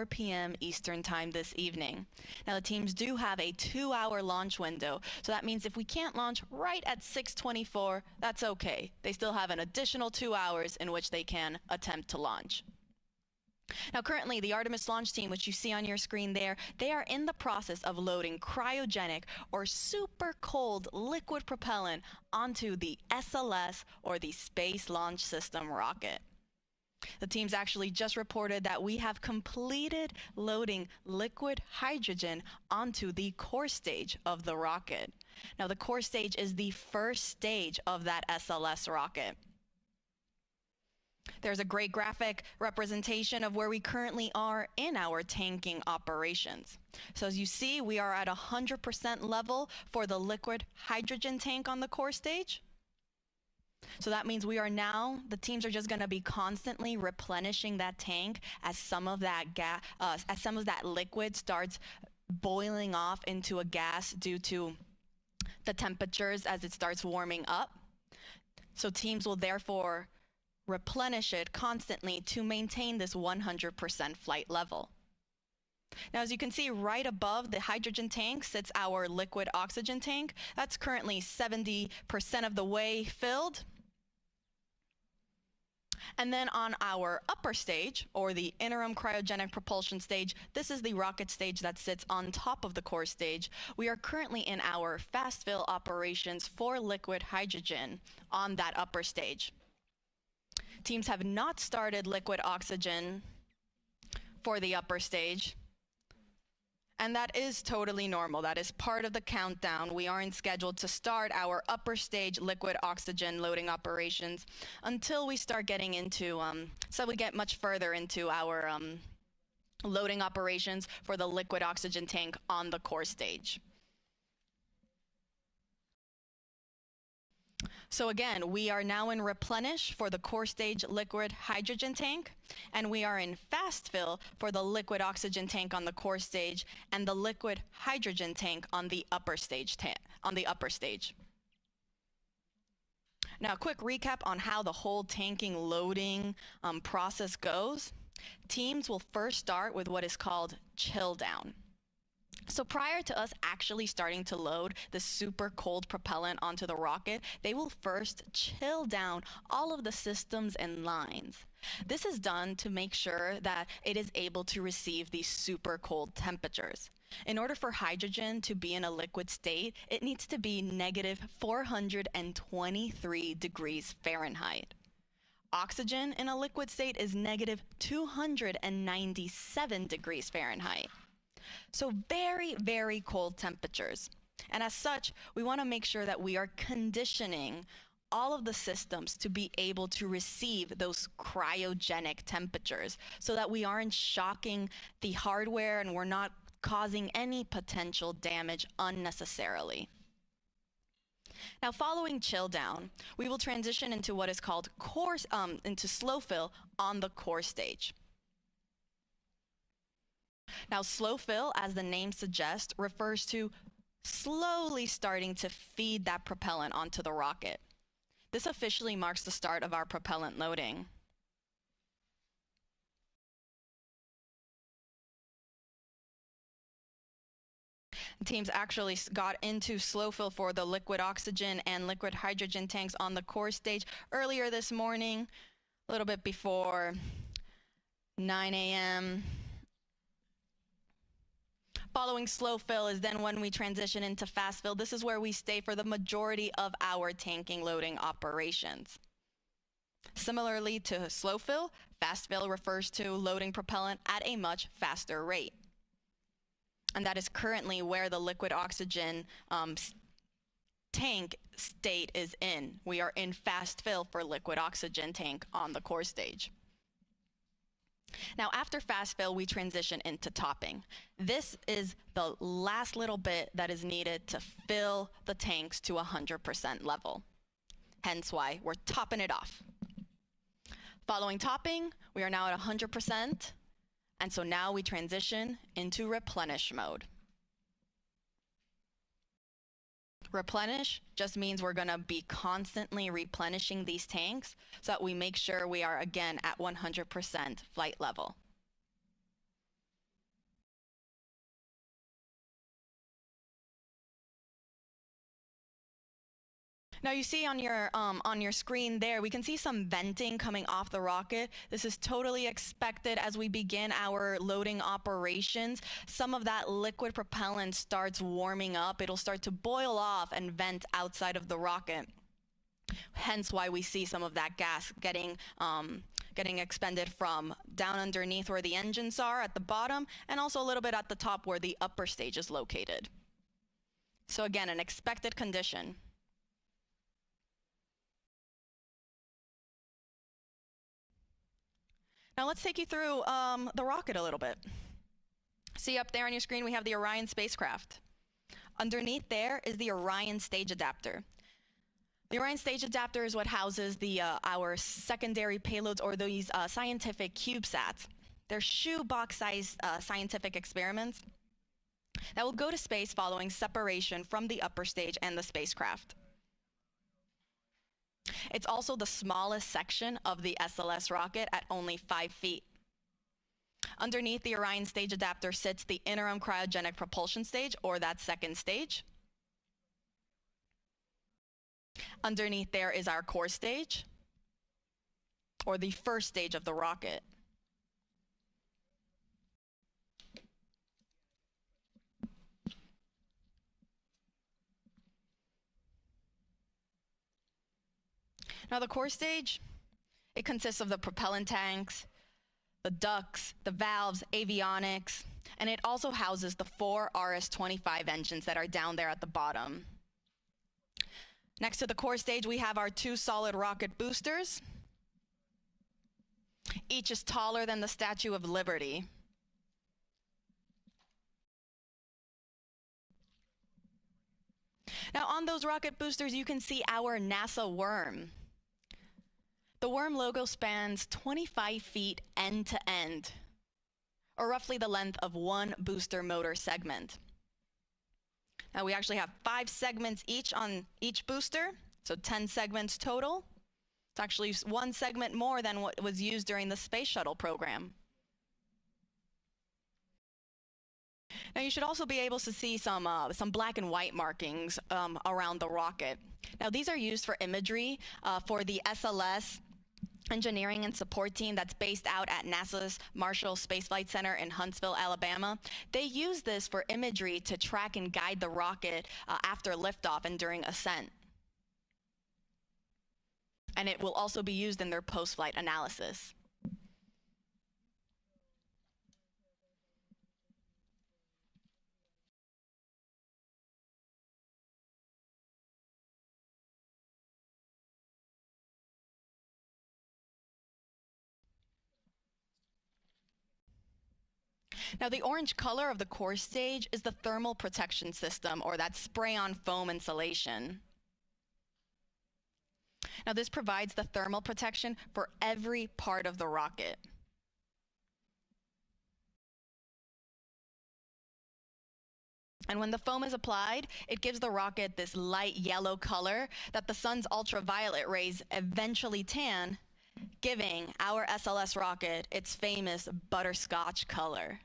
p.m. Eastern Time this evening. Now, the teams do have a 2-hour launch window, so that means if we can't launch right at 6:24, that's okay. They still have an additional 2 hours in which they can attempt to launch. Now, currently, the Artemis launch team, which you see on your screen there, they are in the process of loading cryogenic or super cold liquid propellant onto the SLS, or the Space Launch System rocket. The teams actually just reported that we have completed loading liquid hydrogen onto the core stage of the rocket. Now, the core stage is the first stage of that SLS rocket. There's a great graphic representation of where we currently are in our tanking operations. So as you see, we are at 100% level for the liquid hydrogen tank on the core stage. So that means we are now, the teams are just going to be constantly replenishing that tank as some of that liquid starts boiling off into a gas due to the temperatures as it starts warming up. So teams will therefore replenish it constantly to maintain this 100% flight level. Now, as you can see, right above the hydrogen tank sits our liquid oxygen tank. That's currently 70% of the way filled. And then on our upper stage, or the interim cryogenic propulsion stage, this is the rocket stage that sits on top of the core stage. We are currently in our fast fill operations for liquid hydrogen on that upper stage. Teams have not started liquid oxygen for the upper stage, and that is totally normal. That is part of the countdown. We aren't scheduled to start our upper stage liquid oxygen loading operations until we start getting into, so we get much further into our loading operations for the liquid oxygen tank on the core stage. So again, we are now in replenish for the core stage liquid hydrogen tank, and we are in fast fill for the liquid oxygen tank on the core stage and the liquid hydrogen tank on the upper stage. Now, a quick recap on how the whole tanking loading process goes. Teams will first start with what is called chill down. So prior to us actually starting to load the super cold propellant onto the rocket, they will first chill down all of the systems and lines. This is done to make sure that it is able to receive these super cold temperatures. In order for hydrogen to be in a liquid state, it needs to be negative 423 degrees Fahrenheit. Oxygen in a liquid state is negative 297 degrees Fahrenheit. So very, very cold temperatures. And as such, we want to make sure that we are conditioning all of the systems to be able to receive those cryogenic temperatures so that we aren't shocking the hardware and we're not causing any potential damage unnecessarily. Now, following chill down, we will transition into what is called into slow fill on the core stage. Now, slow fill, as the name suggests, refers to slowly starting to feed that propellant onto the rocket. This officially marks the start of our propellant loading. Teams actually got into slow fill for the liquid oxygen and liquid hydrogen tanks on the core stage earlier this morning, a little bit before 9 a.m. Following slow fill is then when we transition into fast fill. This is where we stay for the majority of our tanking loading operations. Similarly to slow fill, fast fill refers to loading propellant at a much faster rate. And that is currently where the liquid oxygen tank state is in. We are in fast fill for liquid oxygen tank on the core stage. Now, after fast fill, we transition into topping. This is the last little bit that is needed to fill the tanks to 100% level. Hence why we're topping it off. Following topping, we are now at 100%, and so now we transition into replenish mode. Replenish just means we're going to be constantly replenishing these tanks so that we make sure we are again at 100% flight level. Now you see on your screen there, we can see some venting coming off the rocket. This is totally expected as we begin our loading operations. Some of that liquid propellant starts warming up. It'll start to boil off and vent outside of the rocket. Hence why we see some of that gas getting expended from down underneath where the engines are at the bottom, and also a little bit at the top where the upper stage is located. So again, an expected condition. Now let's take you through the rocket a little bit. See up there on your screen, we have the Orion spacecraft. Underneath there is the Orion stage adapter. The Orion stage adapter is what houses our secondary payloads, or these scientific CubeSats. They're shoebox-sized scientific experiments that will go to space following separation from the upper stage and the spacecraft. It's also the smallest section of the SLS rocket at only 5 feet. Underneath the Orion stage adapter sits the interim cryogenic propulsion stage, or that second stage. Underneath there is our core stage, or the first stage of the rocket. Now the core stage, it consists of the propellant tanks, the ducts, the valves, avionics, and it also houses the 4 RS-25 engines that are down there at the bottom. Next to the core stage, we have our 2 solid rocket boosters. Each is taller than the Statue of Liberty. Now on those rocket boosters, you can see our NASA worm. The worm logo spans 25 feet end to end, or roughly the length of 1 booster motor segment. Now we actually have 5 segments each on each booster, so 10 segments total. It's actually 1 segment more than what was used during the space shuttle program. Now you should also be able to see some black and white markings around the rocket. Now these are used for imagery for the SLS engineering and support team that's based out at NASA's Marshall Space Flight Center in Huntsville, Alabama. They use this for imagery to track and guide the rocket after liftoff and during ascent. And it will also be used in their post-flight analysis. Now the orange color of the core stage is the thermal protection system, or that spray-on foam insulation. Now this provides the thermal protection for every part of the rocket. And when the foam is applied, it gives the rocket this light yellow color that the sun's ultraviolet rays eventually tan, giving our SLS rocket its famous butterscotch color.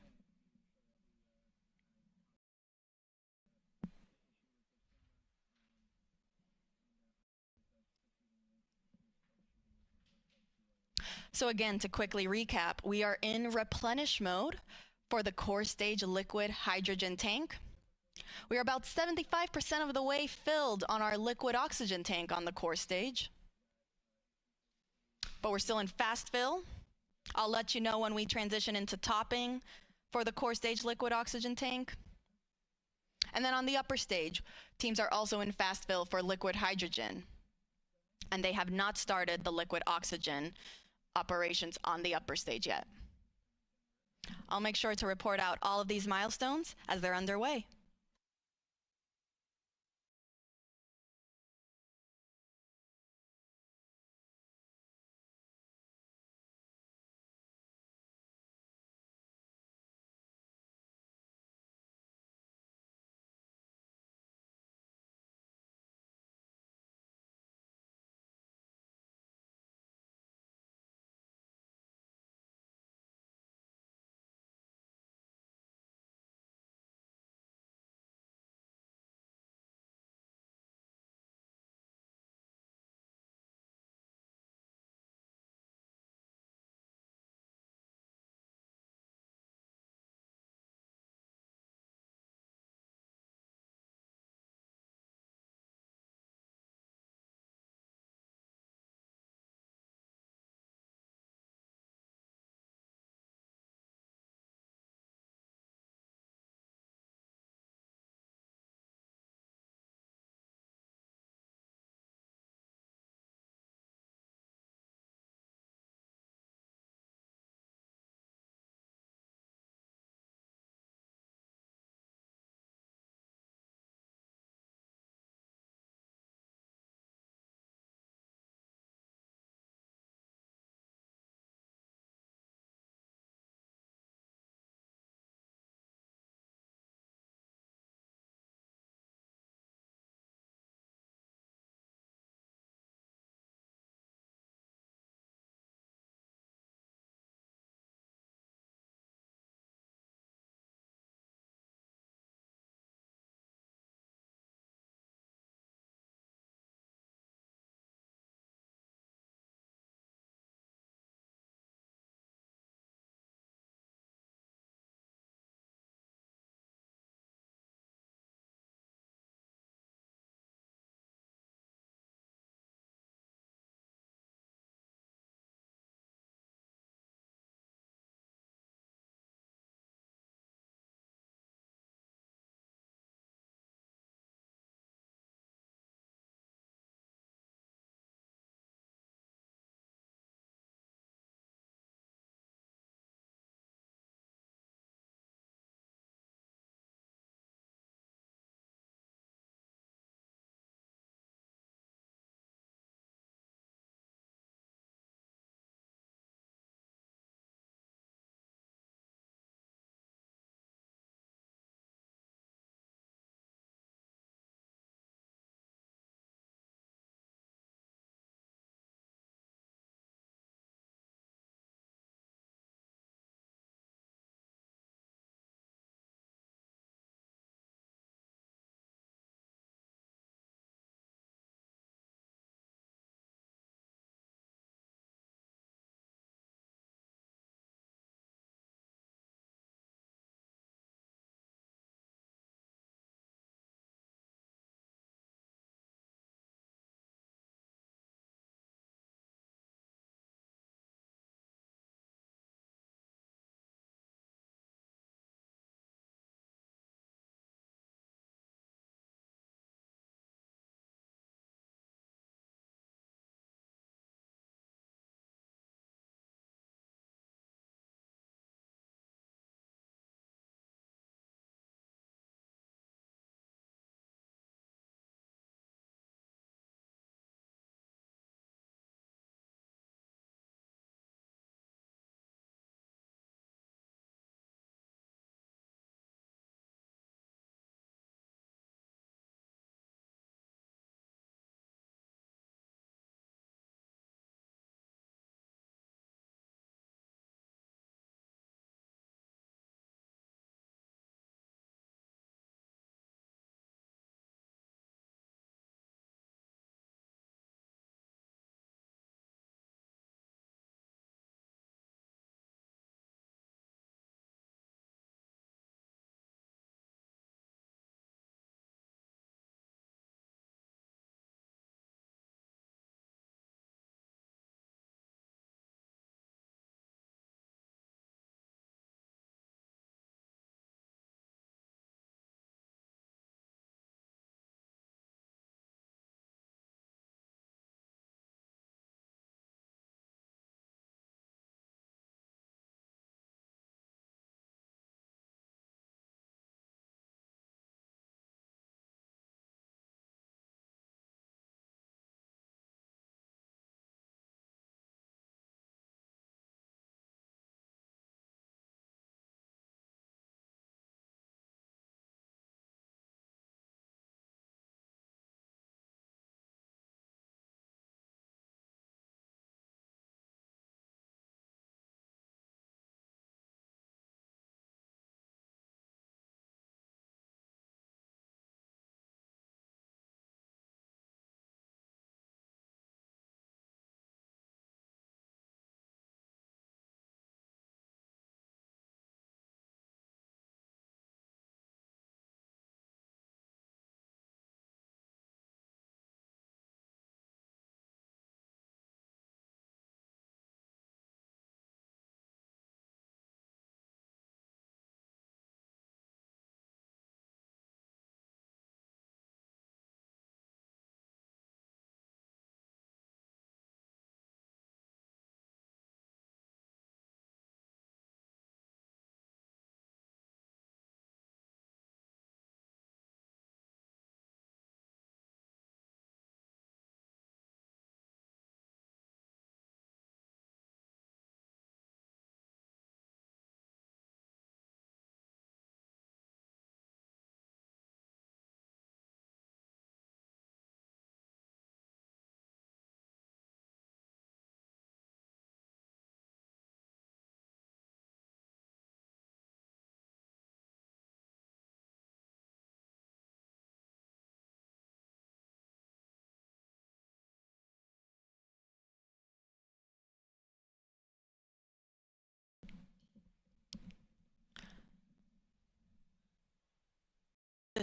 So again, to quickly recap, we are in replenish mode for the core stage liquid hydrogen tank. We are about 75% of the way filled on our liquid oxygen tank on the core stage. But we're still in fast fill. I'll let you know when we transition into topping for the core stage liquid oxygen tank. And then on the upper stage, teams are also in fast fill for liquid hydrogen. And they have not started the liquid oxygen operations on the upper stage yet. I'll make sure to report out all of these milestones as they're underway.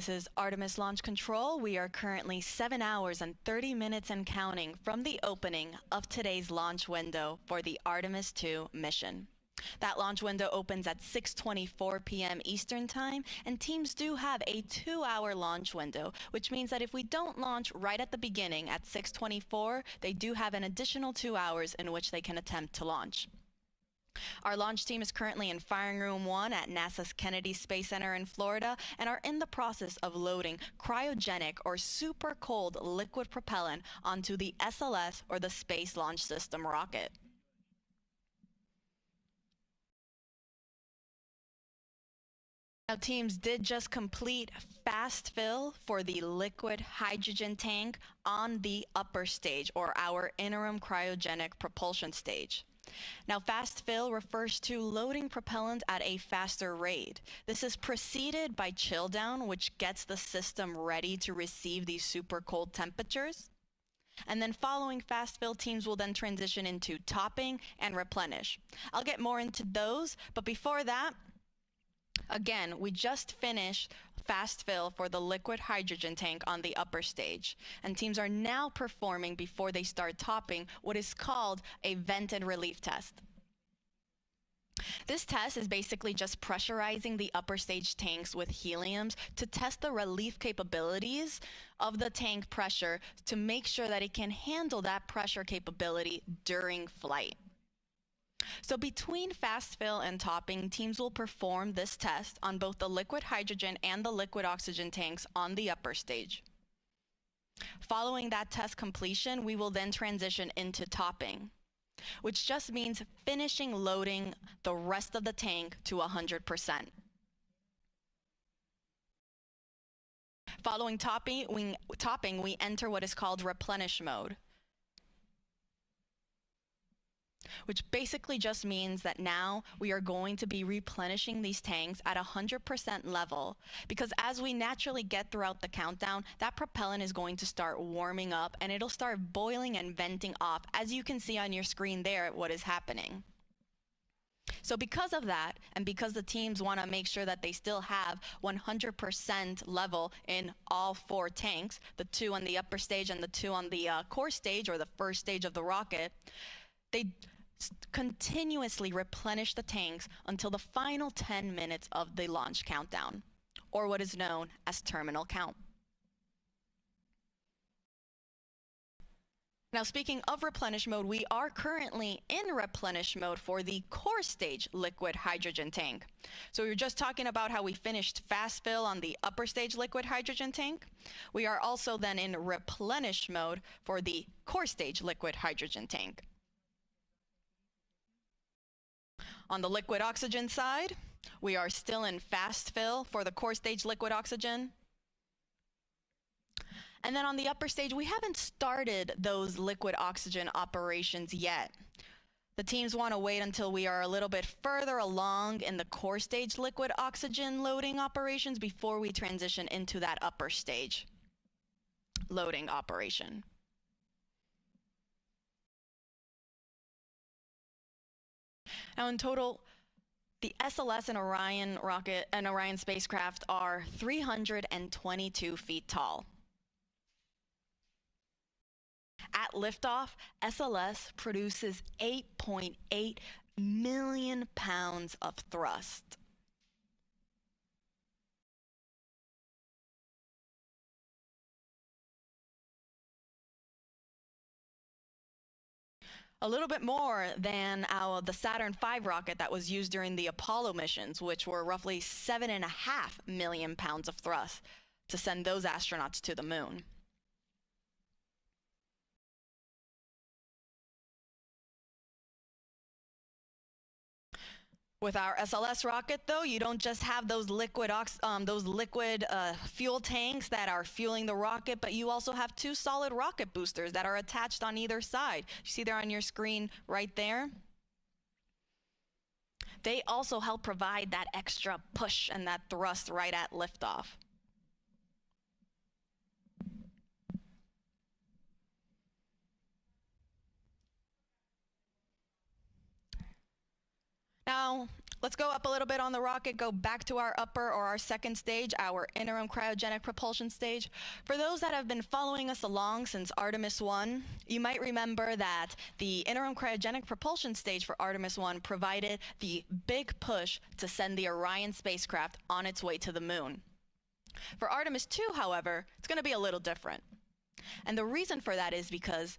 This is Artemis Launch Control. We are currently 7 hours and 30 minutes and counting from the opening of today's launch window for the Artemis II mission. That launch window opens at 6:24 p.m. Eastern Time, and teams do have a 2-hour launch window, which means that if we don't launch right at the beginning at 6:24, they do have an additional 2 hours in which they can attempt to launch. Our launch team is currently in Firing Room 1 at NASA's Kennedy Space Center in Florida and are in the process of loading cryogenic or super cold liquid propellant onto the SLS, or the Space Launch System rocket. Now, teams did just complete fast fill for the liquid hydrogen tank on the upper stage, or our interim cryogenic propulsion stage. Now, fast fill refers to loading propellant at a faster rate. This is preceded by chill down, which gets the system ready to receive these super cold temperatures. And then following fast fill, teams will then transition into topping and replenish. I'll get more into those, but before that, again, we just finished fast fill for the liquid hydrogen tank on the upper stage, and teams are now performing, before they start topping, what is called a vented relief test. This test is basically just pressurizing the upper stage tanks with heliums to test the relief capabilities of the tank pressure to make sure that it can handle that pressure capability during flight. So between fast fill and topping, teams will perform this test on both the liquid hydrogen and the liquid oxygen tanks on the upper stage. Following that test completion, we will then transition into topping, which just means finishing loading the rest of the tank to 100%. Following topping, we enter what is called replenish mode, which basically just means that now we are going to be replenishing these tanks at 100% level, because as we naturally get throughout the countdown, that propellant is going to start warming up and it'll start boiling and venting off, as you can see on your screen there what is happening. So because of that, and because the teams want to make sure that they still have 100% level in all 4 tanks, the 2 on the upper stage and the 2 on the core stage, or the first stage of the rocket, they continuously replenish the tanks until the final 10 minutes of the launch countdown, or what is known as terminal count. Now, speaking of replenish mode, we are currently in replenish mode for the core stage liquid hydrogen tank. So we were just talking about how we finished fast fill on the upper stage liquid hydrogen tank. We are also then in replenish mode for the core stage liquid hydrogen tank. On the liquid oxygen side, we are still in fast fill for the core stage liquid oxygen. And then on the upper stage, we haven't started those liquid oxygen operations yet. The teams want to wait until we are a little bit further along in the core stage liquid oxygen loading operations before we transition into that upper stage loading operation. Now, in total, the SLS and Orion rocket and Orion spacecraft are 322 feet tall. At liftoff, SLS produces 8.8 million pounds of thrust. A little bit more than the Saturn V rocket that was used during the Apollo missions, which were roughly 7.5 million pounds of thrust to send those astronauts to the moon. With our SLS rocket, though, you don't just have those liquid fuel tanks that are fueling the rocket, but you also have 2 solid rocket boosters that are attached on either side. You see there on your screen right there? They also help provide that extra push and that thrust right at liftoff. Now, Let's go up a little bit on the rocket, go back to our upper or our second stage, our interim cryogenic propulsion stage. For those that have been following us along since Artemis 1, you might remember that the interim cryogenic propulsion stage for Artemis 1 provided the big push to send the Orion spacecraft on its way to the moon. For Artemis 2, however, it's going to be a little different. And the reason for that is because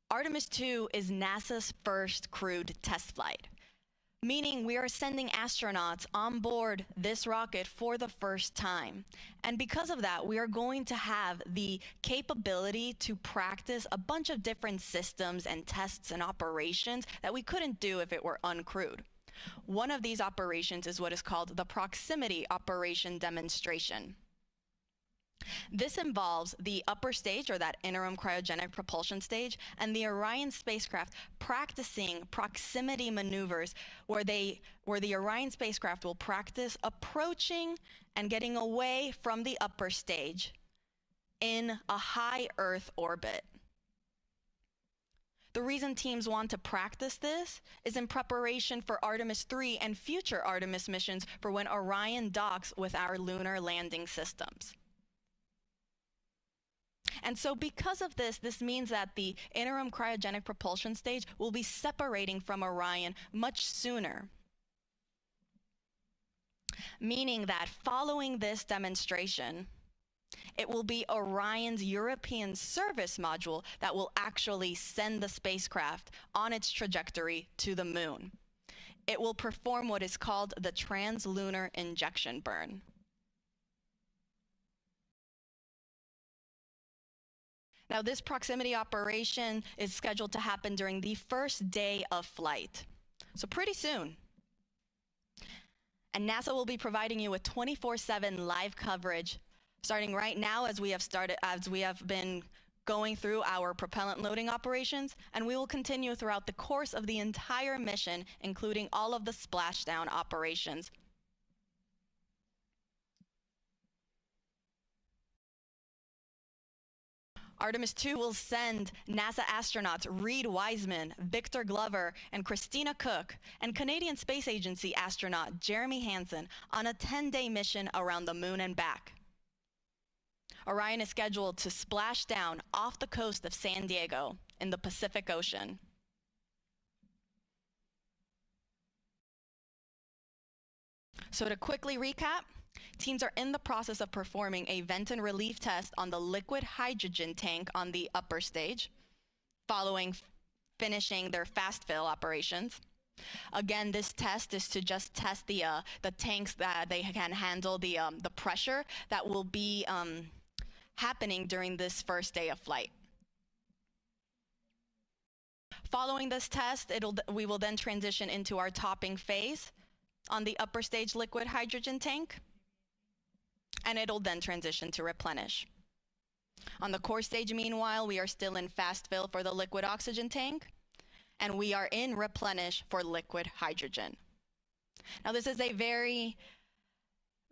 Artemis 2 is NASA's first crewed test flight, meaning we are sending astronauts on board this rocket for the first time. And because of that, we are going to have the capability to practice a bunch of different systems and tests and operations that we couldn't do if it were uncrewed. One of these operations is what is called the proximity operation demonstration. This involves the upper stage, or that interim cryogenic propulsion stage, and the Orion spacecraft practicing proximity maneuvers where the Orion spacecraft will practice approaching and getting away from the upper stage in a high Earth orbit. The reason teams want to practice this is in preparation for Artemis 3 and future Artemis missions for when Orion docks with our lunar landing systems. And so because of this, this means that the interim cryogenic propulsion stage will be separating from Orion much sooner. Meaning that following this demonstration, it will be Orion's European service module that will actually send the spacecraft on its trajectory to the moon. It will perform what is called the translunar injection burn. Now, this proximity operation is scheduled to happen during the first day of flight, so pretty soon. And NASA will be providing you with 24/7 live coverage, starting right now as we have been going through our propellant loading operations, and we will continue throughout the course of the entire mission, including all of the splashdown operations. Artemis 2 will send NASA astronauts Reid Wiseman, Victor Glover, and Christina Koch, and Canadian Space Agency astronaut Jeremy Hansen on a 10-day mission around the moon and back. Orion is scheduled to splash down off the coast of San Diego in the Pacific Ocean. So to quickly recap, teams are in the process of performing a vent and relief test on the liquid hydrogen tank on the upper stage, following finishing their fast fill operations. Again, this test is to just test the tanks that they can handle the pressure that will be happening during this first day of flight. Following this test, we will then transition into our topping phase on the upper stage liquid hydrogen tank, and it'll then transition to replenish. On the core stage, meanwhile, we are still in fast fill for the liquid oxygen tank, and we are in replenish for liquid hydrogen. Now, this is a very,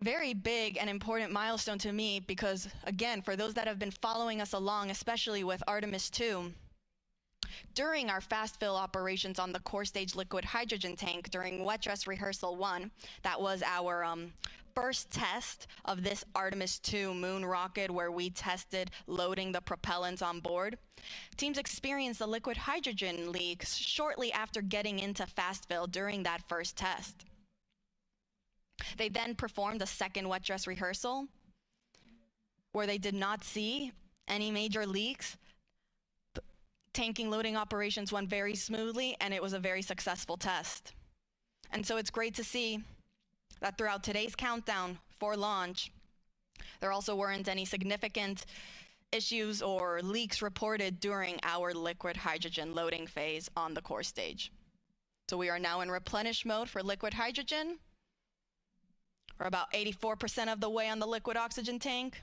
very big and important milestone to me because, again, for those that have been following us along, especially with Artemis 2, during our fast fill operations on the core stage liquid hydrogen tank during wet dress rehearsal 1, that was our first test of this Artemis 2 moon rocket where we tested loading the propellants on board. Teams experienced the liquid hydrogen leaks shortly after getting into fast fill during that first test. They then performed a second wet dress rehearsal where they did not see any major leaks. Tanking loading operations went very smoothly, and it was a very successful test. And so it's great to see that throughout today's countdown for launch, there also weren't any significant issues or leaks reported during our liquid hydrogen loading phase on the core stage. So we are now in replenish mode for liquid hydrogen. We're about 84% of the way on the liquid oxygen tank.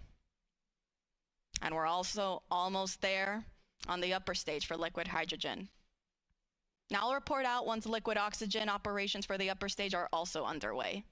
And we're also almost there on the upper stage for liquid hydrogen. Now I'll report out once liquid oxygen operations for the upper stage are also underway.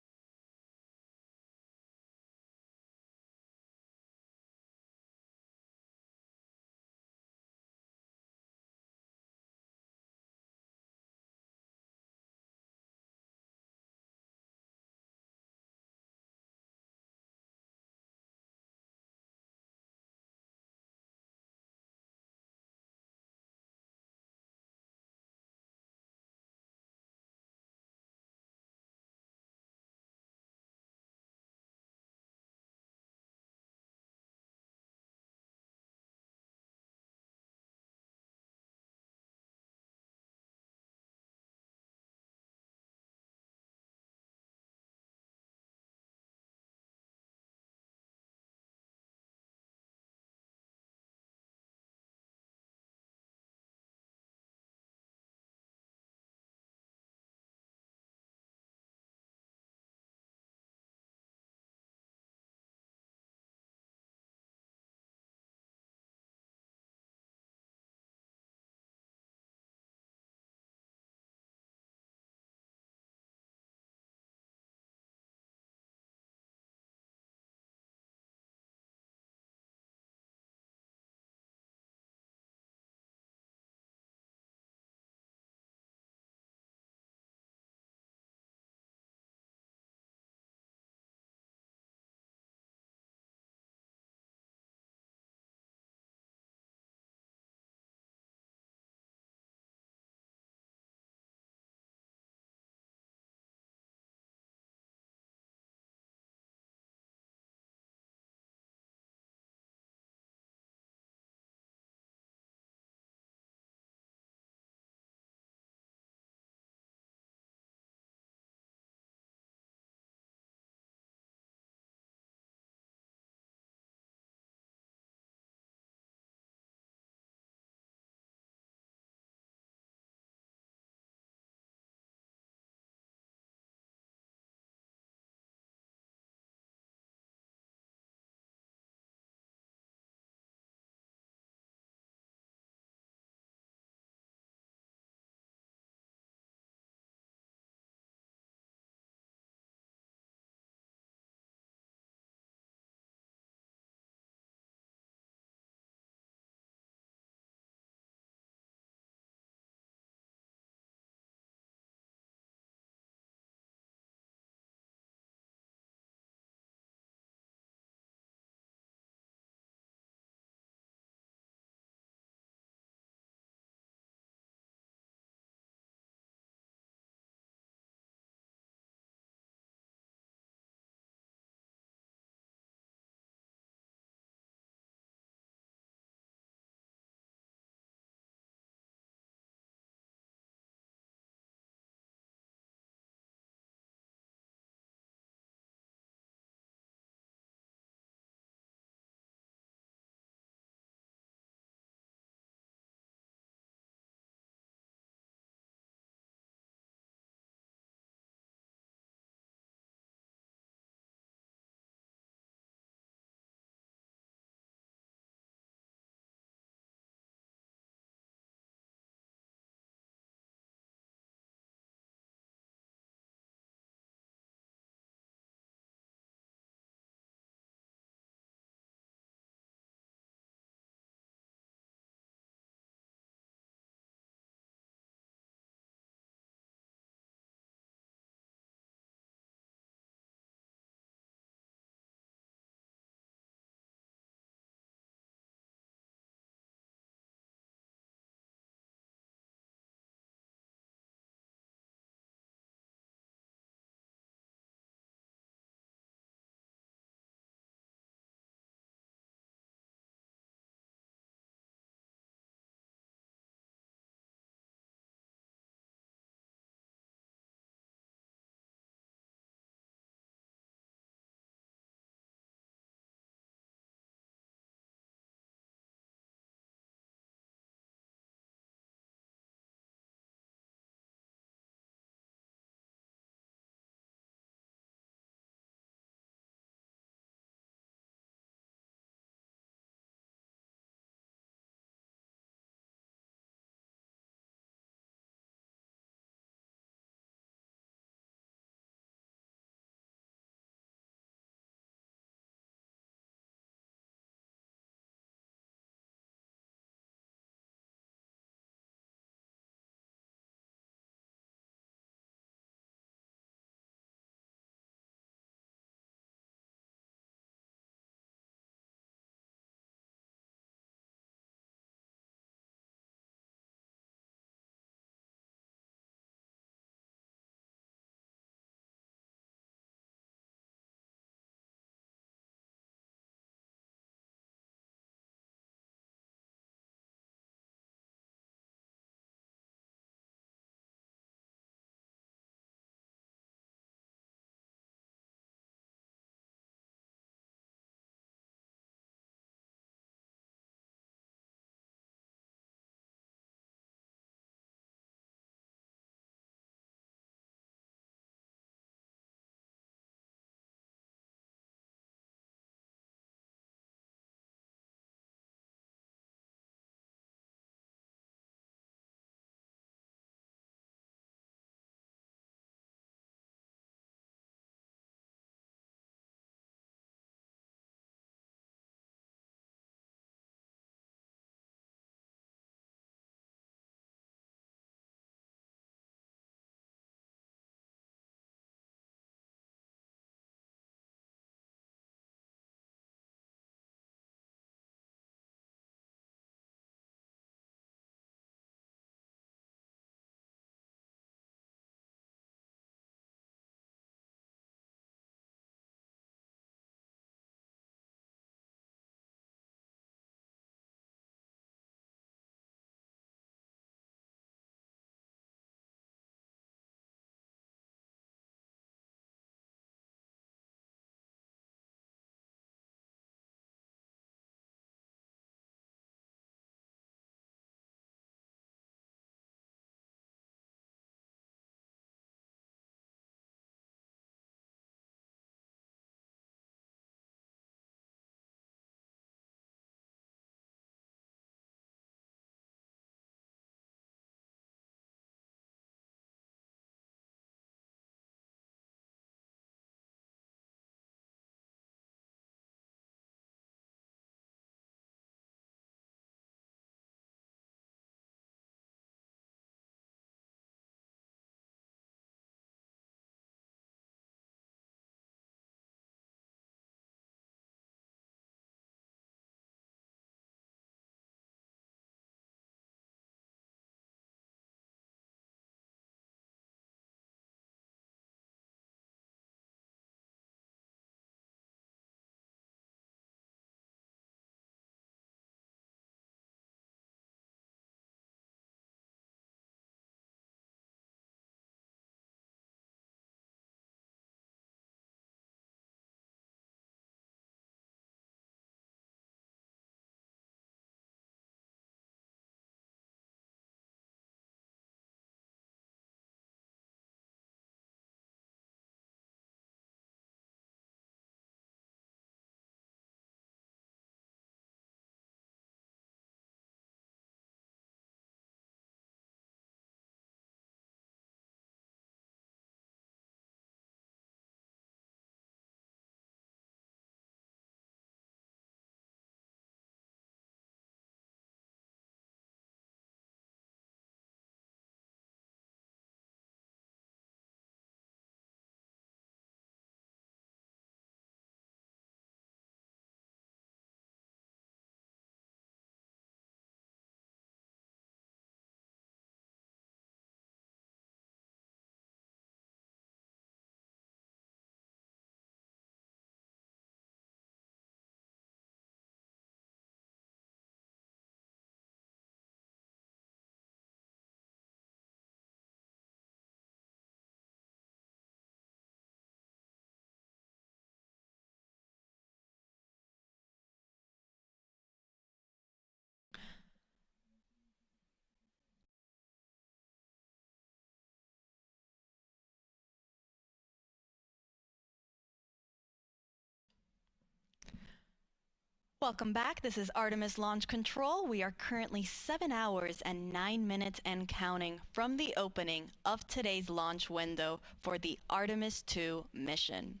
Welcome back. This is Artemis Launch Control. We are currently 7 hours and 9 minutes and counting from the opening of today's launch window for the Artemis 2 mission.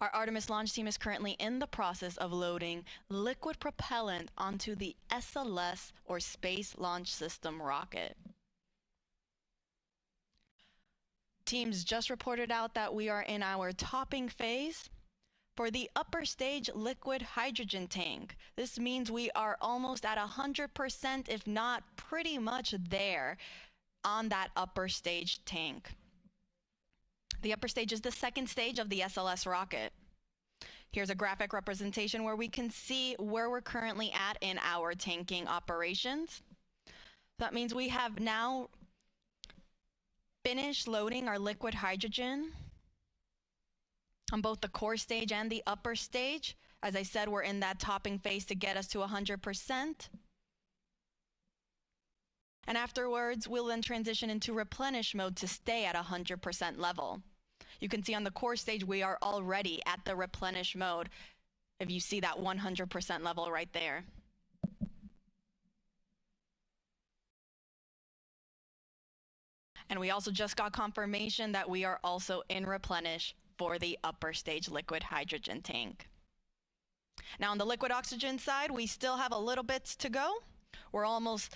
Our Artemis launch team is currently in the process of loading liquid propellant onto the SLS, or Space Launch System rocket. Teams just reported out that we are in our topping phase. For the upper stage liquid hydrogen tank, this means we are almost at 100%, if not pretty much there on that upper stage tank. The upper stage is the second stage of the SLS rocket. Here's a graphic representation where we can see where we're currently at in our tanking operations. That means we have now finished loading our liquid hydrogen on both the core stage and the upper stage. As I said, we're in that topping phase to get us to 100%. And afterwards, we'll then transition into replenish mode to stay at 100% level. You can see on the core stage, we are already at the replenish mode, if you see that 100% level right there. And we also just got confirmation that we are also in replenish for the upper stage liquid hydrogen tank. Now on the liquid oxygen side, we still have a little bit to go. We're almost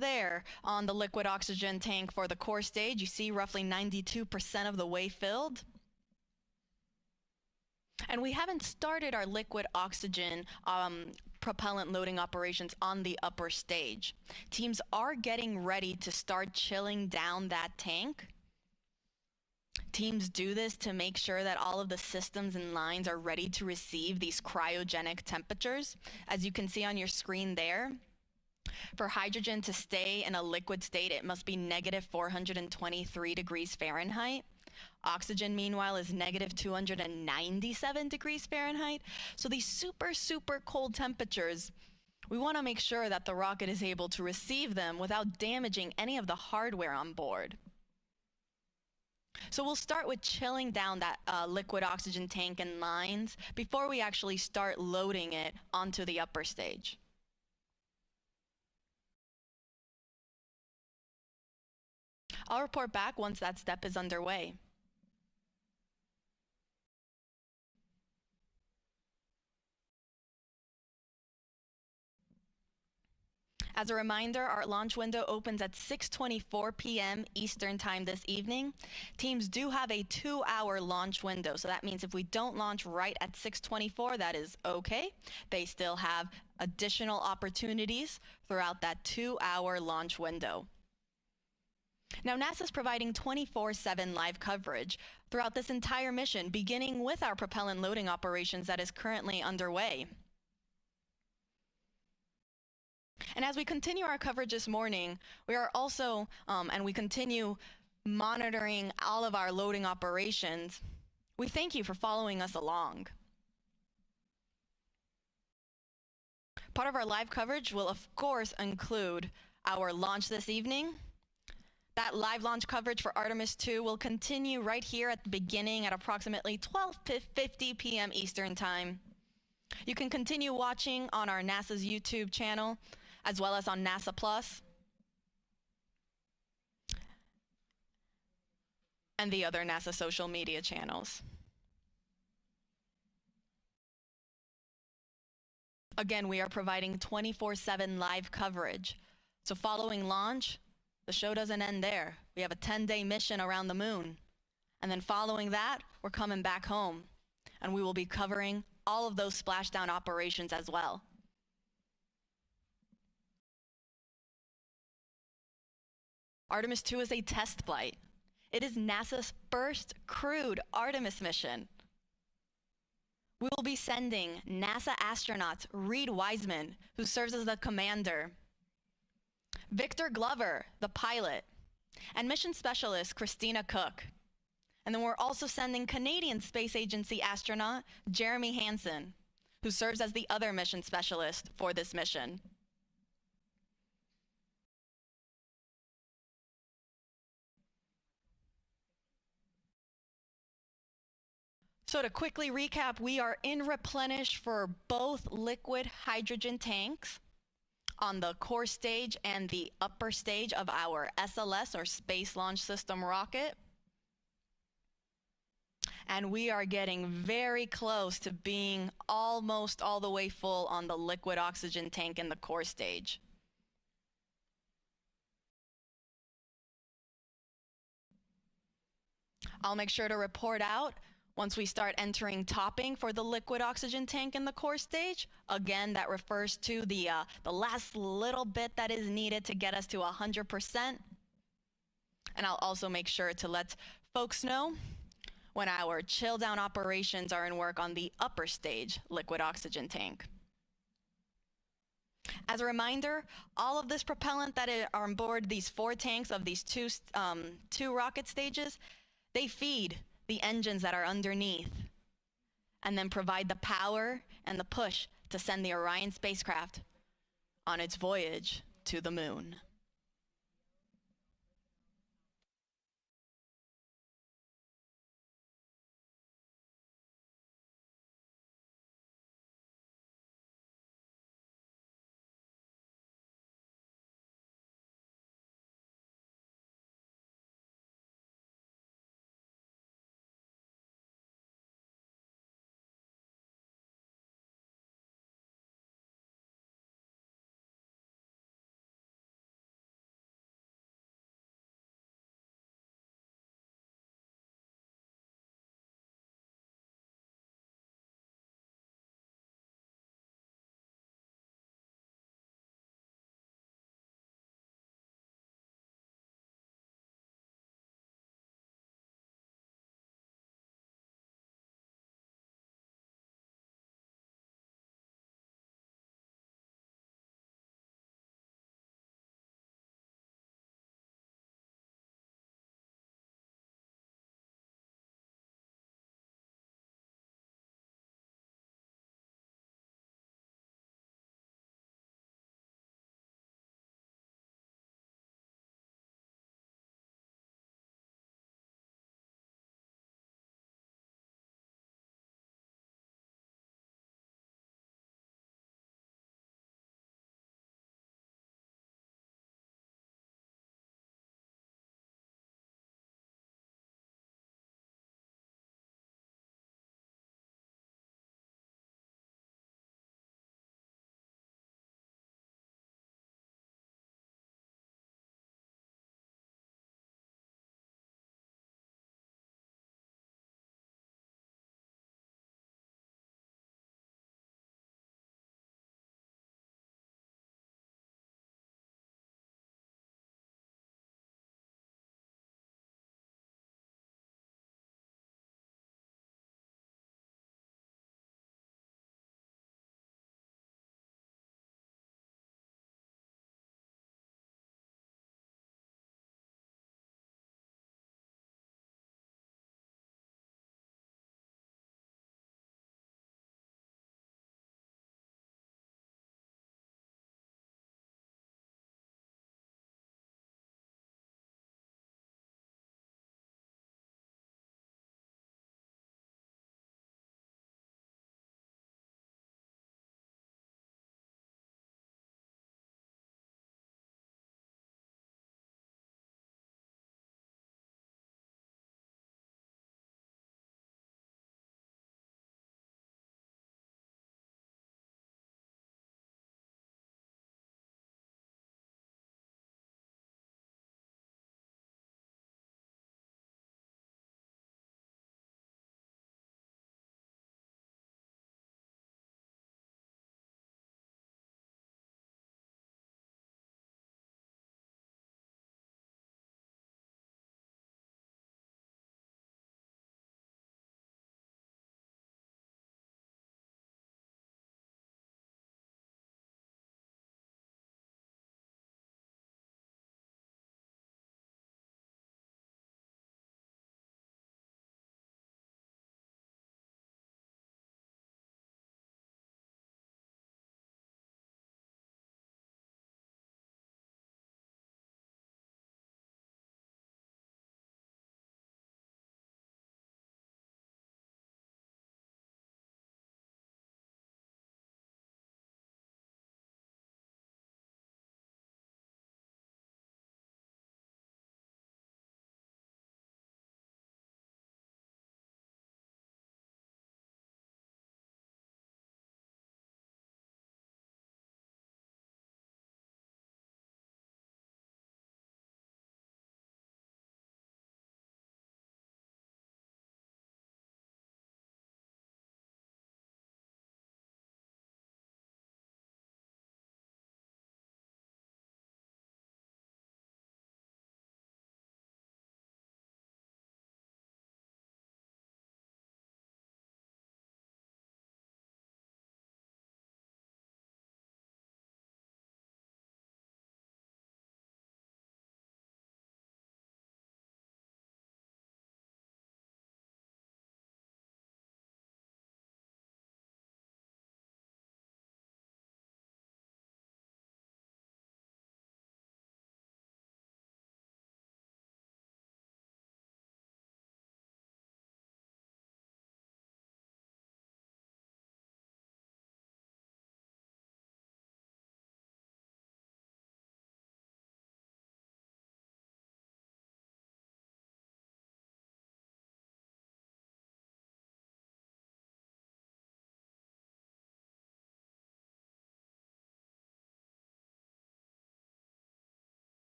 there on the liquid oxygen tank for the core stage. You see roughly 92% of the way filled. And we haven't started our liquid oxygen propellant loading operations on the upper stage. Teams are getting ready to start chilling down that tank. Teams do this to make sure that all of the systems and lines are ready to receive these cryogenic temperatures. As you can see on your screen there, for hydrogen to stay in a liquid state, it must be negative 423 degrees Fahrenheit. Oxygen, meanwhile, is negative 297 degrees Fahrenheit. So these super, super cold temperatures, we want to make sure that the rocket is able to receive them without damaging any of the hardware on board. So we'll start with chilling down that liquid oxygen tank and lines before we actually start loading it onto the upper stage. I'll report back once that step is underway. As a reminder, our launch window opens at 6:24 p.m. Eastern Time this evening. Teams do have a 2-hour launch window, so that means if we don't launch right at 6:24, that is okay. They still have additional opportunities throughout that 2-hour launch window. Now, NASA is providing 24/7 live coverage throughout this entire mission, beginning with our propellant loading operations that is currently underway. And as we continue our coverage this morning, we are also, and we continue monitoring all of our loading operations. We thank you for following us along. Part of our live coverage will, of course, include our launch this evening. That live launch coverage for Artemis 2 will continue right here at the beginning at approximately 12:50 p.m. Eastern Time. You can continue watching on our NASA's YouTube channel, as well as on NASA Plus and the other NASA social media channels. Again, we are providing 24/7 live coverage. So following launch, the show doesn't end there. We have a 10-day mission around the moon. And then following that, we're coming back home. And we will be covering all of those splashdown operations as well. Artemis 2 is a test flight. It is NASA's first crewed Artemis mission. We will be sending NASA astronaut Reid Wiseman, who serves as the commander, Victor Glover, the pilot, and mission specialist Christina Koch. And then we're also sending Canadian Space Agency astronaut Jeremy Hansen, who serves as the other mission specialist for this mission. So to quickly recap, we are in replenish for both liquid hydrogen tanks on the core stage and the upper stage of our SLS, or Space Launch System rocket. And we are getting very close to being almost all the way full on the liquid oxygen tank in the core stage. I'll make sure to report out once we start entering topping for the liquid oxygen tank in the core stage. Again, that refers to the last little bit that is needed to get us to 100%. And I'll also make sure to let folks know when our chill down operations are in work on the upper stage liquid oxygen tank. As a reminder, all of this propellant that are on board these 4 tanks of these two rocket stages, they feed the engines that are underneath and then provide the power and the push to send the Orion spacecraft on its voyage to the moon.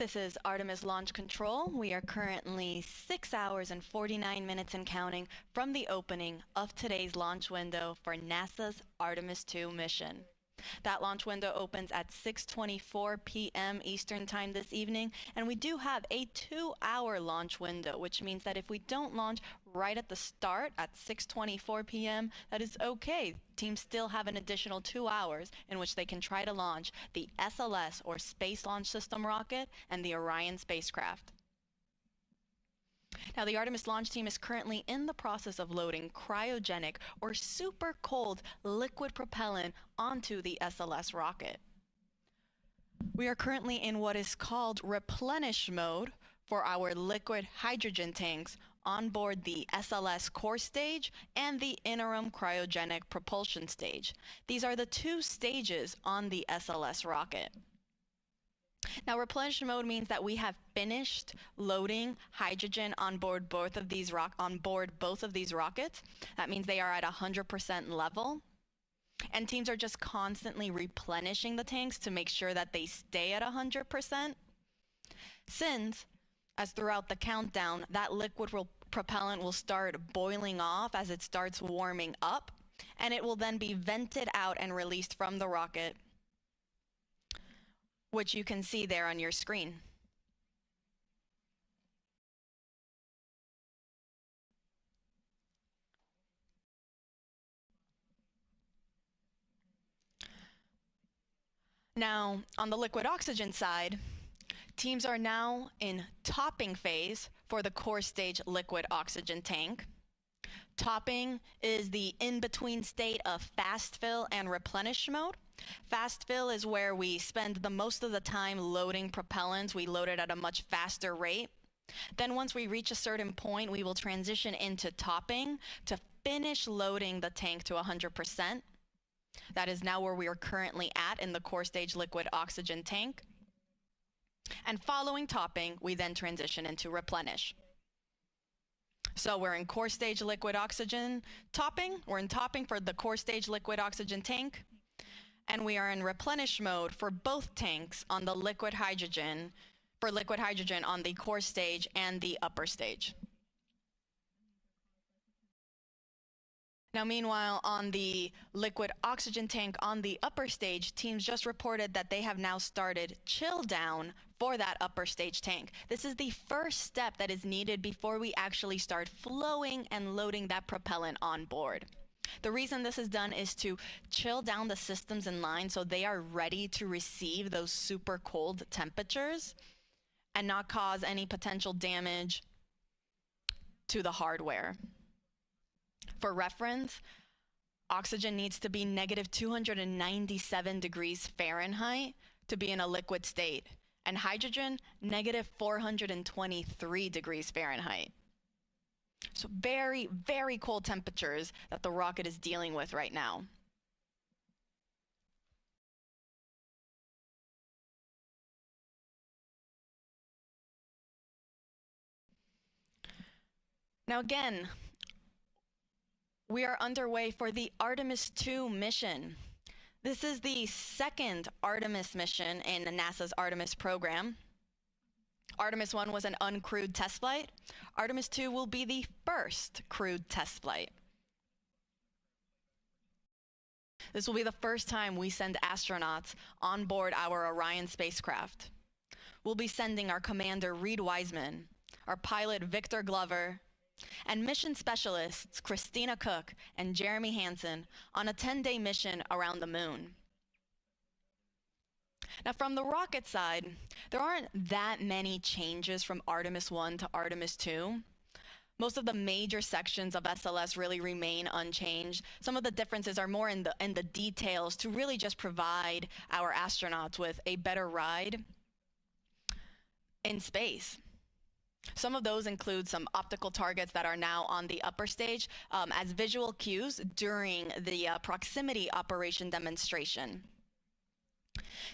This is Artemis Launch Control. We are currently 6 hours and 49 minutes and counting from the opening of today's launch window for NASA's Artemis II mission. That launch window opens at 6:24 p.m. Eastern Time this evening, and we do have a 2-hour launch window, which means that if we don't launch right at the start at 6:24 p.m., that is okay. Teams still have an additional 2 hours in which they can try to launch the SLS, or Space Launch System rocket, and the Orion spacecraft. Now, the Artemis launch team is currently in the process of loading cryogenic or super cold liquid propellant onto the SLS rocket. We are currently in what is called replenish mode for our liquid hydrogen tanks on board the SLS core stage and the interim cryogenic propulsion stage. These are the two stages on the SLS rocket. Now, replenish mode means that we have finished loading hydrogen on board both of these rockets. That means they are at 100% level. And teams are just constantly replenishing the tanks to make sure that they stay at 100%. Since, as throughout the countdown, that liquid propellant will start boiling off as it starts warming up, and it will then be vented out and released from the rocket, which you can see there on your screen. Now, on the liquid oxygen side, teams are now in topping phase for the core stage liquid oxygen tank. Topping is the in-between state of fast fill and replenish mode. Fast fill is where we spend the most of the time loading propellants. We load it at a much faster rate. Then once we reach a certain point, we will transition into topping to finish loading the tank to 100%. That is now where we are currently at in the core stage liquid oxygen tank. And following topping, we then transition into replenish. So we're in core stage liquid oxygen topping. We're in topping for the core stage liquid oxygen tank. And we are in replenish mode for both tanks on the liquid hydrogen, on the core stage and the upper stage. Now, meanwhile, on the liquid oxygen tank on the upper stage, teams just reported that they have now started chill down for that upper stage tank. This is the first step that is needed before we actually start flowing and loading that propellant on board. The reason this is done is to chill down the systems in line so they are ready to receive those super cold temperatures and not cause any potential damage to the hardware. For reference, oxygen needs to be negative 297 degrees Fahrenheit to be in a liquid state, and hydrogen, negative 423 degrees Fahrenheit. So very, very cold temperatures that the rocket is dealing with right now. Now again, we are underway for the Artemis II mission. This is the second Artemis mission in NASA's Artemis program. Artemis 1 was an uncrewed test flight. Artemis 2 will be the first crewed test flight. This will be the first time we send astronauts on board our Orion spacecraft. We'll be sending our commander Reid Wiseman, our pilot Victor Glover, and mission specialists Christina Koch and Jeremy Hansen on a 10-day mission around the moon. Now, from the rocket side, there aren't that many changes from Artemis 1 to Artemis 2. Most of the major sections of SLS really remain unchanged. Some of the differences are more in the details to really just provide our astronauts with a better ride in space. Some of those include some optical targets that are now on the upper stage as visual cues during the proximity operation demonstration.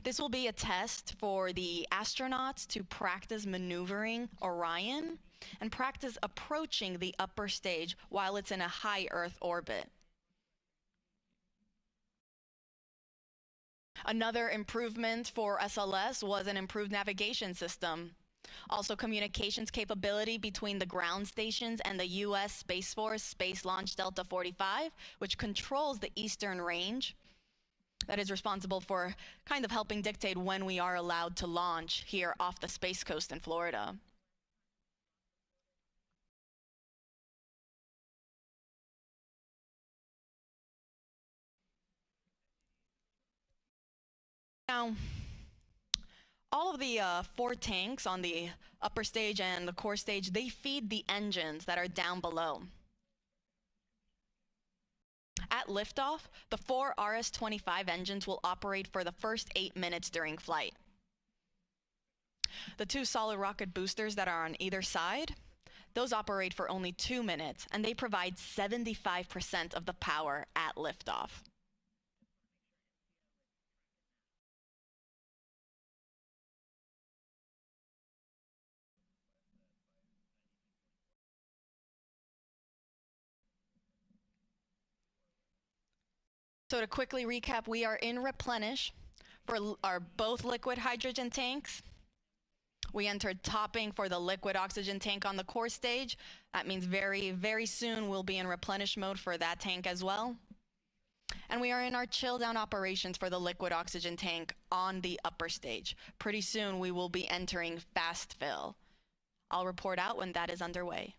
This will be a test for the astronauts to practice maneuvering Orion and practice approaching the upper stage while it's in a high Earth orbit. Another improvement for SLS was an improved navigation system. Also, communications capability between the ground stations and the U.S. Space Force Space Launch Delta 45, which controls the eastern range. That is responsible for kind of helping dictate when we are allowed to launch here off the Space Coast in Florida. Now, all of the 4 tanks on the upper stage and the core stage, they feed the engines that are down below. At liftoff, the 4 RS-25 engines will operate for the first 8 minutes during flight. The 2 solid rocket boosters that are on either side, those operate for only 2 minutes, and they provide 75% of the power at liftoff. So to quickly recap, we are in replenish for our both liquid hydrogen tanks. We entered topping for the liquid oxygen tank on the core stage. That means very, very soon we'll be in replenish mode for that tank as well. And we are in our chill down operations for the liquid oxygen tank on the upper stage. Pretty soon we will be entering fast fill. I'll report out when that is underway.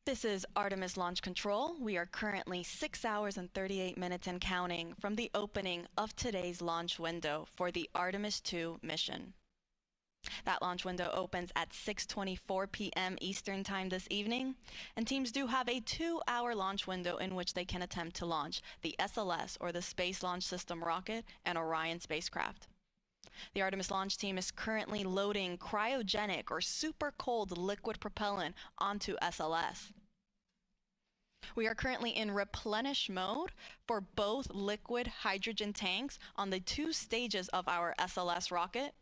This is Artemis Launch Control. We are currently 6 hours and 38 minutes and counting from the opening of today's launch window for the Artemis II mission. That launch window opens at 6:24 p.m. Eastern Time this evening, and teams do have a 2-hour launch window in which they can attempt to launch the SLS, or the Space Launch System rocket, and Orion spacecraft. The Artemis launch team is currently loading cryogenic or super cold liquid propellant onto SLS. We are currently in replenish mode for both liquid hydrogen tanks on the 2 stages of our SLS rocket.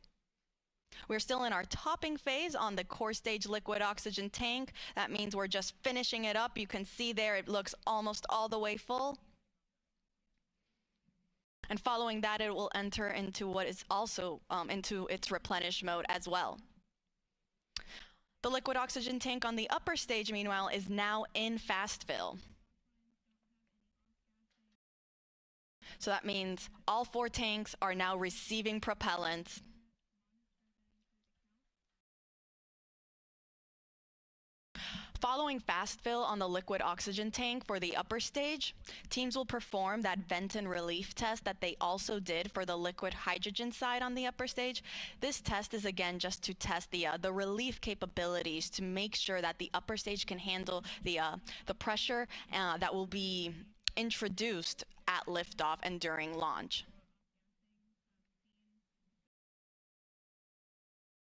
We're still in our topping phase on the core stage liquid oxygen tank. That means we're just finishing it up. You can see there it looks almost all the way full. And following that, it will enter into what is also into its replenish mode as well. The liquid oxygen tank on the upper stage, meanwhile, is now in fast fill. So that means all 4 tanks are now receiving propellant. Following fast fill on the liquid oxygen tank for the upper stage, teams will perform that vent and relief test that they also did for the liquid hydrogen side on the upper stage. This test is again just to test the relief capabilities to make sure that the upper stage can handle the pressure that will be introduced at liftoff and during launch.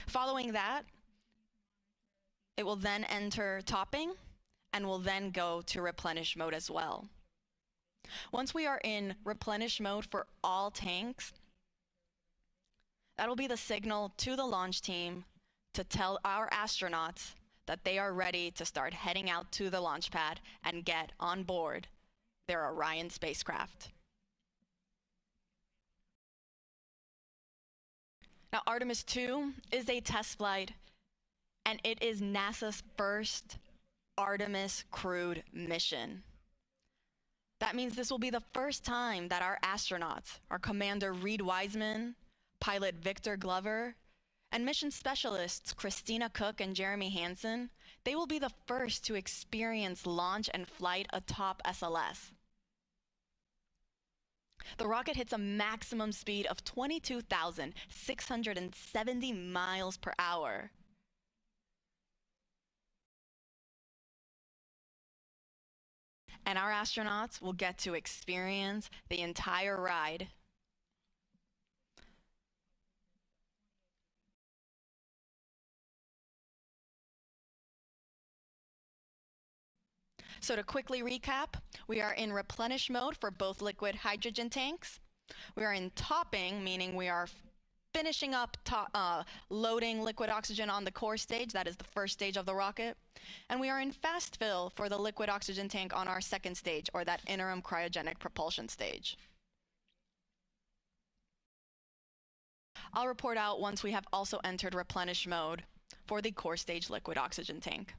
Following that, it will then enter topping and will then go to replenish mode as well. Once we are in replenish mode for all tanks, that'll be the signal to the launch team to tell our astronauts that they are ready to start heading out to the launch pad and get on board their Orion spacecraft. Now, Artemis II is a test flight, and it is NASA's first Artemis crewed mission. That means this will be the first time that our astronauts, our Commander Reid Wiseman, pilot Victor Glover, and mission specialists Christina Koch and Jeremy Hansen, they will be the first to experience launch and flight atop SLS. The rocket hits a maximum speed of 22,670 miles per hour. And our astronauts will get to experience the entire ride. So to quickly recap, we are in replenish mode for both liquid hydrogen tanks. We are in topping, meaning we are finishing up loading liquid oxygen on the core stage. That is the first stage of the rocket. And we are in fast fill for the liquid oxygen tank on our second stage, or that interim cryogenic propulsion stage. I'll report out once we have also entered replenish mode for the core stage liquid oxygen tank.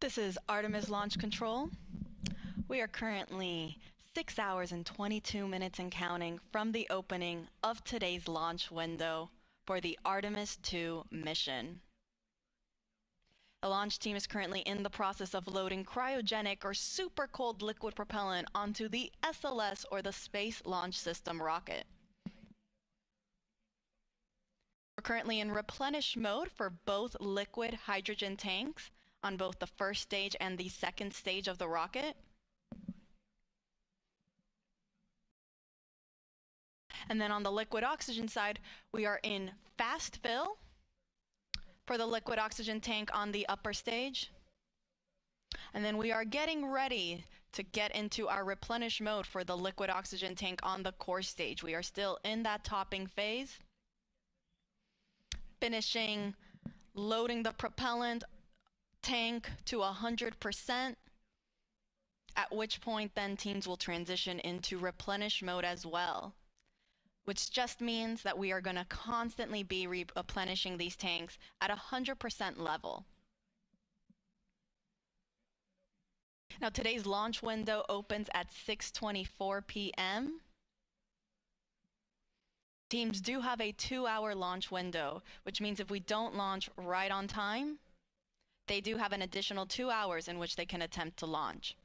This is Artemis Launch Control. We are currently 6 hours and 22 minutes and counting from the opening of today's launch window for the Artemis 2 mission. The launch team is currently in the process of loading cryogenic or super cold liquid propellant onto the SLS, or the Space Launch System rocket. We're currently in replenish mode for both liquid hydrogen tanks on both the first stage and the second stage of the rocket. And then on the liquid oxygen side, we are in fast fill for the liquid oxygen tank on the upper stage. And then we are getting ready to get into our replenish mode for the liquid oxygen tank on the core stage. We are still in that topping phase, finishing loading the propellant tank to 100%, at which point then teams will transition into replenish mode as well, which just means that we are going to constantly be replenishing these tanks at 100% level. Now today's launch window opens at 6:24 p.m. Teams do have a 2-hour launch window, which means if we don't launch right on time, they do have an additional 2 hours in which they can attempt to launch.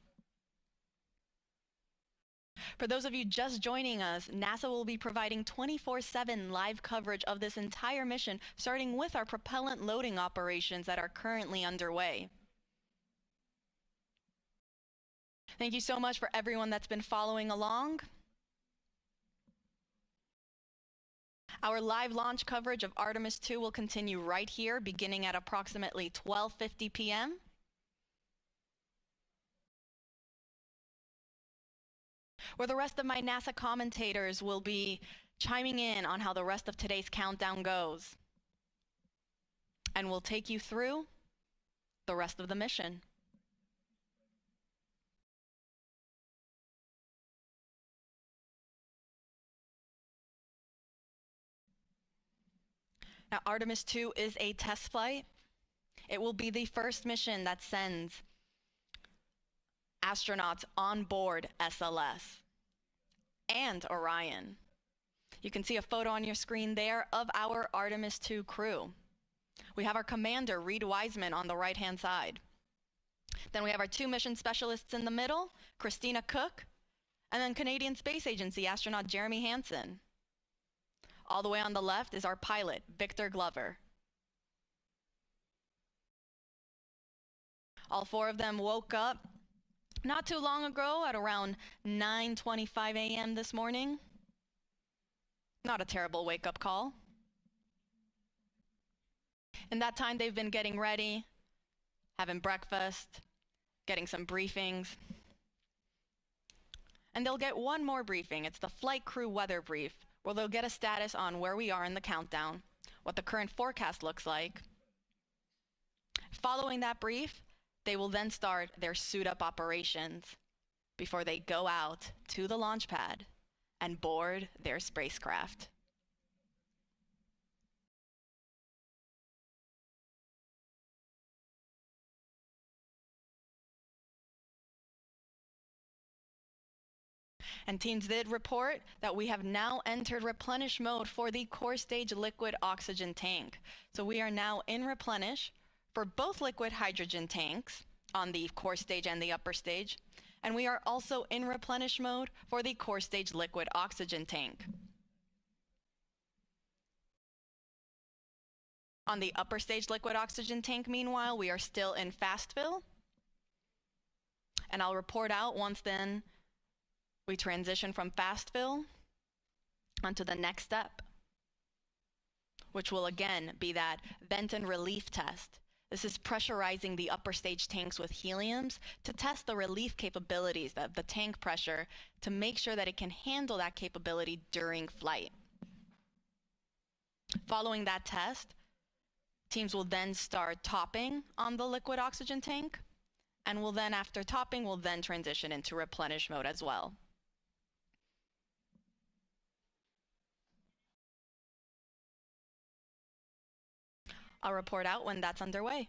For those of you just joining us, NASA will be providing 24/7 live coverage of this entire mission, starting with our propellant loading operations that are currently underway. Thank you so much for everyone that's been following along. Our live launch coverage of Artemis 2 will continue right here, beginning at approximately 12:50 p.m. where the rest of my NASA commentators will be chiming in on how the rest of today's countdown goes. And we'll take you through the rest of the mission. Now, Artemis 2 is a test flight. It will be the first mission that sends astronauts on board SLS and Orion. You can see a photo on your screen there of our Artemis 2 crew. We have our commander, Reid Wiseman, on the right-hand side. Then we have our 2 mission specialists in the middle, Christina Koch, and then Canadian Space Agency astronaut Jeremy Hansen. All the way on the left is our pilot, Victor Glover. All 4 of them woke up not too long ago at around 9:25 a.m. this morning. Not a terrible wake-up call. In that time, they've been getting ready, having breakfast, getting some briefings. And they'll get one more briefing. It's the flight crew weather brief, where they'll get a status on where we are in the countdown, what the current forecast looks like. Following that brief, they will then start their suit-up operations before they go out to the launch pad and board their spacecraft. And teams did report that we have now entered replenish mode for the core stage liquid oxygen tank. So we are now in replenish for both liquid hydrogen tanks on the core stage and the upper stage. And we are also in replenish mode for the core stage liquid oxygen tank. On the upper stage liquid oxygen tank, meanwhile, we are still in fast fill. And I'll report out once then we transition from fast fill onto the next step, which will again be that vent and relief test. This is pressurizing the upper stage tanks with heliums to test the relief capabilities of the tank pressure to make sure that it can handle that capability during flight. Following that test, teams will then start topping on the liquid oxygen tank, and will then, after topping, will then transition into replenish mode as well. I'll report out when that's underway.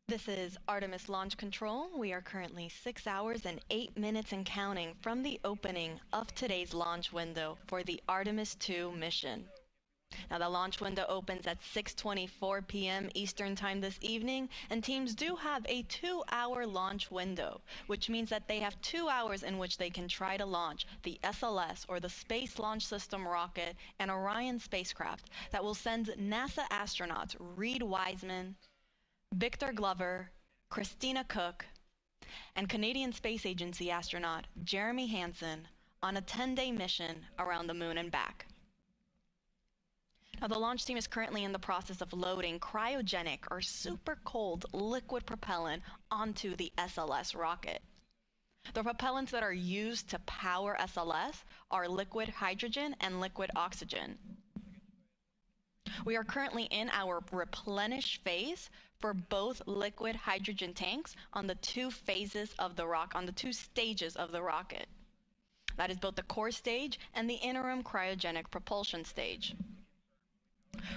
This is Artemis Launch Control. We are currently 6 hours and 8 minutes and counting from the opening of today's launch window for the Artemis 2 mission. Now, the launch window opens at 6:24 p.m. Eastern Time this evening, and teams do have a 2-hour launch window, which means that they have 2 hours in which they can try to launch the SLS, or the Space Launch System rocket, and Orion spacecraft that will send NASA astronauts Reid Wiseman, Victor Glover, Christina Koch, and Canadian Space Agency astronaut Jeremy Hansen on a 10-day mission around the moon and back. Now, the launch team is currently in the process of loading cryogenic or super cold liquid propellant onto the SLS rocket. The propellants that are used to power SLS are liquid hydrogen and liquid oxygen. We are currently in our replenish phase for both liquid hydrogen tanks on the two stages of the rocket. That is both the core stage and the interim cryogenic propulsion stage.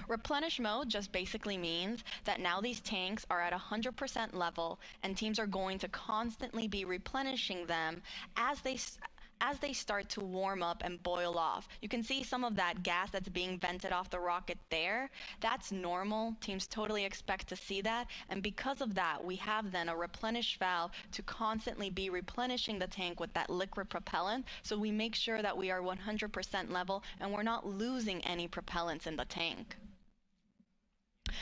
Replenish mode just basically means that now these tanks are at 100% level, and teams are going to constantly be replenishing them as they start to warm up and boil off. You can see some of that gas that's being vented off the rocket there. That's normal. Teams totally expect to see that. And because of that, we have then a replenish valve to constantly be replenishing the tank with that liquid propellant. So we make sure that we are 100% level and we're not losing any propellants in the tank.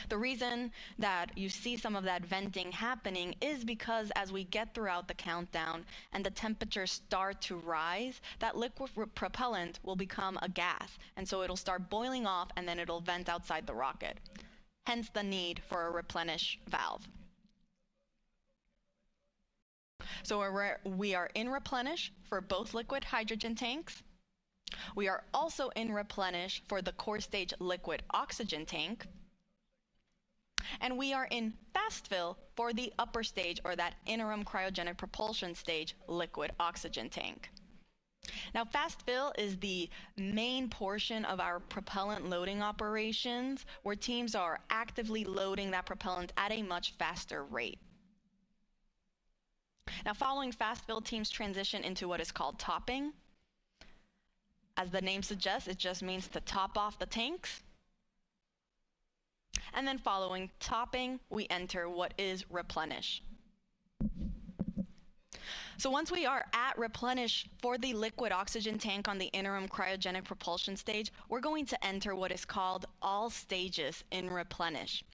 The reason that you see some of that venting happening is because as we get throughout the countdown and the temperatures start to rise, that liquid propellant will become a gas, and so it'll start boiling off and then it'll vent outside the rocket. Hence the need for a replenish valve. So we are in replenish for both liquid hydrogen tanks. We are also in replenish for the core stage liquid oxygen tank. And we are in fast fill for the upper stage, or that interim cryogenic propulsion stage, liquid oxygen tank. Now, fast fill is the main portion of our propellant loading operations, where teams are actively loading that propellant at a much faster rate. Now, following fast fill, teams transition into what is called topping. As the name suggests, it just means to top off the tanks. And then following topping, we enter what is replenish. So once we are at replenish for the liquid oxygen tank on the interim cryogenic propulsion stage, we're going to enter what is called all stages in replenish.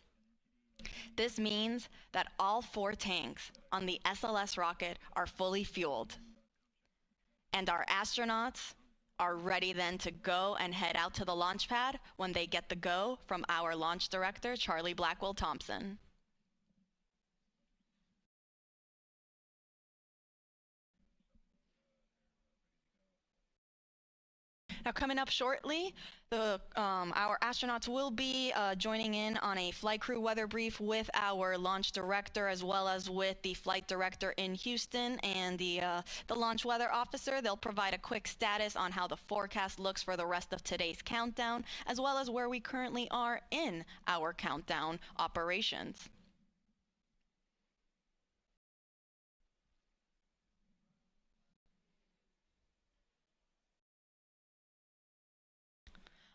This means that all 4 tanks on the SLS rocket are fully fueled, and our astronauts are ready then to go and head out to the launch pad when they get the go from our launch director, Charlie Blackwell Thompson. Now, coming up shortly, our astronauts will be joining in on a flight crew weather brief with our launch director, as well as with the flight director in Houston and the launch weather officer. They'll provide a quick status on how the forecast looks for the rest of today's countdown, as well as where we currently are in our countdown operations.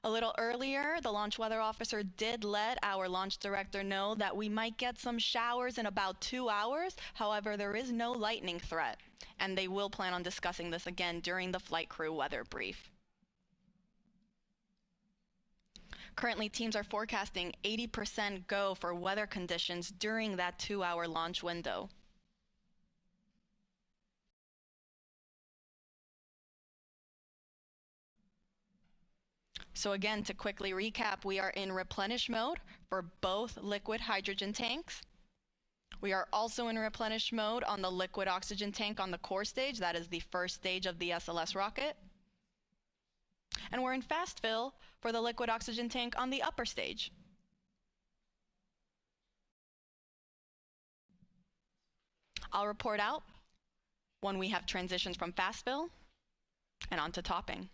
A little earlier, the launch weather officer did let our launch director know that we might get some showers in about 2 hours. However, there is no lightning threat, and they will plan on discussing this again during the flight crew weather brief. Currently, teams are forecasting 80% go for weather conditions during that 2-hour launch window. So again, to quickly recap, we are in replenish mode for both liquid hydrogen tanks. We are also in replenish mode on the liquid oxygen tank on the core stage. That is the first stage of the SLS rocket. And we're in fast fill for the liquid oxygen tank on the upper stage. I'll report out when we have transitions from fast fill and onto topping.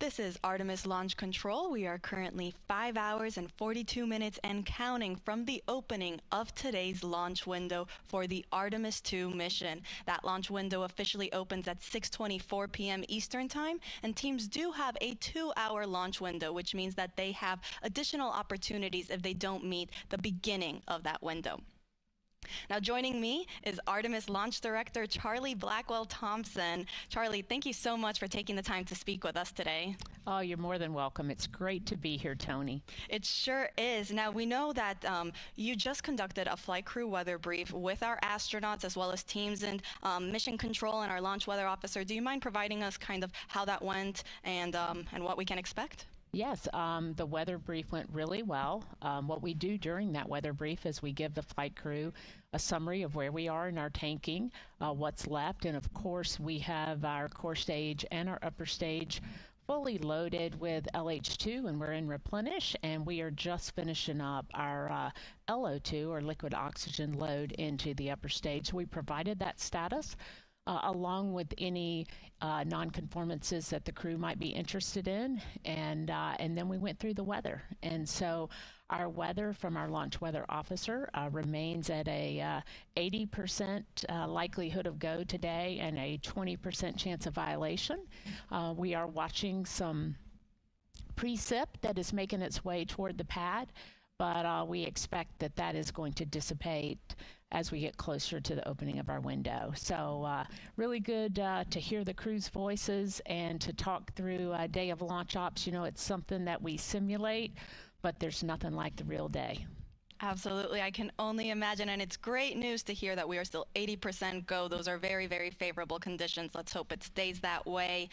This is Artemis Launch Control. We are currently 5 hours and 42 minutes and counting from the opening of today's launch window for the Artemis 2 mission. That launch window officially opens at 6:24 p.m. Eastern Time, and teams do have a 2-hour launch window, which means that they have additional opportunities if they don't meet the beginning of that window. Now joining me is Artemis Launch Director Charlie Blackwell-Thompson. Charlie, thank you so much for taking the time to speak with us today. Oh, you're more than welcome. It's great to be here, Tony. It sure is. Now, we know that you just conducted a flight crew weather brief with our astronauts as well as teams and mission control and our launch weather officer. Do you mind providing us kind of how that went and what we can expect? Yes, the weather brief went really well. What we do during that weather brief is we give the flight crew a summary of where we are in our tanking, what's left, and of course we have our core stage and our upper stage fully loaded with LH2, and we're in replenish, and we are just finishing up our LO2 or liquid oxygen load into the upper stage. So we provided that status along with any non-conformances that the crew might be interested in, and then we went through the weather. And so our weather from our launch weather officer remains at a 80% likelihood of go today and a 20% chance of violation. We are watching some precip that is making its way toward the pad, but we expect that that is going to dissipate as we get closer to the opening of our window. So really good to hear the crew's voices and to talk through a day of launch ops. You know, it's something that we simulate, but there's nothing like the real day. Absolutely. I can only imagine, and it's great news to hear that we are still 80% go. Those are very, very favorable conditions. Let's hope it stays that way.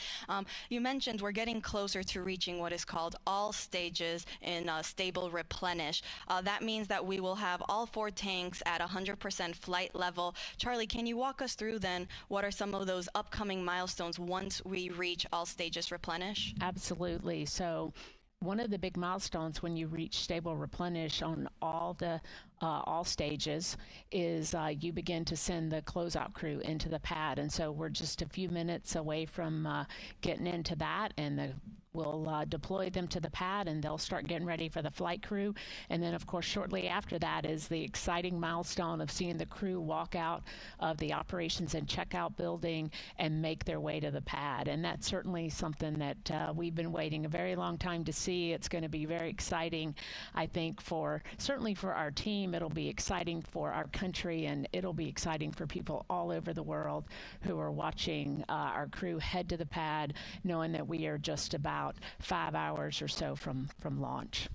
You mentioned we're getting closer to reaching what is called all stages in stable replenish. That means that we will have all 4 tanks at 100% flight level. Charlie, can you walk us through then what are some of those upcoming milestones once we reach all stages replenish? Absolutely. So one of the big milestones when you reach stable replenish on all stages is you begin to send the closeout crew into the pad. And so we're just a few minutes away from getting into that, and we'll deploy them to the pad, and they'll start getting ready for the flight crew. And then, of course, shortly after that is the exciting milestone of seeing the crew walk out of the operations and checkout building and make their way to the pad. And that's certainly something that we've been waiting a very long time to see. It's going to be very exciting, I think, certainly for our team. It'll be exciting for our country, and it'll be exciting for people all over the world who are watching our crew head to the pad, knowing that we are just about 5 hours or so from launch.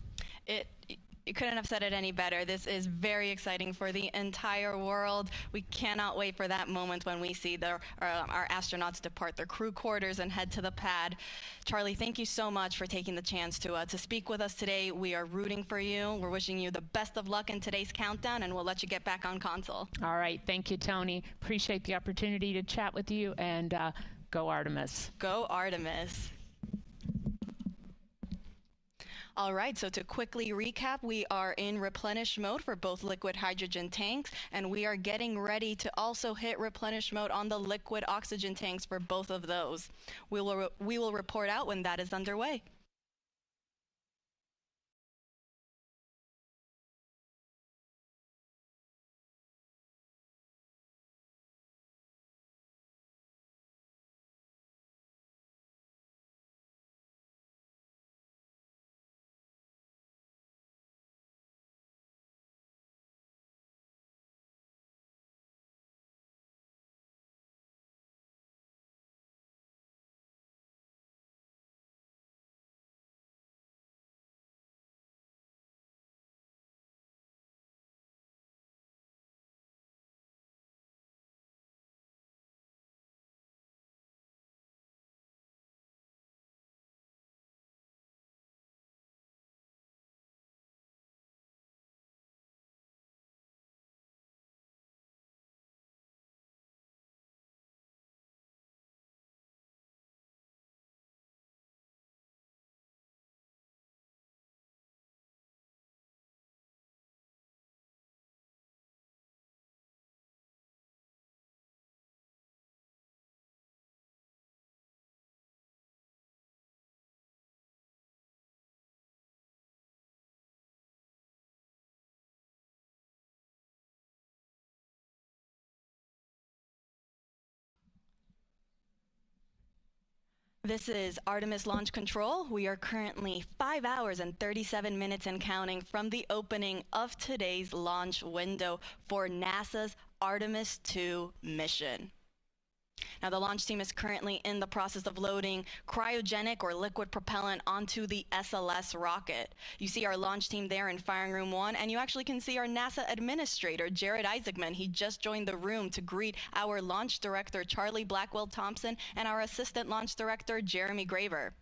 You couldn't have said it any better. This is very exciting for the entire world. We cannot wait for that moment when we see our astronauts depart their crew quarters and head to the pad. Charlie, thank you so much for taking the chance to speak with us today. We are rooting for you. We're wishing you the best of luck in today's countdown, and we'll let you get back on console. All right. Thank you, Tony. Appreciate the opportunity to chat with you, and go Artemis. Go Artemis. All right, so to quickly recap, we are in replenish mode for both liquid hydrogen tanks, and we are getting ready to also hit replenish mode on the liquid oxygen tanks for both of those. We will report out when that is underway. This is Artemis Launch Control. We are currently 5 hours and 37 minutes and counting from the opening of today's launch window for NASA's Artemis 2 mission. Now, the launch team is currently in the process of loading cryogenic or liquid propellant onto the SLS rocket. You see our launch team there in Firing Room 1, and you actually can see our NASA Administrator, Reid Wiseman. He just joined the room to greet our Launch Director, Charlie Blackwell Thompson, and our Assistant Launch Director, Jeremy Graver.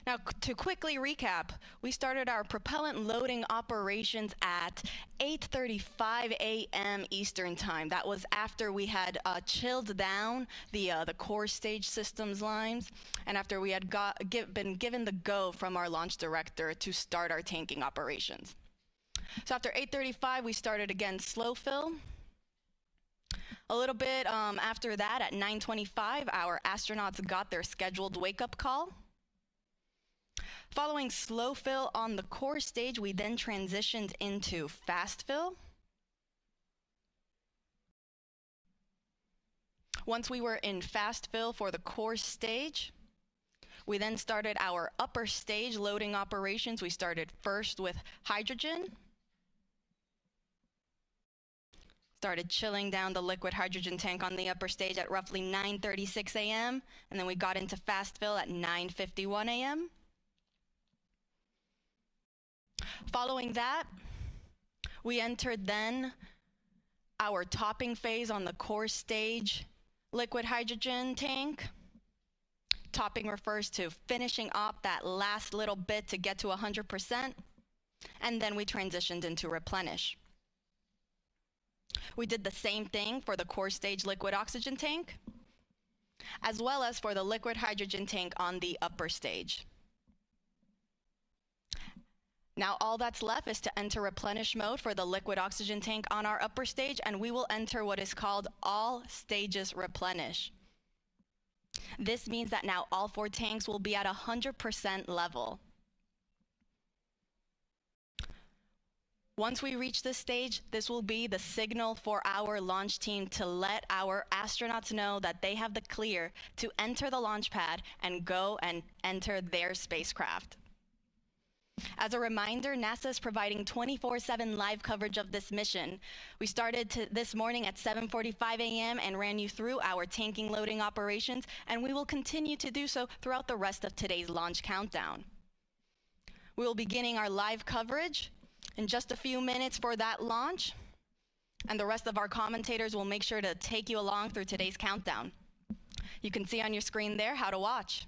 Now, to quickly recap, we started our propellant loading operations at 8:35 a.m. Eastern Time. That was after we had chilled down the core stage systems lines, and after we had been given the go from our launch director to start our tanking operations. So after 8:35, we started again slow fill. A little bit after that, at 9:25, our astronauts got their scheduled wake-up call. Following slow fill on the core stage, we then transitioned into fast fill. Once we were in fast fill for the core stage, we then started our upper stage loading operations. We started first with hydrogen. Started chilling down the liquid hydrogen tank on the upper stage at roughly 9:36 a.m. And then we got into fast fill at 9:51 a.m. Following that, we entered then our topping phase on the core stage liquid hydrogen tank. Topping refers to finishing up that last little bit to get to 100%, and then we transitioned into replenish. We did the same thing for the core stage liquid oxygen tank, as well as for the liquid hydrogen tank on the upper stage. Now all that's left is to enter replenish mode for the liquid oxygen tank on our upper stage, and we will enter what is called all stages replenish. This means that now all 4 tanks will be at 100% level. Once we reach this stage, this will be the signal for our launch team to let our astronauts know that they have the clear to enter the launch pad and go and enter their spacecraft. As a reminder, NASA is providing 24/7 live coverage of this mission. We started this morning at 7:45 a.m. and ran you through our tanking loading operations, and we will continue to do so throughout the rest of today's launch countdown. We will be beginning our live coverage in just a few minutes for that launch, and the rest of our commentators will make sure to take you along through today's countdown. You can see on your screen there how to watch.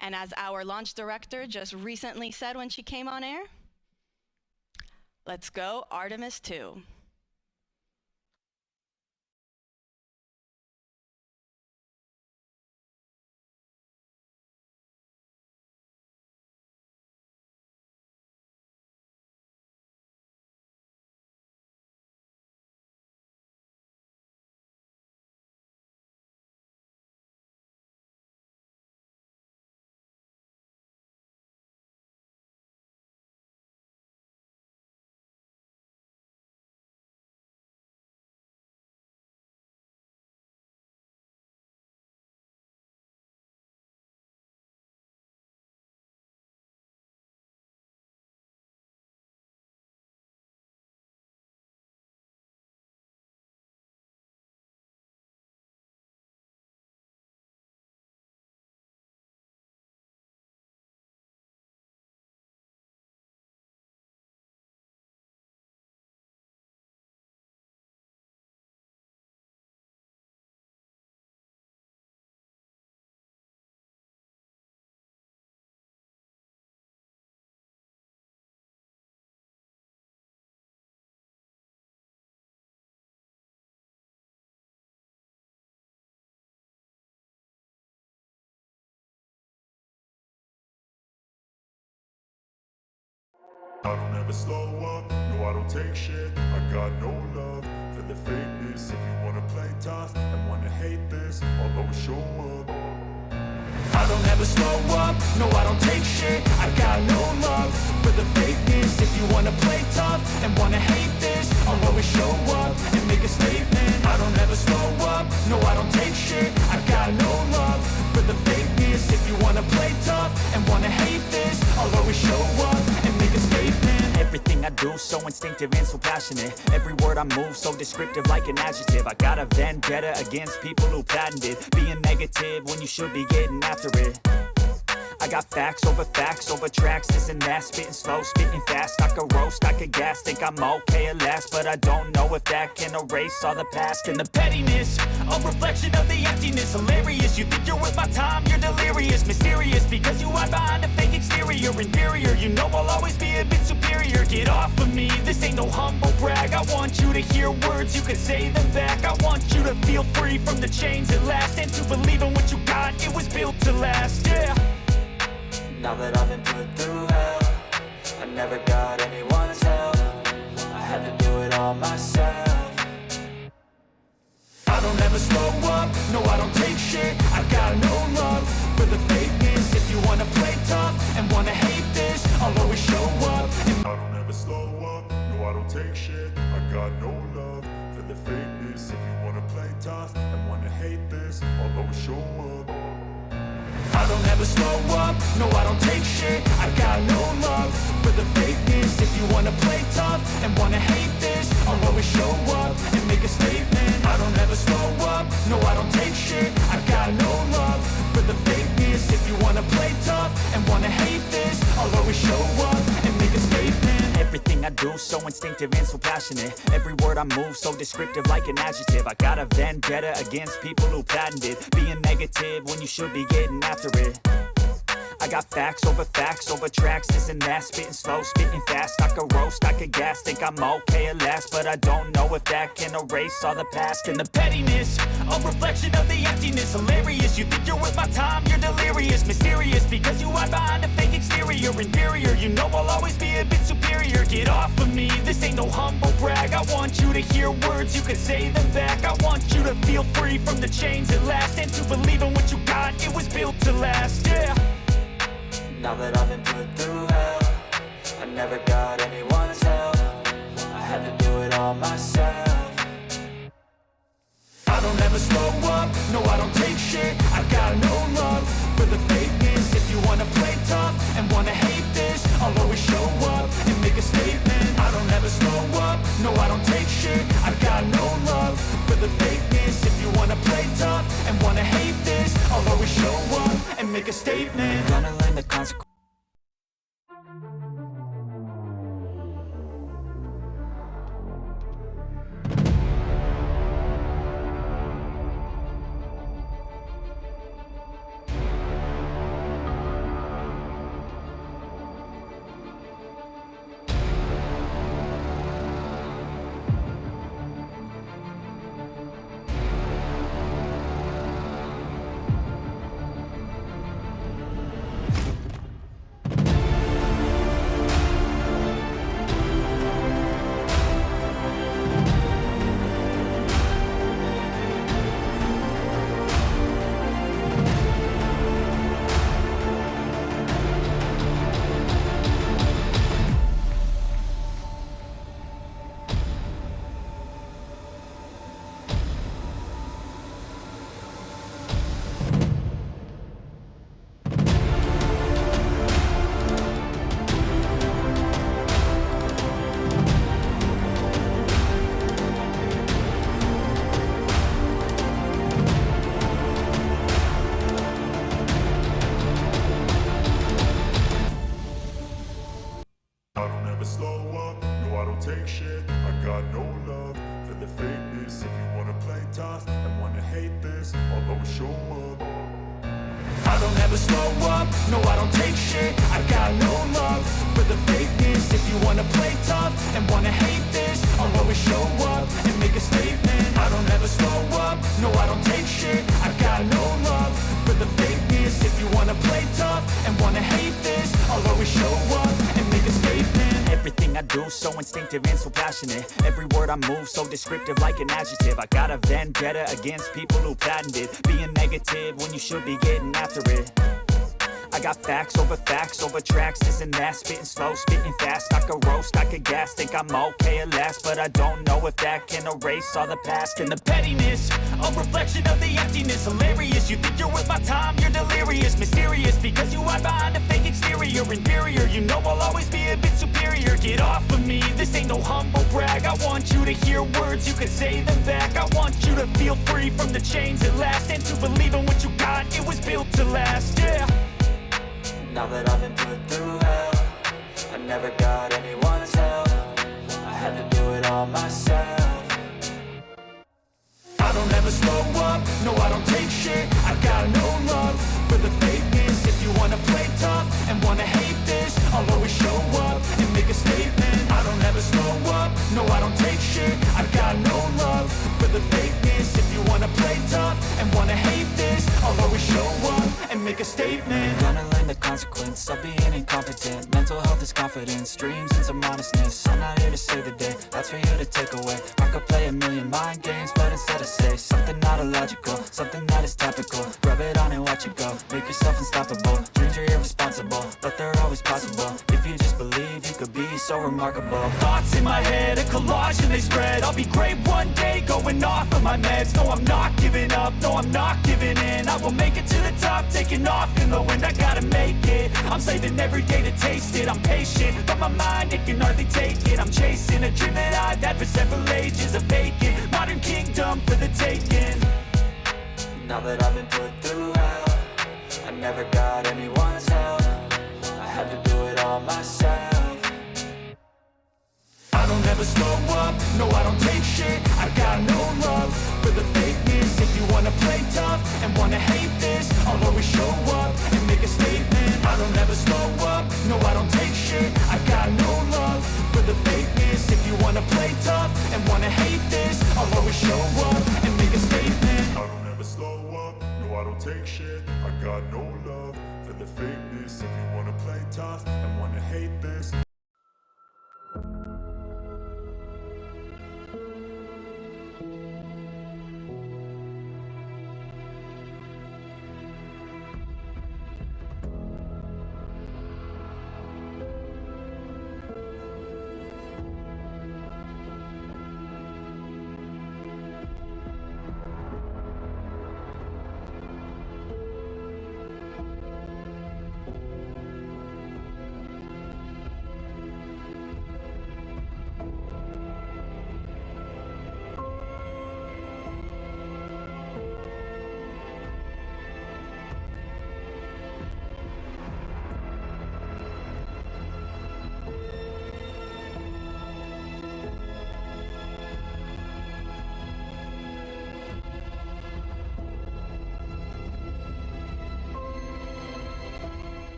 And as our launch director just recently said when she came on air, let's go Artemis 2. I don't ever slow up, no I don't take shit. I got no love for the fakeness. If you wanna play tough and wanna hate this, I'll always show up. I don't ever slow up, no I don't take shit. I got no love for the fakeness. If you wanna play tough and wanna hate this, I'll always show up and make a statement. I don't ever slow up, no I don't take shit. I got no love for the fakeness. If you wanna play tough and wanna hate this, I'll always show up and make a statement. Everything I do so instinctive and so passionate. Every word I move so descriptive like an adjective. I got a vendetta against people who patented being negative when you should be getting after it. I got facts over tracks, this and that. Spitting slow, spitting fast. I could roast, I could gas. Think I'm okay at last, but I don't know if that can erase all the past. And the pettiness, a reflection of the emptiness. Hilarious, you think you're worth my time, you're delirious. Mysterious, because you hide behind a fake exterior. Inferior, you know I'll always be a bit superior. Get off of me, this ain't no humble brag. I want you to hear words, you can say them back. I want you to feel free from the chains at last, and to believe in what you got, it was built to last, yeah. Now that I've been put through hell, I never got anyone's help. I had to do it all myself. I don't ever slow up, no I don't take shit. I got no love for the fakeness. If you wanna play tough and wanna hate this, I'll always show up and I don't ever slow up, no I don't take shit. I got no love for the fakeness. If you wanna play tough and wanna hate this, I'll always show up. I don't ever slow up, no I don't take shit. I got no love for the fakeness. If you wanna play tough and wanna hate this, I'll always show up and make a statement. I don't ever slow up, no I don't take shit. I got no love for the fakeness. If you wanna play tough and wanna hate this, I'll always show up and make a statement. Everything I do so instinctive and so passionate. Every word I move so descriptive like an adjective. I got a vendetta against people who patented being negative when you should be getting after it. I got facts over tracks, this and that. Spitting slow, spitting fast. I could roast, I could gas. Think I'm okay at last, but I don't know if that can erase all the past. And the pettiness, a reflection of the emptiness. Hilarious, you think you're worth my time, you're delirious. Mysterious, because you hide behind a fake exterior. Inferior, you know I'll always be a bit superior. Get off of me, this ain't no humble brag. I want you to hear words, you can say them back. I want you to feel free from the chains at last, and to believe in what you got, it was built to last, yeah. Now that I've been put through hell, I never got anyone's help. I had to do it all myself. I don't ever slow up, no I don't take shit. I got no love for the fakeness. If you wanna play tough and wanna hate this, I'll always show up and make a statement. I don't ever slow up, no I don't take shit. I got no love for the fakeness. If you wanna play tough and wanna hate this, I'll always show up and make a statement. Gonna learn the consequences. take shit. I got no love for the fakeness. If you wanna play tough and wanna hate this, I'll always show up. I don't ever slow up, no I don't take shit. I got no love for the fakeness. If you wanna play tough and wanna hate this, I'll always show up and make a statement. I don't ever slow up, no I don't take shit. I got no love for the fakeness. If you wanna play tough and wanna hate this, I'll always show up and make a statement. Everything everything I do so instinctive and so passionate. Every word I move so descriptive like an adjective. I got a vendetta against people who patented being negative when you should be getting after it. I got facts over tracks, this and that. Spitting slow, spitting fast. I could roast, I could gas. Think I'm okay at last, but I don't know if that can erase all the past. And the pettiness, a reflection of the emptiness. Hilarious, you think you're worth my time, you're delirious. Mysterious, because you hide behind a fake exterior. Inferior, you know I'll always be a bit superior. Get off of me, this ain't no humble brag. I want you to hear words, you can say them back. I want you to feel free from the chains at last, and to believe in what you got, it was built to last, yeah. Now that I've been put through hell, I never got anyone's help. I had to do it all myself. I don't ever slow up, no I don't take shit. I got no love for the fakeness. If you wanna play tough and wanna hate this, I'll always show up and make a statement. I don't ever slow up, no I don't take shit. I got no love for the fakeness. If you wanna play tough and wanna hate this, I'll always show up and make a statement. Gonna learn the consequence of being incompetent. Mental health is confidence, dreams and some honestness. I'm not here to save the day, that's for you to take away. I could play a million mind games, but instead I say something not illogical, something that is topical. Rub it on and watch it go, make yourself unstoppable. Dreams are irresponsible, but they're always possible. If you just believe, you could be so remarkable. Thoughts in my head, a collage and they spread. I'll be great one day, going off of my meds. No, I'm not giving up, no, I'm not giving in. I will make it to the top, taking off in the wind. I gotta make it, I'm saving every day to taste it. I'm patient, but my mind, it can hardly take it. I'm chasing a dream that I've had for several ages. A vacant, modern kingdom for the taking. Now that I've been put through hell, I never got anyone's help. I had to do it all myself. I don't ever slow up, no I don't take shit. I got no love for the fakeness. If you wanna play tough and wanna hate this, I'll always show up and make a statement. I don't ever slow up, no I don't take shit. I got no love for the fakeness. If you wanna play tough and wanna hate this, I'll always show up and make a statement. I don't ever slow up, no I don't take shit. I got no love for the fakeness. If you wanna play tough and wanna hate this.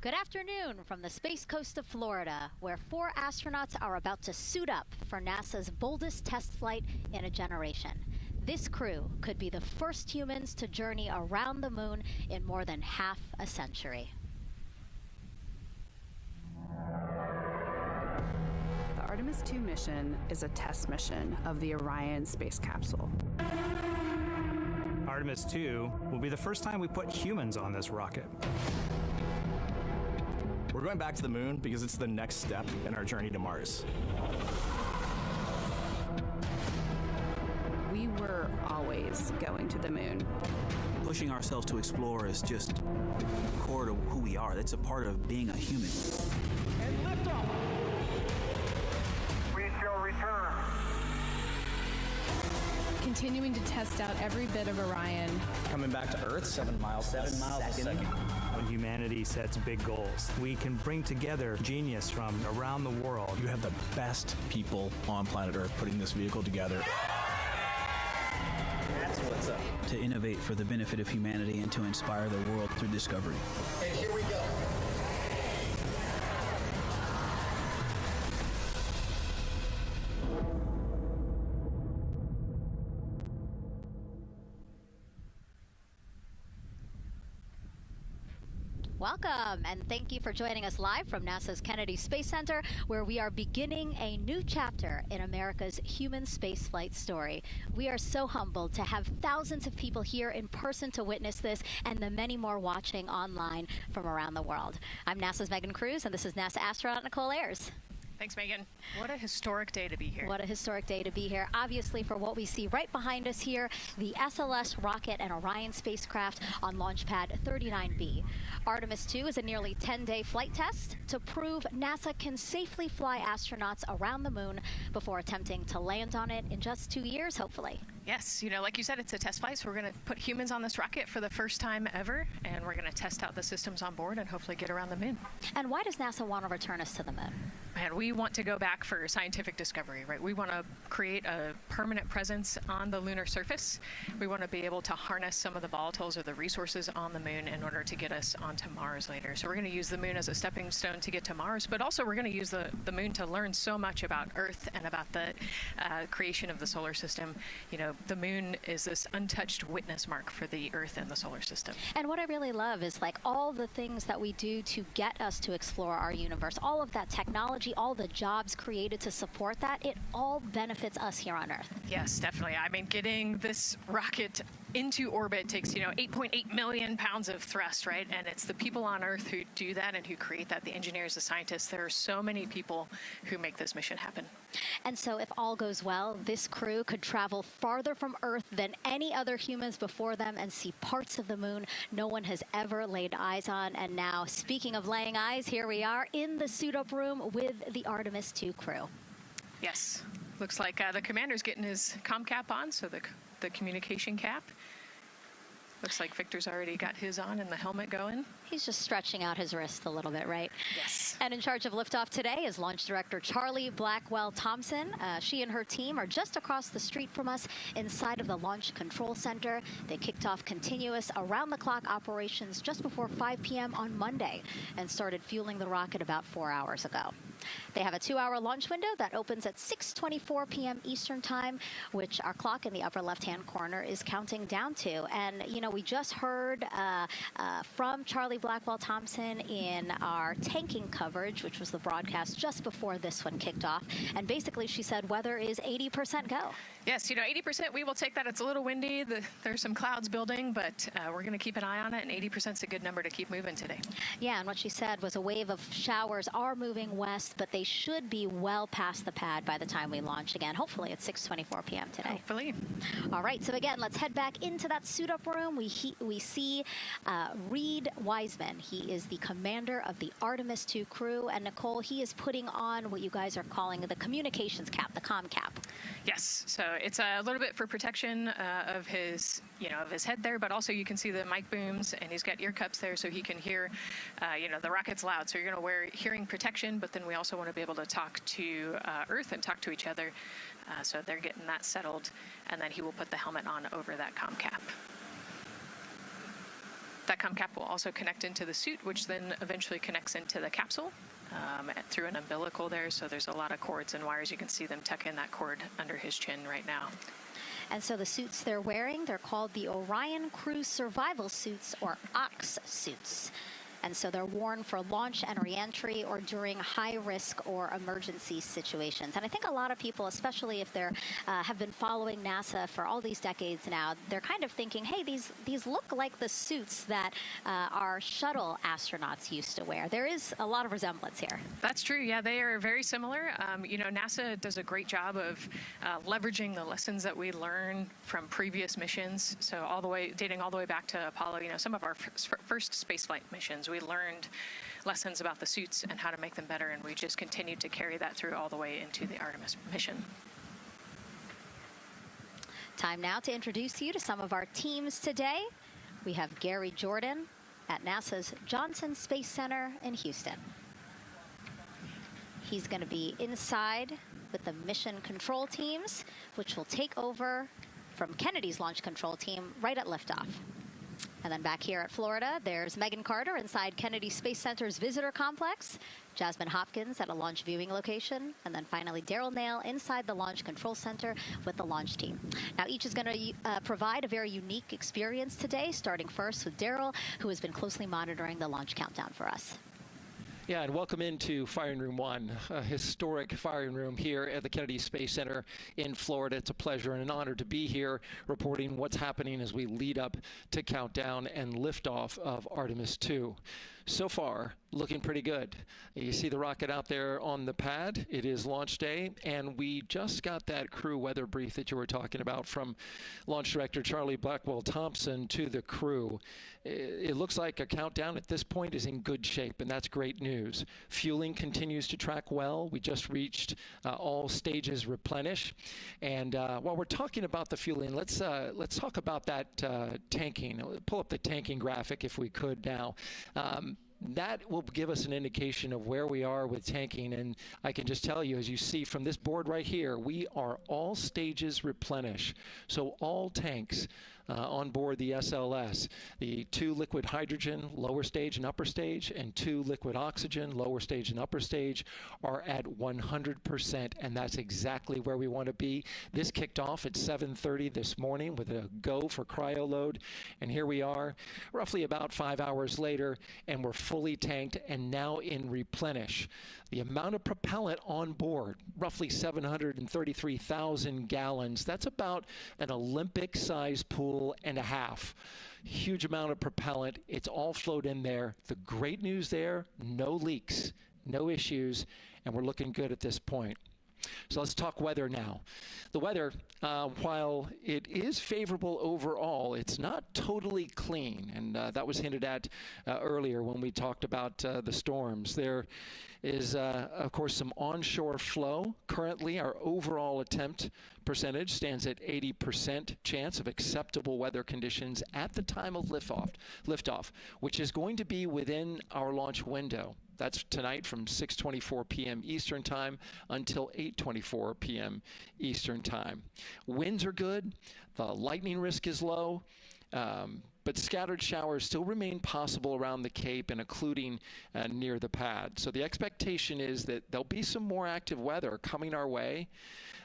Good afternoon from the Space Coast of Florida, where 4 astronauts are about to suit up for NASA's boldest test flight in a generation. This crew could be the first humans to journey around the moon in more than half a century. The Artemis 2 mission is a test mission of the Orion space capsule. Artemis 2 will be the first time we put humans on this rocket. We're going back to the moon because it's the next step in our journey to Mars. We were always going to the moon. Pushing ourselves to explore is just core to who we are. That's a part of being a human. And lift off. We shall return. Continuing to test out every bit of Orion. Coming back to Earth, 7 miles a second. When humanity sets big goals, we can bring together genius from around the world. You have the best people on planet Earth putting this vehicle together. That's what's up. To innovate for the benefit of humanity and to inspire the world through discovery. And here we go. Welcome, and thank you for joining us live from NASA's Kennedy Space Center, where we are beginning a new chapter in America's human spaceflight story. We are so humbled to have thousands of people here in person to witness this, and the many more watching online from around the world. I'm NASA's Megan Cruz, and this is NASA astronaut Nicole Ayers. Thanks, Megan. What a historic day to be here. What a historic day to be here. Obviously, for what we see right behind us here, the SLS rocket and Orion spacecraft on launch pad 39B. Artemis 2 is a nearly 10-day flight test to prove NASA can safely fly astronauts around the moon before attempting to land on it in just 2 years, hopefully. Yes, like you said, it's a test flight, so we're going to put humans on this rocket for the first time ever, and we're going to test out the systems on board and hopefully get around the moon. And why does NASA want to return us to the moon? And we want to go back for scientific discovery, right? We want to create a permanent presence on the lunar surface. We want to be able to harness some of the volatiles or the resources on the moon in order to get us onto Mars later. So we're going to use the moon as a stepping stone to get to Mars, but also we're going to use the moon to learn so much about Earth and about the creation of the solar system. The moon is this untouched witness mark for the Earth and the solar system. And what I really love is all the things that we do to get us to explore our universe, all of that technology, all the jobs created to support that, it all benefits us here on Earth. Yes, definitely. I mean, getting this rocket into orbit takes, 8.8 million pounds of thrust, right? And it's the people on Earth who do that and who create that, the engineers, the scientists. There are so many people who make this mission happen. And so if all goes well, this crew could travel farther from Earth than any other humans before them and see parts of the moon no one has ever laid eyes on. And now, speaking of laying eyes, here we are in the suit-up room with the Artemis 2 crew. Yes. Looks like the commander's getting his comm cap on, so the communication cap. Looks like Victor's already got his on and the helmet going. He's just stretching out his wrist a little bit, right? Yes. And in charge of liftoff today is Launch Director Charlie Blackwell-Thompson. She and her team are just across the street from us inside of the Launch Control Center. They kicked off continuous around-the-clock operations just before 5 p.m. on Monday and started fueling the rocket about 4 hours ago. They have a 2-hour launch window that opens at 6:24 p.m. Eastern Time, which our clock in the upper left-hand corner is counting down to. And, we just heard from Charlie Blackwell-Thompson in our tanking coverage, which was the broadcast just before this one kicked off. And basically, she said weather is 80% go. Yes, 80%, we will take that. It's a little windy. There's some clouds building, but we're going to keep an eye on it, and 80% is a good number to keep moving today. Yeah, and what she said was a wave of showers are moving west, but they should be well past the pad by the time we launch again. Hopefully at 6:24 p.m. today. Hopefully. All right, so again, let's head back into that suit-up room. We see Reid Wiseman. He is the commander of the Artemis 2 crew, and Nicole, he is putting on what you guys are calling the communications cap, the comm cap. Yes, so it's a little bit for protection of his, of his head there, but also you can see the mic booms, and he's got ear cups there so he can hear, the rocket's loud. So you're going to wear hearing protection, but then we also want to be able to talk to Earth and talk to each other. So they're getting that settled, and then he will put the helmet on over that comm cap. That comm cap will also connect into the suit, which then eventually connects into the capsule through an umbilical there. So there's a lot of cords and wires. You can see them tuck in that cord under his chin right now. And so the suits they're wearing, they're called the Orion Crew Survival Suits, or OX suits. And so they're worn for launch and reentry or during high-risk or emergency situations. And I think a lot of people, especially if they're have been following NASA for all these decades now, they're kind of thinking, hey, these look like the suits that our shuttle astronauts used to wear. There is a lot of resemblance here. That's true. Yeah, they are very similar. NASA does a great job of leveraging the lessons that we learn from previous missions. So dating all the way back to Apollo, some of our first spaceflight missions, we learned lessons about the suits and how to make them better, and we just continued to carry that through all the way into the Artemis mission. Time now to introduce you to some of our teams today. We have Gary Jordan at NASA's Johnson Space Center in Houston. He's going to be inside with the mission control teams, which will take over from Kennedy's launch control team right at liftoff. And then back here at Florida, there's Megan Carter inside Kennedy Space Center's visitor complex, Jasmine Hopkins at a launch viewing location, and then finally Daryl Nail inside the Launch Control Center with the launch team. Now each is going to provide a very unique experience today, starting first with Daryl, who has been closely monitoring the launch countdown for us. Yeah, and welcome into Firing Room 1, a historic firing room here at the Kennedy Space Center in Florida. It's a pleasure and an honor to be here reporting what's happening as we lead up to countdown and liftoff of Artemis 2. So far, looking pretty good. You see the rocket out there on the pad. It is launch day, and we just got that crew weather brief that you were talking about from Launch Director Charlie Blackwell-Thompson to the crew. It looks like a countdown at this point is in good shape, and that's great news. Fueling continues to track well. We just reached all stages replenish. And while we're talking about the fueling, let's talk about that tanking. Pull up the tanking graphic if we could now. That will give us an indication of where we are with tanking, and I can just tell you, as you see from this board right here, we are all stages replenish. So all tanks on board the SLS, the 2 liquid hydrogen, lower stage and upper stage, and 2 liquid oxygen, lower stage and upper stage, are at 100%, and that's exactly where we want to be. This kicked off at 7:30 this morning with a go for cryo load, and here we are roughly about 5 hours later, and we're fully tanked and now in replenish. The amount of propellant on board, roughly 733,000 gallons. That's about an Olympic-sized pool and a half. Huge amount of propellant. It's all flowed in there. The great news there, no leaks, no issues, and we're looking good at this point. So let's talk weather now. The weather, while it is favorable overall, it's not totally clean, and that was hinted at earlier when we talked about the storms. There is, of course, some onshore flow. Currently, our overall attempt percentage stands at 80% chance of acceptable weather conditions at the time of liftoff, which is going to be within our launch window. That's tonight from 6:24 p.m. Eastern Time until 8:24 p.m. Eastern Time. Winds are good. The lightning risk is low. But scattered showers still remain possible around the Cape and including near the pad. So the expectation is that there'll be some more active weather coming our way,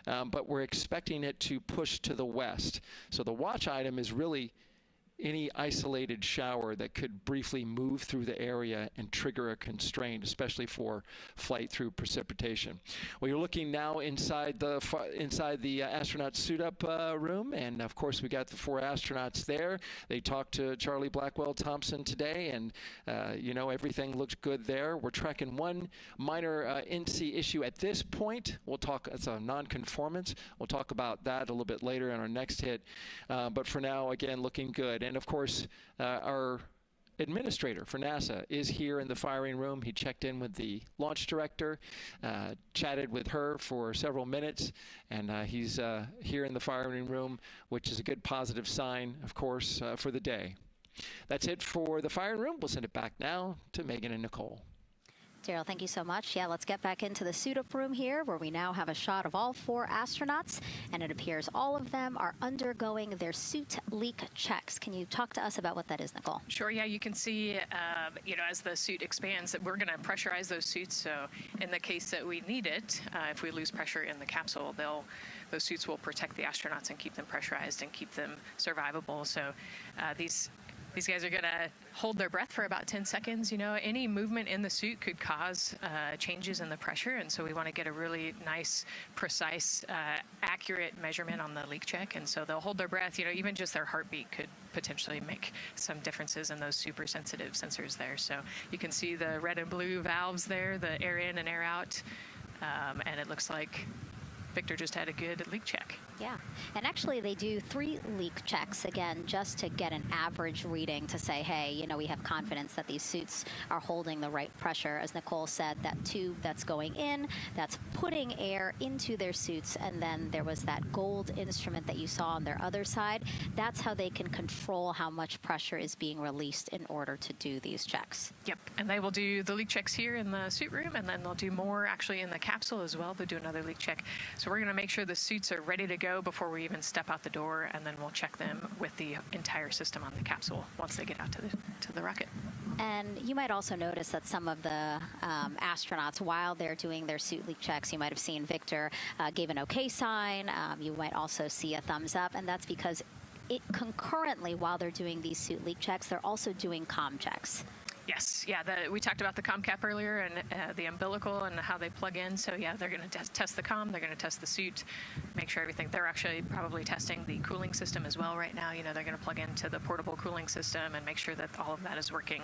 but we're expecting it to push to the west. So the watch item is really any isolated shower that could briefly move through the area and trigger a constraint, especially for flight through precipitation. Well, you're looking now inside the astronaut suit-up room, and of course we got the 4 astronauts there. They talked to Charlie Blackwell-Thompson today, and you know, everything looks good there. We're tracking one minor NC issue at this point. We'll talk, it's a non-conformance. We'll talk about that a little bit later in our next hit. But for now, again, looking good. And of course, our administrator for NASA is here in the firing room. He checked in with the launch director, chatted with her for several minutes, and he's here in the firing room, which is a good positive sign, of course, for the day. That's it for the firing room. We'll send it back now to Megan and Nicole. Daryl, thank you so much. Yeah, let's get back into the suit-up room here, where we now have a shot of all 4 astronauts, and it appears all of them are undergoing their suit leak checks. Can you talk to us about what that is, Nicole? Sure, yeah, you can see, you know, as the suit expands, that we're going to pressurize those suits. So in the case that we need it, if we lose pressure in the capsule, those suits will protect the astronauts and keep them pressurized and keep them survivable. So these guys are going to hold their breath for about 10 seconds. You know, any movement in the suit could cause changes in the pressure, and so we want to get a really nice, precise, accurate measurement on the leak check. And so they'll hold their breath. You know, even just their heartbeat could potentially make some differences in those super sensitive sensors there. So you can see the red and blue valves there, the air in and air out, and it looks like Victor just had a good leak check. Yeah, and actually they do 3 leak checks, again, just to get an average reading to say, hey, you know, we have confidence that these suits are holding the right pressure. As Nicole said, that tube that's going in, that's putting air into their suits, and then there was that gold instrument that you saw on their other side. That's how they can control how much pressure is being released in order to do these checks. Yep, and they will do the leak checks here in the suit room, and then they'll do more actually in the capsule as well. They'll do another leak check. So we're going to make sure the suits are ready to go before before we even step out the door, and then we'll check them with the entire system on the capsule once they get out to the rocket. And you might also notice that some of the astronauts, while they're doing their suit leak checks, you might have seen Victor gave an OK sign. You might also see a thumbs up, and that's because concurrently, while they're doing these suit leak checks, they're also doing comm checks. Yes, yeah, we talked about the comm cap earlier and the umbilical and how they plug in. So yeah, they're going to test the comm, they're going to test the suit, make sure everything. They're actually probably testing the cooling system as well right now. You know, they're going to plug into the portable cooling system and make sure that all of that is working.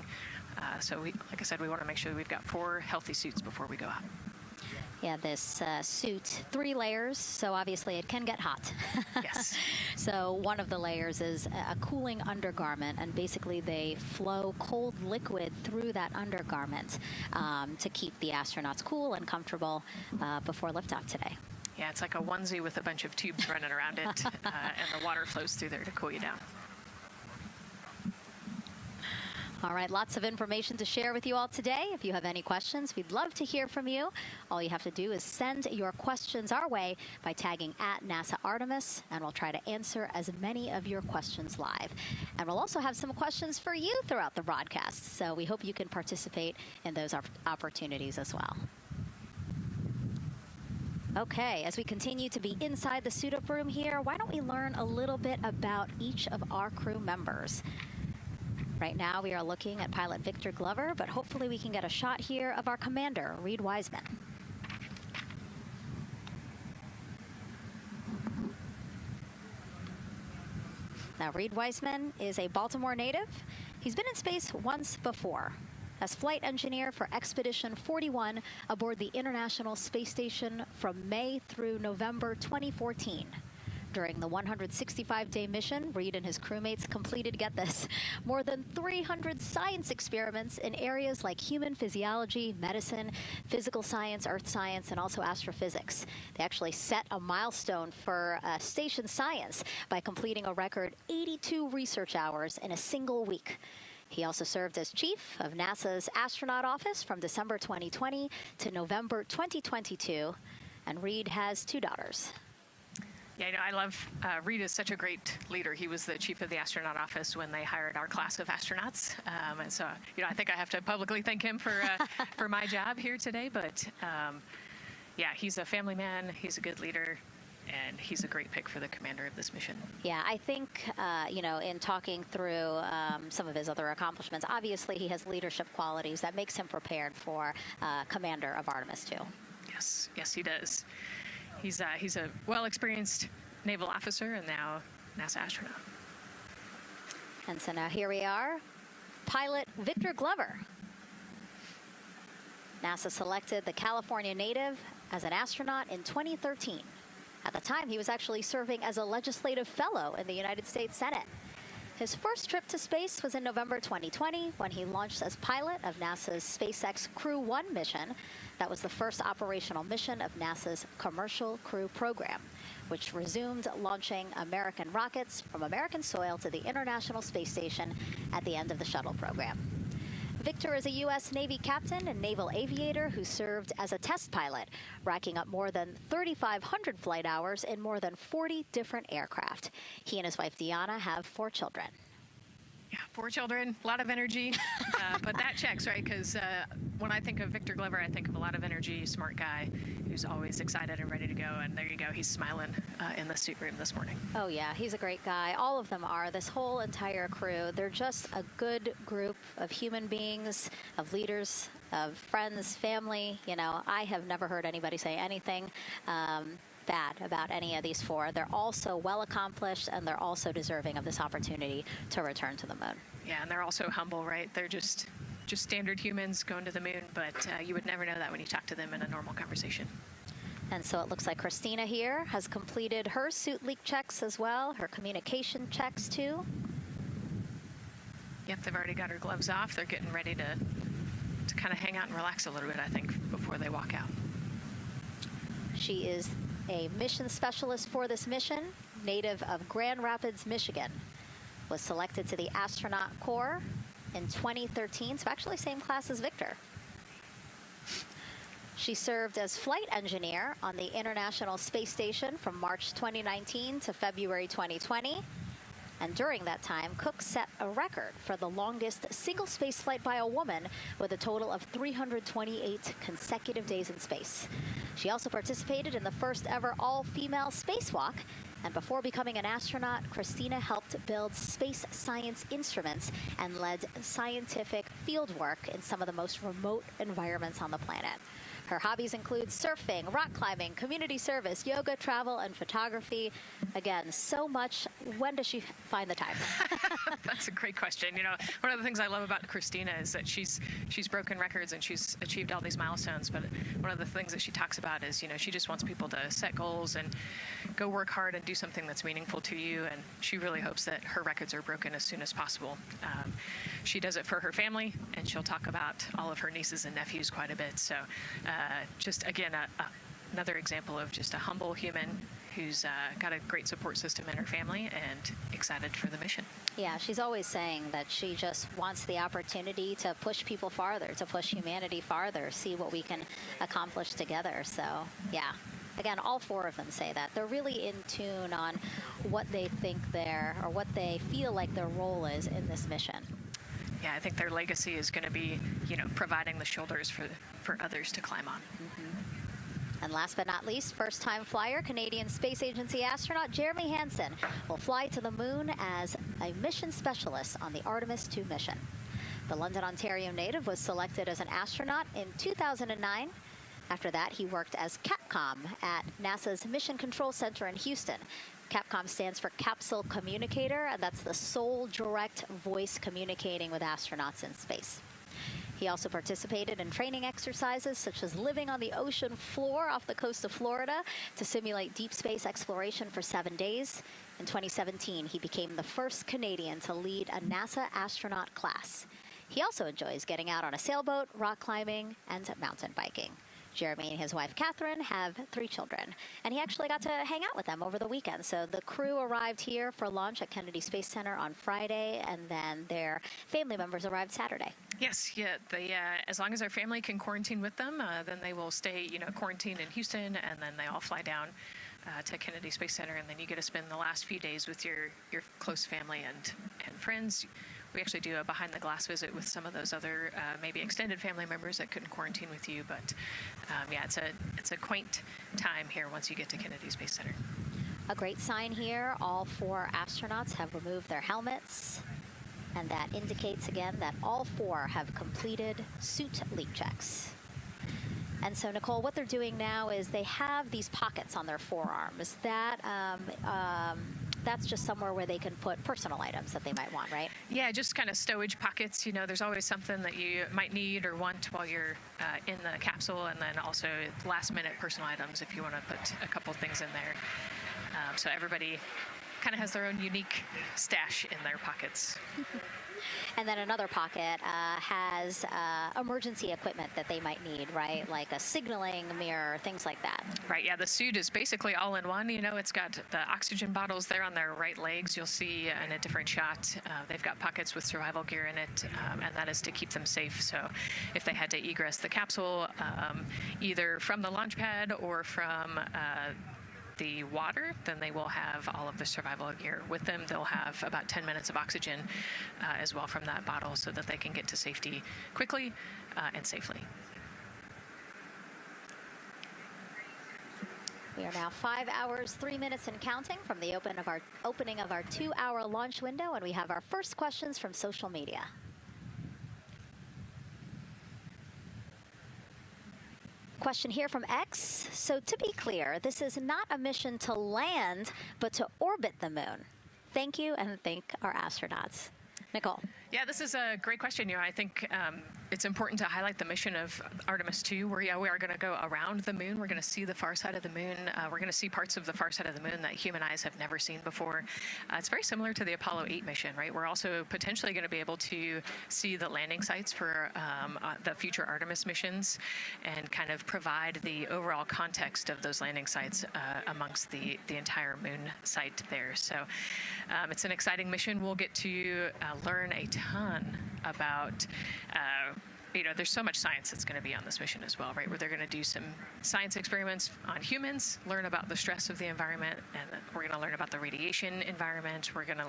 So like I said, we want to make sure that we've got 4 healthy suits before we go out. Yeah, this suit, 3 layers, so obviously it can get hot. Yes. So one of the layers is a cooling undergarment, and basically they flow cold liquid through that undergarment to keep the astronauts cool and comfortable before liftoff today. Yeah, it's like a onesie with a bunch of tubes running around it, and the water flows through there to cool you down. All right, lots of information to share with you all today. If you have any questions, we'd love to hear from you. All you have to do is send your questions our way by tagging @NASA Artemis, and we'll try to answer as many of your questions live. And we'll also have some questions for you throughout the broadcast, so we hope you can participate in those opportunities as well. Okay, as we continue to be inside the suit-up room here, why don't we learn a little bit about each of our crew members? Right now, we are looking at pilot Victor Glover, but hopefully we can get a shot here of our commander, Reid Wiseman. Now, Reid Wiseman is a Baltimore native. He's been in space once before as flight engineer for Expedition 41 aboard the International Space Station from May through November 2014. During the 165-day mission, Reid and his crewmates completed, get this, more than 300 science experiments in areas like human physiology, medicine, physical science, earth science, and also astrophysics. They actually set a milestone for station science by completing a record 82 research hours in a single week. He also served as chief of NASA's astronaut office from December 2020 to November 2022, and Reid has 2 daughters. Yeah, you know, I love, Reid is such a great leader. He was the chief of the astronaut office when they hired our class of astronauts. And so, you know, I think I have to publicly thank him for my job here today. But yeah, he's a family man, he's a good leader, and he's a great pick for the commander of this mission. Yeah, I think, you know, in talking through some of his other accomplishments, obviously he has leadership qualities that makes him prepared for commander of Artemis 2. Yes, yes, he does. He's a well-experienced naval officer and now NASA astronaut. And so now here we are, pilot Victor Glover. NASA selected the California native as an astronaut in 2013. At the time, he was actually serving as a legislative fellow in the United States Senate. His first trip to space was in November 2020 when he launched as pilot of NASA's SpaceX Crew 1 mission. That was the first operational mission of NASA's Commercial Crew Program, which resumed launching American rockets from American soil to the International Space Station at the end of the shuttle program. Victor is a U.S. Navy captain and naval aviator who served as a test pilot, racking up more than 3,500 flight hours in more than 40 different aircraft. He and his wife, Deanna, have 4 children. Yeah, 4 children, a lot of energy, but that checks, right? Because when I think of Victor Glover, I think of a lot of energy, smart guy who's always excited and ready to go. And there you go, he's smiling in the suit room this morning. Oh yeah, he's a great guy. All of them are. This whole entire crew, they're just a good group of human beings, of leaders, of friends, family. You know, I have never heard anybody say anything bad about any of these 4. They're also well accomplished, and they're also deserving of this opportunity to return to the moon. Yeah, and they're also humble, right? They're just standard humans going to the moon, but you would never know that when you talk to them in a normal conversation. And so it looks like Christina here has completed her suit leak checks as well, her communication checks too. Yep, they've already got her gloves off. They're getting ready to kind of hang out and relax a little bit, I think, before they walk out. She is a mission specialist for this mission, native of Grand Rapids, Michigan. Was selected to the Astronaut Corps in 2013, so actually same class as Victor. She served as flight engineer on the International Space Station from March 2019 to February 2020. And during that time, Koch set a record for the longest single space flight by a woman with a total of 328 consecutive days in space. She also participated in the first ever all-female spacewalk. And before becoming an astronaut, Christina helped build space science instruments and led scientific field work in some of the most remote environments on the planet. Her hobbies include surfing, rock climbing, community service, yoga, travel, and photography. Again, so much. When does she find the time? That's a great question. You know, one of the things I love about Christina is that she's broken records and she's achieved all these milestones. But one of the things that she talks about is, you know, she just wants people to set goals and go work hard and do something that's meaningful to you. And she really hopes that her records are broken as soon as possible. She does it for her family, and she'll talk about all of her nieces and nephews quite a bit. So just, again, another example of just a humble human who's got a great support system in her family and excited for the mission. Yeah, she's always saying that she just wants the opportunity to push people farther, to push humanity farther, see what we can accomplish together. So, yeah. Again, all four of them say that. They're really in tune on what they think or what they feel like their role is in this mission. Yeah, I think their legacy is going to be, you know, providing the shoulders for others to climb on. And last but not least, first-time flyer, Canadian Space Agency astronaut Jeremy Hansen will fly to the moon as a mission specialist on the Artemis 2 mission. The London, Ontario native was selected as an astronaut in 2009. After that, he worked as Capcom at NASA's Mission Control Center in Houston. Capcom stands for Capsule Communicator, and that's the sole direct voice communicating with astronauts in space. He also participated in training exercises such as living on the ocean floor off the coast of Florida to simulate deep space exploration for 7 days. In 2017, he became the first Canadian to lead a NASA astronaut class. He also enjoys getting out on a sailboat, rock climbing, and mountain biking. Jeremy and his wife, Catherine, have 3 children, and he actually got to hang out with them over the weekend. So the crew arrived here for lunch at Kennedy Space Center on Friday, and then their family members arrived Saturday. Yes, yeah. They, as long as their family can quarantine with them, then they will stay, you know, quarantined in Houston, and then they all fly down to Kennedy Space Center, and then you get to spend the last few days with your close family and friends. We actually do a behind-the-glass visit with some of those other maybe extended family members that couldn't quarantine with you. But yeah, it's a quaint time here once you get to Kennedy Space Center. A great sign here, all 4 astronauts have removed their helmets. And that indicates again that all 4 have completed suit leak checks. And so, Nicole, what they're doing now is they have these pockets on their forearms. That's just somewhere where they can put personal items that they might want, right? Yeah, just kind of stowage pockets. You know, there's always something that you might need or want while you're in the capsule, and then also last-minute personal items if you want to put a couple things in there. So everybody kind of has their own unique stash in their pockets. And then another pocket has emergency equipment that they might need, right? Like a signaling mirror, things like that. Right, yeah, the suit is basically all in one. You know, it's got the oxygen bottles there on their right legs. You'll see in a different shot, they've got pockets with survival gear in it, and that is to keep them safe. So if they had to egress the capsule, either from the launch pad or from the water, then they will have all of the survival gear with them. They'll have about 10 minutes of oxygen as well from that bottle so that they can get to safety quickly and safely. We are now 5 hours, 3 minutes and counting from the opening of our 2-hour launch window, and we have our first questions from social media. Question here from X. So to be clear, this is not a mission to land, but to orbit the moon. Thank you, and thank our astronauts. Nicole. Yeah, this is a great question. You know, I think it's important to highlight the mission of Artemis 2, where we are going to go around the moon. We're going to see the far side of the moon. We're going to see parts of the far side of the moon that human eyes have never seen before. It's very similar to the Apollo 8 mission, right? We're also potentially going to be able to see the landing sites for the future Artemis missions and kind of provide the overall context of those landing sites amongst the entire moon site there. So it's an exciting mission. We'll get to learn a ton about there's so much science that's going to be on this mission as well, right? Where they're going to do some science experiments on humans, learn about the stress of the environment, and we're going to learn about the radiation environment. We're going to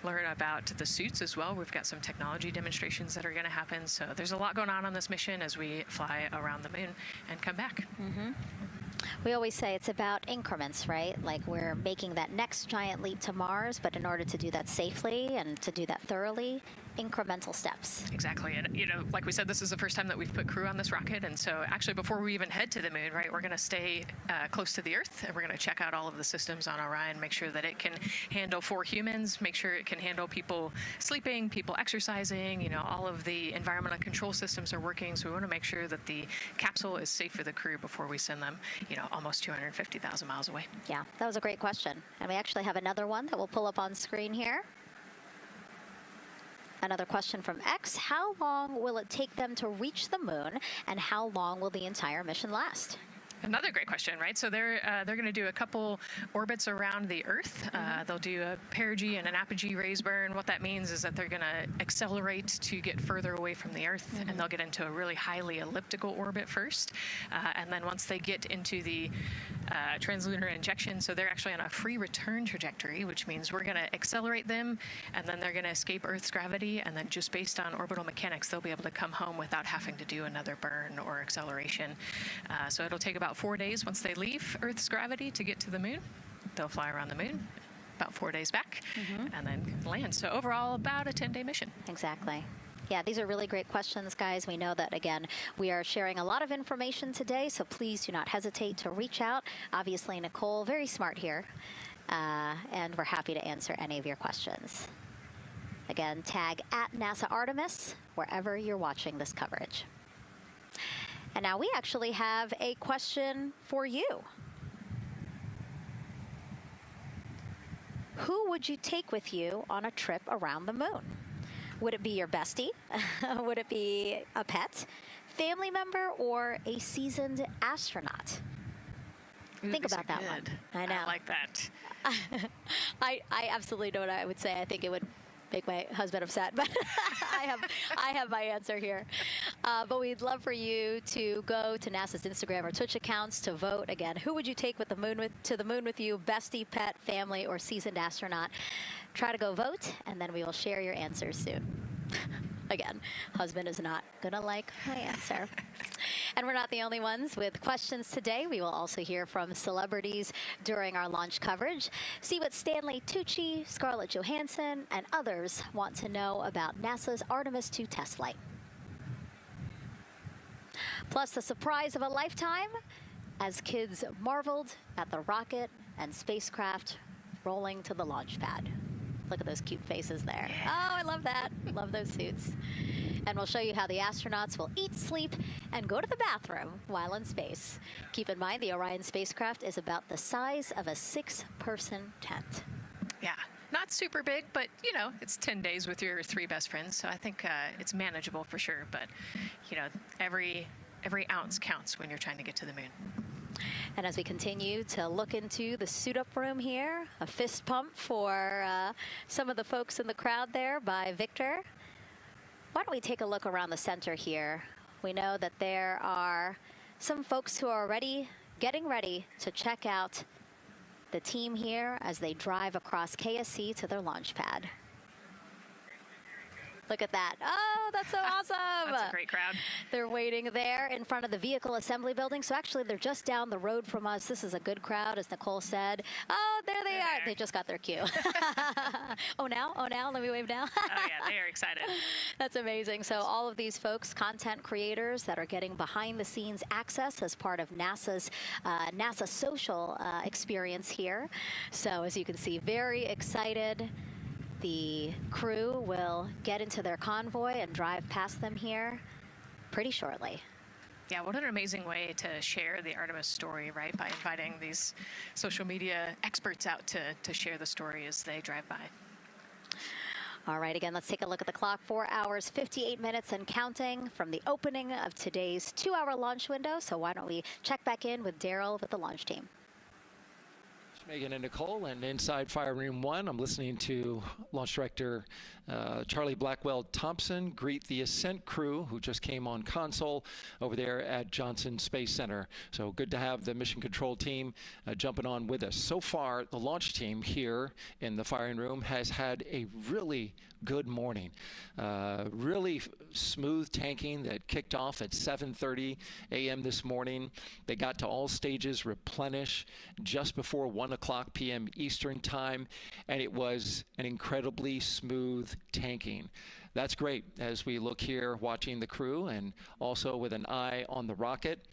learn about the suits as well. We've got some technology demonstrations that are going to happen. So there's a lot going on this mission as we fly around the moon and come back. Mm-hmm. We always say it's about increments, right? Like we're making that next giant leap to Mars, but in order to do that safely and to do that thoroughly, incremental steps. Exactly. And, like we said, this is the first time that we've put crew on this rocket. And so actually before we even head to the moon, right, we're going to stay close to the Earth, and we're going to check out all of the systems on Orion, make sure that it can handle 4 humans, make sure it can handle people sleeping, people exercising, all of the environmental control systems are working. So we want to make sure that the capsule is safe for the crew before we send them, almost 250,000 miles away. Yeah, that was a great question. And we actually have another one that we'll pull up on screen here. Another question from X. How long will it take them to reach the moon, and how long will the entire mission last? Another great question, right? So they're going to do a couple orbits around the Earth. They'll do a perigee and an apogee raise burn. What that means is that they're going to accelerate to get further away from the Earth, and they'll get into a really highly elliptical orbit first. And then once they get into the translunar injection, so they're actually on a free return trajectory, which means we're going to accelerate them, and then they're going to escape Earth's gravity, and then just based on orbital mechanics, they'll be able to come home without having to do another burn or acceleration. So it'll take about 4 days once they leave Earth's gravity to get to the moon. They'll fly around the moon, about 4 days back, and then land. So overall, about a 10-day mission. Exactly. Yeah, these are really great questions, guys. We know that, again, we are sharing a lot of information today, so please do not hesitate to reach out. Obviously, Nicole, very smart here, and we're happy to answer any of your questions. Again, tag @NASA Artemis wherever you're watching this coverage. And now we actually have a question for you. Who would you take with you on a trip around the moon? Would it be your bestie? Would it be a pet, family member, or a seasoned astronaut? Think about that one. I know. I like that. I absolutely know what I would say. I think it would make my husband upset, but I have my answer here. But we'd love for you to go to NASA's Instagram or Twitch accounts to vote. Again, who would you take to the moon with you? Bestie, pet, family, or seasoned astronaut? Try to go vote, and then we will share your answers soon. Again, husband is not gonna like my answer. And we're not the only ones with questions today. We will also hear from celebrities during our launch coverage. See what Stanley Tucci, Scarlett Johansson, and others want to know about NASA's Artemis II test flight. Plus the surprise of a lifetime as kids marveled at the rocket and spacecraft rolling to the launch pad. Look at those cute faces there. Oh, I love that. Love those suits. And we'll show you how the astronauts will eat, sleep, and go to the bathroom while in space. Keep in mind, the Orion spacecraft is about the size of a 6-person tent. Yeah, not super big, but, it's 10 days with your 3 best friends. So I think it's manageable for sure. But, every ounce counts when you're trying to get to the moon. And as we continue to look into the suit-up room here, a fist pump for some of the folks in the crowd there by Victor. Why don't we take a look around the center here? We know that there are some folks who are already getting ready to check out the team here as they drive across KSC to their launch pad. Look at that. Oh, that's so awesome. That's a great crowd. They're waiting there in front of the vehicle assembly building. So actually, they're just down the road from us. This is a good crowd, as Nicole said. Oh, there they are. They just got their cue. Oh, now? Let me wave now. Oh, yeah, they are excited. That's amazing. So all of these folks, content creators that are getting behind-the-scenes access as part of NASA's NASA social experience here. So as you can see, very excited. The crew will get into their convoy and drive past them here pretty shortly. Yeah, what an amazing way to share the Artemis story, right? By inviting these social media experts out to share the story as they drive by. All right, again, let's take a look at the clock. 4 hours, 58 minutes and counting from the opening of today's 2-hour launch window. So why don't we check back in with Daryl with the launch team. Megan and Nicole, and inside Fire Room 1, I'm listening to Launch Director Charlie Blackwell-Thompson greet the Ascent crew who just came on console over there at Johnson Space Center. So good to have the Mission Control team jumping on with us. So far, the launch team here in the firing room has had a really good morning. Really smooth tanking that kicked off at 7:30 a.m. this morning. They got to all stages replenish just before 1 o'clock p.m. Eastern time, and it was an incredibly smooth tanking. That's great as we look here watching the crew and also with an eye on the rocket.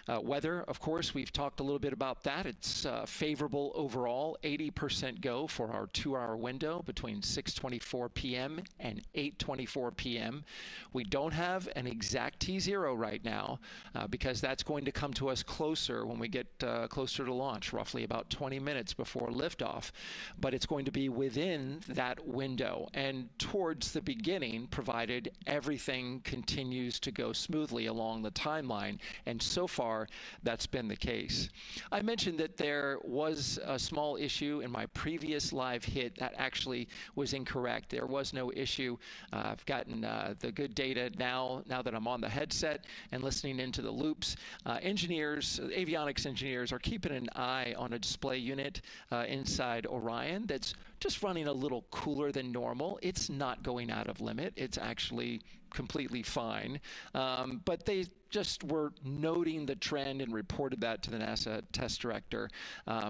Weather, of course, we've talked a little bit about that. It's favorable overall, 80% go for our 2-hour window between 6:24 p.m. and 8:24 p.m. We don't have an exact T0 right now because that's going to come to us closer when we get closer to launch, roughly about 20 minutes before liftoff. But it's going to be within that window and towards the beginning, provided everything continues to go smoothly along the timeline, and so far that's been the case. I mentioned that there was a small issue in my previous live hit that actually was incorrect. There was no issue. I've gotten the good data now that I'm on the headset and listening into the loops. Engineers, avionics engineers, are keeping an eye on a display unit inside Orion that's just running a little cooler than normal. It's not going out of limit. It's actually completely fine. But they just were noting the trend and reported that to the NASA test director.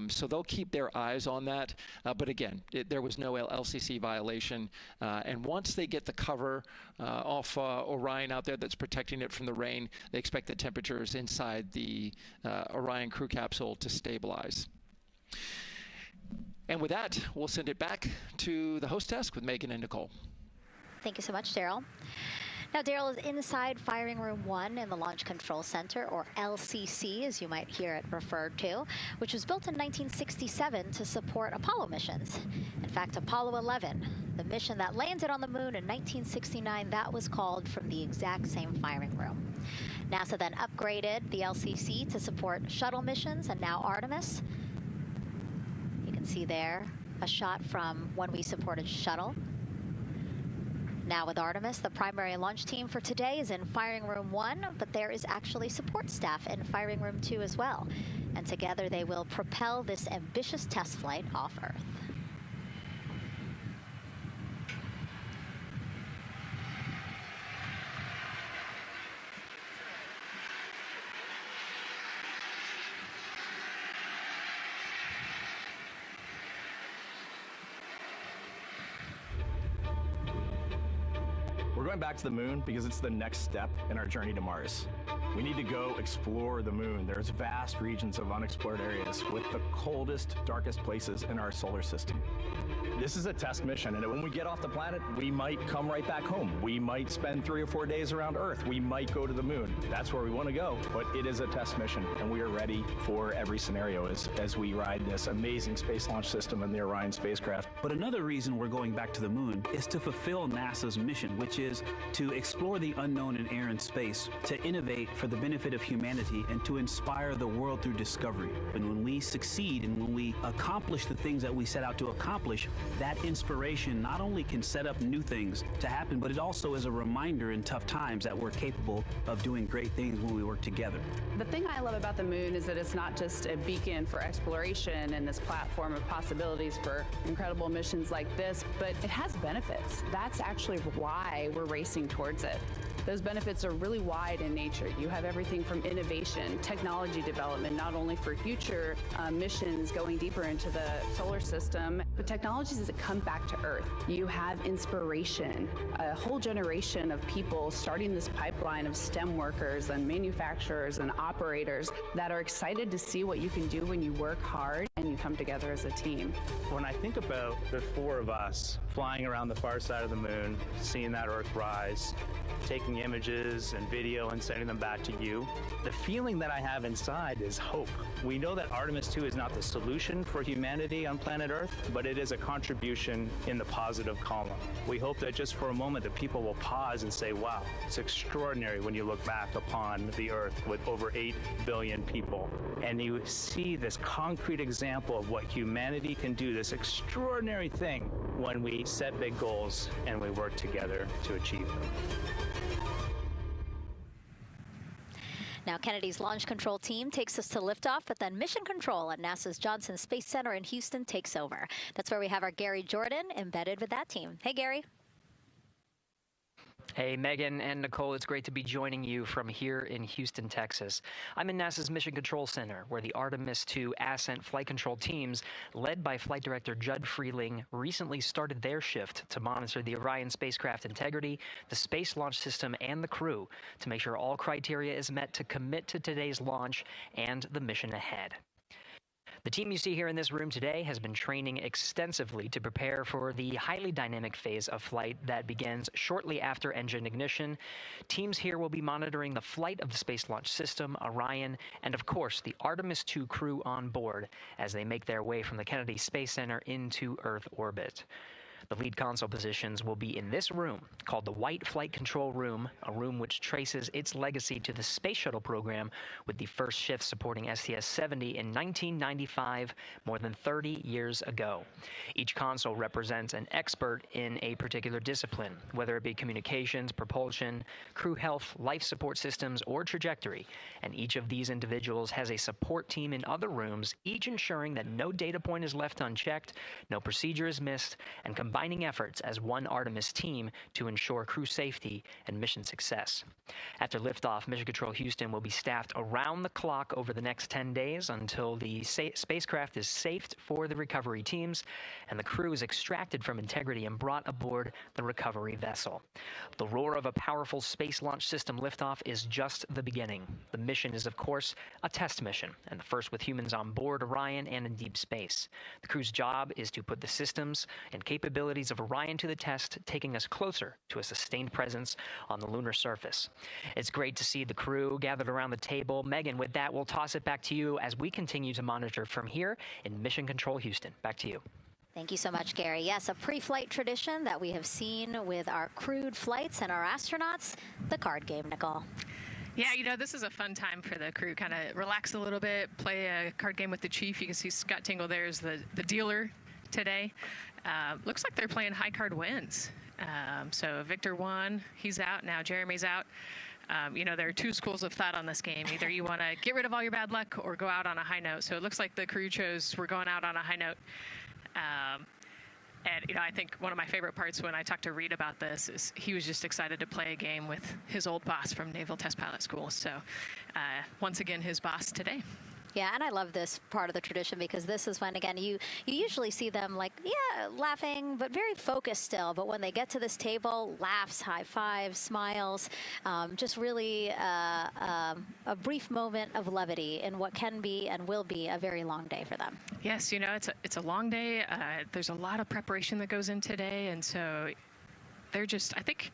So they'll keep their eyes on that. But again, there was no LCC violation. And once they get the cover off Orion out there that's protecting it from the rain, they expect the temperatures inside the Orion crew capsule to stabilize. And with that, we'll send it back to the host desk with Megan and Nicole. Thank you so much, Daryl. Now, Daryl is inside Firing Room 1 in the Launch Control Center, or LCC, as you might hear it referred to, which was built in 1967 to support Apollo missions. In fact, Apollo 11, the mission that landed on the moon in 1969, that was called from the exact same firing room. NASA then upgraded the LCC to support shuttle missions, and now Artemis. You can see there a shot from when we supported shuttle. Now with Artemis, the primary launch team for today is in Firing Room 1, but there is actually support staff in Firing Room 2 as well. And together they will propel this ambitious test flight off Earth. We're going back to the moon because it's the next step in our journey to Mars. We need to go explore the moon. There's vast regions of unexplored areas with the coldest, darkest places in our solar system. This is a test mission, and when we get off the planet, we might come right back home. We might spend 3 or 4 days around Earth. We might go to the moon. That's where we want to go, but it is a test mission, and we are ready for every scenario as we ride this amazing space launch system in the Orion spacecraft. But another reason we're going back to the moon is to fulfill NASA's mission, which is to explore the unknown in air and space, to innovate for the benefit of humanity, and to inspire the world through discovery. And when we succeed and when we accomplish the things that we set out to accomplish, that inspiration not only can set up new things to happen, but it also is a reminder in tough times that we're capable of doing great things when we work together. The thing I love about the moon is that it's not just a beacon for exploration and this platform of possibilities for incredible missions like this, but it has benefits. That's actually why we're racing towards it. Those benefits are really wide in nature. You have everything from innovation, technology development, not only for future missions going deeper into the solar system, but technologies that come back to Earth. You have inspiration, a whole generation of people starting this pipeline of STEM workers and manufacturers and operators that are excited to see what you can do when you work hard and you come together as a team. When I think about the 4 of us flying around the far side of the moon, seeing that Earth rise, taking images and video and sending them back that to you. The feeling that I have inside is hope. We know that Artemis 2 is not the solution for humanity on planet Earth, but it is a contribution in the positive column. We hope that just for a moment that people will pause and say, wow, it's extraordinary when you look back upon the Earth with over 8 billion people, and you see this concrete example of what humanity can do, this extraordinary thing when we set big goals and we work together to achieve them. Now, Kennedy's launch control team takes us to liftoff, but then mission control at NASA's Johnson Space Center in Houston takes over. That's where we have our Gary Jordan embedded with that team. Hey, Gary. Hey, Megan and Nicole, it's great to be joining you from here in Houston, Texas. I'm in NASA's Mission Control Center, where the Artemis II Ascent flight control teams, led by Flight Director Judd Freeling, recently started their shift to monitor the Orion spacecraft integrity, the Space Launch System, and the crew to make sure all criteria is met to commit to today's launch and the mission ahead. The team you see here in this room today has been training extensively to prepare for the highly dynamic phase of flight that begins shortly after engine ignition. Teams here will be monitoring the flight of the Space Launch System, Orion, and of course the Artemis II crew on board as they make their way from the Kennedy Space Center into Earth orbit. The lead console positions will be in this room, called the White Flight Control Room, a room which traces its legacy to the Space Shuttle program, with the first shift supporting STS-70 in 1995, more than 30 years ago. Each console represents an expert in a particular discipline, whether it be communications, propulsion, crew health, life support systems, or trajectory. And each of these individuals has a support team in other rooms, each ensuring that no data point is left unchecked, no procedure is missed, and combining efforts as one Artemis team to ensure crew safety and mission success. After liftoff, Mission Control Houston will be staffed around the clock over the next 10 days until the spacecraft is safed for the recovery teams and the crew is extracted from integrity and brought aboard the recovery vessel. The roar of a powerful Space Launch System liftoff is just the beginning. The mission is, of course, a test mission, and the first with humans on board Orion and in deep space. The crew's job is to put the systems and capabilities of Orion to the test, taking us closer to a sustained presence on the lunar surface. It's great to see the crew gathered around the table. Megan, with that, we'll toss it back to you as we continue to monitor from here in Mission Control Houston. Back to you. Thank you so much, Gary. Yes, a pre-flight tradition that we have seen with our crewed flights and our astronauts, the card game, Nicole. Yeah, you know, this is a fun time for the crew. Kind of relax a little bit, play a card game with the chief. You can see Scott Tingle there is the dealer today. Looks like they're playing high card wins. So Victor won, he's out, now Jeremy's out. You know, there are two schools of thought on this game. Either you want to get rid of all your bad luck or go out on a high note. So it looks like the crew chose we're going out on a high note. And, you know, I think one of my favorite parts when I talked to Reid about this is he was just excited to play a game with his old boss from Naval Test Pilot School. So once again, his boss today. Yeah, and I love this part of the tradition because this is when, again, you usually see them like, yeah, laughing, but very focused still. But when they get to this table, laughs, high fives, smiles, just really a brief moment of levity in what can be and will be a very long day for them. Yes, you know, it's a long day. There's a lot of preparation that goes in today, and so they're just, I think,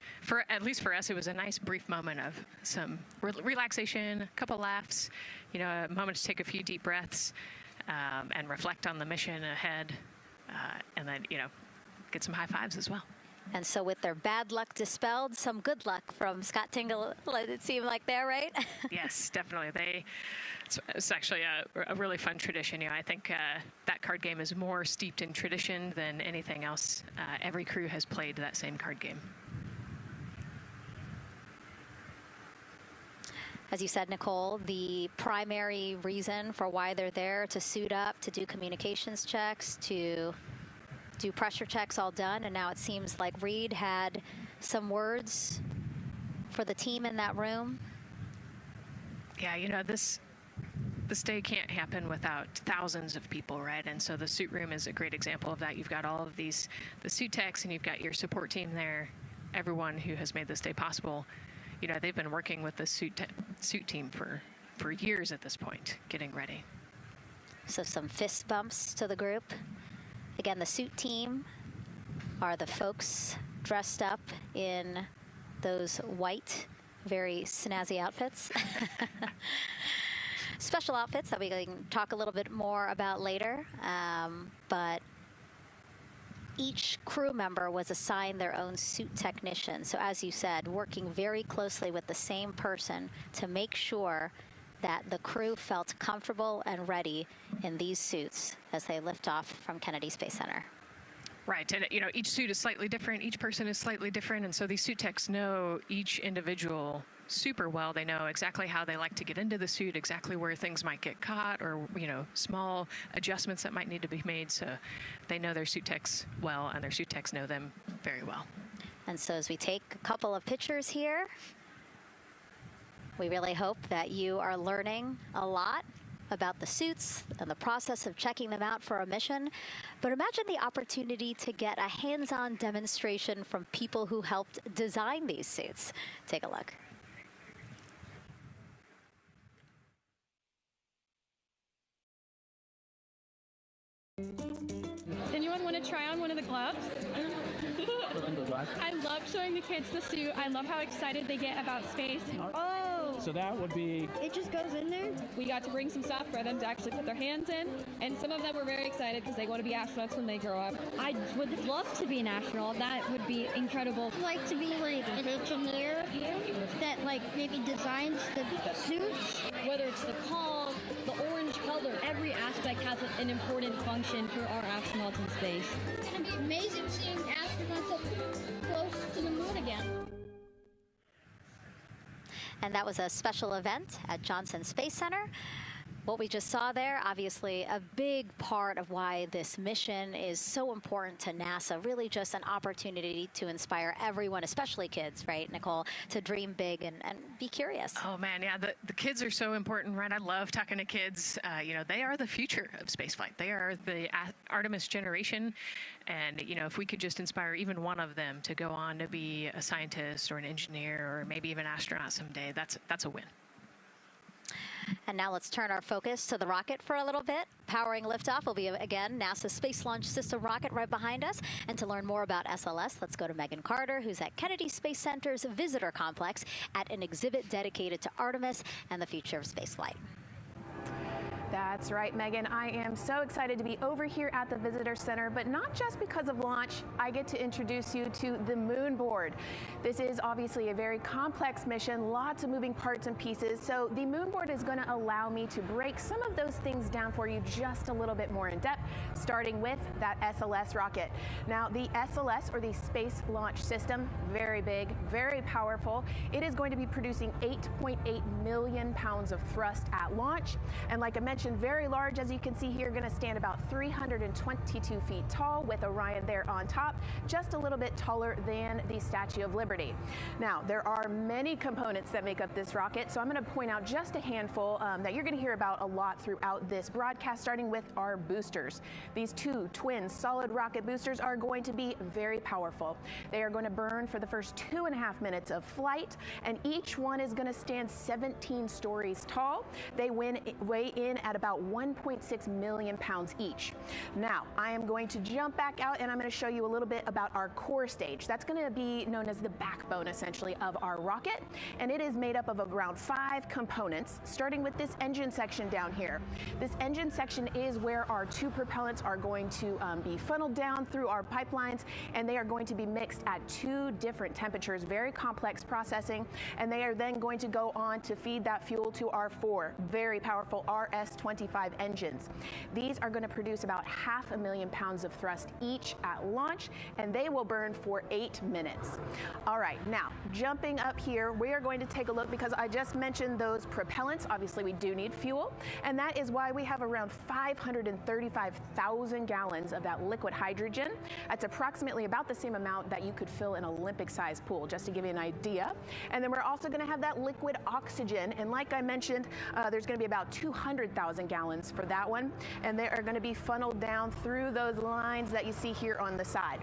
at least for us, it was a nice brief moment of some relaxation, a couple laughs, you know, a moment to take a few deep breaths and reflect on the mission ahead, and then, you know, get some high fives as well. And so with their bad luck dispelled, some good luck from Scott Tingle, it seemed like there, right? Yes, definitely. It's actually a really fun tradition. You know, I think that card game is more steeped in tradition than anything else. Every crew has played that same card game. As you said, Nicole, the primary reason for why they're there to suit up, to do communications checks, to do pressure checks, all done. And now it seems like Reid had some words for the team in that room. Yeah, you know, this day can't happen without thousands of people, right? And so the suit room is a great example of that. You've got all of the suit techs, and you've got your support team there, everyone who has made this day possible. You know, they've been working with the suit team for years at this point, getting ready. So some fist bumps to the group. Again, the suit team are the folks dressed up in those white very snazzy outfits. Special outfits that we can talk a little bit more about later, but each crew member was assigned their own suit technician. So as you said, working very closely with the same person to make sure that the crew felt comfortable and ready in these suits as they lift off from Kennedy Space Center. Right, and each suit is slightly different, each person is slightly different, and so these suit techs know each individual super well. They know exactly how they like to get into the suit, exactly where things might get caught, or small adjustments that might need to be made. So they know their suit techs well, and their suit techs know them very well. And so as we take a couple of pictures here, we really hope that you are learning a lot about the suits and the process of checking them out for a mission. But imagine the opportunity to get a hands-on demonstration from people who helped design these suits. Take a look. Does anyone want to try on one of the gloves? I love showing the kids the suit. I love how excited they get about space. Oh! So that would be... It just goes in there? We got to bring some stuff for them to actually put their hands in, and some of them were very excited because they want to be astronauts when they grow up. I would love to be an astronaut. That would be incredible. I'd like to be like an engineer that like maybe designs the suits. Whether it's the calm, the orange color, every aspect has an important function for our astronauts in space. It's going to be amazing seeing astronauts up close to the moon again. And that was a special event at Johnson Space Center. What we just saw there, obviously a big part of why this mission is so important to NASA, really just an opportunity to inspire everyone, especially kids, right, Nicole, to dream big and be curious. Oh man, yeah, the kids are so important, right? I love talking to kids. They are the future of spaceflight. They are the Artemis generation. And, if we could just inspire even one of them to go on to be a scientist or an engineer or maybe even astronaut someday, that's a win. And now let's turn our focus to the rocket for a little bit. Powering liftoff will be, again, NASA's Space Launch System rocket right behind us. And to learn more about SLS, let's go to Megan Carter, who's at Kennedy Space Center's Visitor Complex at an exhibit dedicated to Artemis and the future of spaceflight. That's right, Megan. I am so excited to be over here at the Visitor Center, but not just because of launch. I get to introduce you to the moon board. This is obviously a very complex mission, lots of moving parts and pieces. So the moon board is going to allow me to break some of those things down for you just a little bit more in depth, starting with that SLS rocket. Now, the SLS, or the Space Launch System, very big, very powerful. It is going to be producing 8.8 million pounds of thrust at launch. And like I mentioned, very large, as you can see here, going to stand about 322 feet tall with Orion there on top, just a little bit taller than the Statue of Liberty. Now, there are many components that make up this rocket, so I'm going to point out just a handful that you're going to hear about a lot throughout this broadcast, starting with our boosters. These two twin solid rocket boosters are going to be very powerful. They are going to burn for the first 2.5 minutes of flight, and each one is going to stand 17 stories tall. They weigh in at about 1.6 million pounds each. Now, I am going to jump back out and I'm going to show you a little bit about our core stage. That's going to be known as the backbone, essentially, of our rocket, and it is made up of around 5 components, starting with this engine section down here. This engine section is where our 2 propellants are going to be funneled down through our pipelines, and they are going to be mixed at 2 different temperatures, very complex processing, and they are then going to go on to feed that fuel to our 4 very powerful RS-25 engines. These are going to produce about 500,000 pounds of thrust each at launch, and they will burn for 8 minutes. All right, now jumping up here, we are going to take a look, because I just mentioned those propellants. Obviously, we do need fuel, and that is why we have around 535,000 gallons of that liquid hydrogen. That's approximately about the same amount that you could fill an Olympic-sized pool, just to give you an idea. And then we're also going to have that liquid oxygen, and like I mentioned, there's going to be about 200,000 gallons for that one, and they are going to be funneled down through those lines that you see here on the side.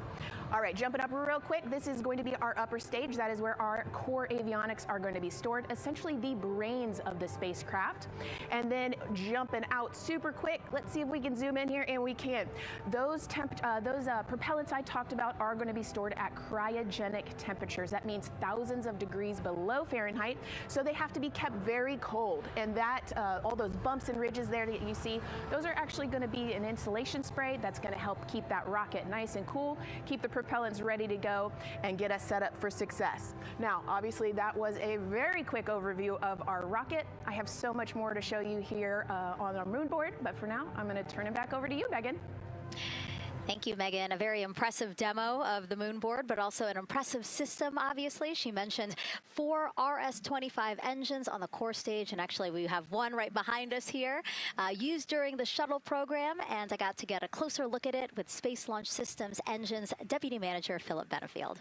All right, jumping up real quick, this is going to be our upper stage. That is where our core avionics are going to be stored, essentially the brains of the spacecraft. And then jumping out super quick, let's see if we can zoom in here, and we can. Those propellants I talked about are going to be stored at cryogenic temperatures. That means thousands of degrees below Fahrenheit, so they have to be kept very cold. And that, all those bumps and ridges there that you see, those are actually going to be an insulation spray that's going to help keep that rocket nice and cool, keep the propellants ready to go, and get us set up for success. Now, obviously, that was a very quick overview of our rocket. I have so much more to show you here on our moon board, but for now, I'm going to turn it back over to you, Megan. Thank you, Megan. A very impressive demo of the moon board, but also an impressive system, obviously. She mentioned 4 RS-25 engines on the core stage, and actually we have one right behind us here, used during the shuttle program, and I got to get a closer look at it with Space Launch Systems Engines Deputy Manager Philip Benefield.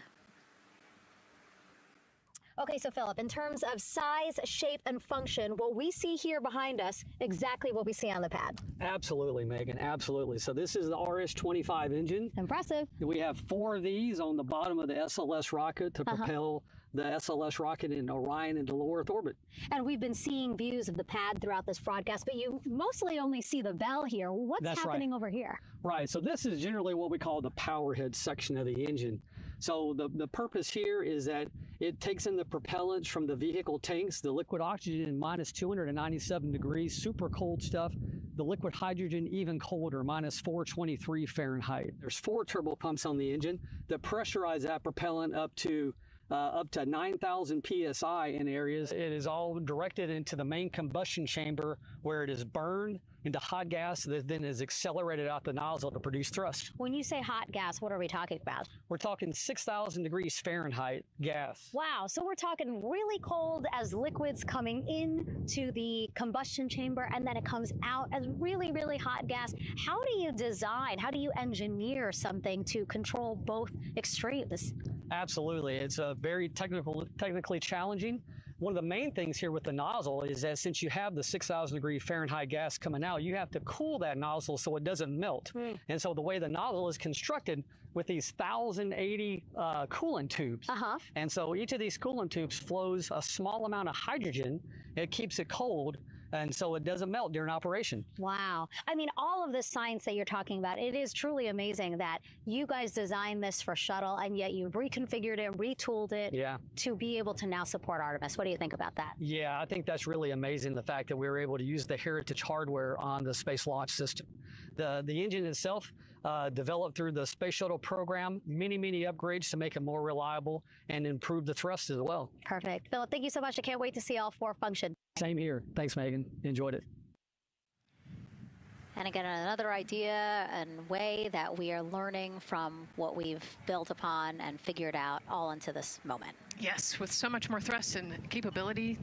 Okay, so Philip, in terms of size, shape, and function, what we see here behind us, exactly what we see on the pad. Absolutely, Megan, absolutely. So this is the RS-25 engine. Impressive. We have 4 of these on the bottom of the SLS rocket to propel the SLS rocket in Orion into low Earth orbit. And we've been seeing views of the pad throughout this broadcast, but you mostly only see the bell here. What's happening over here? Right, so this is generally what we call the power head section of the engine. So the purpose here is that it takes in the propellants from the vehicle tanks, the liquid oxygen in minus 297 degrees, super cold stuff. The liquid hydrogen even colder, minus 423 Fahrenheit. There's 4 turbo pumps on the engine that pressurize that propellant up to 9,000 psi in areas. It is all directed into the main combustion chamber where it is burned into hot gas that then is accelerated out the nozzle to produce thrust. When you say hot gas, what are we talking about? We're talking 6,000 degrees Fahrenheit gas. Wow, so we're talking really cold as liquids coming into the combustion chamber, and then it comes out as really, really hot gas. How do you design, how do you engineer something to control both extremes? Absolutely, it's very technically challenging. One of the main things here with the nozzle is that since you have the 6,000 degree Fahrenheit gas coming out, you have to cool that nozzle so it doesn't melt. And so the way the nozzle is constructed with these 1,080 coolant tubes. And so each of these coolant tubes flows a small amount of hydrogen. It keeps it cold, and so it doesn't melt during operation. Wow. I mean, all of this science that you're talking about, it is truly amazing that you guys designed this for shuttle, and yet you've reconfigured it, retooled it to be able to now support Artemis. What do you think about that? Yeah, I think that's really amazing, the fact that we were able to use the heritage hardware on the Space Launch System. The engine itself, developed through the Space Shuttle program, many upgrades to make it more reliable and improve the thrust as well. Perfect. Philip, thank you so much. I can't wait to see all 4 function. Same here. Thanks, Megan. Enjoyed it. And again, another idea and way that we are learning from what we've built upon and figured out all into this moment. Yes, with so much more thrust and capability,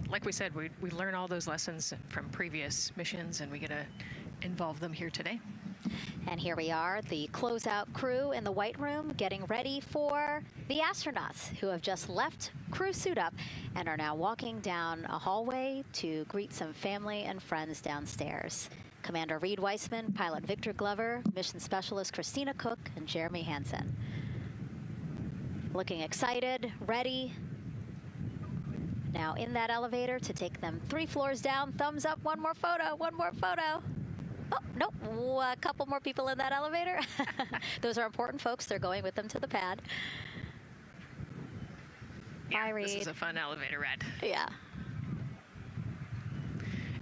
like we said, we learn all those lessons from previous missions, and we get to involve them here today. And here we are, the closeout crew in the White Room, getting ready for the astronauts who have just left crew suit up and are now walking down a hallway to greet some family and friends downstairs. Commander Reid Wiseman, Pilot Victor Glover, Mission Specialist Christina Koch, and Jeremy Hansen. Looking excited, ready. Now in that elevator to take them 3 floors down. Thumbs up, one more photo, one more photo. Oh, nope, a couple more people in that elevator. Those are important folks. They're going with them to the pad. Yeah, Bye, Reid. This is a fun elevator ride. Yeah.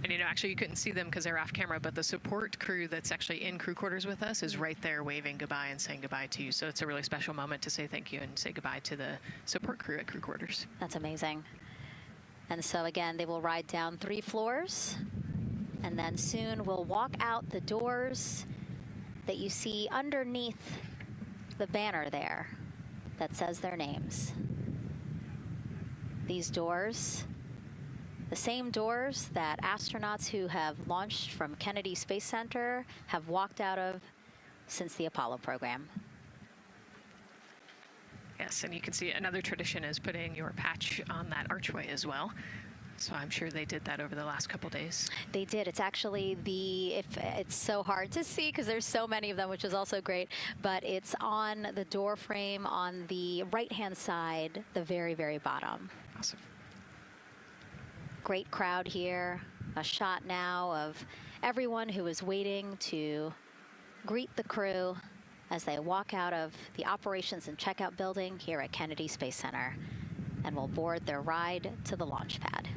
And you know, actually you couldn't see them because they're off camera, but the support crew that's actually in crew quarters with us is right there waving goodbye and saying goodbye to you. So it's a really special moment to say thank you and say goodbye to the support crew at crew quarters. That's amazing. And so again, they will ride down 3 floors. And then soon we'll walk out the doors that you see underneath the banner there that says their names. These doors, the same doors that astronauts who have launched from Kennedy Space Center have walked out of since the Apollo program. Yes, and you can see another tradition is putting your patch on that archway as well. So I'm sure they did that over the last couple days. They did. It's actually it's so hard to see because there's so many of them, which is also great, but it's on the door frame on the right-hand side, the very, very bottom. Awesome. Great crowd here. A shot now of everyone who is waiting to greet the crew as they walk out of the operations and checkout building here at Kennedy Space Center and will board their ride to the launch pad.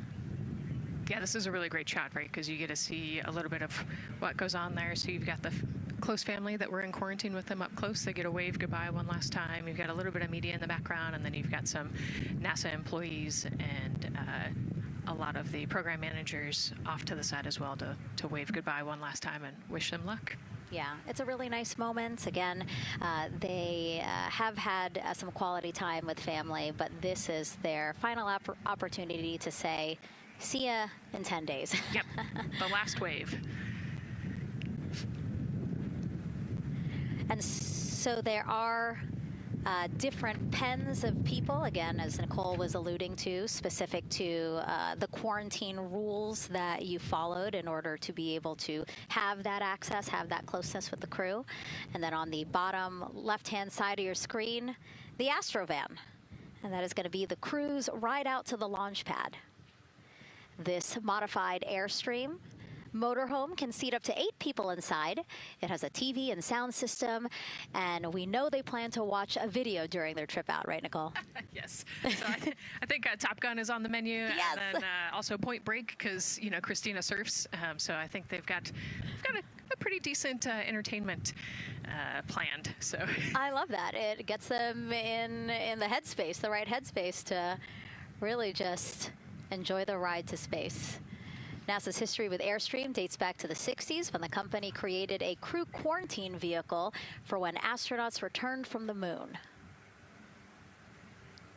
Yeah, this is a really great shot, right? Because you get to see a little bit of what goes on there. So you've got the close family that we're in quarantine with them up close. They get to wave goodbye one last time. You've got a little bit of media in the background, and then you've got some NASA employees and a lot of the program managers off to the side as well to wave goodbye one last time and wish them luck. Yeah, it's a really nice moment. Again, they have had some quality time with family, but this is their final opportunity to say, see ya in 10 days. Yep, the last wave. And so there are different pens of people, again, as Nicole was alluding to, specific to the quarantine rules that you followed in order to be able to have that access, have that closeness with the crew. And then on the bottom left-hand side of your screen, the Astrovan. And that is going to be the crew's ride out to the launch pad. This modified Airstream motorhome can seat up to 8 people inside. It has a TV and sound system, and we know they plan to watch a video during their trip out, right, Nicole? Yes. So I think Top Gun is on the menu, yes. And then also Point Break, because Christina surfs. So I think they've got a pretty decent entertainment planned. So I love that. It gets them in the headspace, the right headspace, to really just enjoy the ride to space. NASA's history with Airstream dates back to the 60s when the company created a crew quarantine vehicle for when astronauts returned from the moon.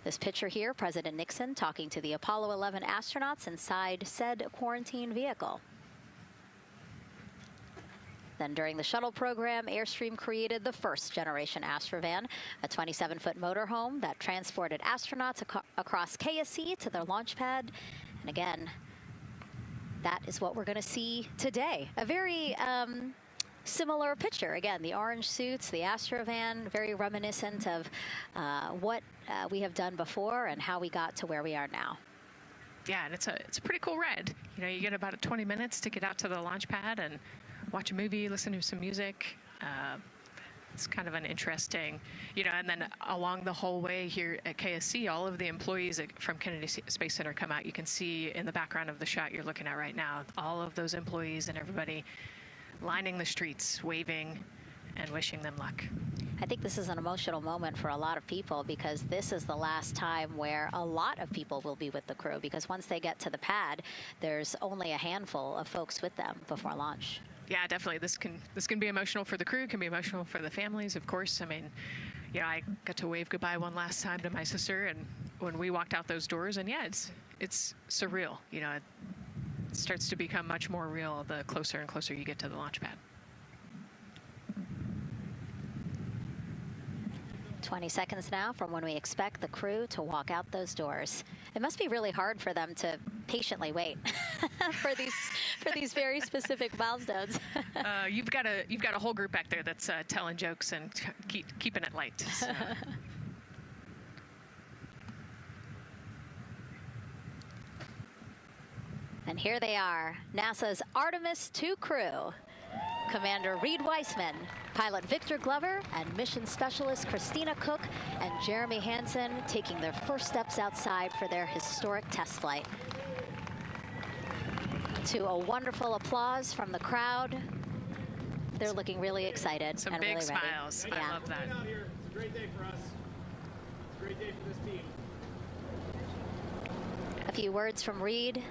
This picture here, President Nixon talking to the Apollo 11 astronauts inside said quarantine vehicle. Then during the shuttle program, Airstream created the first generation Astrovan, a 27-foot motorhome that transported astronauts across KSC to their launch pad. And again, that is what we're going to see today. A very similar picture. Again, the orange suits, the Astrovan, very reminiscent of what we have done before and how we got to where we are now. Yeah, and it's a pretty cool ride. You get about 20 minutes to get out to the launch pad and watch a movie, listen to some music. It's kind of an interesting, and then along the whole way here at KSC, all of the employees from Kennedy Space Center come out. You can see in the background of the shot you're looking at right now, all of those employees and everybody lining the streets, waving and wishing them luck. I think this is an emotional moment for a lot of people because this is the last time where a lot of people will be with the crew, because once they get to the pad, there's only a handful of folks with them before launch. Yeah, definitely. This can be emotional for the crew, can be emotional for the families, of course. I mean, I got to wave goodbye one last time to my sister, and when we walked out those doors, and yeah, it's surreal. It starts to become much more real the closer and closer you get to the launch pad. 20 seconds now from when we expect the crew to walk out those doors. It must be really hard for them to patiently wait for these very specific milestones. You've got a whole group back there that's telling jokes and keeping it light. So. And here they are, NASA's Artemis II crew. Commander Reid Wiseman, pilot Victor Glover, and mission specialist Christina Koch and Jeremy Hansen taking their first steps outside for their historic test flight. To a wonderful applause from the crowd. They're looking really excited Some and big really smiles. ready. I love that. It's a great day for us. It's a great day for this team. A few words from Reid.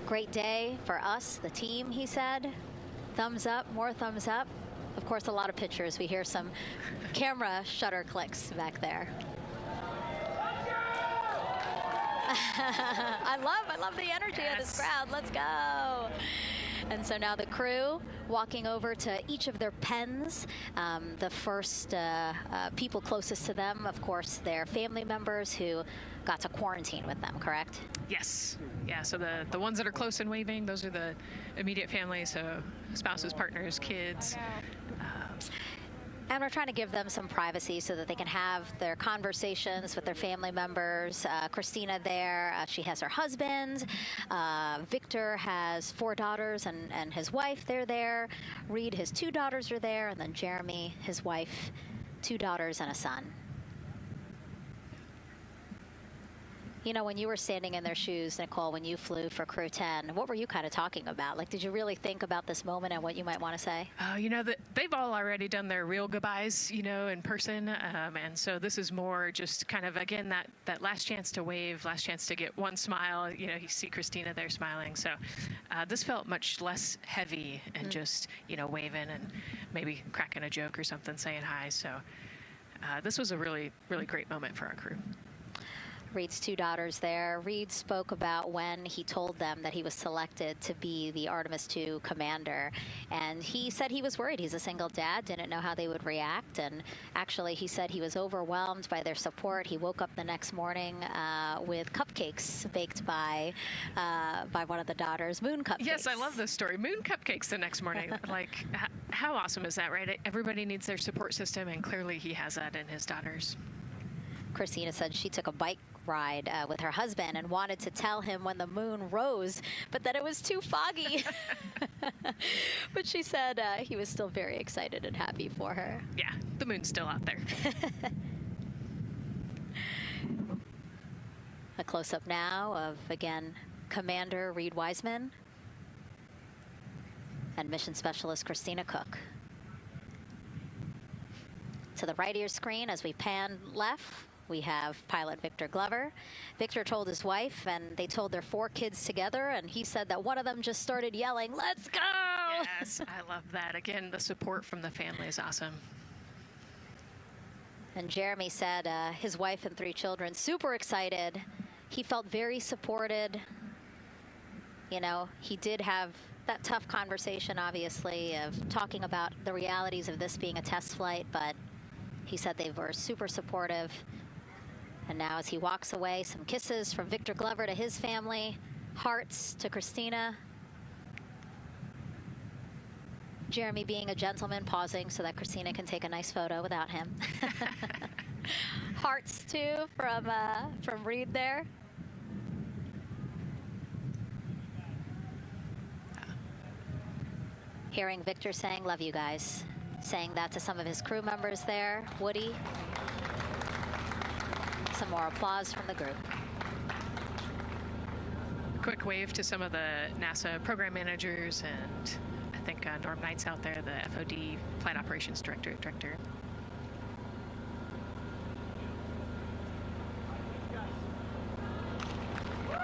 Great day for us, the team, he said. Thumbs up, more thumbs up. Of course, a lot of pictures. We hear some camera shutter clicks back there. I love the energy of this crowd. Let's go. And so now the crew walking over to each of their pens. The first people closest to them, of course, their family members who got to quarantine with them, correct? Yes. Yeah, so the ones that are close and waving, those are the immediate family, so spouses, partners, kids. And we're trying to give them some privacy so that they can have their conversations with their family members. Christina there, she has her husband. Victor has 4 daughters and his wife, they're there. Reid, his 2 daughters are there. And then Jeremy, his wife, 2 daughters and a son. You know, when you were standing in their shoes, Nicole, when you flew for Crew 10, what were you kind of talking about? Like, did you really think about this moment and what you might want to say? You know, they've all already done their real goodbyes, you know, in person. And so this is more just kind of, again, that last chance to wave, last chance to get one smile. You know, you see Christina there smiling. So this felt much less heavy and just, you know, waving and maybe cracking a joke or something, saying hi. So this was a really, really great moment for our crew. Reid's 2 daughters there. Reid spoke about when he told them that he was selected to be the Artemis II commander. And he said he was worried. He's a single dad, didn't know how they would react. And actually, he said he was overwhelmed by their support. He woke up the next morning with cupcakes baked by one of the daughters, moon cupcakes. Yes, I love this story. Moon cupcakes the next morning. Like, how awesome is that, right? Everybody needs their support system, and clearly he has that in his daughters. Christina said she took a bike ride with her husband and wanted to tell him when the moon rose, but that it was too foggy. But she said he was still very excited and happy for her. Yeah, the moon's still out there. A close-up now of, again, Commander Reid Wiseman and Mission Specialist Christina Koch. To the right of your screen, as we pan left, we have pilot Victor Glover. Victor told his wife, and they told their 4 kids together, and he said that one of them just started yelling, "Let's go!" Yes, I love that. Again, the support from the family is awesome. And Jeremy said his wife and 3 children, super excited. He felt very supported. You know, he did have that tough conversation, obviously, of talking about the realities of this being a test flight, but he said they were super supportive. And now as he walks away, some kisses from Victor Glover to his family, hearts to Christina. Jeremy being a gentleman, pausing so that Christina can take a nice photo without him. Hearts too from Reid there. Hearing Victor saying, "Love you guys." Saying that to some of his crew members there. Woody. Some more applause from the group. Quick wave to some of the NASA program managers, and I think Norm Knight's out there, the FOD Flight Operations Director.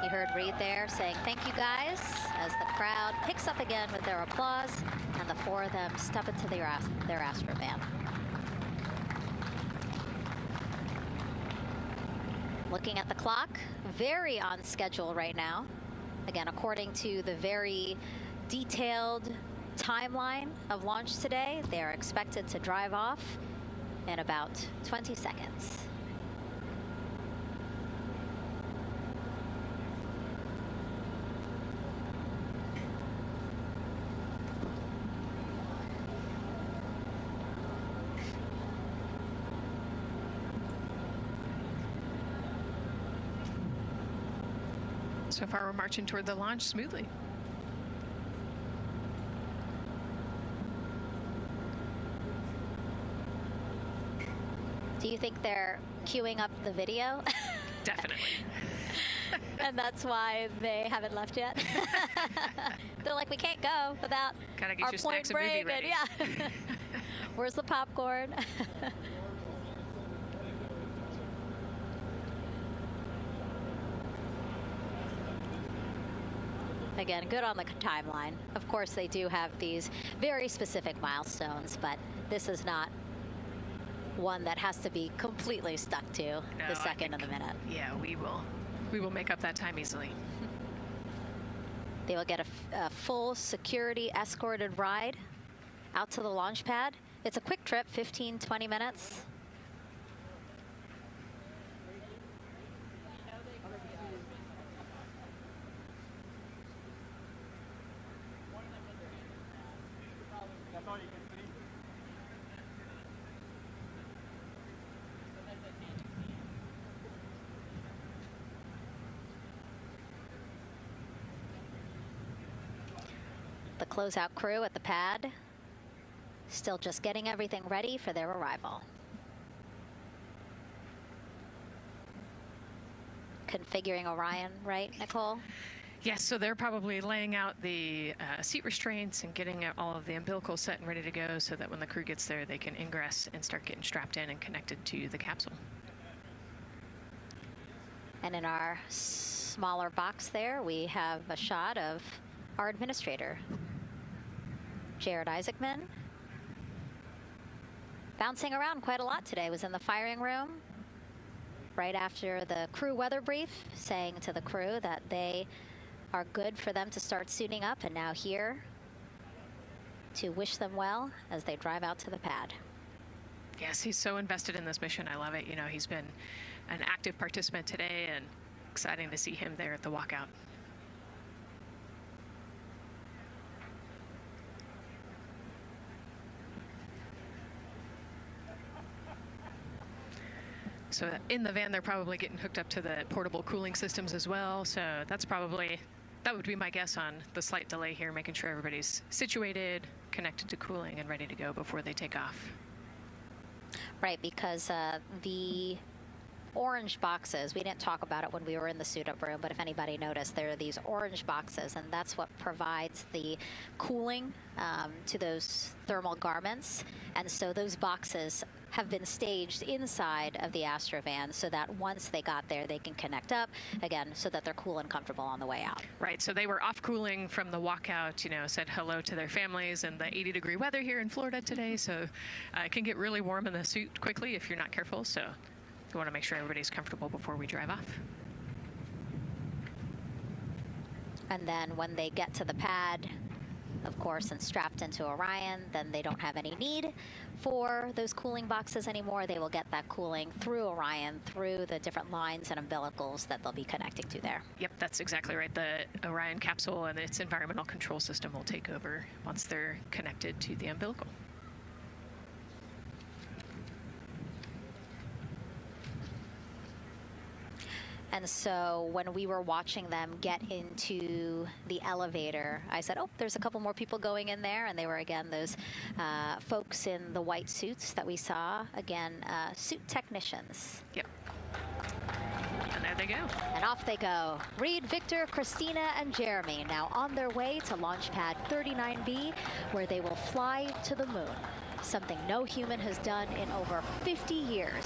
You heard Reid there saying thank you guys as the crowd picks up again with their applause, and the 4 of them step into their Astrovan. Looking at the clock, very on schedule right now. Again, according to the very detailed timeline of launch today, they're expected to drive off in about 20 seconds. So far, we're marching toward the launch smoothly. Do you think they're queuing up the video? Definitely. And that's why they haven't left yet? They're like, we can't go without Gotta get our your point snacks and movie break. ready. Yeah. Where's the popcorn? Again, good on the timeline. Of course, they do have these very specific milestones, but this is not one that has to be completely stuck to the second of the minute. Yeah, we will make up that time easily. They will get a full security escorted ride out to the launch pad. It's a quick trip, 15, 20 minutes. The closeout crew at the pad, still just getting everything ready for their arrival. Configuring Orion, right, Nicole? Yes, so they're probably laying out the seat restraints and getting all of the umbilicals set and ready to go so that when the crew gets there, they can ingress and start getting strapped in and connected to the capsule. And in our smaller box there, we have a shot of our administrator, Jared Isaacman. Bouncing around quite a lot today, was in the firing room right after the crew weather brief, saying to the crew that they are good for them to start suiting up, and now here to wish them well as they drive out to the pad. Yes, he's so invested in this mission. I love it. You know, he's been an active participant today, and exciting to see him there at the walkout. So in the van, they're probably getting hooked up to the portable cooling systems as well. So that would be my guess on the slight delay here, making sure everybody's situated, connected to cooling, and ready to go before they take off. Right, because the orange boxes, we didn't talk about it when we were in the suit-up room, but if anybody noticed, there are these orange boxes, and that's what provides the cooling to those thermal garments. And so those boxes have been staged inside of the Astrovan so that once they got there, they can connect up again so that they're cool and comfortable on the way out. Right, so they were off cooling from the walkout, you know, said hello to their families and the 80-degree weather here in Florida today. So it can get really warm in the suit quickly if you're not careful. So you want to make sure everybody's comfortable before we drive off. And then when they get to the pad, of course, and strapped into Orion, then they don't have any need for those cooling boxes anymore. They will get that cooling through Orion, through the different lines and umbilicals that they'll be connecting to there. Yep, that's exactly right. The Orion capsule and its environmental control system will take over once they're connected to the umbilical. And so when we were watching them get into the elevator, I said, oh, there's a couple more people going in there. And they were, again, those folks in the white suits that we saw. Again, suit technicians. Yep. And there they go. And off they go. Reid, Victor, Christina, and Jeremy now on their way to launch pad 39B, where they will fly to the moon. Something no human has done in over 50 years.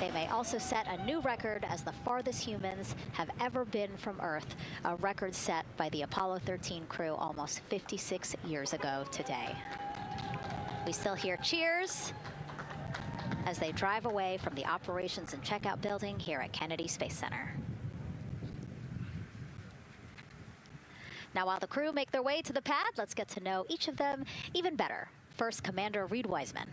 They may also set a new record as the farthest humans have ever been from Earth, a record set by the Apollo 13 crew almost 56 years ago today. We still hear cheers as they drive away from the operations and checkout building here at Kennedy Space Center. Now, while the crew make their way to the pad, let's get to know each of them even better. First, Commander Reid Wiseman.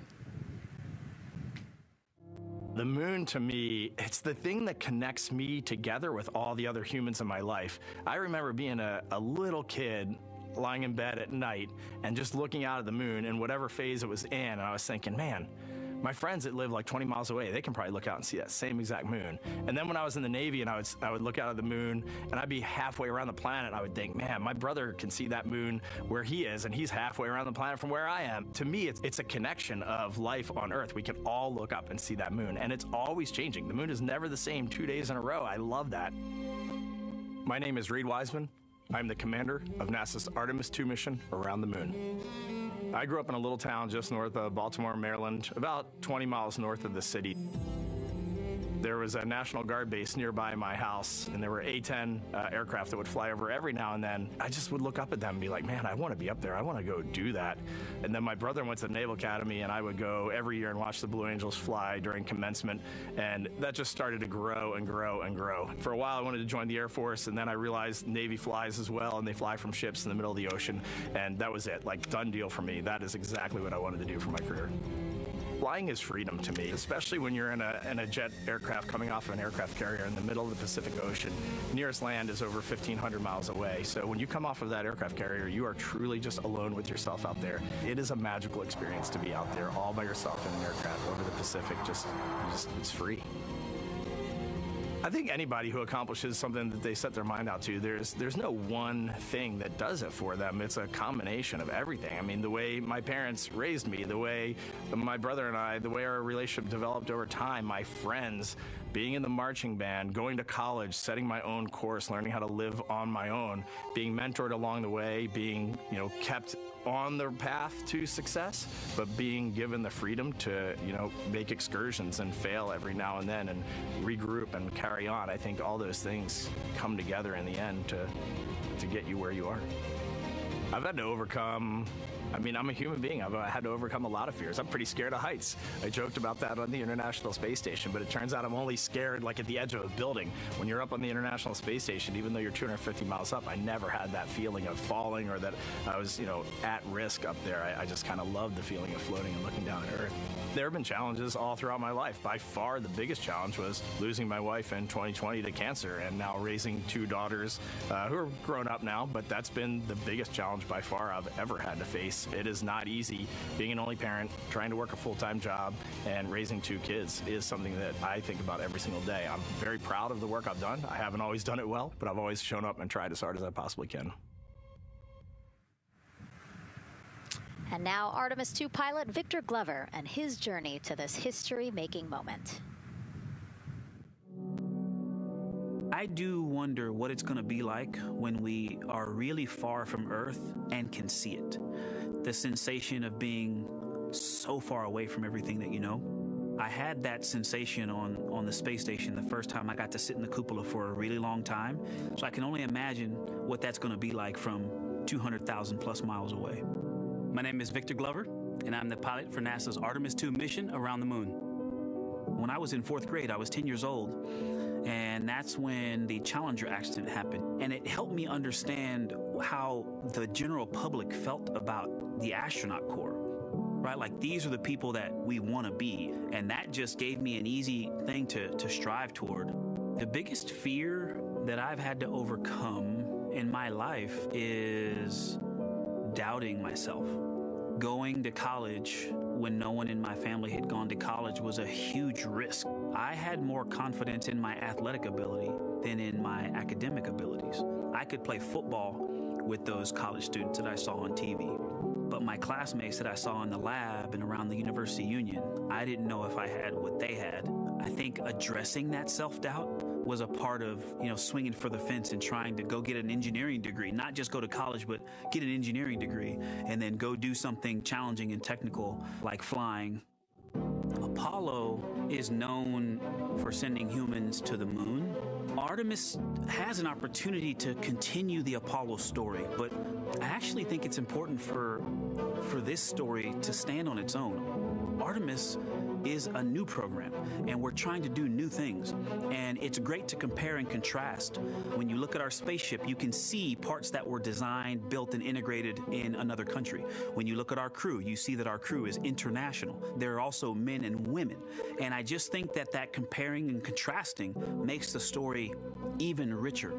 The moon, to me, it's the thing that connects me together with all the other humans in my life. I remember being a little kid lying in bed at night and just looking out at the moon in whatever phase it was in, and I was thinking, man, my friends that live like 20 miles away, they can probably look out and see that same exact moon. And then when I was in the Navy and I would look out at the moon and I'd be halfway around the planet, and I would think, man, my brother can see that moon where he is, and he's halfway around the planet from where I am. To me, it's a connection of life on Earth. We can all look up and see that moon, and it's always changing. The moon is never the same 2 days in a row. I love that. My name is Reid Wiseman. I'm the commander of NASA's Artemis II mission around the moon. I grew up in a little town just north of Baltimore, Maryland, about 20 miles north of the city. There was a National Guard base nearby my house, and there were A-10 aircraft that would fly over every now and then. I just would look up at them and be like, man, I want to be up there. I want to go do that. And then my brother went to the Naval Academy, and I would go every year and watch the Blue Angels fly during commencement, and that just started to grow and grow and grow. For a while, I wanted to join the Air Force, and then I realized Navy flies as well, and they fly from ships in the middle of the ocean, and that was it. Like, done deal for me. That is exactly what I wanted to do for my career. Flying is freedom to me, especially when you're in a jet aircraft coming off of an aircraft carrier in the middle of the Pacific Ocean. Nearest land is over 1,500 miles away. So when you come off of that aircraft carrier, you are truly just alone with yourself out there. It is a magical experience to be out there all by yourself in an aircraft over the Pacific. It's free. I think anybody who accomplishes something that they set their mind out to, there's no one thing that does it for them. It's a combination of everything. I mean, the way my parents raised me, the way my brother and I, the way our relationship developed over time, my friends, being in the marching band, going to college, setting my own course, learning how to live on my own, being mentored along the way, being, kept on the path to success, but being given the freedom to, make excursions and fail every now and then and regroup and carry on. I think all those things come together in the end to get you where you are. I've had to overcome, I'm a human being. I've had to overcome a lot of fears. I'm pretty scared of heights. I joked about that on the International Space Station, but it turns out I'm only scared like at the edge of a building. When you're up on the International Space Station, even though you're 250 miles up, I never had that feeling of falling or that I was, at risk up there. I just kind of loved the feeling of floating and looking down at Earth. There have been challenges all throughout my life. By far, the biggest challenge was losing my wife in 2020 to cancer and now raising two daughters who are grown up now, but that's been the biggest challenge by far I've ever had to face. It is not easy. Being an only parent, trying to work a full-time job, and raising two kids is something that I think about every single day. I'm very proud of the work I've done. I haven't always done it well, but I've always shown up and tried as hard as I possibly can. And now Artemis 2 pilot Victor Glover and his journey to this history-making moment. I do wonder what it's going to be like when we are really far from Earth and can see it. The sensation of being so far away from everything that you know. I had that sensation on the space station the first time I got to sit in the cupola for a really long time. So I can only imagine what that's going to be like from 200,000 plus miles away. My name is Victor Glover, and I'm the pilot for NASA's Artemis 2 mission around the moon. When I was in 4th grade, I was 10 years old, and that's when the Challenger accident happened. And it helped me understand how the general public felt about the astronaut corps, right? Like, these are the people that we want to be, and that just gave me an easy thing to strive toward. The biggest fear that I've had to overcome in my life is doubting myself. Going to college when no one in my family had gone to college was a huge risk. I had more confidence in my athletic ability than in my academic abilities. I could play football with those college students that I saw on TV. But my classmates that I saw in the lab and around the University Union, I didn't know if I had what they had. I think addressing that self-doubt was a part of, swinging for the fence and trying to go get an engineering degree, not just go to college, but get an engineering degree and then go do something challenging and technical like flying. Apollo is known for sending humans to the moon. Artemis has an opportunity to continue the Apollo story, but I actually think it's important for this story to stand on its own. Artemis is a new program, and we're trying to do new things. And it's great to compare and contrast. When you look at our spaceship, you can see parts that were designed, built, and integrated in another country. When you look at our crew, you see that our crew is international. There are also men and women. And I just think that comparing and contrasting makes the story even richer.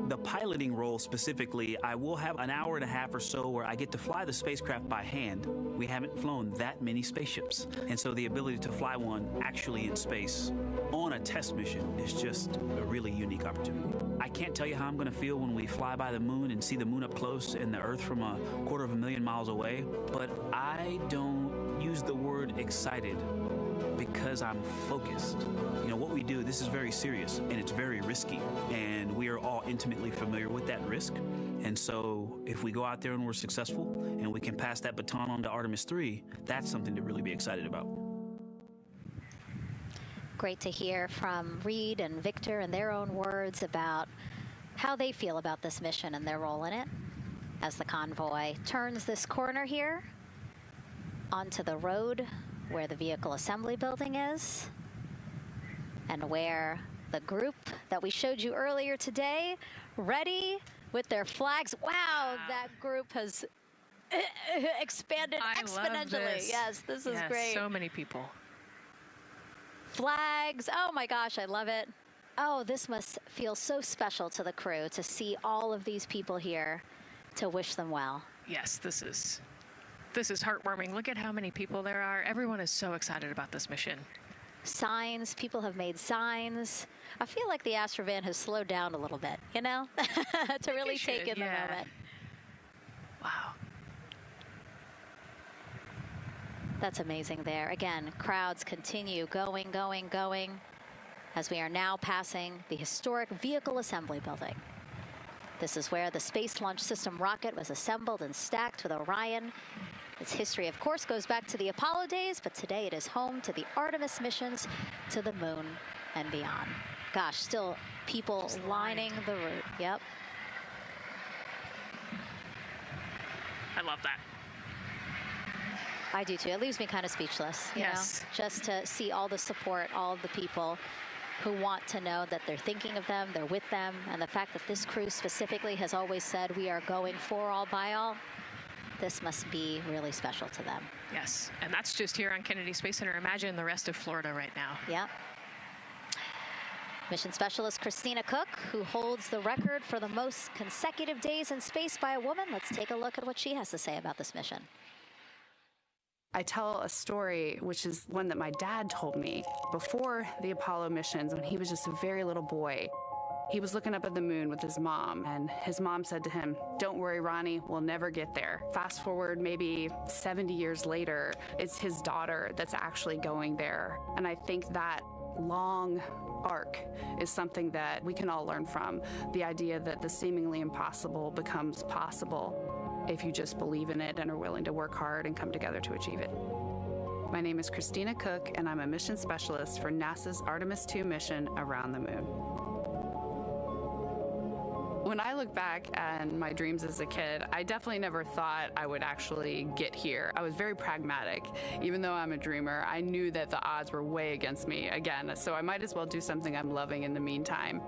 The piloting role specifically, I will have an hour and a half or so where I get to fly the spacecraft by hand. We haven't flown that many spaceships. And so the ability to fly one actually in space on a test mission is just a really unique opportunity. I can't tell you how I'm going to feel when we fly by the moon and see the moon up close and the Earth from 250,000 miles away, but I don't use the word excited because I'm focused. What we do, this is very serious and it's very risky, and we are all intimately familiar with that risk. And so if we go out there and we're successful and we can pass that baton on to Artemis 3, that's something to really be excited about. Great to hear from Reid and Victor in their own words about how they feel about this mission and their role in it as the convoy turns this corner here onto the road where the vehicle assembly building is and where the group that we showed you earlier today, ready with their flags. Wow, that group has expanded exponentially. Love this. Yes, this is great. So many people. Flags. Oh my gosh, I love it. Oh, this must feel so special to the crew to see all of these people here to wish them well. Yes, this is heartwarming. Look at how many people there are. Everyone is so excited about this mission. Signs, people have made signs. I feel like the Astrovan has slowed down a little bit, you know, to really take in the moment. Wow. That's amazing there. Again, crowds continue going as we are now passing the historic vehicle assembly building. This is where the Space Launch System rocket was assembled and stacked with Orion. Its history, of course, goes back to the Apollo days, but today it is home to the Artemis missions to the moon and beyond. Gosh, still people lining the route. Yep. I love that. I do too. It leaves me kind of speechless, you know, just to see all the support, all of the people who want to know that they're thinking of them, they're with them, and the fact that this crew specifically has always said we are going for all by all, this must be really special to them. Yes, and that's just here on Kennedy Space Center. Imagine the rest of Florida right now. Yeah. Mission Specialist Christina Koch, who holds the record for the most consecutive days in space by a woman. Let's take a look at what she has to say about this mission. I tell a story, which is one that my dad told me before the Apollo missions when he was just a very little boy. He was looking up at the moon with his mom, and his mom said to him, "Don't worry, Ronnie, we'll never get there." Fast forward maybe 70 years later, it's his daughter that's actually going there. And I think that long arc is something that we can all learn from. The idea that the seemingly impossible becomes possible if you just believe in it and are willing to work hard and come together to achieve it. My name is Christina Koch, and I'm a mission specialist for NASA's Artemis II mission around the moon. When I look back at my dreams as a kid, I definitely never thought I would actually get here. I was very pragmatic. Even though I'm a dreamer, I knew that the odds were way against me again, so I might as well do something I'm loving in the meantime.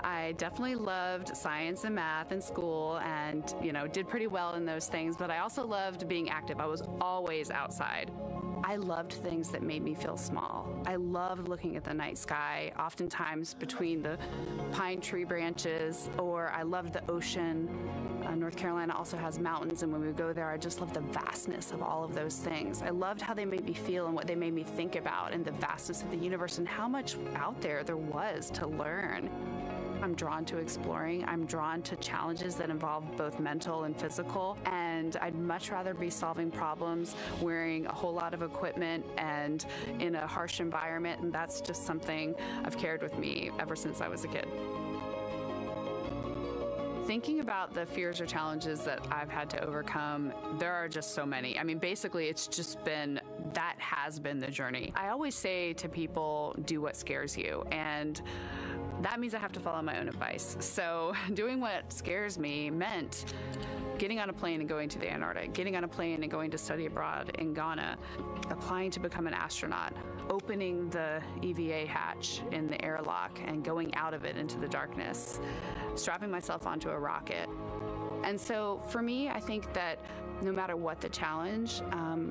I definitely loved science and math in school and, you know, did pretty well in those things, but I also loved being active. I was always outside. I loved things that made me feel small. I loved looking at the night sky, oftentimes between the pine tree branches, or I loved the ocean. North Carolina also has mountains, and when we go there, I just loved the vastness of all of those things. I loved how they made me feel and what they made me think about, and the vastness of the universe and how much out there was to learn. I'm drawn to exploring. I'm drawn to challenges that involve both mental and physical, and I'd much rather be solving problems wearing a whole lot of equipment and in a harsh environment, and that's just something I've carried with me ever since I was a kid. Thinking about the fears or challenges that I've had to overcome, there are just so many. I mean, basically, it's just been, that has been the journey. I always say to people, do what scares you, and that means I have to follow my own advice. So doing what scares me meant getting on a plane and going to the Antarctic, getting on a plane and going to study abroad in Ghana, applying to become an astronaut, opening the EVA hatch in the airlock and going out of it into the darkness, strapping myself onto a rocket. And so for me, I think that no matter what the challenge,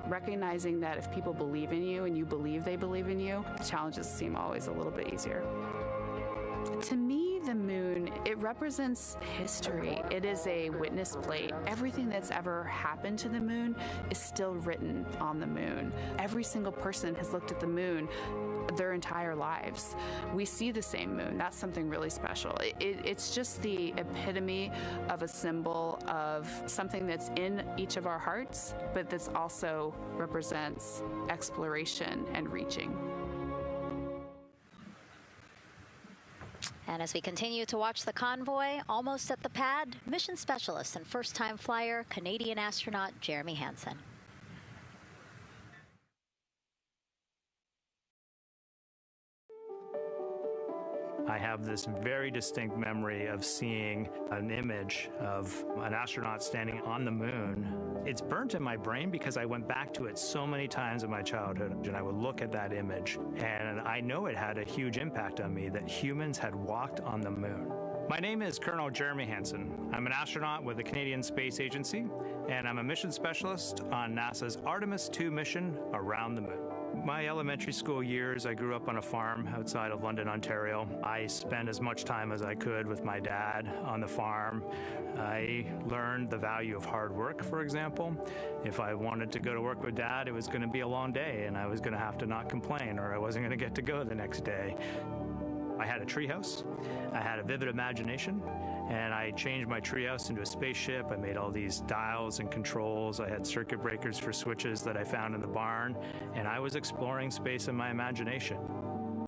recognizing that if people believe in you and you believe they believe in you, the challenges seem always a little bit easier. To me, the moon, it represents history. It is a witness plate. Everything that's ever happened to the moon is still written on the moon. Every single person has looked at the moon their entire lives. We see the same moon. That's something really special. It's just the epitome of a symbol of something that's in each of our hearts, but that's also represents exploration and reaching. And as we continue to watch the convoy, almost at the pad, mission specialist and first-time flyer, Canadian astronaut Jeremy Hansen. have this very distinct memory of seeing an image of an astronaut standing on the moon. It's burnt in my brain because I went back to it so many times in my childhood, and I would look at that image, and I know it had a huge impact on me that humans had walked on the moon. My name is Colonel Jeremy Hansen. I'm an astronaut with the Canadian Space Agency, and I'm a mission specialist on NASA's Artemis II mission around the moon. My elementary school years, I grew up on a farm outside of London, Ontario. I spent as much time as I could with my dad on the farm. I learned the value of hard work, for example. If I wanted to go to work with Dad, it was going to be a long day, and I was going to have to not complain, or I wasn't going to get to go the next day. I had a treehouse, I had a vivid imagination, and I changed my treehouse into a spaceship. I made all these dials and controls. I had circuit breakers for switches that I found in the barn, and I was exploring space in my imagination.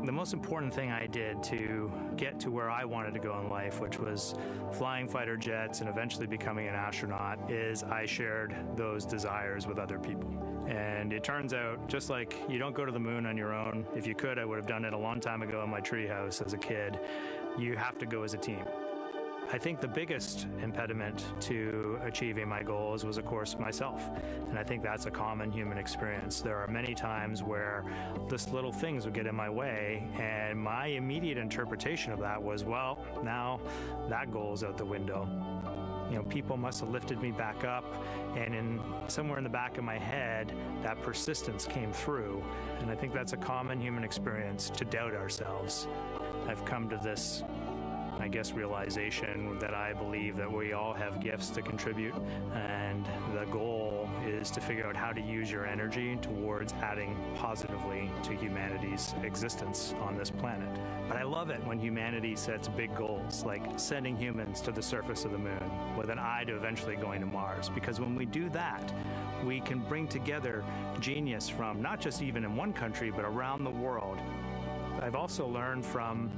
The most important thing I did to get to where I wanted to go in life, which was flying fighter jets and eventually becoming an astronaut, is I shared those desires with other people. And it turns out, just like you don't go to the moon on your own, if you could, I would have done it a long time ago in my treehouse as a kid, you have to go as a team. I think the biggest impediment to achieving my goals was, of course, myself. And I think that's a common human experience. There are many times where just little things would get in my way, and my immediate interpretation of that was, well, now that goal's out the window. You know, people must have lifted me back up, and somewhere in the back of my head, that persistence came through. And I think that's a common human experience, to doubt ourselves. I've come to this, I guess, realization that I believe that we all have gifts to contribute, and the goal is to figure out how to use your energy towards adding positively to humanity's existence on this planet. But I love it when humanity sets big goals, like sending humans to the surface of the moon with an eye to eventually going to Mars, because when we do that, we can bring together genius from not just even in one country, but around the world. I've also learned from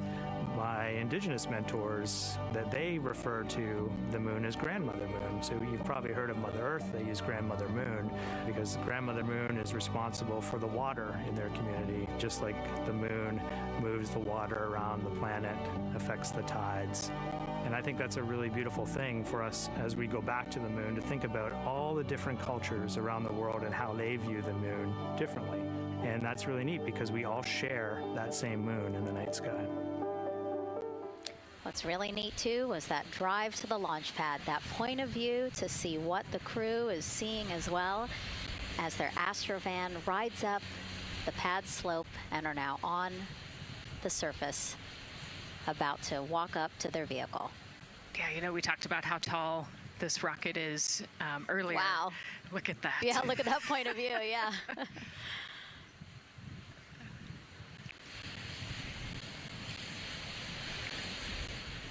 my indigenous mentors that they refer to the moon as Grandmother Moon. So you've probably heard of Mother Earth. They use Grandmother Moon because Grandmother Moon is responsible for the water in their community, just like the moon moves the water around the planet, affects the tides. And I think that's a really beautiful thing for us as we go back to the moon, to think about all the different cultures around the world and how they view the moon differently. And that's really neat because we all share that same moon in the night sky. What's really neat too was that drive to the launch pad, that point of view to see what the crew is seeing as well, as their Astrovan rides up the pad slope and are now on the surface, about to walk up to their vehicle. Yeah, you know, we talked about how tall this rocket is earlier. Wow. Look at that. Yeah, look at that point of view, yeah.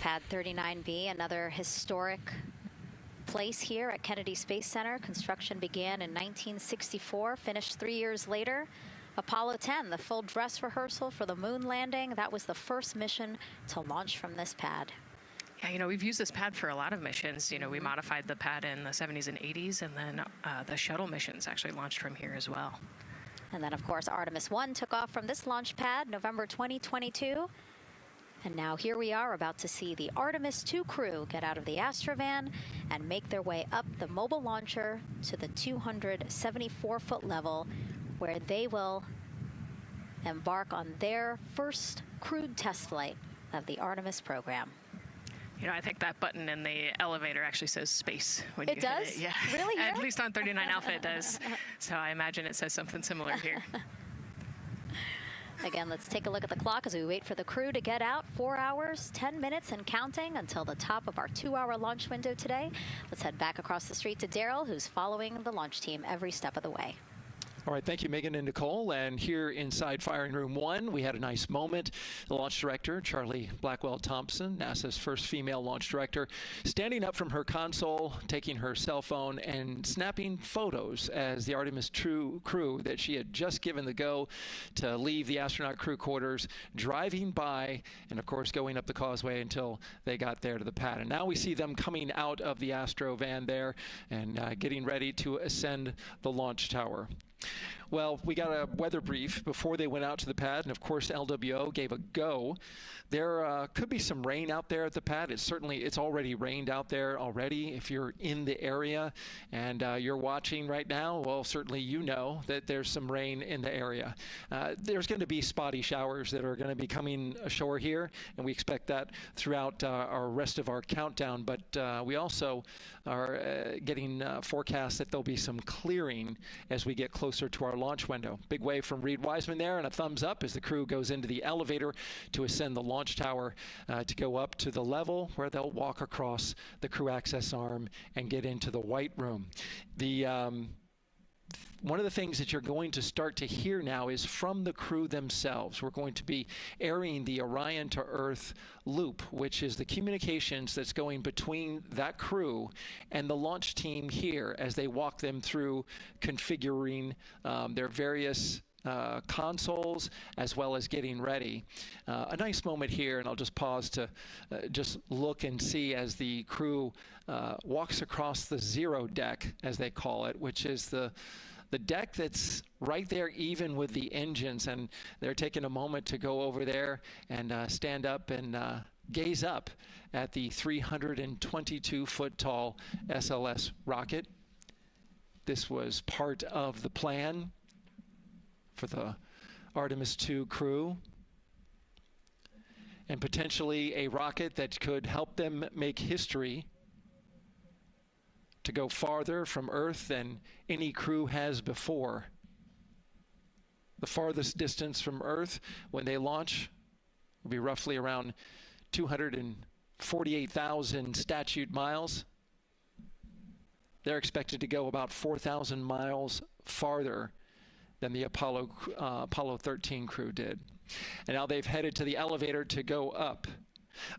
Pad 39B, another historic place here at Kennedy Space Center. Construction began in 1964, finished 3 years later. Apollo 10, the full dress rehearsal for the moon landing. That was the first mission to launch from this pad. Yeah, you know, we've used this pad for a lot of missions. You know, we modified the pad in the 70s and 80s, and then the shuttle missions actually launched from here as well. And then, of course, Artemis 1 took off from this launch pad November 2022. And now here we are about to see the Artemis 2 crew get out of the Astrovan and make their way up the mobile launcher to the 274-foot level, where they will embark on their first crewed test flight of the Artemis program. You know, I think that button in the elevator actually says space when it you does? hit it. Yeah. Really? At least on 39 Alpha it does. So I imagine it says something similar here. Again, let's take a look at the clock as we wait for the crew to get out. 4 hours, 10 minutes and counting until the top of our 2-hour launch window today. Let's head back across the street to Daryl, who's following the launch team every step of the way. All right, thank you, Megan and Nicole. And here inside Firing Room 1, we had a nice moment. The launch director, Charlie Blackwell-Thompson, NASA's first female launch director, standing up from her console, taking her cell phone and snapping photos as the Artemis crew that she had just given the go to leave the astronaut crew quarters, driving by, and of course going up the causeway until they got there to the pad. And now we see them coming out of the Astro van there and getting ready to ascend the launch tower. Well, we got a weather brief before they went out to the pad, and of course LWO gave a go. There could be some rain out there at the pad. It's already rained out there already. If you're in the area and you're watching right now, well, certainly you know that there's some rain in the area. There's going to be spotty showers that are going to be coming ashore here, and we expect that throughout our rest of our countdown. But we also are getting forecasts that there'll be some clearing as we get closer to our launch window. Big wave from Reid Wiseman there, and a thumbs up as the crew goes into the elevator to ascend the launch tower to go up to the level where they'll walk across the crew access arm and get into the white room. One of the things that you're going to start to hear now is from the crew themselves. We're going to be airing the Orion to Earth loop, which is the communications that's going between that crew and the launch team here as they walk them through configuring their various consoles as well as getting ready. A nice moment here, and I'll just pause to just look and see as the crew walks across the zero deck, as they call it, which is the deck that's right there even with the engines, and they're taking a moment to go over there and stand up and gaze up at the 322-foot tall SLS rocket. This was part of the plan for the Artemis II crew, and potentially a rocket that could help them make history to go farther from Earth than any crew has before. The farthest distance from Earth when they launch will be roughly around 248,000 statute miles. They're expected to go about 4,000 miles farther than the Apollo 13 crew did. And now they've headed to the elevator to go up.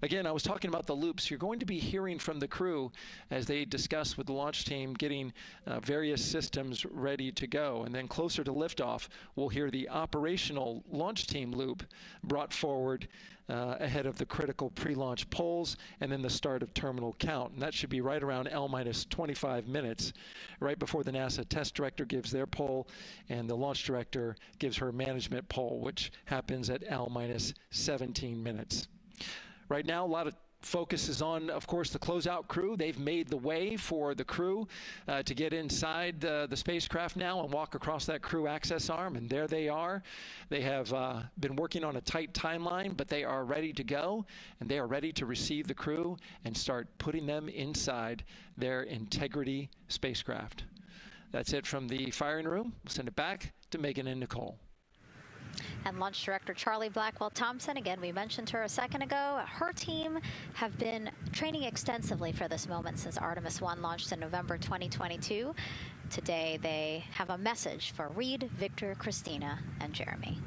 Again, I was talking about the loops. You're going to be hearing from the crew as they discuss with the launch team getting various systems ready to go. And then closer to liftoff, we'll hear the operational launch team loop brought forward ahead of the critical pre-launch polls and then the start of terminal count. And that should be right around L-25 minutes, right before the NASA test director gives their poll and the launch director gives her management poll, which happens at L-17 minutes. Right now, a lot of focus is on, of course, the closeout crew. They've made the way for the crew to get inside the spacecraft now and walk across that crew access arm, and there they are. They have been working on a tight timeline, but they are ready to go, and they are ready to receive the crew and start putting them inside their Integrity spacecraft. That's it from the firing room. We'll send it back to Megan and Nicole. And Launch Director Charlie Blackwell-Thompson, again, we mentioned her a second ago. Her team have been training extensively for this moment since Artemis 1 launched in November 2022. Today, they have a message for Reid, Victor, Christina, and Jeremy.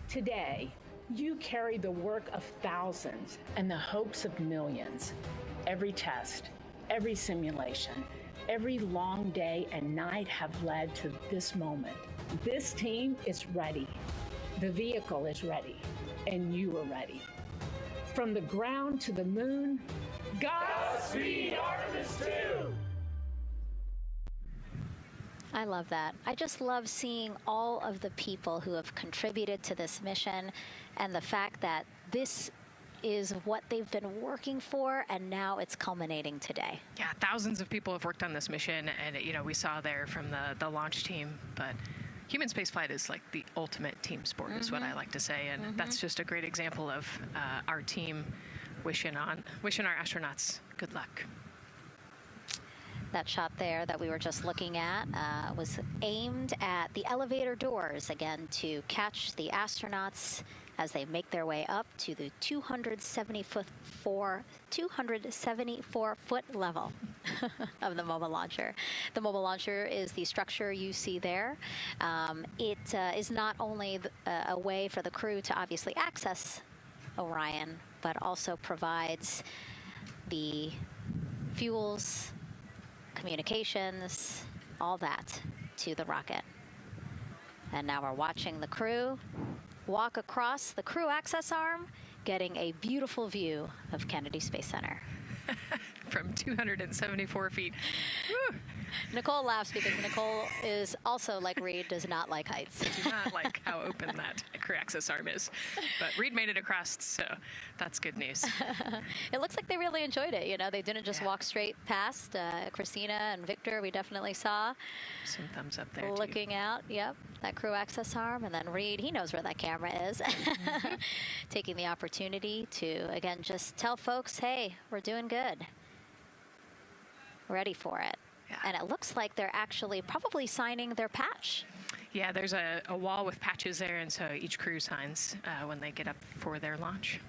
Today, you carry the work of thousands and the hopes of millions. Every test, every simulation, every long day and night have led to this moment. This team is ready. The vehicle is ready, and you are ready. From the ground to the moon, Godspeed, Artemis II! I love that. I just love seeing all of the people who have contributed to this mission and the fact that this is what they've been working for, and now it's culminating today. Yeah, thousands of people have worked on this mission, and we saw there from the launch team, but human spaceflight is like the ultimate team sport, is what I like to say, and that's just a great example of our team wishing our astronauts good luck. That shot there that we were just looking at was aimed at the elevator doors, again, to catch the astronauts as they make their way up to the 274-foot level of the mobile launcher. The mobile launcher is the structure you see there. It is not only a way for the crew to obviously access Orion, but also provides the fuels, communications, all that to the rocket. And now we're watching the crew walk across the crew access arm, getting a beautiful view of Kennedy Space Center. from 274 feet. Whew. Nicole laughs because Nicole is also like Reid, does not like heights. Do not like how open that crew access arm is. But Reid made it across, so that's good news. It looks like they really enjoyed it. You know, they didn't just walk straight past. Christina and Victor, we definitely saw. Some thumbs up there, looking out, yep, that crew access arm. And then Reid, he knows where that camera is. Taking the opportunity to, again, just tell folks, hey, we're doing good. Ready for it. Yeah. And it looks like they're actually probably signing their patch. Yeah, there's a wall with patches there, and so each crew signs when they get up for their launch.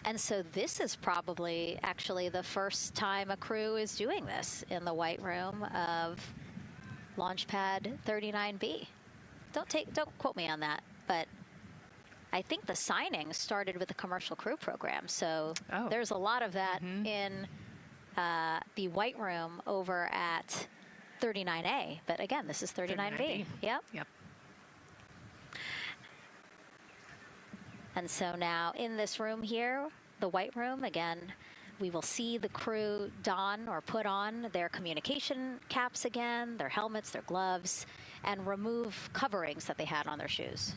And so this is probably actually the first time a crew is doing this in the White Room of Launch Pad 39B. Don't quote me on that, but I think the signing started with the commercial crew program. So there's a lot of that in the White Room over at 39A. But again, this is 39B. Yep. And so now in this room here, the White Room, again, we will see the crew don or put on their communication caps again, their helmets, their gloves, and remove coverings that they had on their shoes.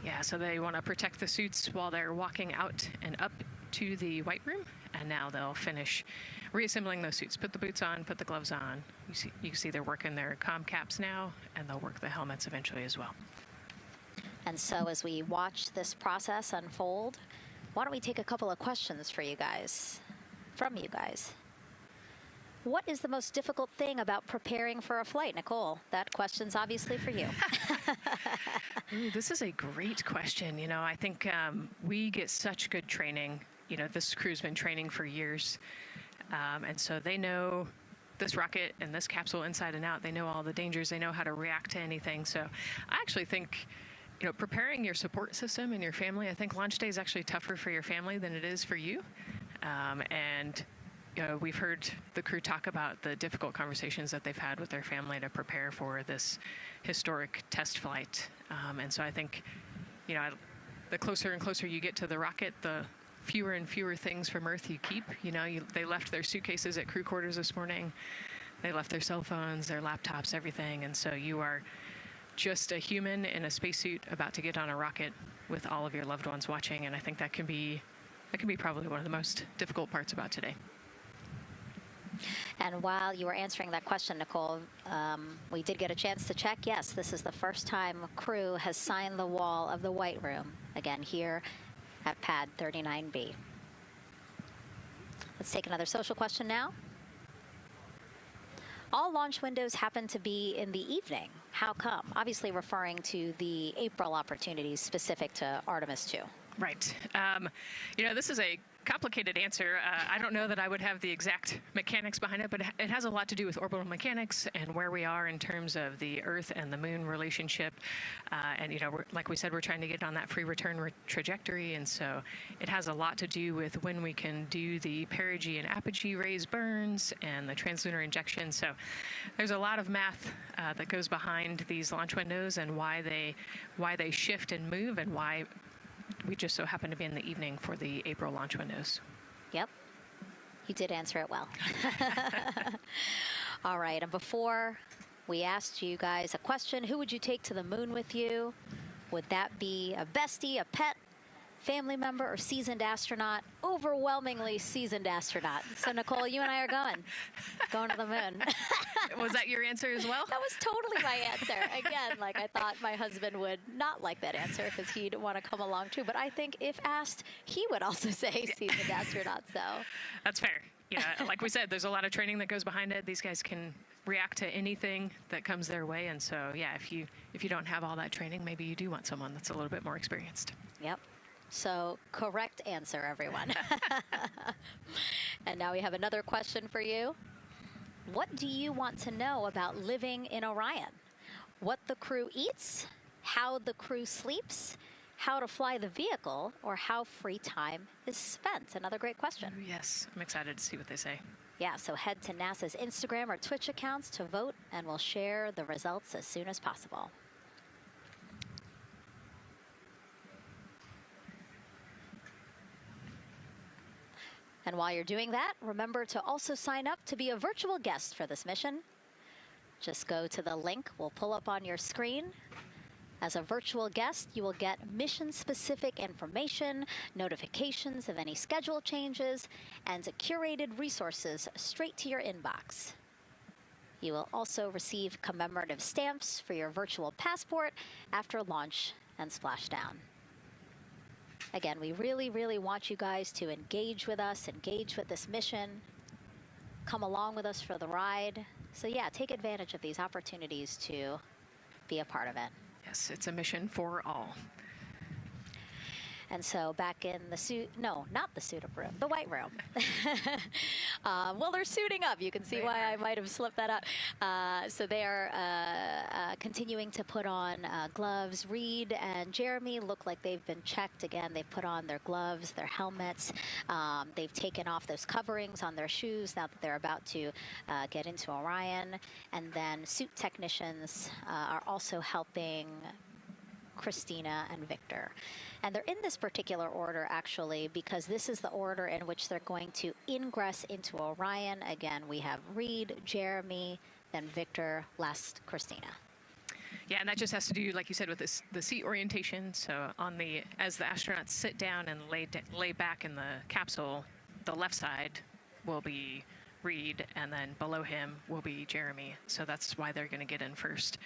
Yeah, so they want to protect the suits while they're walking out and up to the White Room, and now they'll finish reassembling those suits. Put the boots on, put the gloves on. You can see they're working their comm caps now, and they'll work the helmets eventually as well. And so as we watch this process unfold, why don't we take a couple of questions from you guys? What is the most difficult thing about preparing for a flight? Nicole, that question's obviously for you. Ooh, this is a great question. You know, I think we get such good training. You know, this crew's been training for years. And so they know this rocket and this capsule inside and out. They know all the dangers. They know how to react to anything. So I actually think, you know, preparing your support system and your family, I think launch day is actually tougher for your family than it is for you. And, you know, we've heard the crew talk about the difficult conversations that they've had with their family to prepare for this historic test flight. And so I think, you know, the closer and closer you get to the rocket, the fewer and fewer things from Earth you keep. You know, they left their suitcases at crew quarters this morning. They left their cell phones, their laptops, everything. And so you are just a human in a spacesuit about to get on a rocket with all of your loved ones watching. And I think that can be probably one of the most difficult parts about today. And while you were answering that question, Nicole, we did get a chance to check. Yes, this is the first time crew has signed the wall of the White Room, again, here at Pad 39B. Let's take another social question now. All launch windows happen to be in the evening. How come? Obviously referring to the April opportunities specific to Artemis 2. Right. You know, this is a complicated answer. I don't know that I would have the exact mechanics behind it, but it has a lot to do with orbital mechanics and where we are in terms of the Earth and the Moon relationship. And, you know, like we said, we're trying to get on that free return trajectory. And so it has a lot to do with when we can do the perigee and apogee raise burns and the translunar injection. So there's a lot of math that goes behind these launch windows and why they shift and move and why we just so happen to be in the evening for the April launch windows. Yep. You did answer it well. All right. And before we asked you guys a question, who would you take to the moon with you? Would that be a bestie, a pet, family member, or seasoned astronaut? Overwhelmingly seasoned astronaut. So, Nicole, you and I are going to the moon. Was that your answer as well? That was totally my answer. Again, like I thought my husband would not like that answer because he'd want to come along too. But I think if asked, he would also say seasoned astronaut. So that's fair. Yeah, like we said, there's a lot of training that goes behind it. These guys can react to anything that comes their way. And so, yeah, if you don't have all that training, maybe you do want someone that's a little bit more experienced. Yep. So correct answer, everyone. And now we have another question for you. What do you want to know about living in Orion? What the crew eats, how the crew sleeps, how to fly the vehicle, or how free time is spent? Another great question. Yes, I'm excited to see what they say. Yeah, so head to NASA's Instagram or Twitch accounts to vote, and we'll share the results as soon as possible. And while you're doing that, remember to also sign up to be a virtual guest for this mission. Just go to the link we'll pull up on your screen. As a virtual guest, you will get mission-specific information, notifications of any schedule changes, and curated resources straight to your inbox. You will also receive commemorative stamps for your virtual passport after launch and splashdown. Again, we really, really want you guys to engage with us, engage with this mission, come along with us for the ride. So yeah, take advantage of these opportunities to be a part of it. Yes, it's a mission for all. And so back in the suit, no, not the suit-up room, the white room. Well, they're suiting up. You can see why I might have slipped that up. So they're continuing to put on gloves. Reid and Jeremy look like they've been checked. Again, they've put on their gloves, their helmets. They've taken off those coverings on their shoes now that they're about to get into Orion. And then suit technicians are also helping Christina and Victor. And they're in this particular order, actually, because this is the order in which they're going to ingress into Orion. Again, we have Reid, Jeremy, then Victor, last Christina. Yeah, and that just has to do, like you said, with this, the seat orientation. So as the astronauts sit down and lay back in the capsule, the left side will be Reid, and then below him will be Jeremy. So that's why they're going to get in first,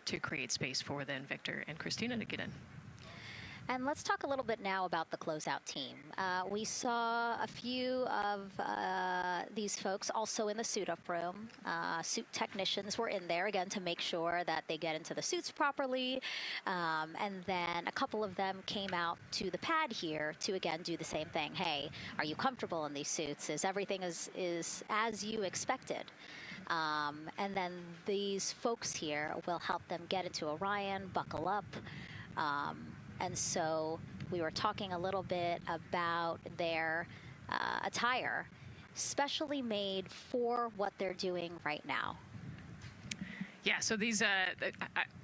to create space for then Victor and Christina to get in. And let's talk a little bit now about the closeout team. We saw a few of these folks also in the suit-up room. Suit technicians were in there, again, to make sure that they get into the suits properly. And then a couple of them came out to the pad here to, again, do the same thing. Hey, are you comfortable in these suits? Is everything is as you expected? And then these folks here will help them get into Orion, buckle up. And so we were talking a little bit about their attire, specially made for what they're doing right now. Yeah, so these,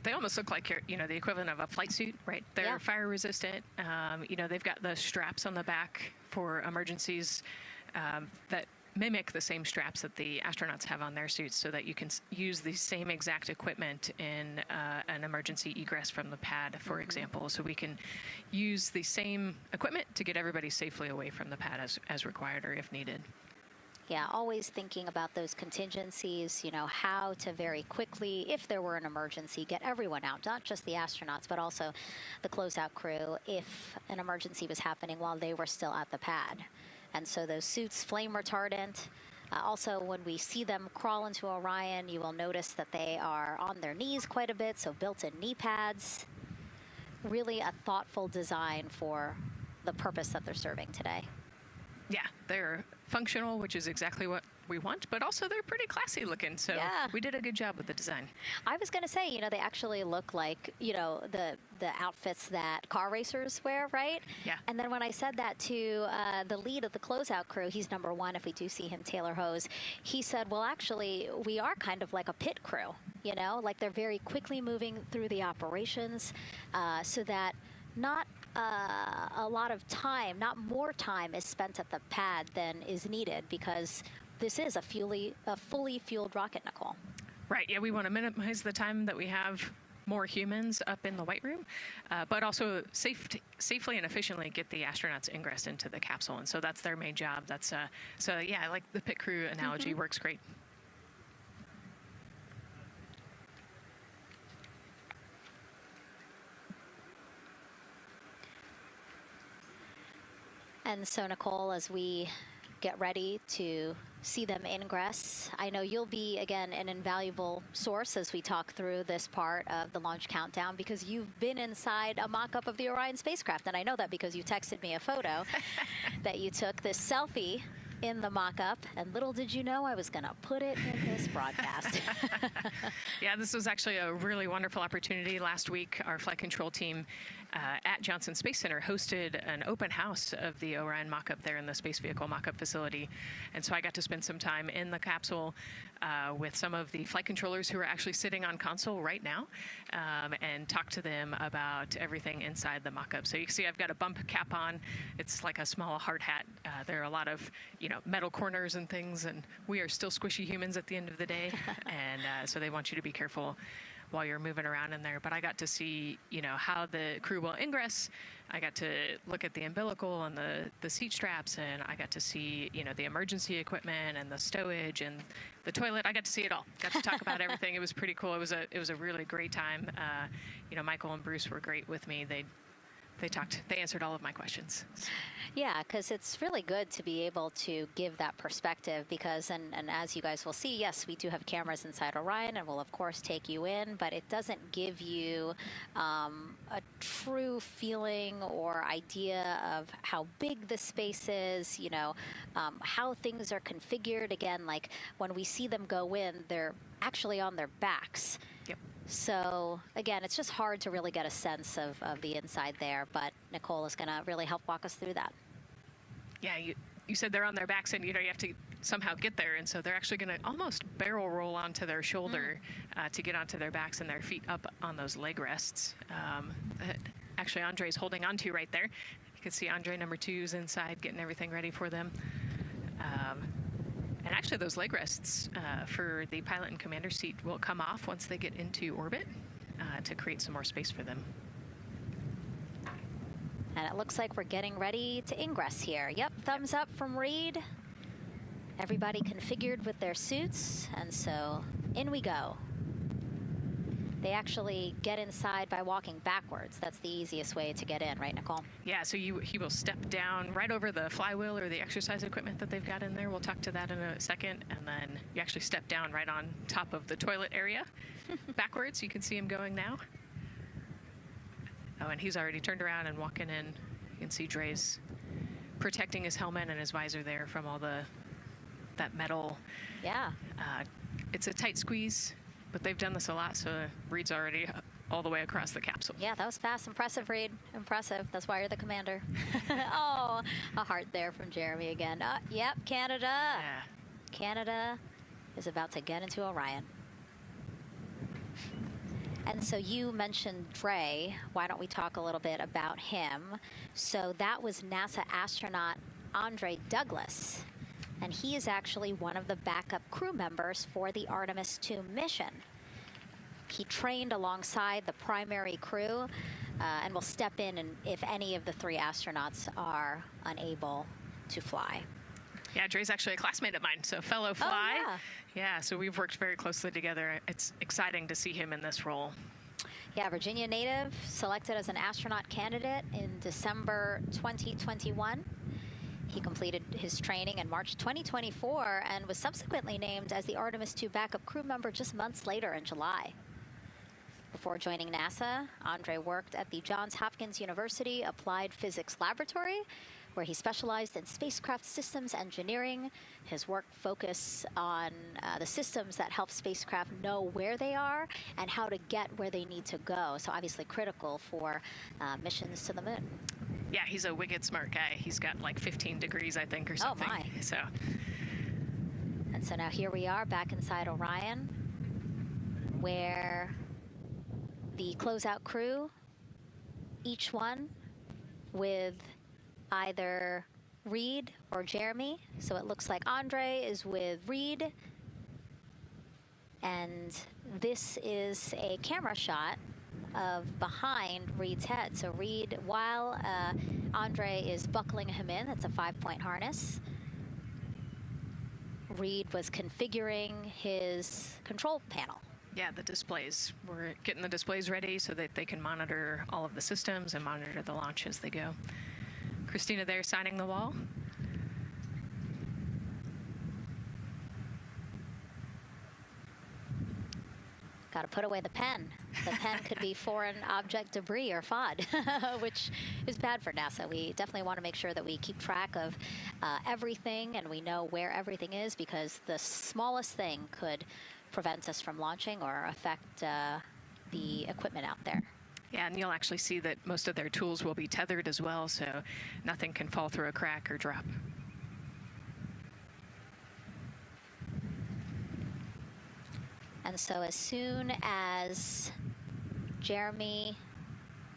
they almost look like, the equivalent of a flight suit, right? They're fire resistant. They've got the straps on the back for emergencies that mimic the same straps that the astronauts have on their suits, so that you can use the same exact equipment in an emergency egress from the pad, for example. So we can use the same equipment to get everybody safely away from the pad as required or if needed. Yeah, always thinking about those contingencies, how to very quickly, if there were an emergency, get everyone out, not just the astronauts, but also the closeout crew if an emergency was happening while they were still at the pad. And so those suits, flame retardant. Also, when we see them crawl into Orion, you will notice that they are on their knees quite a bit, so built-in knee pads. Really a thoughtful design for the purpose that they're serving today. Yeah, they're functional, which is exactly what we want, but also they're pretty classy looking, so we did a good job with the design. I was going to say, they actually look like, the outfits that car racers wear, right? Yeah. And then when I said that to the lead of the closeout crew, he's number one if we do see him, Taylor Hose, he said, well, actually, we are kind of like a pit crew, like they're very quickly moving through the operations so that not a lot of time, not more time is spent at the pad than is needed, because this is a fully fueled rocket, Nicole. Right, yeah, we want to minimize the time that we have more humans up in the white room, but also safely and efficiently get the astronauts ingress into the capsule. And so that's their main job. That's so yeah, I like the pit crew analogy, works great. And so, Nicole, as we get ready to see them ingress, I know you'll be, again, an invaluable source as we talk through this part of the launch countdown, because you've been inside a mock-up of the Orion spacecraft. And I know that because you texted me a photo that you took, this selfie in the mock-up, and little did you know I was going to put it in this broadcast. Yeah, this was actually a really wonderful opportunity. Last week, our flight control team at Johnson Space Center hosted an open house of the Orion mock-up there in the space vehicle mock-up facility. And so I got to spend some time in the capsule with some of the flight controllers who are actually sitting on console right now and talk to them about everything inside the mock-up. So you can see I've got a bump cap on. It's like a small hard hat. There are a lot of, metal corners and things, and we are still squishy humans at the end of the day. And so they want you to be careful while you're moving around in there. But I got to see, how the crew will ingress. I got to look at the umbilical and the seat straps, and I got to see, the emergency equipment and the stowage and the toilet. I got to see it all. Got to talk about everything. It was pretty cool. It was a really great time. Michael and Bruce were great with me. They answered all of my questions. Yeah, because it's really good to be able to give that perspective because, and as you guys will see, yes, we do have cameras inside Orion and we'll of course take you in, but it doesn't give you a true feeling or idea of how big the space is, how things are configured. Again, like when we see them go in, they're actually on their backs. Yep. So, again, it's just hard to really get a sense of the inside there, but Nicole is going to really help walk us through that. Yeah, you said they're on their backs and, you have to somehow get there, and so they're actually going to almost barrel roll onto their shoulder to get onto their backs and their feet up on those leg rests. Actually, Andre's holding onto right there. You can see Andre number 2's inside getting everything ready for them. And actually, those leg rests for the pilot and commander seat will come off once they get into orbit to create some more space for them. And it looks like we're getting ready to ingress here. Yep, thumbs up from Reid. Everybody configured with their suits, and so in we go. They actually get inside by walking backwards. That's the easiest way to get in, right, Nicole? Yeah, so he will step down right over the flywheel or the exercise equipment that they've got in there. We'll talk to that in a second. And then you actually step down right on top of the toilet area backwards. You can see him going now. Oh, and he's already turned around and walking in. You can see Dre's protecting his helmet and his visor there from all that metal. Yeah. It's a tight squeeze. But they've done this a lot, so Reid's already all the way across the capsule. Yeah, that was fast. Impressive, Reid. Impressive. That's why you're the commander. Oh, a heart there from Jeremy again. Yep, Canada. Yeah. Canada is about to get into Orion. And so you mentioned Dre. Why don't we talk a little bit about him? So that was NASA astronaut Andre Douglas. And he is actually one of the backup crew members for the Artemis 2 mission. He trained alongside the primary crew and will step in if any of the 3 astronauts are unable to fly. Yeah, Dre's actually a classmate of mine, so fellow fly. Oh, yeah, so we've worked very closely together. It's exciting to see him in this role. Yeah, Virginia native, selected as an astronaut candidate in December 2021. He completed his training in March 2024 and was subsequently named as the Artemis 2 backup crew member just months later in July. Before joining NASA, Andre worked at the Johns Hopkins University Applied Physics Laboratory, where he specialized in spacecraft systems engineering. His work focused on the systems that help spacecraft know where they are and how to get where they need to go. So obviously critical for missions to the moon. Yeah, he's a wicked smart guy. He's got like 15 degrees, I think, or something. Oh, my. So. And so now here we are back inside Orion, where the closeout crew, each one with either Reid or Jeremy. So it looks like Andre is with Reid. And this is a camera shot of behind Reid's head. So Reid, while Andre is buckling him in, that's a 5-point harness, Reid was configuring his control panel. Yeah, the displays. We're getting the displays ready so that they can monitor all of the systems and monitor the launch as they go. Christina there signing the wall. Got to put away the pen. The pen could be foreign object debris or FOD, which is bad for NASA. We definitely want to make sure that we keep track of everything and we know where everything is, because the smallest thing could prevent us from launching or affect the equipment out there. Yeah, and you'll actually see that most of their tools will be tethered as well, so nothing can fall through a crack or drop. And so as soon as Jeremy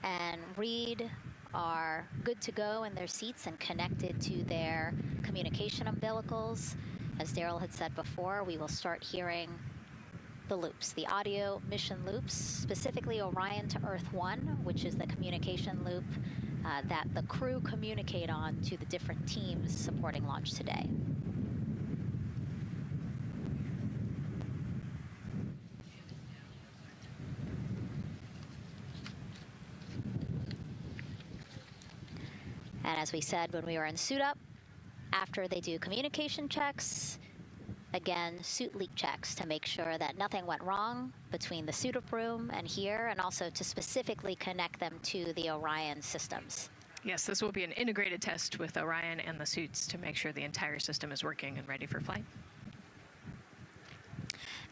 and Reid are good to go in their seats and connected to their communication umbilicals, as Daryl had said before, we will start hearing the loops, the audio mission loops, specifically Orion to Earth 1, which is the communication loop that the crew communicate on to the different teams supporting launch today. And as we said when we were in suit up, after they do communication checks, again, suit leak checks to make sure that nothing went wrong between the suit up room and here, and also to specifically connect them to the Orion systems. Yes, this will be an integrated test with Orion and the suits to make sure the entire system is working and ready for flight.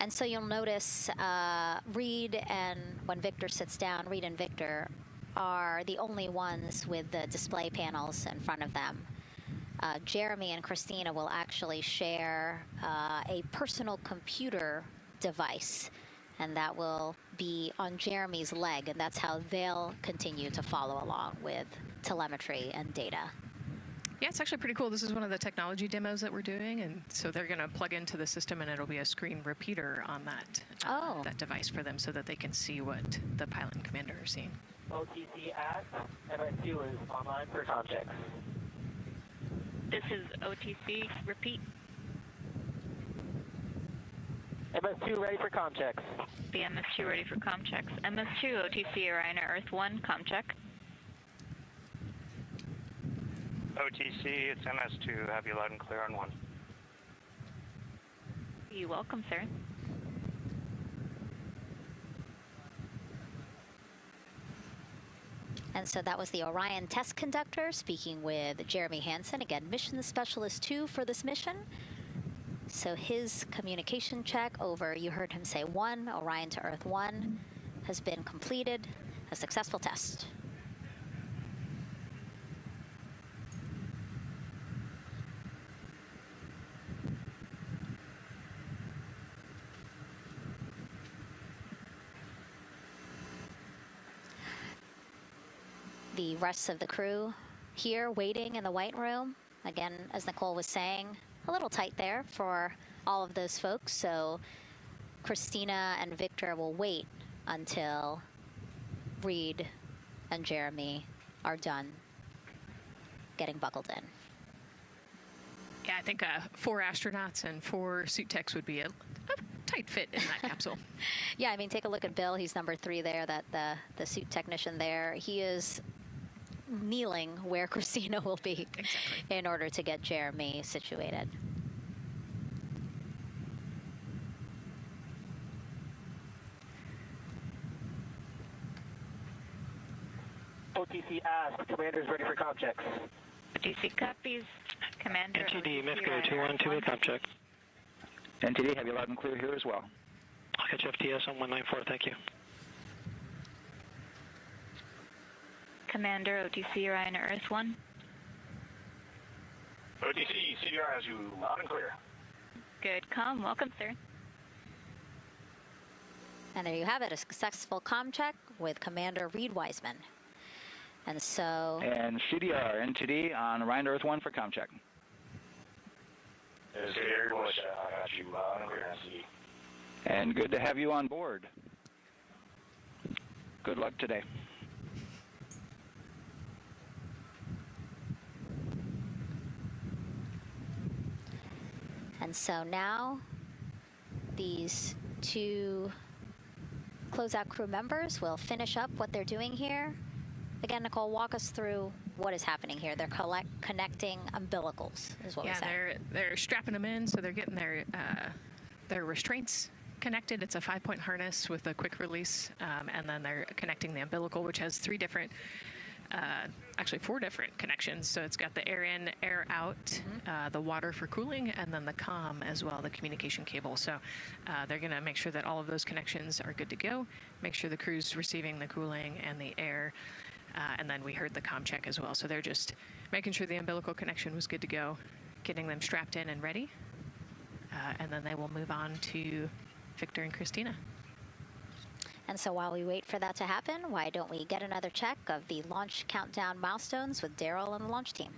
And so you'll notice Reid and when Victor sits down, Reid and Victor are the only ones with the display panels in front of them. Jeremy and Christina will actually share a personal computer device, and that will be on Jeremy's leg, and that's how they'll continue to follow along with telemetry and data. Yeah, it's actually pretty cool. This is one of the technology demos that we're doing, and so they're going to plug into the system, and it'll be a screen repeater on that device for them so that they can see what the pilot and commander are seeing. OTC ask, MS2 is online for context. This is OTC, repeat. MS2 ready for comm checks. The MS2 ready for comm checks. MS2, OTC, Orion, Earth 1, comm check. OTC, it's MS2, have you loud and clear on 1. You're welcome, sir. And so that was the Orion test conductor speaking with Jeremy Hansen, again, mission specialist 2 for this mission. So his communication check over, you heard him say 1, Orion to Earth 1, has been completed, a successful test. The rest of the crew here waiting in the white room. Again, as Nicole was saying, a little tight there for all of those folks. So Christina and Victor will wait until Reid and Jeremy are done getting buckled in. Yeah, I think 4 astronauts and 4 suit techs would be a tight fit in that capsule. Yeah, I mean, take a look at Bill. He's number 3 there, that the suit technician there. He is kneeling where Christina will be in order to get Jeremy situated. OTC ask, commander's ready for comm checks. OTC copies, commander. NTD, Misco 212, comm check. NTD, have you loud and clear here as well. I'll catch FTS on 194, thank you. Commander, OTC, Orion, Earth 1. OTC, CDR has you loud and clear. Good comm, welcome, sir. And there you have it, a successful comm check with Commander Reid Wiseman. And so... And CDR, NTD on Orion Earth 1 for comm check. CDR, I got you loud and clear, NTD. And good to have you on board. Good luck today. And so now these 2 closeout crew members will finish up what they're doing here. Again, Nicole, walk us through what is happening here. They're connecting umbilicals, is what we said. Yeah, they're strapping them in, so they're getting their restraints connected. It's a 5-point harness with a quick release, and then they're connecting the umbilical, which has 3 different actually 4 different connections. So it's got the air in, air out, the water for cooling, and then the comm as well, the communication cable. So they're going to make sure that all of those connections are good to go, make sure the crew's receiving the cooling and the air, and then we heard the comm check as well. So they're just making sure the umbilical connection was good to go, getting them strapped in and ready, and then they will move on to Victor and Christina. And so while we wait for that to happen, why don't we get another check of the launch countdown milestones with Daryl and the launch team?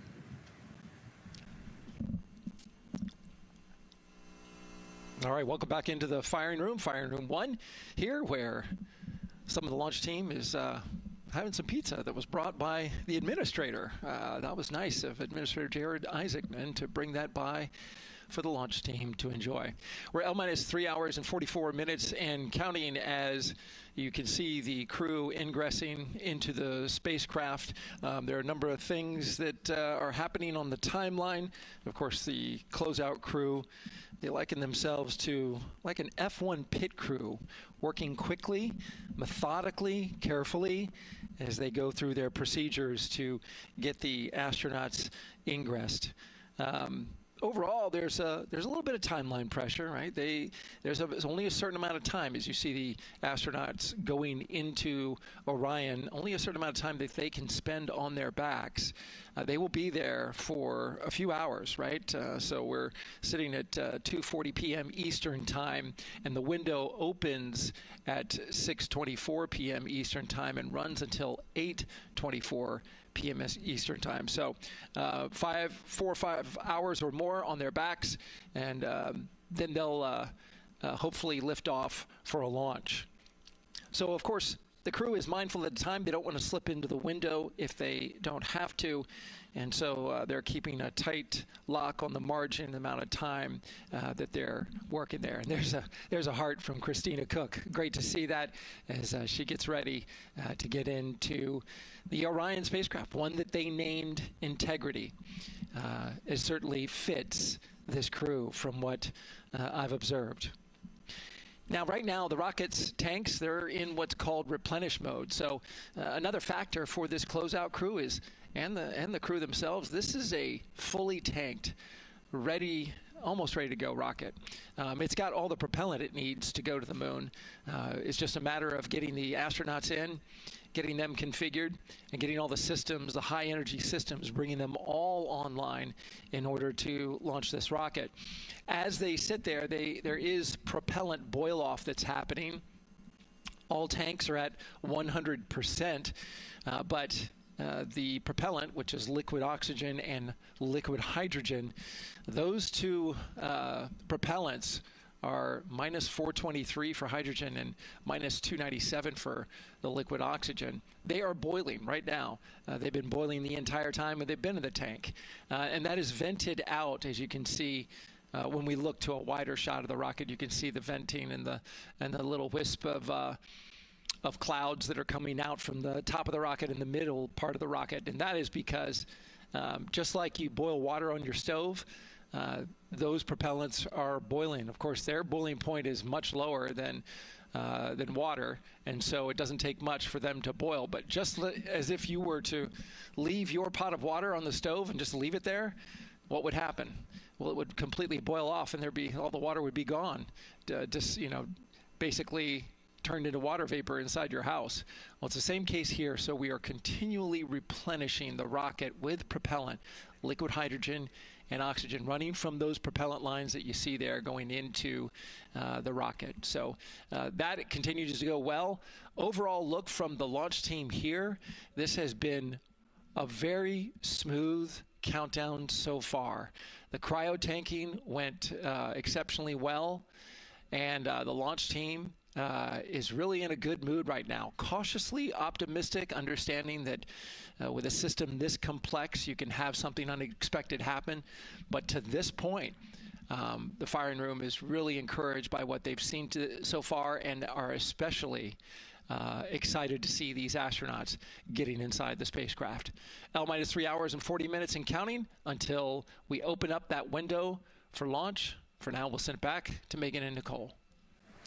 All right, welcome back into the firing room 1 here, where some of the launch team is having some pizza that was brought by the administrator. That was nice of Administrator Jared Isaacman to bring that by for the launch team to enjoy. We're L-minus 3 hours and 44 minutes and counting, as you can see the crew ingressing into the spacecraft. There are a number of things that are happening on the timeline. Of course, the closeout crew, they liken themselves to like an F1 pit crew, working quickly, methodically, carefully, as they go through their procedures to get the astronauts ingressed. Overall, there's a little bit of timeline pressure, right? There's only a certain amount of time, as you see the astronauts going into Orion, only a certain amount of time that they can spend on their backs. They will be there for a few hours, right? So we're sitting at 2:40 p.m. Eastern time, and the window opens at 6:24 p.m. Eastern time and runs until 8:24 p.m. Eastern time. So 4 or 5 hours or more on their backs, and then they'll hopefully lift off for a launch. So of course the crew is mindful at the time. They don't want to slip into the window if they don't have to, and so they're keeping a tight lock on the margin, the amount of time that they're working there. And there's a heart from Christina Koch. Great to see that as she gets ready to get into the Orion spacecraft, one that they named Integrity. It certainly fits this crew from what I've observed. Now, right now, the rocket's tanks, they're in what's called replenish mode. So another factor for this closeout crew is, and the crew themselves, this is a fully tanked, almost ready to go rocket. It's got all the propellant it needs to go to the moon. It's just a matter of getting the astronauts in, getting them configured, and getting all the systems, the high energy systems, bringing them all online in order to launch this rocket. As they sit there, there is propellant boil off that's happening. All tanks are at 100%, but the propellant, which is liquid oxygen and liquid hydrogen, those two propellants are minus 423 for hydrogen and minus 297 for the liquid oxygen. They are boiling right now. They've been boiling the entire time they've been in the tank. And that is vented out, as you can see. When we look to a wider shot of the rocket, you can see the venting and the little wisp of clouds that are coming out from the top of the rocket in the middle part of the rocket. And that is because just like you boil water on your stove, those propellants are boiling. Of course, their boiling point is much lower than water, and so it doesn't take much for them to boil. But just as if you were to leave your pot of water on the stove and just leave it there, what would happen? Well, it would completely boil off, and all the water would be gone. Basically turned into water vapor inside your house. Well, it's the same case here. So we are continually replenishing the rocket with propellant, liquid hydrogen and oxygen, running from those propellant lines that you see there going into the rocket. So that continues to go well. Overall look from the launch team here, this has been a very smooth countdown so far. The cryo tanking went exceptionally well, and the launch team is really in a good mood right now. Cautiously optimistic, understanding that with a system this complex, you can have something unexpected happen. But to this point, the firing room is really encouraged by what they've seen so far, and are especially excited to see these astronauts getting inside the spacecraft. L-minus 3 hours and 40 minutes and counting until we open up that window for launch. For now, we'll send it back to Megan and Nicole.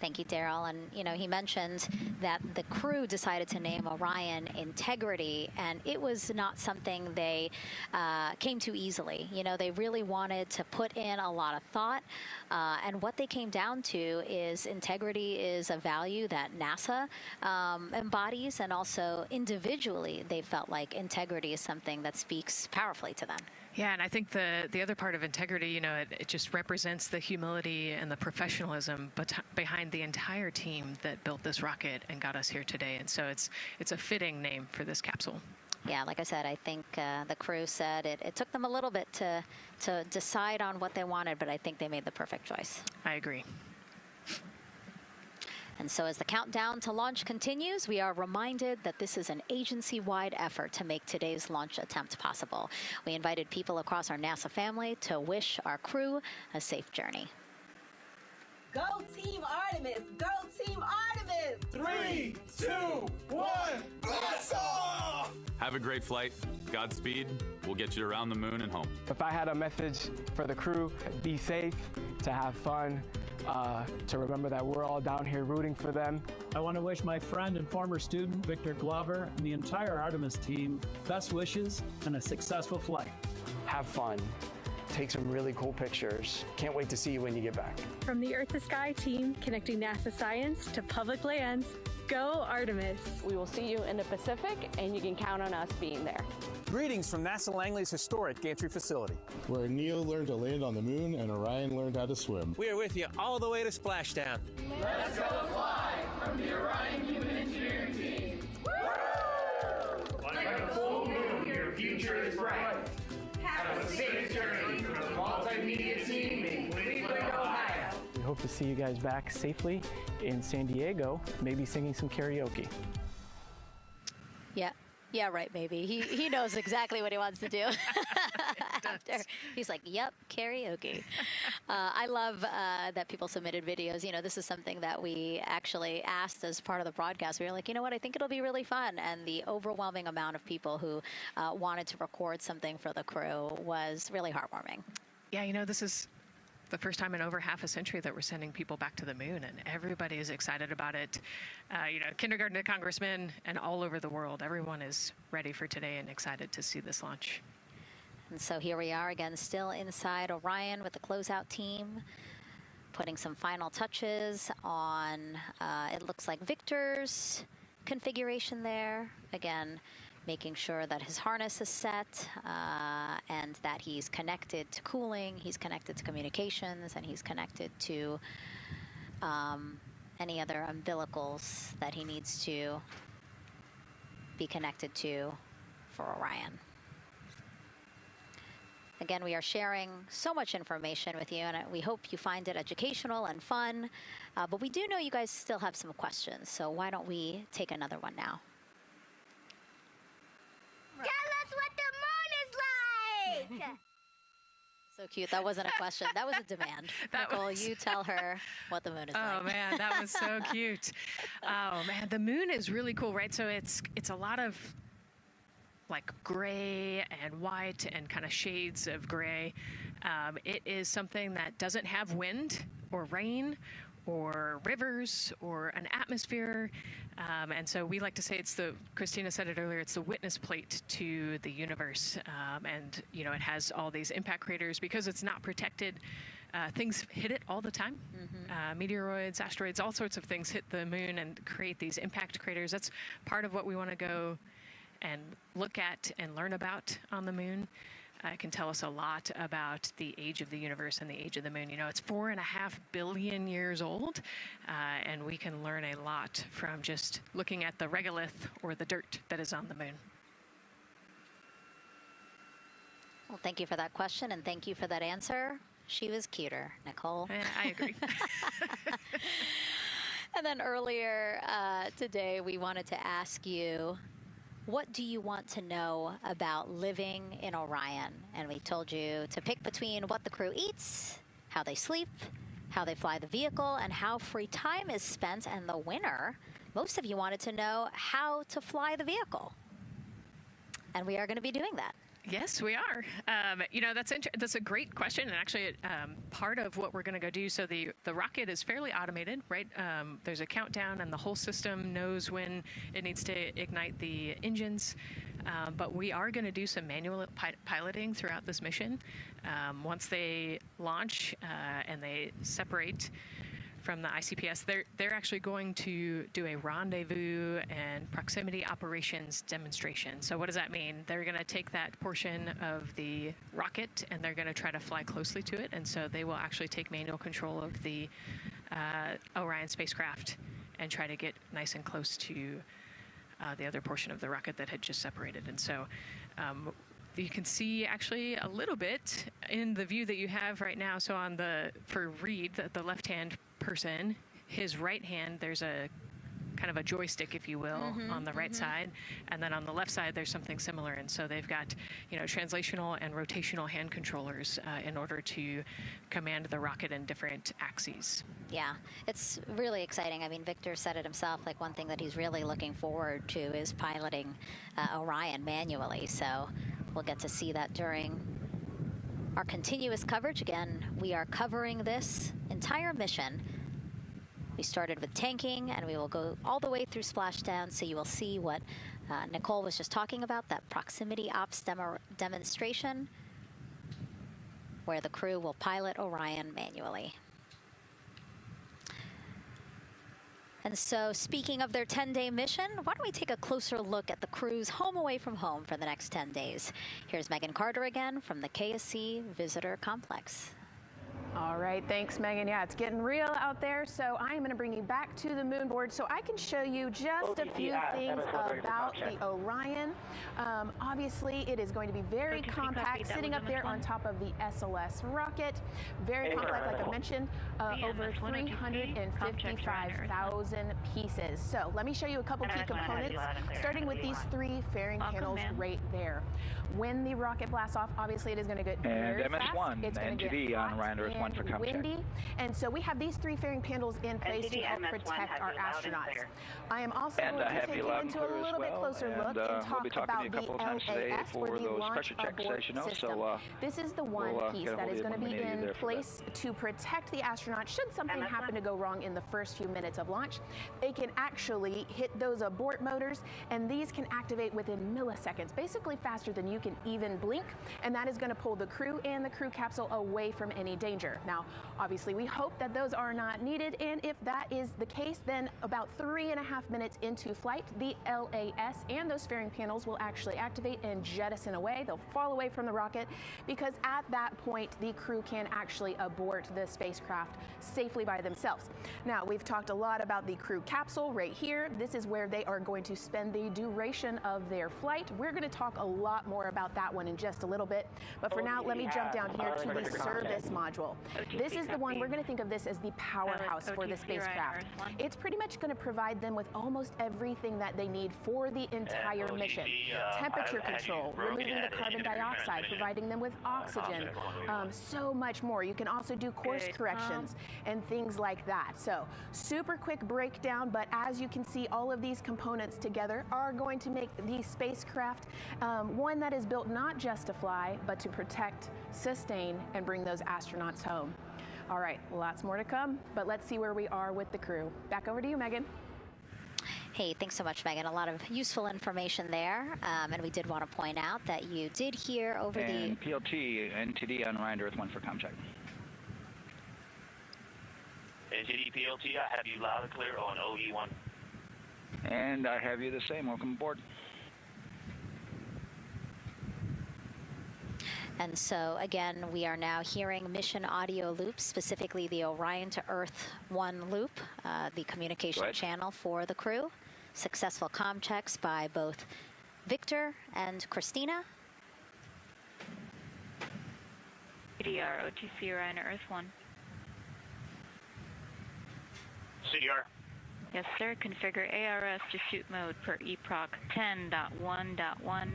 Thank you, Daryl. And, you know, he mentioned that the crew decided to name Orion Integrity, and it was not something they came to easily. You know, they really wanted to put in a lot of thought, and what they came down to is integrity is a value that NASA embodies, and also individually they felt like integrity is something that speaks powerfully to them. Yeah, and I think the other part of integrity, you know, it just represents the humility and the professionalism behind the entire team that built this rocket and got us here today. And so it's a fitting name for this capsule. Yeah, like I said, I think the crew said it took them a little bit to decide on what they wanted, but I think they made the perfect choice. I agree. And so as the countdown to launch continues, we are reminded that this is an agency-wide effort to make today's launch attempt possible. We invited people across our NASA family to wish our crew a safe journey. Go Team Artemis! Go Team Artemis! 3, 2, 1, blast off! Have a great flight. Godspeed. We'll get you around the moon and home. If I had a message for the crew, be safe, to have fun, to remember that we're all down here rooting for them. I want to wish my friend and former student, Victor Glover, and the entire Artemis team best wishes and a successful flight. Have fun. Take some really cool pictures. Can't wait to see you when you get back. From the Earth to Sky team, connecting NASA science to public lands, go Artemis. We will see you in the Pacific, and you can count on us being there. Greetings from NASA Langley's historic gantry facility, where Neil learned to land on the moon and Orion learned how to swim. We are with you all the way to splashdown. Let's go fly from the Orion Human Engineering team. Woo! Like a full moon, your future is bright. Have a safe journey from the multimedia team in Cleveland, Ohio. We hope to see you guys back safely in San Diego, maybe singing some karaoke. Yeah, right, maybe. He knows exactly what he wants to do. After he's like, yep, karaoke. I love that people submitted videos. You know, this is something that we actually asked as part of the broadcast. We were like, you know what, I think it'll be really fun. And the overwhelming amount of people who wanted to record something for the crew was really heartwarming. Yeah, you know, this is the first time in over half a century that we're sending people back to the moon, and everybody is excited about it. You know, kindergarten to congressmen and all over the world, everyone is ready for today and excited to see this launch. And so here we are again, still inside Orion with the closeout team, putting some final touches on, it looks like Victor's configuration there. Again, making sure that his harness is set and that he's connected to cooling, he's connected to communications, and he's connected to any other umbilicals that he needs to be connected to for Orion. Again, we are sharing so much information with you, and we hope you find it educational and fun. But we do know you guys still have some questions, so why don't we take another one now? Tell us what the moon is like! So cute. That wasn't a question. That was a demand. Nicole, you tell her what the moon is like. Oh, man, that was so cute. Oh, man, the moon is really cool, right? So it's a lot of like gray and white and kind of shades of gray. It is something that doesn't have wind or rain or rivers or an atmosphere. And so we like to say Christina said it earlier, it's the witness plate to the universe. And, you know, it has all these impact craters because it's not protected. Things hit it all the time. Meteoroids, asteroids, all sorts of things hit the moon and create these impact craters. That's part of what we want to go and look at and learn about on the moon. It can tell us a lot about the age of the universe and the age of the moon. You know, it's 4.5 billion years old, and we can learn a lot from just looking at the regolith or the dirt that is on the moon. Well, thank you for that question, and thank you for that answer. She was cuter, Nicole. I agree. And then earlier today, we wanted to ask you, what do you want to know about living in Orion? And we told you to pick between what the crew eats, how they sleep, how they fly the vehicle, and how free time is spent. And the winner, most of you wanted to know how to fly the vehicle. And we are going to be doing that. Yes, we are. That's a great question, and actually, part of what we're going to go do. So the rocket is fairly automated, right? There's a countdown, and the whole system knows when it needs to ignite the engines. But we are going to do some manual piloting throughout this mission. Once they launch and they separate from the ICPS, they're actually going to do a rendezvous and proximity operations demonstration. So what does that mean? They're going to take that portion of the rocket and they're going to try to fly closely to it. And so they will actually take manual control of the Orion spacecraft and try to get nice and close to the other portion of the rocket that had just separated. And so you can see actually a little bit in the view that you have right now. So for Reid, the left-hand person, his right hand, there's a kind of a joystick, if you will, on the right side, and then on the left side there's something similar. And so they've got, translational and rotational hand controllers in order to command the rocket in different axes. Yeah, it's really exciting. I mean, Victor said it himself, like one thing that he's really looking forward to is piloting Orion manually. So we'll get to see that during our continuous coverage. Again, we are covering this entire mission. We started with tanking, and we will go all the way through splashdown, so you will see what Nicole was just talking about, that proximity ops demonstration, where the crew will pilot Orion manually. And so, speaking of their 10-day mission, why don't we take a closer look at the crew's home away from home for the next 10 days. Here's Megan Carter again from the KSC Visitor Complex. All right, thanks, Megan. Yeah, it's getting real out there, so I am going to bring you back to the moon board so I can show you just a few things about the Orion. Obviously, it is going to be very compact, sitting up there on top of the SLS rocket. Very compact, like I mentioned, over 355,000 pieces. So let me show you a couple key components, starting with these three fairing panels right there. When the rocket blasts off, obviously it is going to get very fast. MS1 it's going to get on Orion Earth 1 for windy, and so we have these three fairing panels in place to help protect our astronauts. I am also going to take you into a little bit closer look and talk about the LAS, or the Launch Abort System. This is the one piece that is going to be in place to protect the astronauts should something happen to go wrong in the first few minutes of launch. They can actually hit those abort motors, and these can activate within milliseconds, basically faster than you can even blink, and that is going to pull the crew and the crew capsule away from any danger. Now, obviously, we hope that those are not needed, and if that is the case, then about 3.5 minutes into flight, the LAS and those fairing panels will actually activate and jettison away. They'll fall away from the rocket, because at that point, the crew can actually abort the spacecraft safely by themselves. Now, we've talked a lot about the crew capsule right here. This is where they are going to spend the duration of their flight. We're going to talk a lot more about that one in just a little bit, but for now, let me jump down here to the service module. This is the one, we're going to think of this as the powerhouse for the spacecraft. It's pretty much going to provide them with almost everything that they need for the entire mission. Temperature control, removing the carbon dioxide, providing them with oxygen, so much more. You can also do course corrections and things like that. So, super quick breakdown, but as you can see, all of these components together are going to make the spacecraft one that is built not just to fly, but to protect, sustain, and bring those astronauts home. All right, lots more to come, but let's see where we are with the crew. Back over to you, Megan. Hey, thanks so much, Megan. A lot of useful information there, and we did want to point out that you did hear over and the PLT NTD on Orion Earth 1 for ComCheck. NTD PLT, I have you loud and clear on OE1. And I have you the same. Welcome aboard. And so, again, we are now hearing mission audio loops, specifically the Orion to Earth 1 loop, the communication channel for the crew. Successful comm checks by both Victor and Christina. CDR, OTC Orion to Earth 1. CDR. Yes, sir. Configure ARS to shoot mode per EPROC 10.1.1.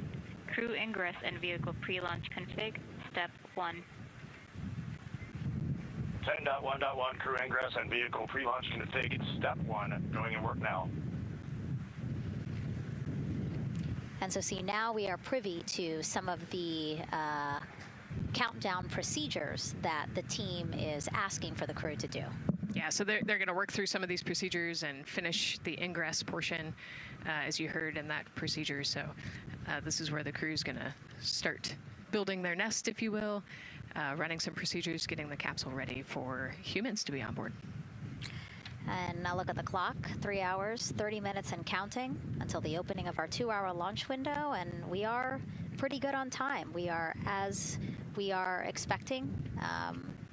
Crew ingress and vehicle pre-launch config, step 1. 10.1.1 crew ingress and vehicle pre-launch config, step 1. Going in work now. And so see, now we are privy to some of the countdown procedures that the team is asking for the crew to do. Yeah, so they're going to work through some of these procedures and finish the ingress portion, as you heard in that procedure. So this is where the crew is going to start building their nest, if you will, running some procedures, getting the capsule ready for humans to be on board. And now look at the clock, 3 hours, 30 minutes and counting until the opening of our 2-hour launch window, and we are pretty good on time. We are as we are expecting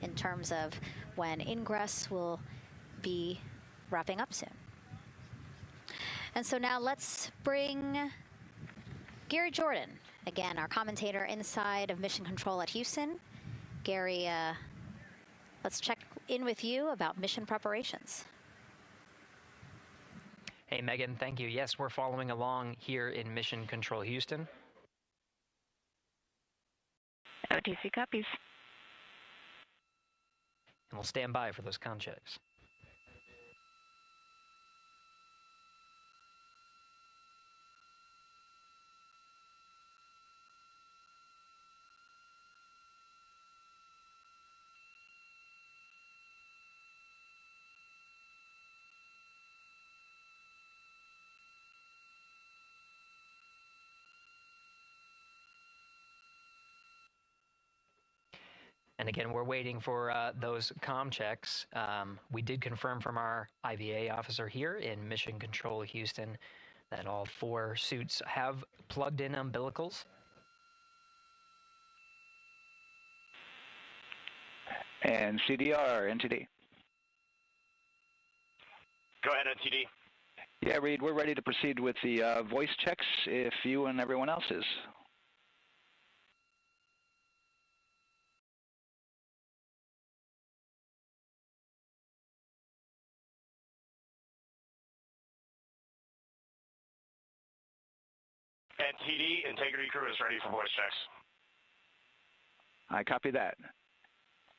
in terms of when ingress will be wrapping up soon. And so now let's bring Gary Jordan, again, our commentator inside of Mission Control at Houston. Gary, let's check in with you about mission preparations. Hey, Megan, thank you. Yes, we're following along here in Mission Control Houston. OTC copies. And we'll stand by for those comm checks. And again, we're waiting for those comm checks. We did confirm from our IVA officer here in Mission Control Houston that all 4 suits have plugged in umbilicals. And CDR, NTD. Go ahead, NTD. Yeah, Reid, we're ready to proceed with the voice checks if you and everyone else is. NTD, integrity crew is ready for voice checks. I copy that.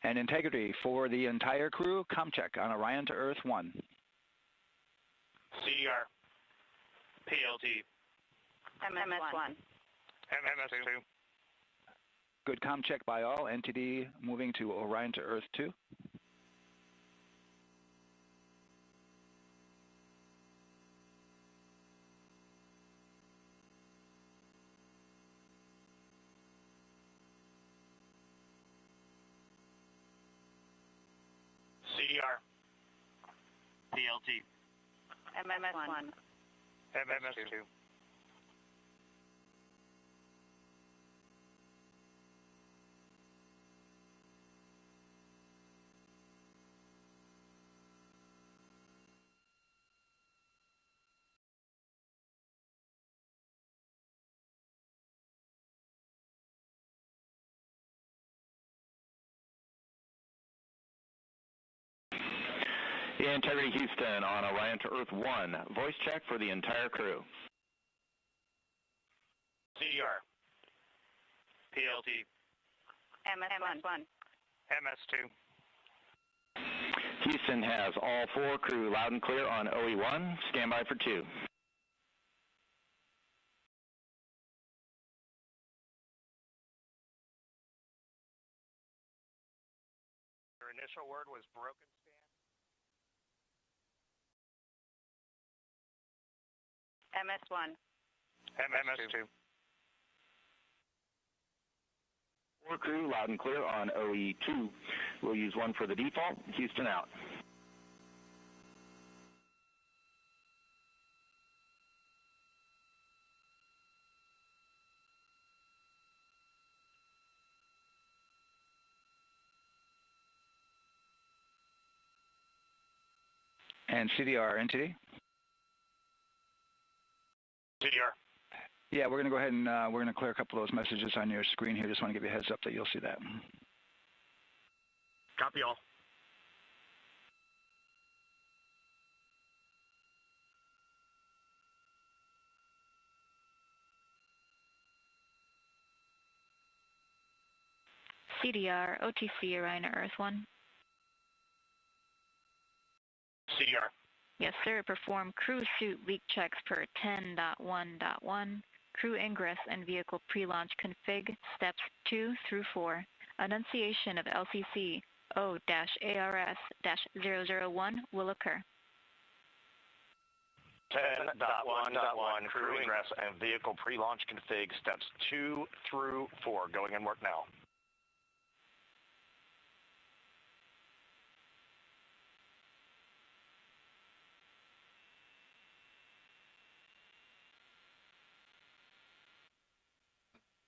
And integrity for the entire crew, comm check on Orion to Earth 1. CDR, PLT, MS1. MMS2. Good comm check by all. NTD moving to Orion to Earth 2. CDR, PLT, MMS1. MMS2. Integrity Houston on Orion to Earth 1. Voice check for the entire crew. CDR, PLT, MS1. MS2. Houston has all 4 crew loud and clear on OE1. Stand by for 2. Your initial word was broken. MS1. MMS2. 4 crew loud and clear on OE2. We'll use 1 for the default. Houston out. And CDR, NTD? CDR. Yeah, we're going to go ahead and we're going to clear a couple of those messages on your screen here. Just want to give you a heads up that you'll see that. Copy all. CDR, OTC, Orion to Earth 1. CDR. Yes, sir. Perform crew suit leak checks per 10.1.1. crew ingress and vehicle pre-launch config steps 2 through 4. Annunciation of LCC O-ARS-001 will occur. 10.1.1 crew ingress and vehicle pre-launch config steps 2 through 4 going in work now.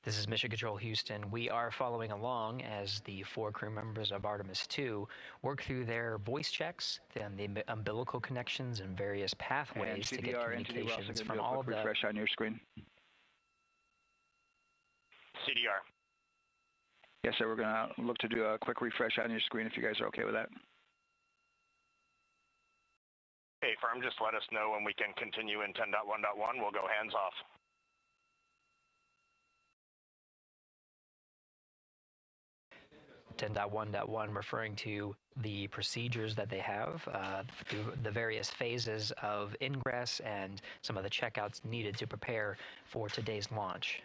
This is Mission Control Houston. We are following along as the 4 crew members of Artemis 2 work through their voice checks and the umbilical connections and various pathways to get communications from all of the... refresh on your screen. CDR. Yes, sir. We're going to look to do a quick refresh on your screen if you guys are okay with that. Okay, firm, just let us know when we can continue in 10.1.1. We'll go hands off. 10.1.1 referring to the procedures that they have through the various phases of ingress and some of the checkouts needed to prepare for today's launch.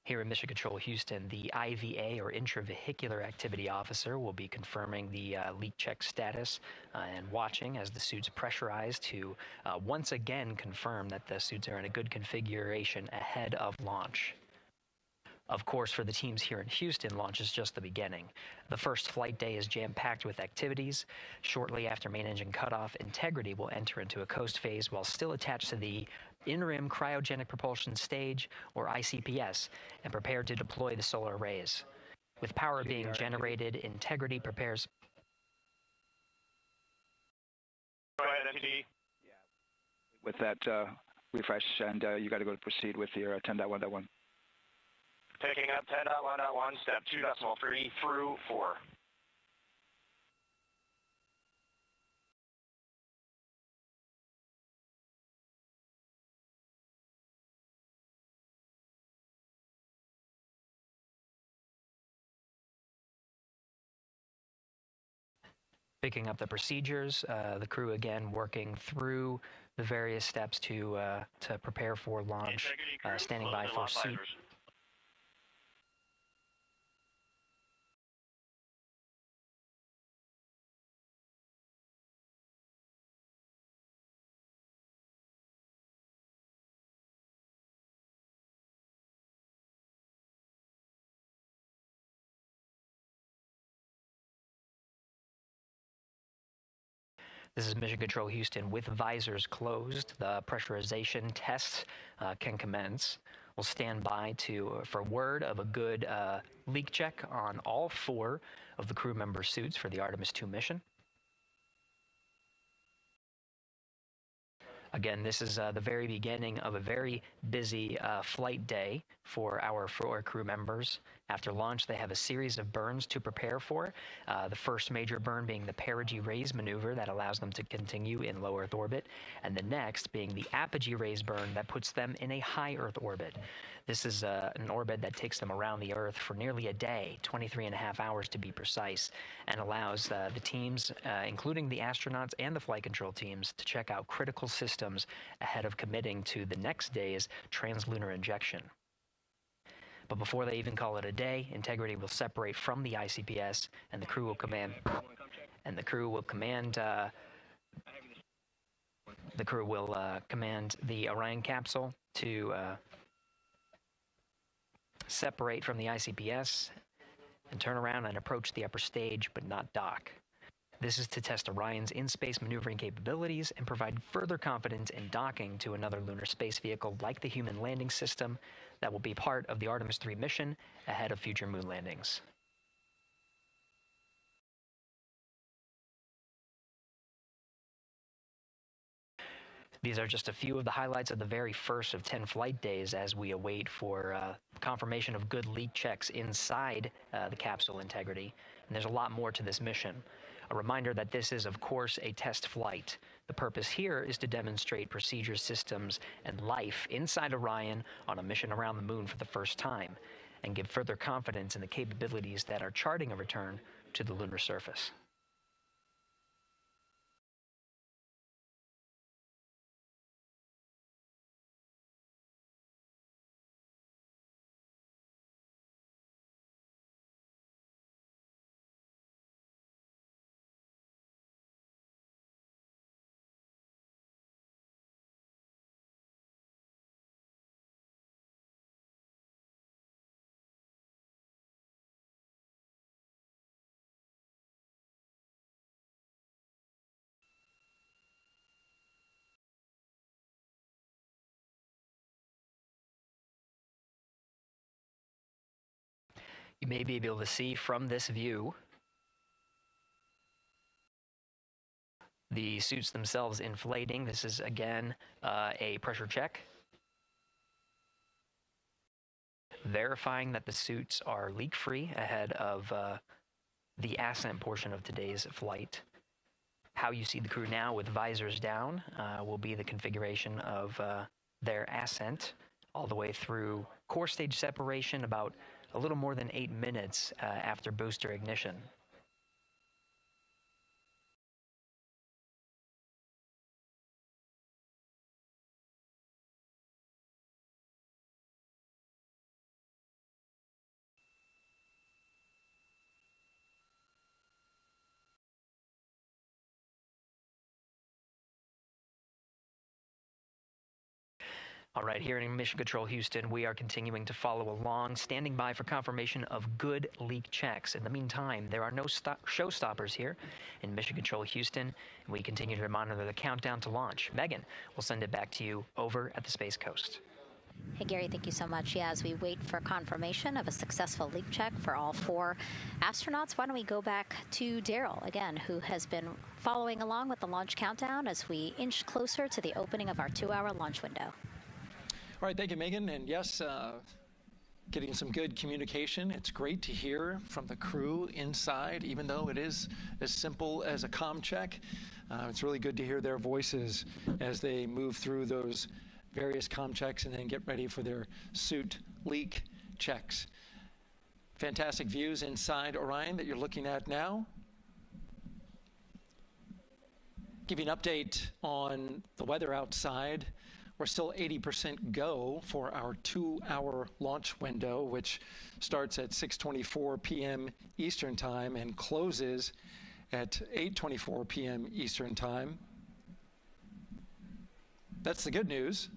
Here in Mission Control Houston, the IVA or Intravehicular Activity Officer will be confirming the leak check status and watching as the suits pressurize to once again confirm that the suits are in a good configuration ahead of launch. Of course, for the teams here in Houston, launch is just the beginning. The first flight day is jam-packed with activities. Shortly after main engine cutoff, Integrity will enter into a coast phase while still attached to the in-rim cryogenic propulsion stage, or ICPS, and prepared to deploy the solar arrays. With power being generated, Integrity prepares... Go ahead, NTD. With that refresh, and you got to go to proceed with your 10.1.1. Picking up 10.1.1, step 2.3 through 4. Picking up the procedures, the crew again working through the various steps to prepare for launch, standing by for seat. This is Mission Control Houston. With visors closed, the pressurization tests can commence. We'll stand by for word of a good leak check on all 4 of the crew member suits for the Artemis 2 mission. Again, this is the very beginning of a very busy flight day for our 4 crew members. After launch, they have a series of burns to prepare for. The first major burn being the perigee raise maneuver that allows them to continue in low Earth orbit, and the next being the apogee raise burn that puts them in a high Earth orbit. This is an orbit that takes them around the Earth for nearly a day, 23.5 hours to be precise, and allows the teams, including the astronauts and the flight control teams, to check out critical systems ahead of committing to the next day's translunar injection. But before they even call it a day, Integrity will separate from the ICPS, and the crew will command the Orion capsule to separate from the ICPS and turn around and approach the upper stage, but not dock. This is to test Orion's in-space maneuvering capabilities and provide further confidence in docking to another lunar space vehicle like the Human Landing System that will be part of the Artemis 3 mission ahead of future moon landings. These are just a few of the highlights of the very first of 10 flight days as we await for confirmation of good leak checks inside the capsule Integrity. And there's a lot more to this mission. A reminder that this is, of course, a test flight. The purpose here is to demonstrate procedures, systems, and life inside Orion on a mission around the moon for the first time, and give further confidence in the capabilities that are charting a return to the lunar surface. You may be able to see from this view the suits themselves inflating. This is, again, a pressure check. Verifying that the suits are leak-free ahead of the ascent portion of today's flight. How you see the crew now with visors down will be the configuration of their ascent all the way through core stage separation about a little more than 8 minutes after booster ignition. All right, here in Mission Control Houston, we are continuing to follow along, standing by for confirmation of good leak checks. In the meantime, there are no showstoppers here in Mission Control Houston, and we continue to monitor the countdown to launch. Megan, we'll send it back to you over at the Space Coast. Hey, Gary, thank you so much. Yeah, as we wait for confirmation of a successful leak check for all 4 astronauts, why don't we go back to Daryl, again, who has been following along with the launch countdown as we inch closer to the opening of our 2-hour launch window. All right, thank you, Megan. And yes, getting some good communication. It's great to hear from the crew inside, even though it is as simple as a comm check. It's really good to hear their voices as they move through those various comm checks and then get ready for their suit leak checks. Fantastic views inside Orion that you're looking at now. Give you an update on the weather outside. We're still 80% go for our 2-hour launch window, which starts at 6:24 p.m. Eastern Time and closes at 8:24 p.m. Eastern Time. That's the good news.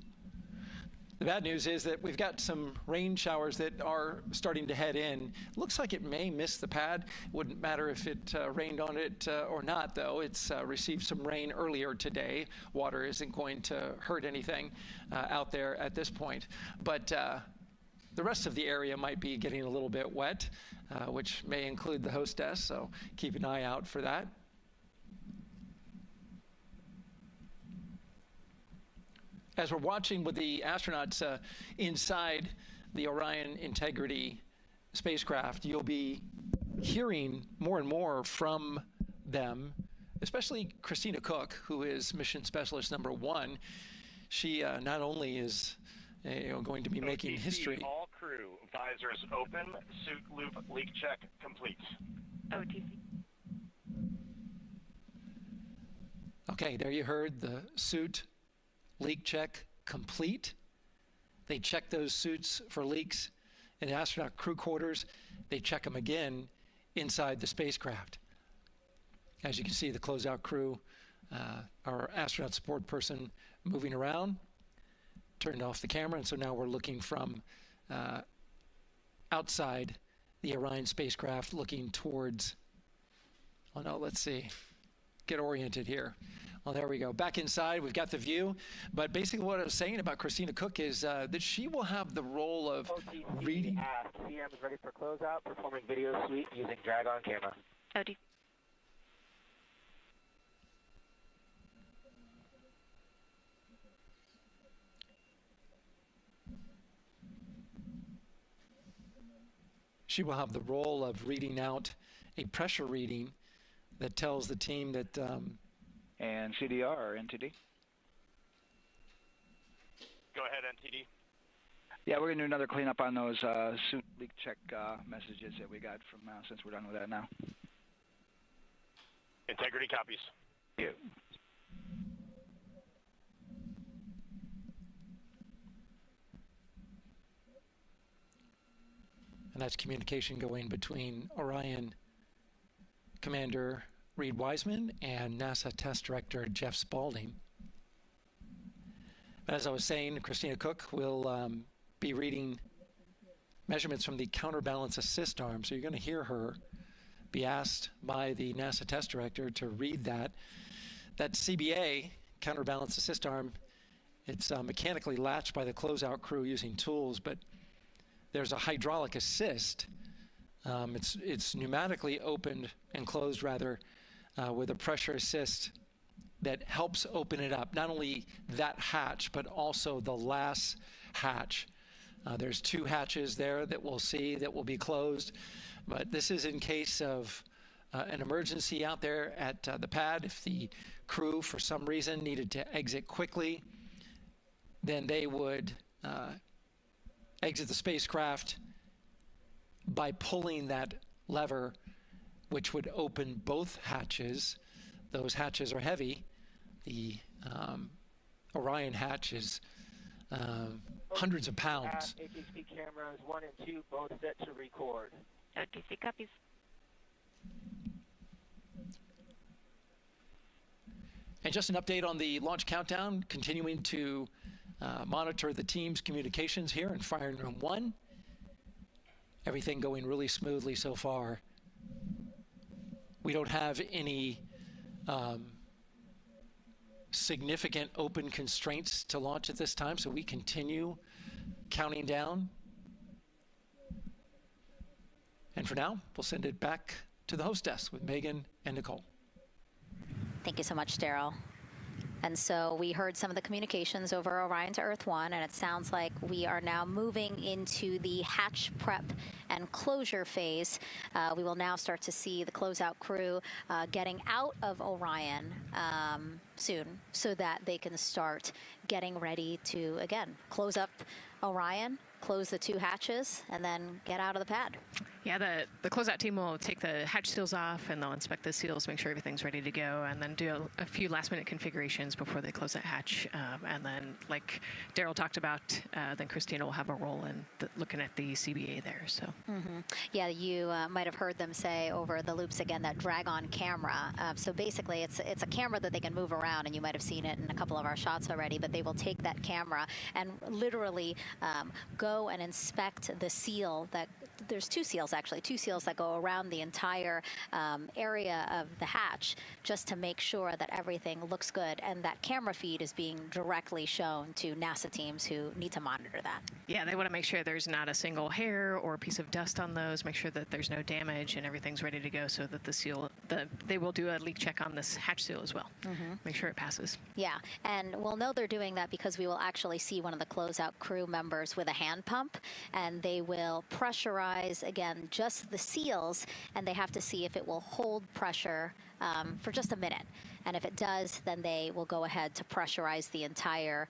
The bad news is that we've got some rain showers that are starting to head in. Looks like it may miss the pad. Wouldn't matter if it rained on it or not, though. It's received some rain earlier today. Water isn't going to hurt anything out there at this point. But the rest of the area might be getting a little bit wet, which may include the hostess, so keep an eye out for that. As we're watching with the astronauts inside the Orion Integrity spacecraft, you'll be hearing more and more from them, especially Christina Koch, who is Mission Specialist #1. She not only is going to be making history. All crew, visors open, suit loop leak check complete. OTC. Okay, there you heard the suit leak check complete. They check those suits for leaks in the astronaut crew quarters. They check them again inside the spacecraft. As you can see, the closeout crew, our astronaut support person moving around, turned off the camera, and so now we're looking from outside the Orion spacecraft, looking towards, oh no, let's see, get oriented here. Well, there we go. Back inside, we've got the view. But basically what I was saying about Christina Koch is that she will have the role of reading. CM is ready for closeout, performing video sweep using drag-on camera. OD. She will have the role of reading out a pressure reading that tells the team that and CDR or NTD? Go ahead, NTD. Yeah, we're going to do another cleanup on those suit leak check messages that we got from since we're done with that now. Integrity copies. Yeah. And that's communication going between Orion Commander Reid Wiseman and NASA Test Director Jeff Spaulding. As I was saying, Christina Koch will be reading measurements from the counterbalance assist arm. So you're going to hear her be asked by the NASA Test Director to read that. That CBA, counterbalance assist arm, it's mechanically latched by the closeout crew using tools, but there's a hydraulic assist It's pneumatically opened and closed rather with a pressure assist that helps open it up. Not only that hatch, but also the last hatch. There's 2 hatches there that we'll see that will be closed, but this is in case of an emergency out there at the pad. If the crew for some reason needed to exit quickly, then they would exit the spacecraft by pulling that lever, which would open both hatches. Those hatches are heavy. The Orion hatch is hundreds of pounds. ATC cameras 1 and 2 both set to record. ATC copies. And just an update on the launch countdown, continuing to monitor the team's communications here in Firing Room 1. Everything going really smoothly so far. We don't have any significant open constraints to launch at this time, so we continue counting down. And for now, we'll send it back to the host desk with Megan and Nicole. Thank you so much, Daryl. And so we heard some of the communications over Orion to Earth 1, and it sounds like we are now moving into the hatch prep and closure phase. We will now start to see the closeout crew getting out of Orion soon so that they can start getting ready to, again, close up Orion, close the 2 hatches, and then get out of the pad. Yeah, the closeout team will take the hatch seals off, and they'll inspect the seals, make sure everything's ready to go, and then do a few last-minute configurations before they close that hatch. And then, like Daryl talked about, then Christina will have a role in looking at the CBA there. So. Yeah, you might have heard them say over the loops again that drag-on camera. So basically, it's a camera that they can move around, and you might have seen it in a couple of our shots already. But they will take that camera and literally go and inspect the seal that. There's 2 seals, actually, 2 seals that go around the entire area of the hatch just to make sure that everything looks good. And that camera feed is being directly shown to NASA teams who need to monitor that. Yeah, they want to make sure there's not a single hair or a piece of dust on those, make sure that there's no damage and everything's ready to go so that the seal, they will do a leak check on this hatch seal as well. Make sure it passes. Yeah, and we'll know they're doing that because we will actually see one of the closeout crew members with a hand pump, and they will pressurize, again, just the seals, and they have to see if it will hold pressure for just a minute. And if it does, then they will go ahead to pressurize the entire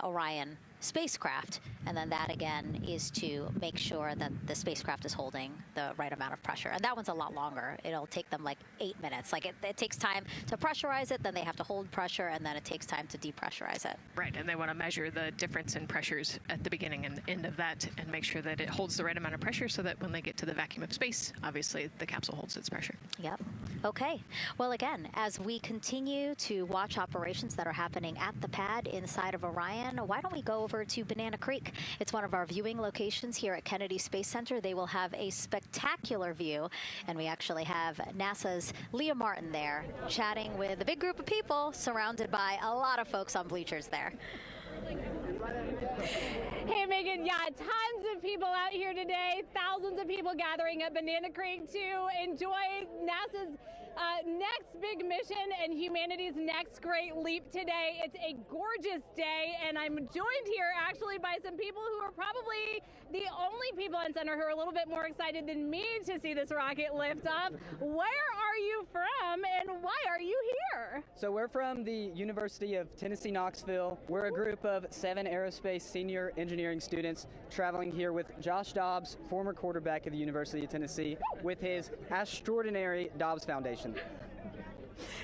Orion spacecraft. And then that, again, is to make sure that the spacecraft is holding the right amount of pressure. And that one's a lot longer. It'll take them like 8 minutes. Like it takes time to pressurize it, then they have to hold pressure, and then it takes time to depressurize it. Right, and they want to measure the difference in pressures at the beginning and end of that and make sure that it holds the right amount of pressure so that when they get to the vacuum of space, obviously the capsule holds its pressure. Yep. Okay. Well, again, as we continue to watch operations that are happening at the pad inside of Orion, why don't we go over to Banana Creek? It's one of our viewing locations here at Kennedy Space Center. They will have a spectacular view, and we actually have NASA's Leah Martin there chatting with a big group of people surrounded by a lot of folks on bleachers there. Hey, Megan, yeah, tons of people out here today, thousands of people gathering at Banana Creek to enjoy NASA's next big mission and humanity's next great leap today. It's a gorgeous day, and I'm joined here actually by some people who are probably the only people on center who are a little bit more excited than me to see this rocket lift off. Where are you from, and why are you here? So we're from the University of Tennessee, Knoxville. We're a group of 7 aerospace senior engineering students traveling here with Josh Dobbs, former quarterback of the University of Tennessee, with his extraordinary Dobbs Foundation.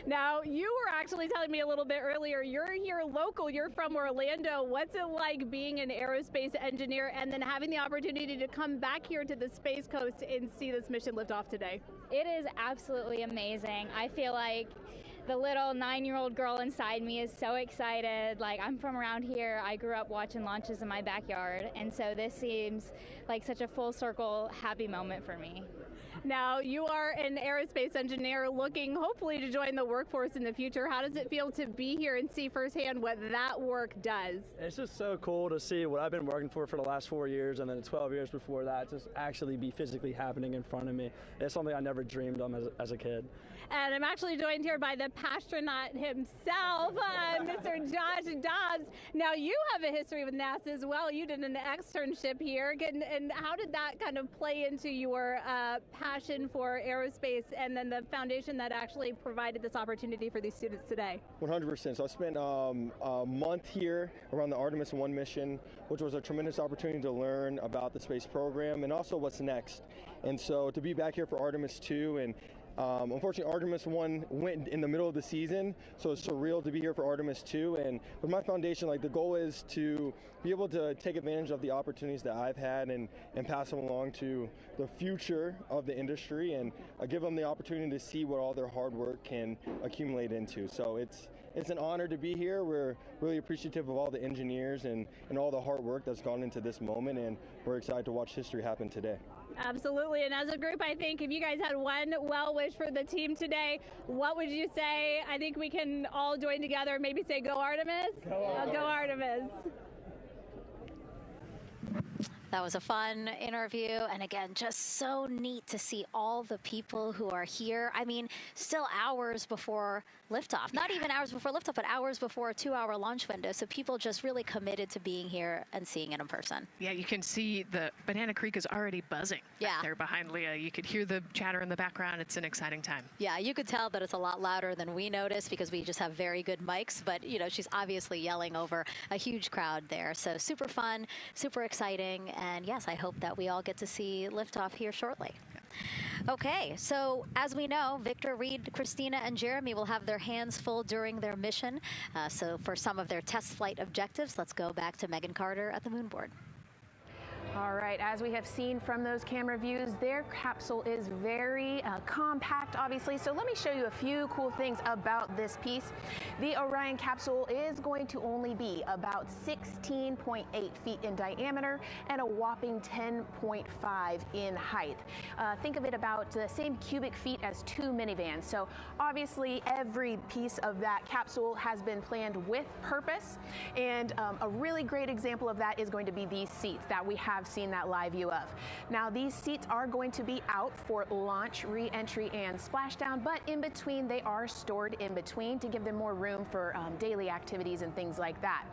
Now, you were actually telling me a little bit earlier, you're here local, you're from Orlando. What's it like being an aerospace engineer and then having the opportunity to come back here to the Space Coast and see this mission lift off today? It is absolutely amazing. I feel like The little 9-year-old girl inside me is so excited. Like, I'm from around here. I grew up watching launches in my backyard, and so this seems like such a full circle happy moment for me. Now, you are an aerospace engineer looking hopefully to join the workforce in the future. How does it feel to be here and see firsthand what that work does? It's just so cool to see what I've been working for the last 4 years and then 12 years before that just actually be physically happening in front of me. It's something I never dreamed of as a kid. And I'm actually joined here by the astronaut himself, Mr. Josh Dobbs. Now, you have a history with NASA as well. You did an externship here. And how did that kind of play into your passion for aerospace and then the foundation that actually provided this opportunity for these students today? 100%. So I spent a month here around the Artemis 1 mission, which was a tremendous opportunity to learn about the space program and also what's next. And so to be back here for Artemis 2 and unfortunately, Artemis 1 went in the middle of the season, so it's surreal to be here for Artemis 2. And with my foundation, like, the goal is to be able to take advantage of the opportunities that I've had and pass them along to the future of the industry and give them the opportunity to see what all their hard work can accumulate into. So it's an honor to be here. We're really appreciative of all the engineers and all the hard work that's gone into this moment, and we're excited to watch history happen today. Absolutely, and as a group, I think if you guys had one well wish for the team today, what would you say? I think we can all join together and maybe say, go Artemis? Go Artemis. That was a fun interview, and again, just so neat to see all the people who are here. I mean, still hours before liftoff. Not even hours before liftoff, but hours before a 2-hour launch window. So people just really committed to being here and seeing it in person. Yeah, you can see the Banana Creek is already buzzing back there behind Leah. You could hear the chatter in the background. It's an exciting time. Yeah, you could tell that it's a lot louder than we noticed because we just have very good mics, but you know, she's obviously yelling over a huge crowd there. So super fun, super exciting. And yes, I hope that we all get to see liftoff here shortly. Okay, so as we know, Victor, Reid, Christina, and Jeremy will have their hands full during their mission. So for some of their test flight objectives, let's go back to Megan Carter at the moon board. All right, as we have seen from those camera views, their capsule is very compact, obviously. So let me show you a few cool things about this piece. The Orion capsule is going to only be about 16.8 feet in diameter and a whopping 10.5 in height. Think of it about the same cubic feet as 2 minivans. So obviously every piece of that capsule has been planned with purpose. And a really great example of that is going to be these seats that we have seen that live view of. Now, these seats are going to be out for launch, re-entry, and splashdown, but in between, they are stored in between to give them more room for daily activities and things like that.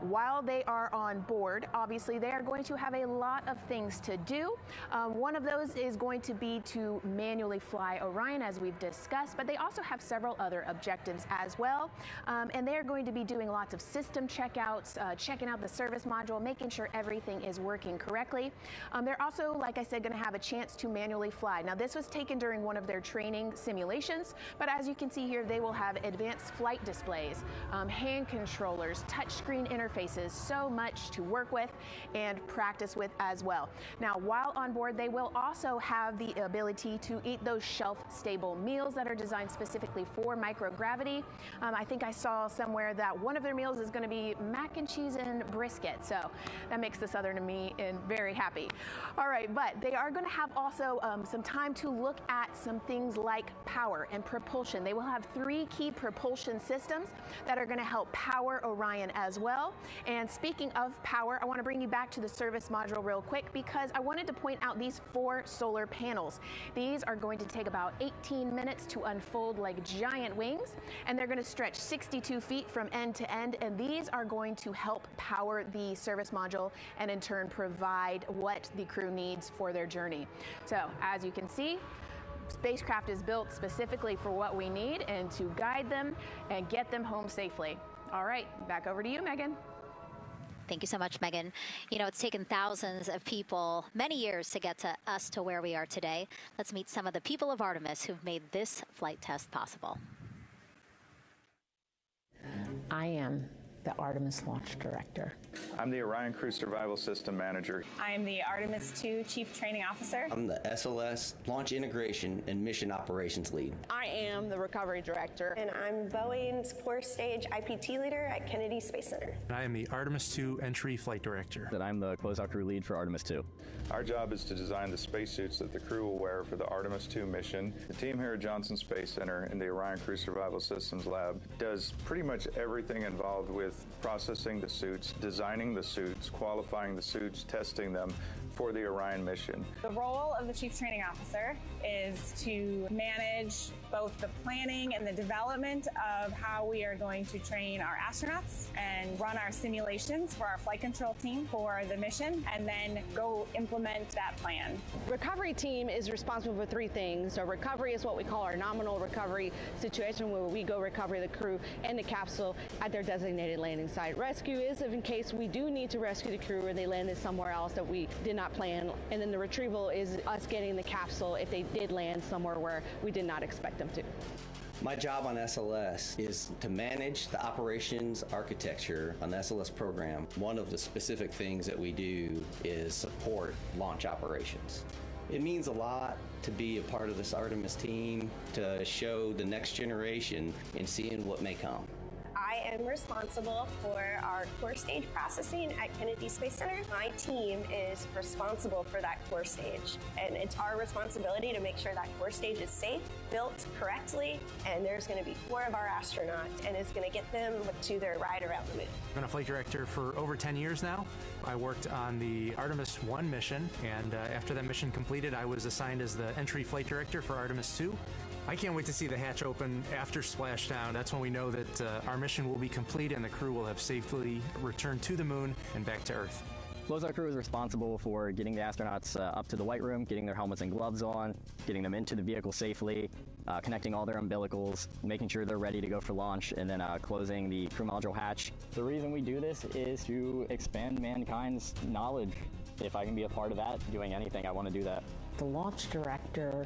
While they are on board, obviously they are going to have a lot of things to do. One of those is going to be to manually fly Orion, as we've discussed, but they also have several other objectives as well. And they're going to be doing lots of system checkouts, checking out the service module, making sure everything is working correctly. They're also, like I said, going to have a chance to manually fly. Now, this was taken during one of their training simulations, but as you can see here, they will have advanced flight displays, hand controllers, touchscreen interfaces, so much to work with and practice with as well. Now, while on board, they will also have the ability to eat those shelf-stable meals that are designed specifically for microgravity. I think I saw somewhere that one of their meals is going to be mac and cheese and brisket, so that makes the Southern in me very happy. All right, but they are going to have also some time to look at some things like power and propulsion. They will have 3 key propulsion systems that are going to help power Orion as well. And speaking of power, I want to bring you back to the service module real quick because I wanted to point out these 4 solar panels. These are going to take about 18 minutes to unfold like giant wings, and they're going to stretch 62 feet from end to end, and these are going to help power the service module and in turn provide what the crew needs for their journey. So as you can see, spacecraft is built specifically for what we need and to guide them and get them home safely. All right, back over to you, Megan. Thank you so much, Megan. You know, it's taken thousands of people many years to get to us to where we are today. Let's meet some of the people of Artemis who've made this flight test possible. I am the Artemis Launch Director. I'm the Orion Crew Survival System Manager. I'm the Artemis II Chief Training Officer. I'm the SLS Launch Integration and Mission Operations Lead. I am the Recovery Director. And I'm Boeing's Core Stage IPT Leader at Kennedy Space Center. I am the Artemis II Entry Flight Director. And I'm the Closeout Crew Lead for Artemis II. Our job is to design the spacesuits that the crew will wear for the Artemis II mission. The team here at Johnson Space Center in the Orion Crew Survival Systems Lab does pretty much everything involved with processing the suits, designing the suits, qualifying the suits, testing them for the Orion mission. The role of the Chief Training Officer is to manage both the planning and the development of how we are going to train our astronauts and run our simulations for our flight control team for the mission, and then go implement that plan. Recovery team is responsible for three things. So recovery is what we call our nominal recovery situation, where we go recover the crew and the capsule at their designated landing site. Rescue is in case we do need to rescue the crew or they landed somewhere else that we did not plan. And then the retrieval is us getting the capsule if they did land somewhere where we did not expect them to. My job on SLS is to manage the operations architecture on the SLS program. One of the specific things that we do is support launch operations. It means a lot to be a part of this Artemis team, to show the next generation and seeing what may come. I am responsible for our core stage processing at Kennedy Space Center. My team is responsible for that core stage, and it's our responsibility to make sure that core stage is safe, built correctly, and there's going to be 4 of our astronauts, and it's going to get them to their ride around the moon. I've been a flight director for over 10 years now. I worked on the Artemis I mission, and after that mission completed, I was assigned as the entry flight director for Artemis II. I can't wait to see the hatch open after splashdown. That's when we know that our mission will be complete and the crew will have safely returned to the moon and back to Earth. Closeout Crew is responsible for getting the astronauts up to the white room, getting their helmets and gloves on, getting them into the vehicle safely, connecting all their umbilicals, making sure they're ready to go for launch, and then closing the crew module hatch. The reason we do this is to expand mankind's knowledge. If I can be a part of that, doing anything, I want to do that. The launch director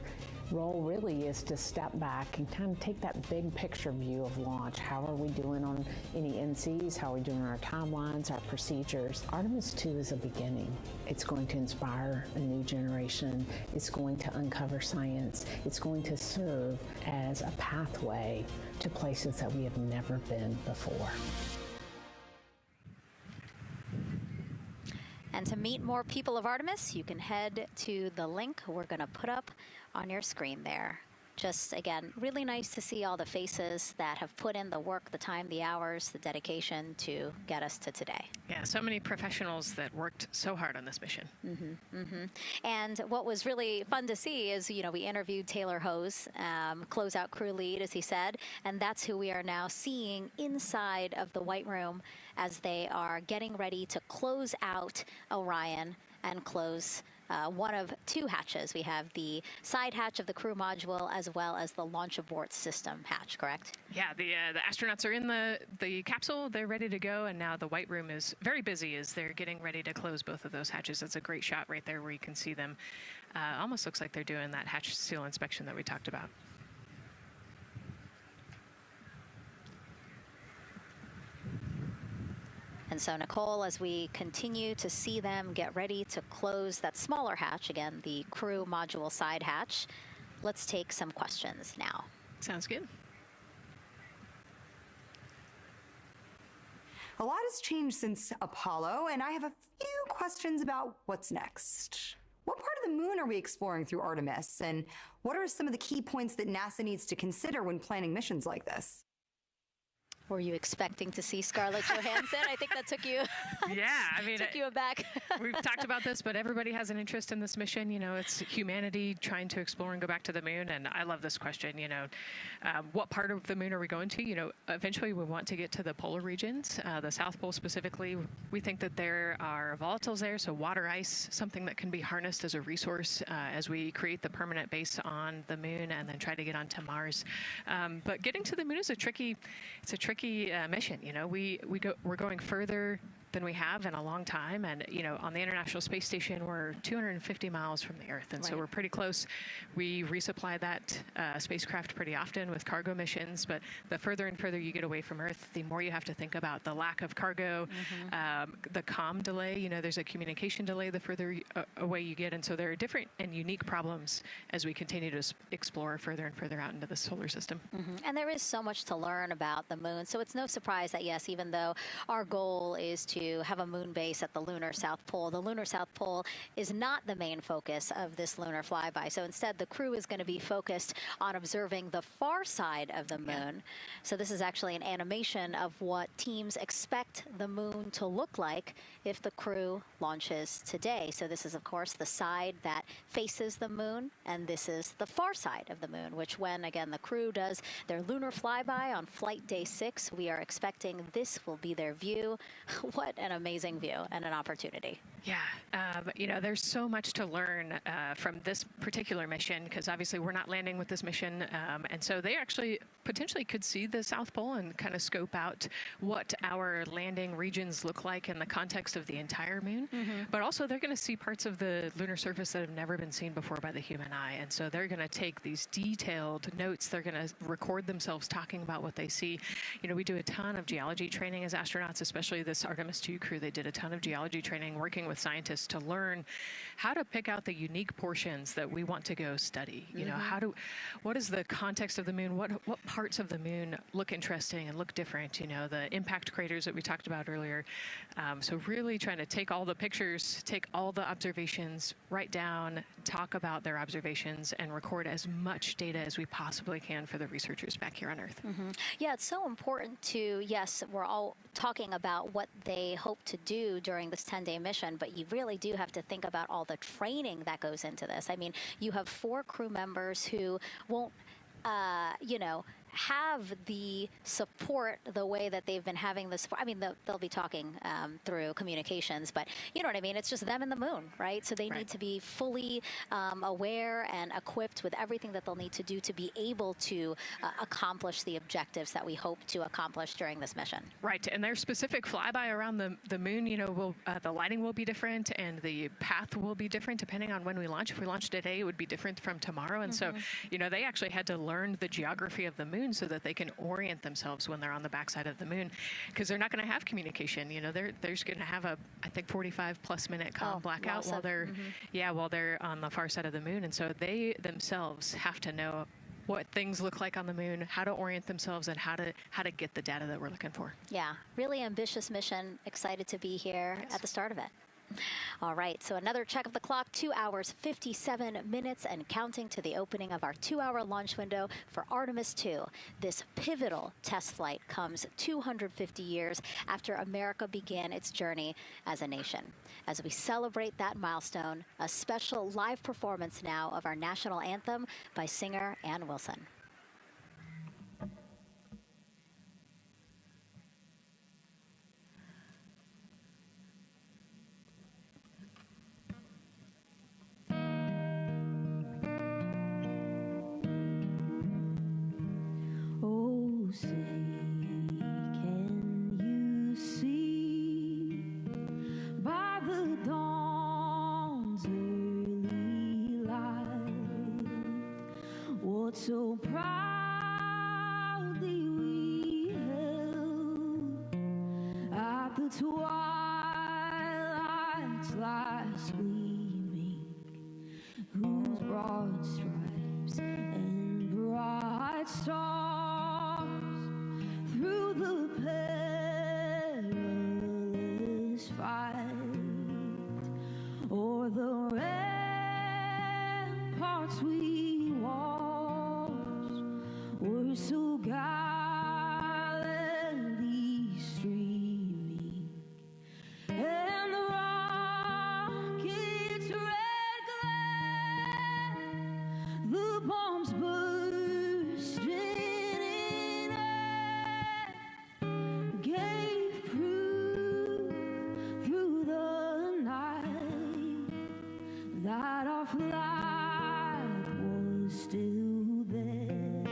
role really is to step back and kind of take that big picture view of launch. How are we doing on any NCs? How are we doing on our timelines, our procedures? Artemis II is a beginning. It's going to inspire a new generation. It's going to uncover science. It's going to serve as a pathway to places that we have never been before. And to meet more people of Artemis, you can head to the link we're going to put up on your screen there. Just, again, really nice to see all the faces that have put in the work, the time, the hours, the dedication to get us to today. Yeah, so many professionals that worked so hard on this mission. And what was really fun to see is, you know, we interviewed Taylor Hose, closeout crew lead, as he said, and that's who we are now seeing inside of the White Room as they are getting ready to close out Orion and close one of 2 hatches. We have the side hatch of the crew module as well as the launch abort system hatch, correct? Yeah, the astronauts are in the capsule. They're ready to go, and now the White Room is very busy as they're getting ready to close both of those hatches. It's a great shot right there where you can see them. Almost looks like they're doing that hatch seal inspection that we talked about. And so, Nicole, as we continue to see them get ready to close that smaller hatch, again, the crew module side hatch, let's take some questions now. Sounds good. A lot has changed since Apollo, and I have a few questions about what's next. What part of the moon are we exploring through Artemis, and what are some of the key points that NASA needs to consider when planning missions like this? Were you expecting to see Scarlett Johansson? I think that took you. Yeah, I mean, took you aback. We've talked about this, but everybody has an interest in this mission. You know, it's humanity trying to explore and go back to the moon. And I love this question. You know, what part of the moon are we going to? You know, eventually we want to get to the polar regions, the South Pole specifically. We think that there are volatiles there, so water ice, something that can be harnessed as a resource as we create the permanent base on the moon and then try to get onto Mars. But getting to the moon is a tricky mission. You know, we're going further than we have in a long time. And, you know, on the International Space Station, we're 250 miles from the Earth. And so we're pretty close. We resupply that spacecraft pretty often with cargo missions. But the further and further you get away from Earth, the more you have to think about the lack of cargo, the comm delay. You know, there's a communication delay the further away you get. And so there are different and unique problems as we continue to explore further and further out into the solar system. And there is so much to learn about the moon. So it's no surprise that, yes, even though our goal is to have a moon base at the lunar South Pole, the lunar South Pole is not the main focus of this lunar flyby. So instead, the crew is going to be focused on observing the far side of the moon. So this is actually an animation of what teams expect the moon to look like if the crew launches today. So this is, of course, the side that faces the moon, and this is the far side of the moon, which when, again, the crew does their lunar flyby on flight day 6, we are expecting this will be their view. What an amazing view and an opportunity. Yeah, you know, there's so much to learn from this particular mission, because obviously we're not landing with this mission. And so they actually potentially could see the South Pole and kind of scope out what our landing regions look like in the context of the entire moon. But also they're going to see parts of the lunar surface that have never been seen before by the human eye. And so they're going to take these detailed notes. They're going to record themselves talking about what they see. You know, we do a ton of geology training as astronauts, especially this Artemis 2 crew. They did a ton of geology training working with scientists to learn how to pick out the unique portions that we want to go study. You know, what is the context of the moon? What parts of the moon look interesting and look different? You know, the impact craters that we talked about earlier. So really trying to take all the pictures, take all the observations, write down, talk about their observations, and record as much data as we possibly can for the researchers back here on Earth. Yeah, it's so important to, yes, we're all talking about what they hope to do during this 10-day mission, but you really do have to think about all the training that goes into this. I mean, you have 4 crew members who won't, you know, have the support the way that they've been having the support. I mean, they'll be talking through communications, but you know what I mean? It's just them and the moon, right? So they need to be fully aware and equipped with everything that they'll need to do to be able to accomplish the objectives that we hope to accomplish during this mission. Right, and their specific flyby around the moon, you know, the lighting will be different and the path will be different depending on when we launch. If we launch today, it would be different from tomorrow. And so, you know, they actually had to learn the geography of the moon so that they can orient themselves when they're on the backside of the moon, because they're not going to have communication. You know, they're just going to have a, I think, 45+ minute comm blackout while they're while they're on the far side of the moon. And so they themselves have to know what things look like on the moon, how to orient themselves, and how to get the data that we're looking for. Yeah, really ambitious mission. Excited to be here at the start of it. All right, so another check of the clock, 2 hours, 57 minutes and counting to the opening of our 2-hour launch window for Artemis 2. This pivotal test flight comes 250 years after America began its journey as a nation. As we celebrate that milestone, a special live performance now of our national anthem by singer Ann Wilson. Say, can you see by the dawn's early light what so proudly we held at the twilight's last gleaming, whose broad stripes and bright stars through the perilous fight, o'er the ramparts we watched, were so gallantly streaming, and the rocket's red glare, the bombs bursting in air, gave proof through the night that our flag was still there.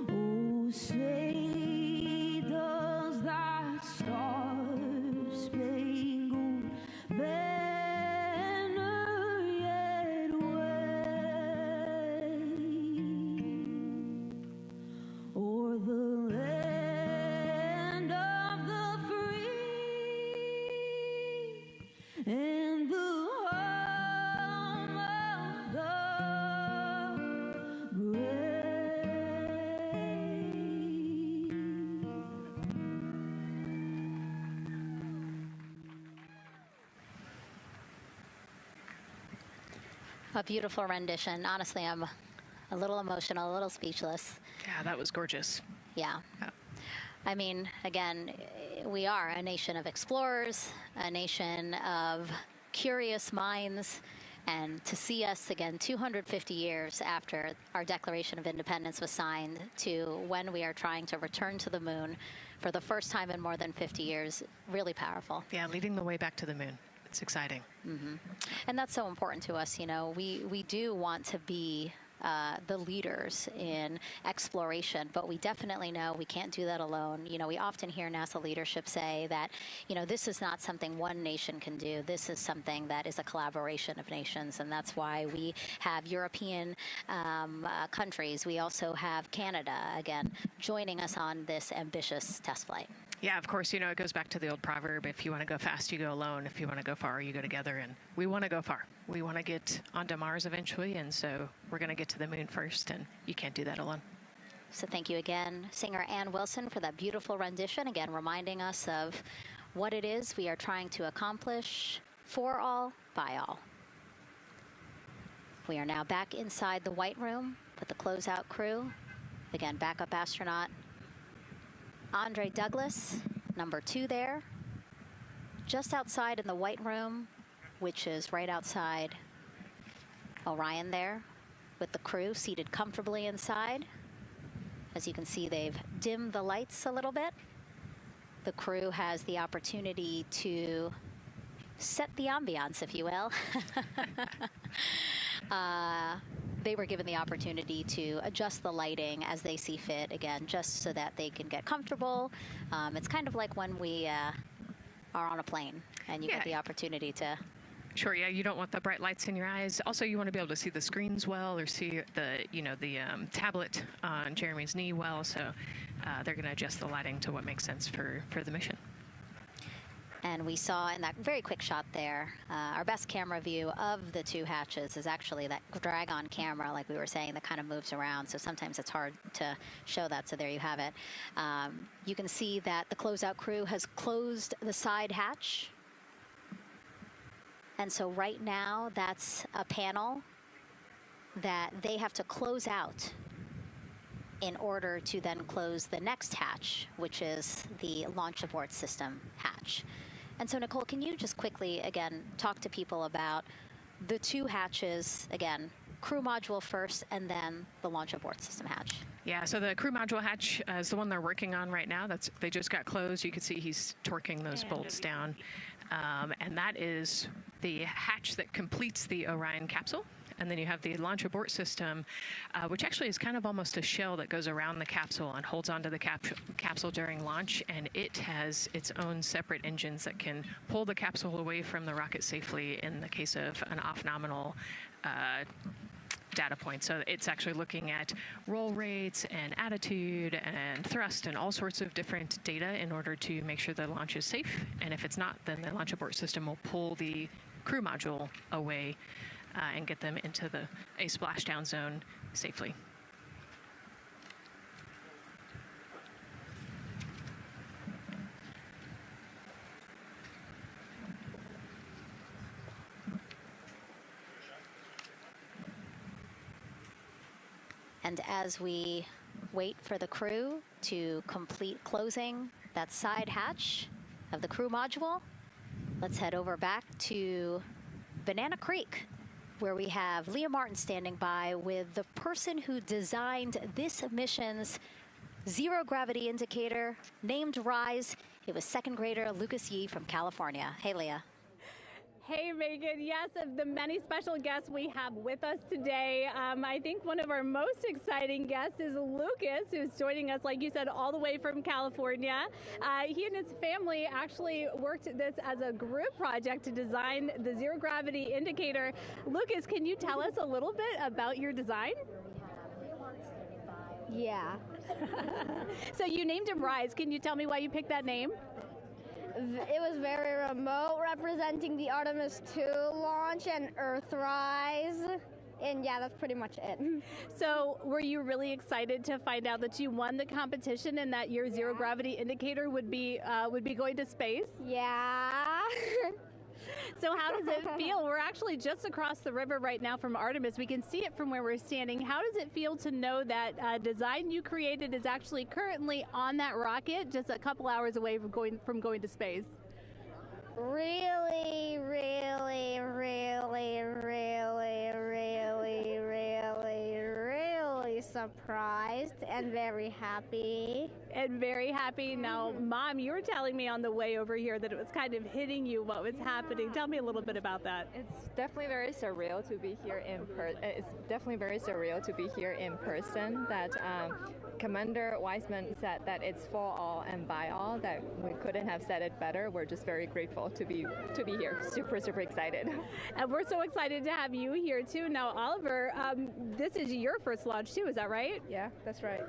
Oh, say does that star A beautiful rendition. Honestly, I'm a little emotional, a little speechless. Yeah, that was gorgeous. Yeah. I mean, again, we are a nation of explorers, a nation of curious minds, and to see us again 250 years after our Declaration of Independence was signed to when we are trying to return to the moon for the first time in more than 50 years, really powerful. Yeah, leading the way back to the moon. It's exciting. Mm-hmm. And that's so important to us. You know, we do want to be the leaders in exploration, but we definitely know we can't do that alone. You know, we often hear NASA leadership say that, you know, this is not something one nation can do. This is something that is a collaboration of nations, and that's why we have European countries. We also have Canada, again, joining us on this ambitious test flight. Yeah, of course, you know, it goes back to the old proverb, if you want to go fast, you go alone. If you want to go far, you go together. And we want to go far. We want to get onto Mars eventually, and so we're going to get to the moon first, and you can't do that alone. So thank you again, singer Ann Wilson, for that beautiful rendition, again reminding us of what it is we are trying to accomplish for all, by all. We are now back inside the White Room with the closeout crew. Again, backup astronaut Andre Douglas, number 2 there, just outside in the White Room, which is right outside Orion there, with the crew seated comfortably inside. As you can see, they've dimmed the lights a little bit. The crew has the opportunity to set the ambiance, if you will. They were given the opportunity to adjust the lighting as they see fit, again, just so that they can get comfortable. It's kind of like when we are on a plane and you get the opportunity to... Sure, yeah, you don't want the bright lights in your eyes. Also, you want to be able to see the screens well, or see the, you know, the tablet on Jeremy's knee well, so they're going to adjust the lighting to what makes sense for the mission. And we saw in that very quick shot there, our best camera view of the 2 hatches is actually that drag-on camera, like we were saying, that kind of moves around. So sometimes it's hard to show that. So there you have it. You can see that the closeout crew has closed the side hatch. And so right now, that's a panel that they have to close out in order to then close the next hatch, which is the launch abort system hatch. And so, Nicole, can you just quickly, again, talk to people about the 2 hatches, again, crew module first, and then the launch abort system hatch? Yeah, so the crew module hatch is the one they're working on right now. They just got closed. You can see he's torquing those bolts down. And that is the hatch that completes the Orion capsule. And then you have the launch abort system, which actually is kind of almost a shell that goes around the capsule and holds onto the capsule during launch. And it has its own separate engines that can pull the capsule away from the rocket safely in the case of an off-nominal data point. So it's actually looking at roll rates and attitude and thrust and all sorts of different data in order to make sure the launch is safe. And if it's not, then the launch abort system will pull the crew module away and get them into a splashdown zone safely. And as we wait for the crew to complete closing that side hatch of the crew module, let's head over back to Banana Creek, where we have Leah Martin standing by with the person who designed this mission's zero gravity indicator, named RISE. It was 2nd grader Lucas Yee from California. Hey, Leah. Hey, Megan. Yes, of the many special guests we have with us today, I think one of our most exciting guests is Lucas, who's joining us, like you said, all the way from California. He and his family actually worked this as a group project to design the zero gravity indicator. Lucas, can you tell us a little bit about your design? Yeah. So you named him RISE. Can you tell me why you picked that name? It was very remote, representing the Artemis 2 launch and Earthrise. And yeah, that's pretty much it. So were you really excited to find out that you won the competition and that your zero gravity indicator would be going to space? Yeah. So how does it feel? We're actually just across the river right now from Artemis. We can see it from where we're standing. How does it feel to know that design you created is actually currently on that rocket just a couple hours away from going to space? Really, really, really, really, really, really, really surprised and very happy. Now, Mom, you were telling me on the way over here that it was kind of hitting you what was happening. Tell me a little bit about that. It's definitely very surreal to be here in person. That Commander Wiseman said that it's for all and by all. That we couldn't have said it better. We're just very grateful to be here. Super excited. And we're so excited to have you here too. Now, Oliver, this is your first launch too. Is that right? Yeah, that's right.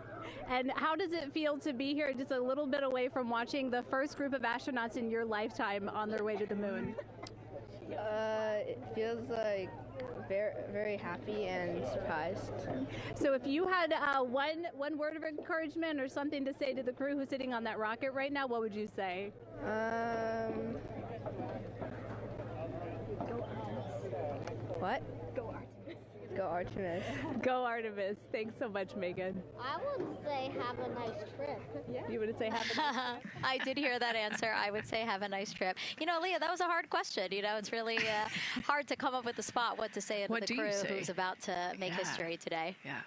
And how does it feel to be here just a little bit away from watching the first group of astronauts in your lifetime on their way to the moon? It feels like very happy and surprised. So if you had one word of encouragement or something to say to the crew who's sitting on that rocket right now, what would you say? What? Go Artemis. Go Artemis. Go Artemis. Thanks so much, Megan. I would say have a nice trip. Yeah. You would say have a nice trip? I did hear that answer. I would say have a nice trip. You know, Leah, that was a hard question. You know, it's really hard to come up with the spot what to say to the crew who's about to make history today. Yeah.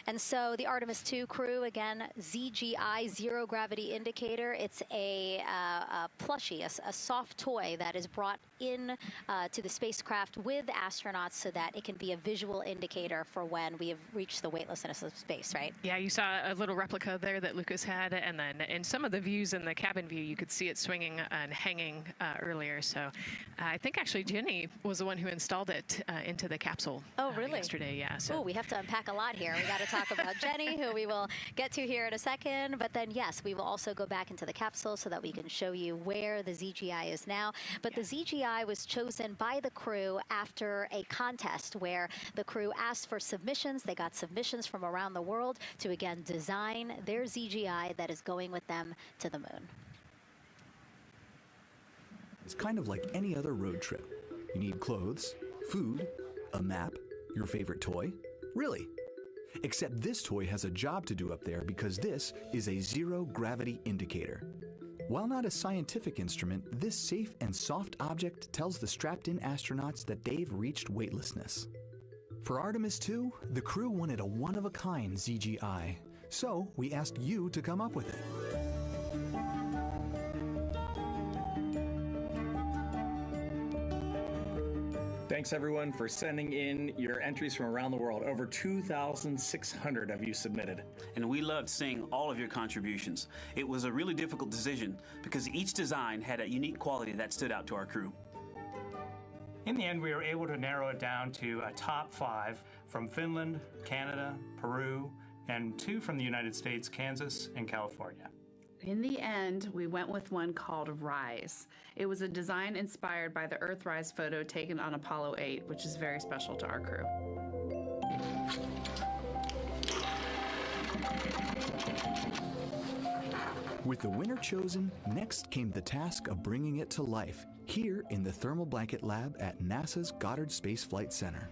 And so the Artemis 2 crew, again, ZGI, Zero Gravity Indicator. It's a plushie, a soft toy that is brought in to the spacecraft with astronauts so that it can be a visual indicator for when we have reached the weightlessness of space, right? Yeah, you saw a little replica there that Lucas had, and then in some of the views in the cabin view, you could see it swinging and hanging earlier. So I think actually Jenny was the one who installed it into the capsule. Oh, really? Yesterday, yeah. So. Oh, we have to unpack a lot here. We got to talk about Jenny, who we will get to here in a second. But then, yes, we will also go back into the capsule so that we can show you where the ZGI is now. But the ZGI was chosen by the crew after a contest where the crew asked for submissions. They got submissions from around the world to, again, design their ZGI that is going with them to the moon. It's kind of like any other road trip. You need clothes, food, a map, your favorite toy. Really. Except this toy has a job to do up there because this is a zero-gravity indicator. While not a scientific instrument, this safe and soft object tells the strapped-in astronauts that they've reached weightlessness. For Artemis 2, the crew wanted a one-of-a-kind ZGI, so we asked you to come up with it. Thanks everyone for sending in your entries from around the world. Over 2,600 of you submitted. And we loved seeing all of your contributions. It was a really difficult decision because each design had a unique quality that stood out to our crew. In the end, we were able to narrow it down to a top 5 from Finland, Canada, Peru, and 2 from the United States, Kansas and California. In the end, we went with one called Rise. It was a design inspired by the Earthrise photo taken on Apollo 8, which is very special to our crew. With the winner chosen, next came the task of bringing it to life here in the Thermal Blanket Lab at NASA's Goddard Space Flight Center.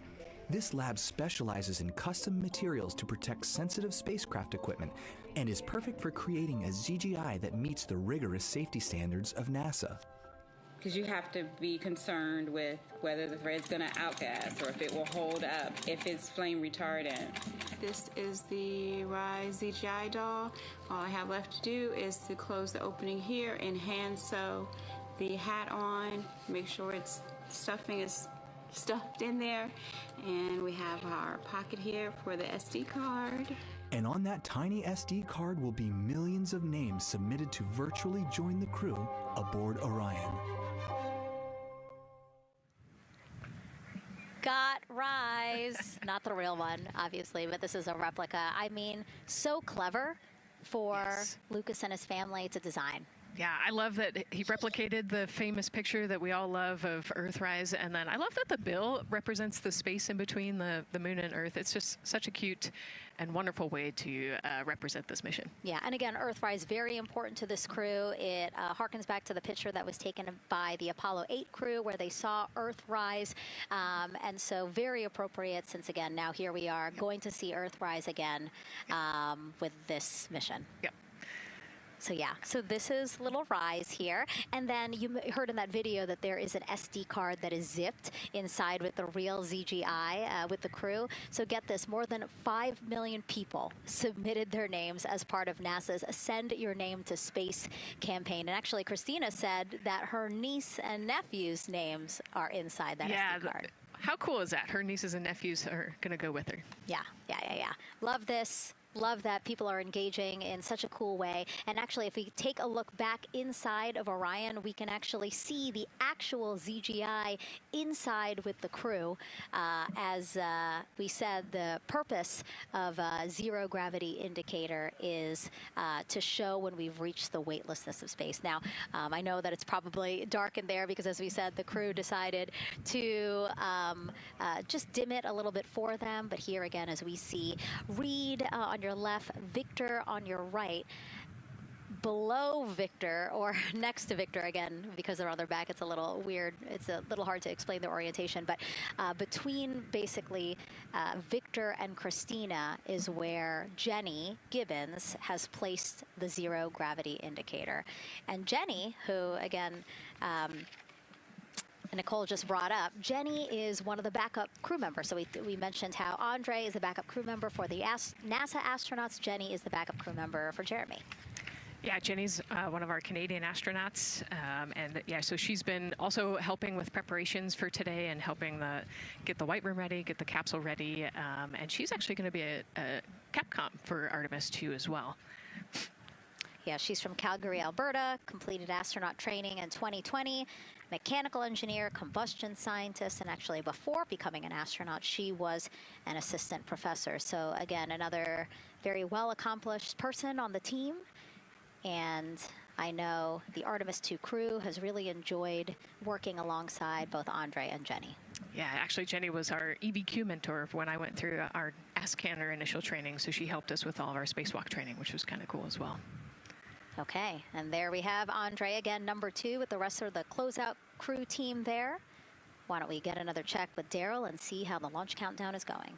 This lab specializes in custom materials to protect sensitive spacecraft equipment and is perfect for creating a ZGI that meets the rigorous safety standards of NASA. Because you have to be concerned with whether the thread's going to outgas or if it will hold up, if it's flame retardant. This is the Rise ZGI doll. All I have left to do is to close the opening here and hand sew the hat on, make sure its stuffing is stuffed in there, and we have our pocket here for the SD card. And on that tiny SD card will be millions of names submitted to virtually join the crew aboard Orion. Got Rise. Not the real one, obviously, but this is a replica. I mean, so clever for Lucas and his family to design. Yeah, I love that he replicated the famous picture that we all love of Earthrise, and then I love that the bill represents the space in between the moon and Earth. It's just such a cute and wonderful way to represent this mission. Yeah, and again, Earthrise, very important to this crew. It harkens back to the picture that was taken by the Apollo 8 crew where they saw Earthrise, and so very appropriate since, again, now here we are going to see Earthrise again with this mission. Yep. So yeah, so this is little Rise here. And then you heard in that video that there is an SD card that is zipped inside with the real ZGI with the crew. So get this, more than 5 million people submitted their names as part of NASA's Send Your Name to Space campaign. And actually, Christina said that her niece and nephew's names are inside that SD card. How cool is that? Her nieces and nephews are going to go with her. Yeah. Love this. Love that people are engaging in such a cool way. And actually, if we take a look back inside of Orion, we can actually see the actual ZGI inside with the crew. As we said, the purpose of a zero gravity indicator is to show when we've reached the weightlessness of space. Now, I know that it's probably dark in there because, as we said, the crew decided to just dim it a little bit for them. But here again, as we see Reid on your left, Victor on your right. Below Victor, or next to Victor, again, because they're on their back, it's a little weird. It's a little hard to explain their orientation. But between basically Victor and Christina is where Jenny Gibbons has placed the zero gravity indicator. And Jenny, who, again, Nicole just brought up, Jenny is one of the backup crew members. So we mentioned how Andre is the backup crew member for the NASA astronauts. Jenny is the backup crew member for Jeremy. Yeah, Jenny's one of our Canadian astronauts, and yeah, so she's been also helping with preparations for today and helping get the White Room ready, get the capsule ready, and she's actually going to be a Capcom for Artemis 2 as well. Yeah, she's from Calgary, Alberta, completed astronaut training in 2020, mechanical engineer, combustion scientist, and actually before becoming an astronaut, she was an assistant professor. So again, another very well-accomplished person on the team. And I know the Artemis 2 crew has really enjoyed working alongside both Andre and Jenny. Yeah, actually, Jenny was our EBQ mentor when I went through our AskCanner initial training, so she helped us with all of our spacewalk training, which was kind of cool as well. Okay, and there we have Andre again, number 2, with the rest of the closeout crew team there. Why don't we get another check with Daryl and see how the launch countdown is going.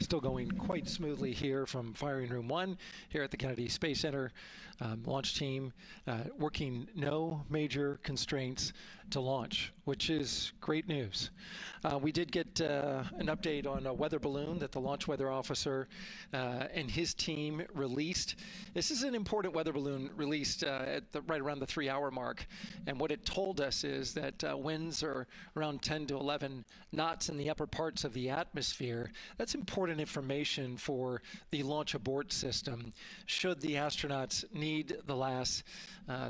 Still going quite smoothly here from Firing Room 1 here at the Kennedy Space Center. Launch team working no major constraints to launch, which is great news. We did get an update on a weather balloon that the launch weather officer and his team released. This is an important weather balloon released at right around the 3-hour mark. And what it told us is that winds are around 10 to 11 knots in the upper parts of the atmosphere. That's important information for the launch abort system. Should the astronauts need the LAS,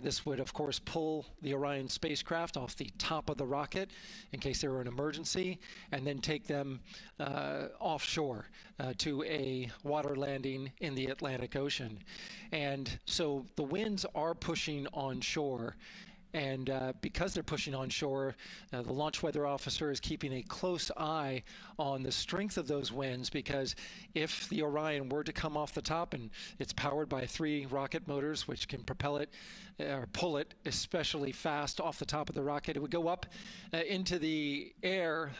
this would, of course, pull the Orion spacecraft off the top of the rocket in case there were an emergency, and then take them offshore to a water landing in the Atlantic Ocean. And so the winds are pushing onshore. And because they're pushing onshore, the launch weather officer is keeping a close eye on the strength of those winds, because if the Orion were to come off the top, and it's powered by 3 rocket motors which can propel it or pull it especially fast off the top of the rocket, it would go up into the air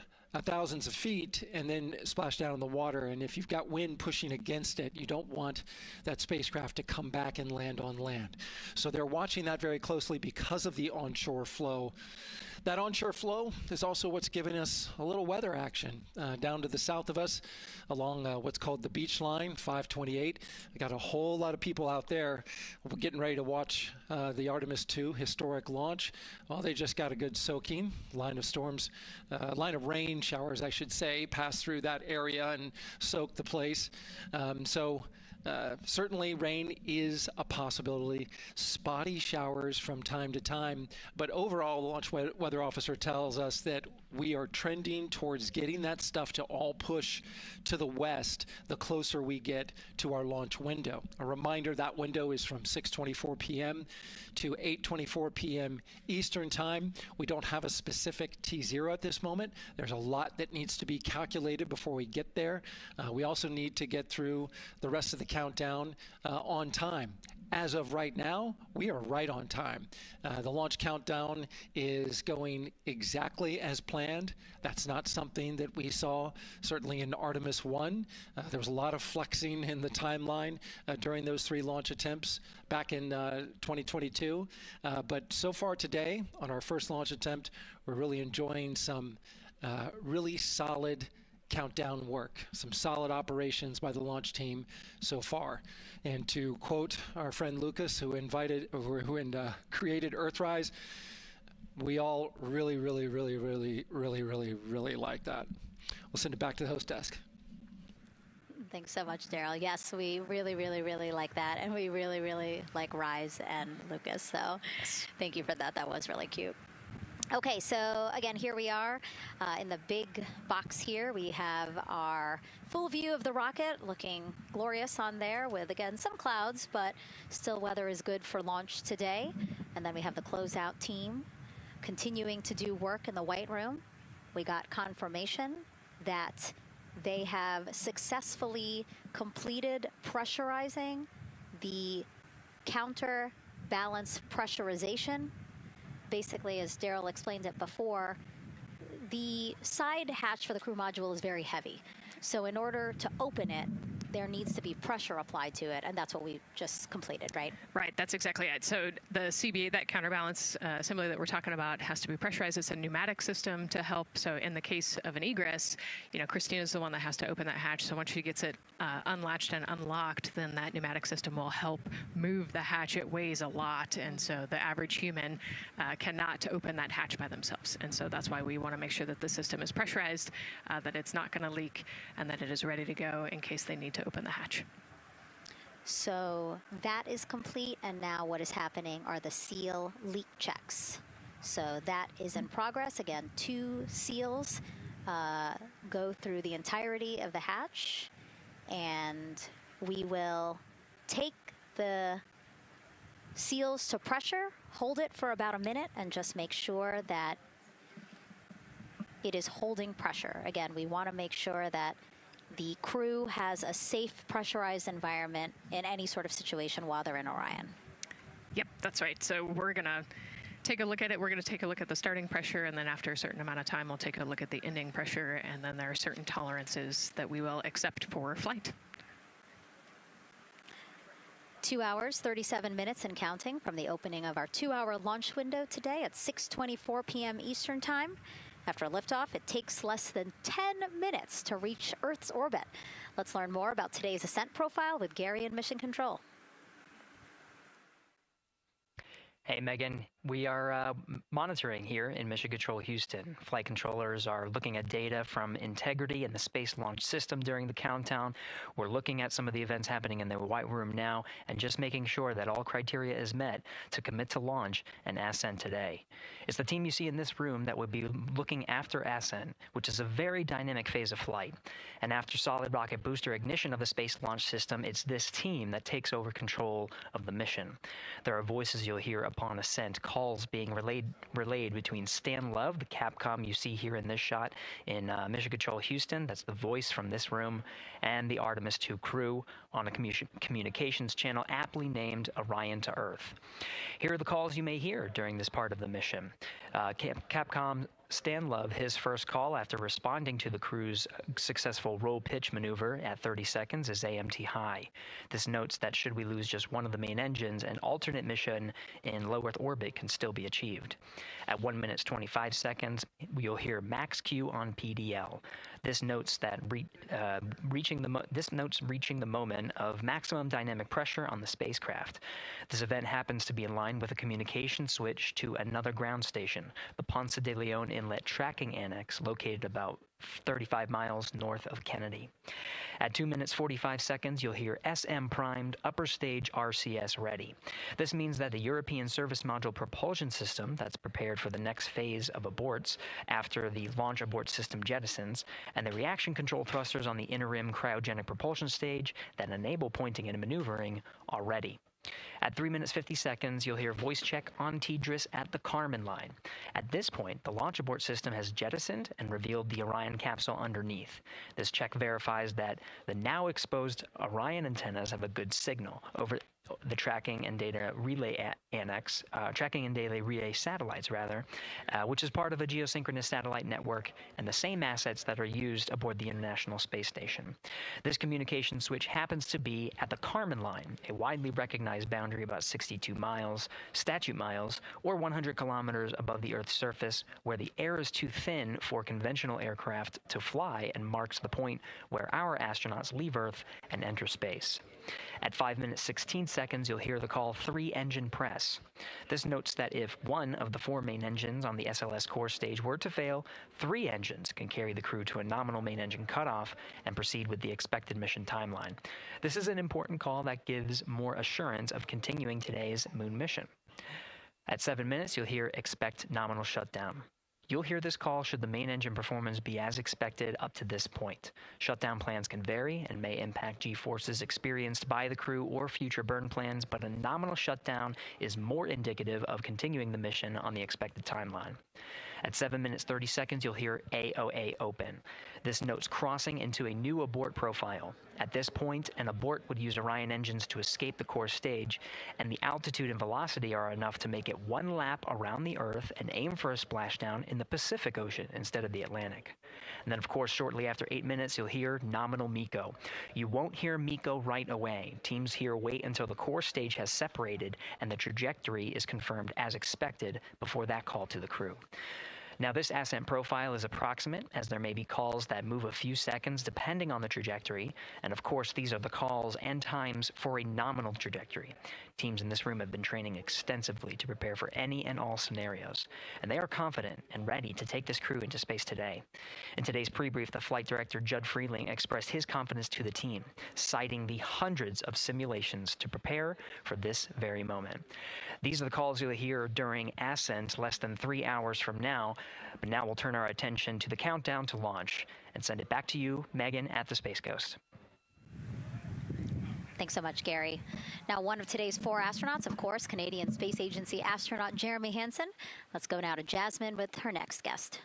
thousands of feet and then splash down in the water. And if you've got wind pushing against it, you don't want that spacecraft to come back and land on land. So they're watching that very closely because of the onshore flow. That onshore flow is also what's giving us a little weather action down to the south of us along what's called the beach line, 528. We got a whole lot of people out there. We're getting ready to watch the Artemis 2 historic launch. Well, they just got a good soaking. Line of rain showers, I should say, passed through that area and soaked the place. So Certainly rain is a possibility, spotty showers from time to time, but overall the launch weather officer tells us that we are trending towards getting that stuff to all push to the west the closer we get to our launch window. A reminder, that window is from 6:24 p.m. to 8:24 p.m. Eastern Time. We don't have a specific T0 at this moment. There's a lot that needs to be calculated before we get there. We also need to get through the rest of the countdown on time. As of right now, we are right on time. The launch countdown is going exactly as planned. That's not something that we saw certainly in Artemis 1. There was a lot of flexing in the timeline during those 3 launch attempts back in 2022. But so far today, on our first launch attempt, we're really enjoying some really solid countdown work, some solid operations by the launch team so far. And to quote our friend Lucas, who created Earthrise, we all really like that. We'll send it back to the host desk. Thanks so much, Daryl. Yes, we really like that, and we really like Rise and Lucas. So thank you for that. That was really cute. Okay, so again, here we are in the big box here. We have our full view of the rocket, looking glorious on there with, again, some clouds, but still weather is good for launch today. And then we have the closeout team continuing to do work in the White Room. We got confirmation that they have successfully completed pressurizing the counterbalance pressurization. Basically, as Daryl explained it before, the side hatch for the crew module is very heavy. So in order to open it, there needs to be pressure applied to it, and that's what we just completed, right? Right, that's exactly it. So the CBA, that counterbalance assembly that we're talking about, has to be pressurized. It's a pneumatic system to help. So in the case of an egress, Christina's the one that has to open that hatch. So once she gets it unlatched and unlocked, then that pneumatic system will help move the hatch. It weighs a lot, and so the average human cannot open that hatch by themselves. And so that's why we want to make sure that the system is pressurized, that it's not going to leak, and that it is ready to go in case they need to open the hatch. So that is complete, and now what is happening are the seal leak checks. So that is in progress. Again, 2 seals go through the entirety of the hatch, and we will take the seals to pressure, hold it for about a minute, and just make sure that it is holding pressure. Again, we want to make sure that the crew has a safe, pressurized environment in any sort of situation while they're in Orion. Yep, that's right. So we're going to take a look at it. We're going to take a look at the starting pressure, and then after a certain amount of time, we'll take a look at the ending pressure, and then there are certain tolerances that we will accept for flight. 2 hours, 37 minutes and counting from the opening of our 2-hour launch window today at 6:24 p.m. Eastern Time. After liftoff, it takes less than 10 minutes to reach Earth's orbit. Let's learn more about today's ascent profile with Gary in Mission Control. Hey, Megan. We are monitoring here in Mission Control Houston. Flight controllers are looking at data from integrity in the Space Launch System during the countdown. We're looking at some of the events happening in the White Room now and just making sure that all criteria is met to commit to launch and ascent today. It's the team you see in this room that would be looking after ascent, which is a very dynamic phase of flight. And after solid rocket booster ignition of the Space Launch System, it's this team that takes over control of the mission. There are voices you'll hear upon ascent, calls being relayed between Stan Love, the Capcom you see here in this shot in Mission Control Houston, that's the voice from this room, and the Artemis 2 crew on a communications channel aptly named Orion to Earth. Here are the calls you may hear during this part of the mission. Capcom Stan Love, his first call after responding to the crew's successful roll pitch maneuver at 30 seconds is AMT high. This notes that should we lose just one of the main engines, an alternate mission in low Earth orbit can still be achieved. At 1 minute 25 seconds, you'll hear max Q on PDL. This notes that reaching the moment of maximum dynamic pressure on the spacecraft. This event happens to be in line with a communication switch to another ground station, the Ponce de Leon Inlet Tracking Annex located about 35 miles north of Kennedy. At 2 minutes 45 seconds, you'll hear SM primed, upper stage RCS ready. This means that the European Service Module propulsion system that's prepared for the next phase of aborts after the launch abort system jettisons, and the reaction control thrusters on the inner rim cryogenic propulsion stage that enable pointing and maneuvering are ready. At 3 minutes 50 seconds, you'll hear voice check on TDRS at the Kármán line. At this point, the launch abort system has jettisoned and revealed the Orion capsule underneath. This check verifies that the now exposed Orion antennas have a good signal over the tracking and data relay annex, tracking and data relay satellites rather, which is part of a geosynchronous satellite network and the same assets that are used aboard the International Space Station. This communication switch happens to be at the Kármán line, a widely recognized boundary about 62 miles, statute miles, or 100 kilometers above the Earth's surface, where the air is too thin for conventional aircraft to fly and marks the point where our astronauts leave Earth and enter space. At 5 minutes 16 seconds, you'll hear the call 3-engine press. This notes that if one of the 4 main engines on the SLS core stage were to fail, 3 engines can carry the crew to a nominal main engine cutoff and proceed with the expected mission timeline. This is an important call that gives more assurance of continuing today's moon mission. At 7 minutes, you'll hear expect nominal shutdown. You'll hear this call should the main engine performance be as expected up to this point. Shutdown plans can vary and may impact G-forces experienced by the crew or future burn plans, but a nominal shutdown is more indicative of continuing the mission on the expected timeline. At 7 minutes 30 seconds, you'll hear AOA open. This notes crossing into a new abort profile. At this point, an abort would use Orion engines to escape the core stage, and the altitude and velocity are enough to make it 1 lap around the Earth and aim for a splashdown in the Pacific Ocean instead of the Atlantic. And then, of course, shortly after 8 minutes, you'll hear nominal MECO. You won't hear MECO right away. Teams here wait until the core stage has separated and the trajectory is confirmed as expected before that call to the crew. Now, this ascent profile is approximate, as there may be calls that move a few seconds depending on the trajectory, and of course these are the calls and times for a nominal trajectory. Teams in this room have been training extensively to prepare for any and all scenarios, and they are confident and ready to take this crew into space today. In today's pre-brief, the flight director, Judd Freeling, expressed his confidence to the team, citing the hundreds of simulations to prepare for this very moment. These are the calls you'll hear during ascent less than 3 hours from now, but now we'll turn our attention to the countdown to launch and send it back to you, Megan, at the Space Coast. Thanks so much, Gary. Now, one of today's 4 astronauts, of course, Canadian Space Agency astronaut Jeremy Hansen. Let's go now to Jasmine with her next guest.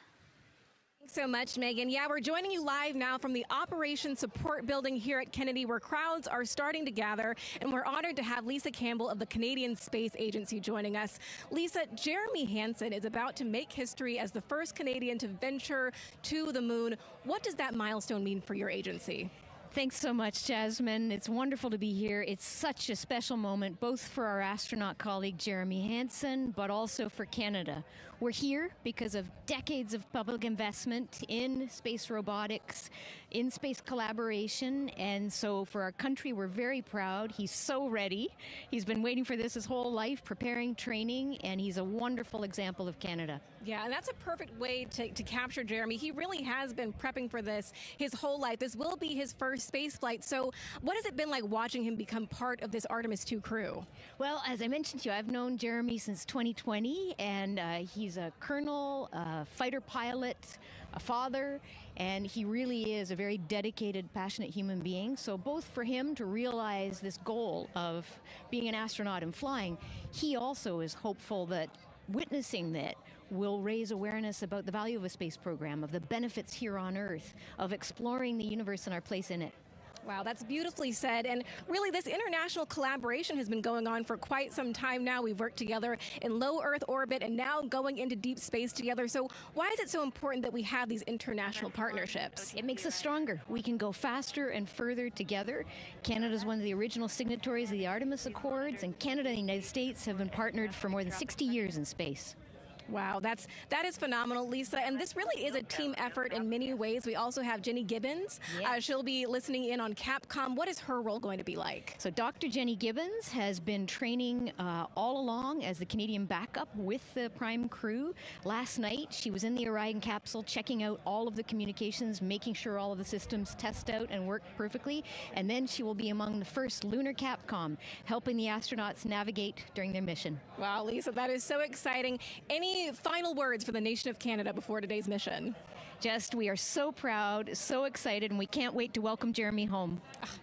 Thanks so much, Megan. Yeah, we're joining you live now from the Operations Support Building here at Kennedy, where crowds are starting to gather, and we're honored to have Lisa Campbell of the Canadian Space Agency joining us. Lisa, Jeremy Hansen is about to make history as the first Canadian to venture to the moon. What does that milestone mean for your agency? Thanks so much, Jasmine. It's wonderful to be here. It's such a special moment, both for our astronaut colleague Jeremy Hansen, but also for Canada. We're here because of decades of public investment in space robotics, in space collaboration, and so for our country, we're very proud. He's so ready. He's been waiting for this his whole life, preparing, training, and he's a wonderful example of Canada. Yeah, and that's a perfect way to capture Jeremy. He really has been prepping for this his whole life. This will be his first space flight. So what has it been like watching him become part of this Artemis II crew? Well, as I mentioned to you, I've known Jeremy since 2020, and he's a colonel, a fighter pilot, a father, and he really is a very dedicated, passionate human being. So both for him to realize this goal of being an astronaut and flying, he also is hopeful that witnessing that will raise awareness about the value of a space program, of the benefits here on Earth, of exploring the universe and our place in it. Wow, that's beautifully said. And really, this international collaboration has been going on for quite some time now. We've worked together in low Earth orbit and now going into deep space together. So why is it so important that we have these international partnerships? It makes us stronger. We can go faster and further together. Canada is one of the original signatories of the Artemis Accords, and Canada and the United States have been partnered for more than 60 years in space. Wow, that is phenomenal, Lisa. And this really is a team effort in many ways. We also have Jenny Gibbons. Yes. She'll be listening in on Capcom. What is her role going to be like? So Dr. Jenny Gibbons has been training all along as the Canadian backup with the Prime crew. Last night, she was in the Orion capsule checking out all of the communications, making sure all of the systems test out and work perfectly. And then she will be among the first lunar Capcom, helping the astronauts navigate during their mission. Wow, Lisa, that is so exciting. Any final words for the nation of Canada before today's mission? Just, we are so proud, so excited, and we can't wait to welcome Jeremy home.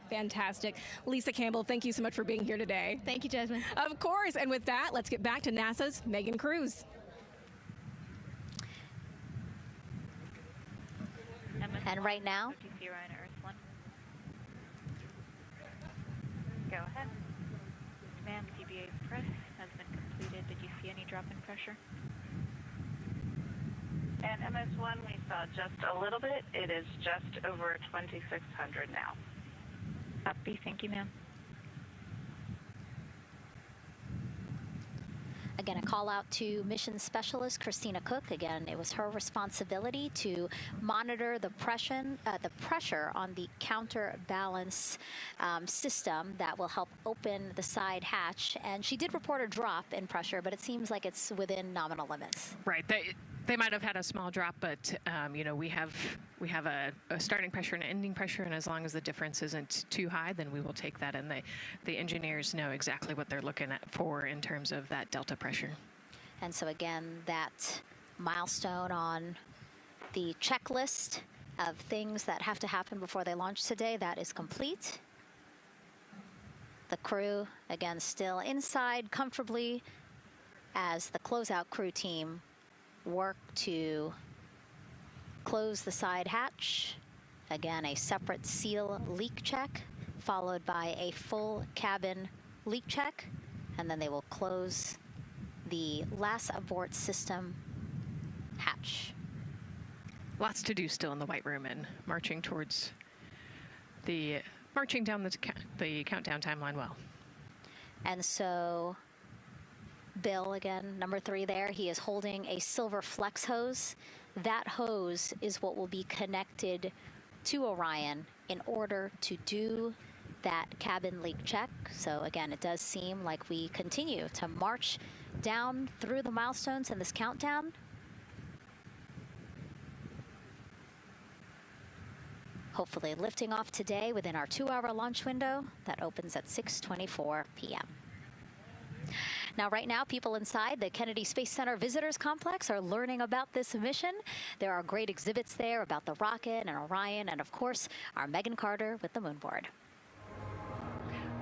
Fantastic. Lisa Campbell, thank you so much for being here today. Thank you, Jasmine. Of course. And with that, let's get back to NASA's Megan Cruz. And right now, Orion Earth 1. Go ahead. Ma'am, CBA press has been completed. Did you see any drop in pressure? And MS1, we saw just a little bit. It is just over 2,600 now. Copy. Thank you, ma'am. again, a call out to mission specialist Christina Koch. Again, it was her responsibility to monitor the pressure on the counterbalance system that will help open the side hatch. And she did report a drop in pressure, but it seems like it's within nominal limits. Right. They might have had a small drop, but you know, we have a starting pressure and an ending pressure, and as long as the difference isn't too high, then we will take that. And the engineers know exactly what they're looking for in terms of that delta pressure. And so again, that milestone on the checklist of things that have to happen before they launch today, that is complete. The crew, again, still inside comfortably as the closeout crew team work to close the side hatch. Again, a separate seal leak check, followed by a full cabin leak check, and then they will close the last abort system hatch. Lots to do still in the White Room and marching down the countdown timeline well. And so Bill, again, number 3 there, he is holding a silver flex hose. That hose is what will be connected to Orion in order to do that cabin leak check. So again, it does seem like we continue to march down through the milestones in this countdown. Hopefully lifting off today within our 2-hour launch window that opens at 6:24 p.m. Now, right now, people inside the Kennedy Space Center Visitors Complex are learning about this mission. There are great exhibits there about the rocket and Orion, and of course, our Megan Carter with the moon board.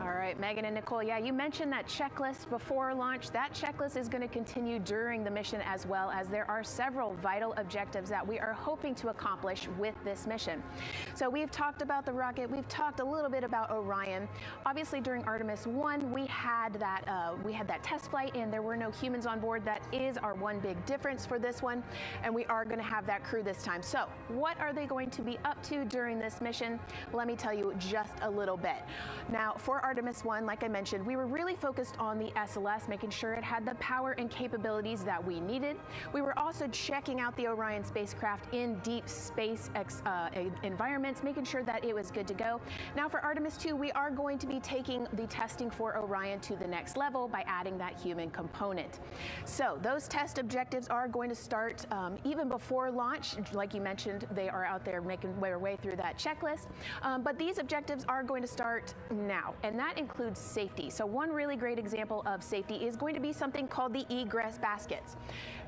All right, Megan and Nicole, yeah, you mentioned that checklist before launch. That checklist is going to continue during the mission, as well as there are several vital objectives that we are hoping to accomplish with this mission. So we've talked about the rocket. We've talked a little bit about Orion. Obviously, during Artemis 1, we had that test flight, and there were no humans on board. That is our one big difference for this one, and we are going to have that crew this time. So what are they going to be up to during this mission? Let me tell you just a little bit. Now, for Artemis 1, like I mentioned, we were really focused on the SLS, making sure it had the power and capabilities that we needed. We were also checking out the Orion spacecraft in deep space environments, making sure that it was good to go. Now for Artemis 2, we are going to be taking the testing for Orion to the next level by adding that human component. So those test objectives are going to start even before launch. Like you mentioned, they are out there making their way through that checklist. But these objectives are going to start now, and that includes safety. So one really great example of safety is going to be something called the egress baskets.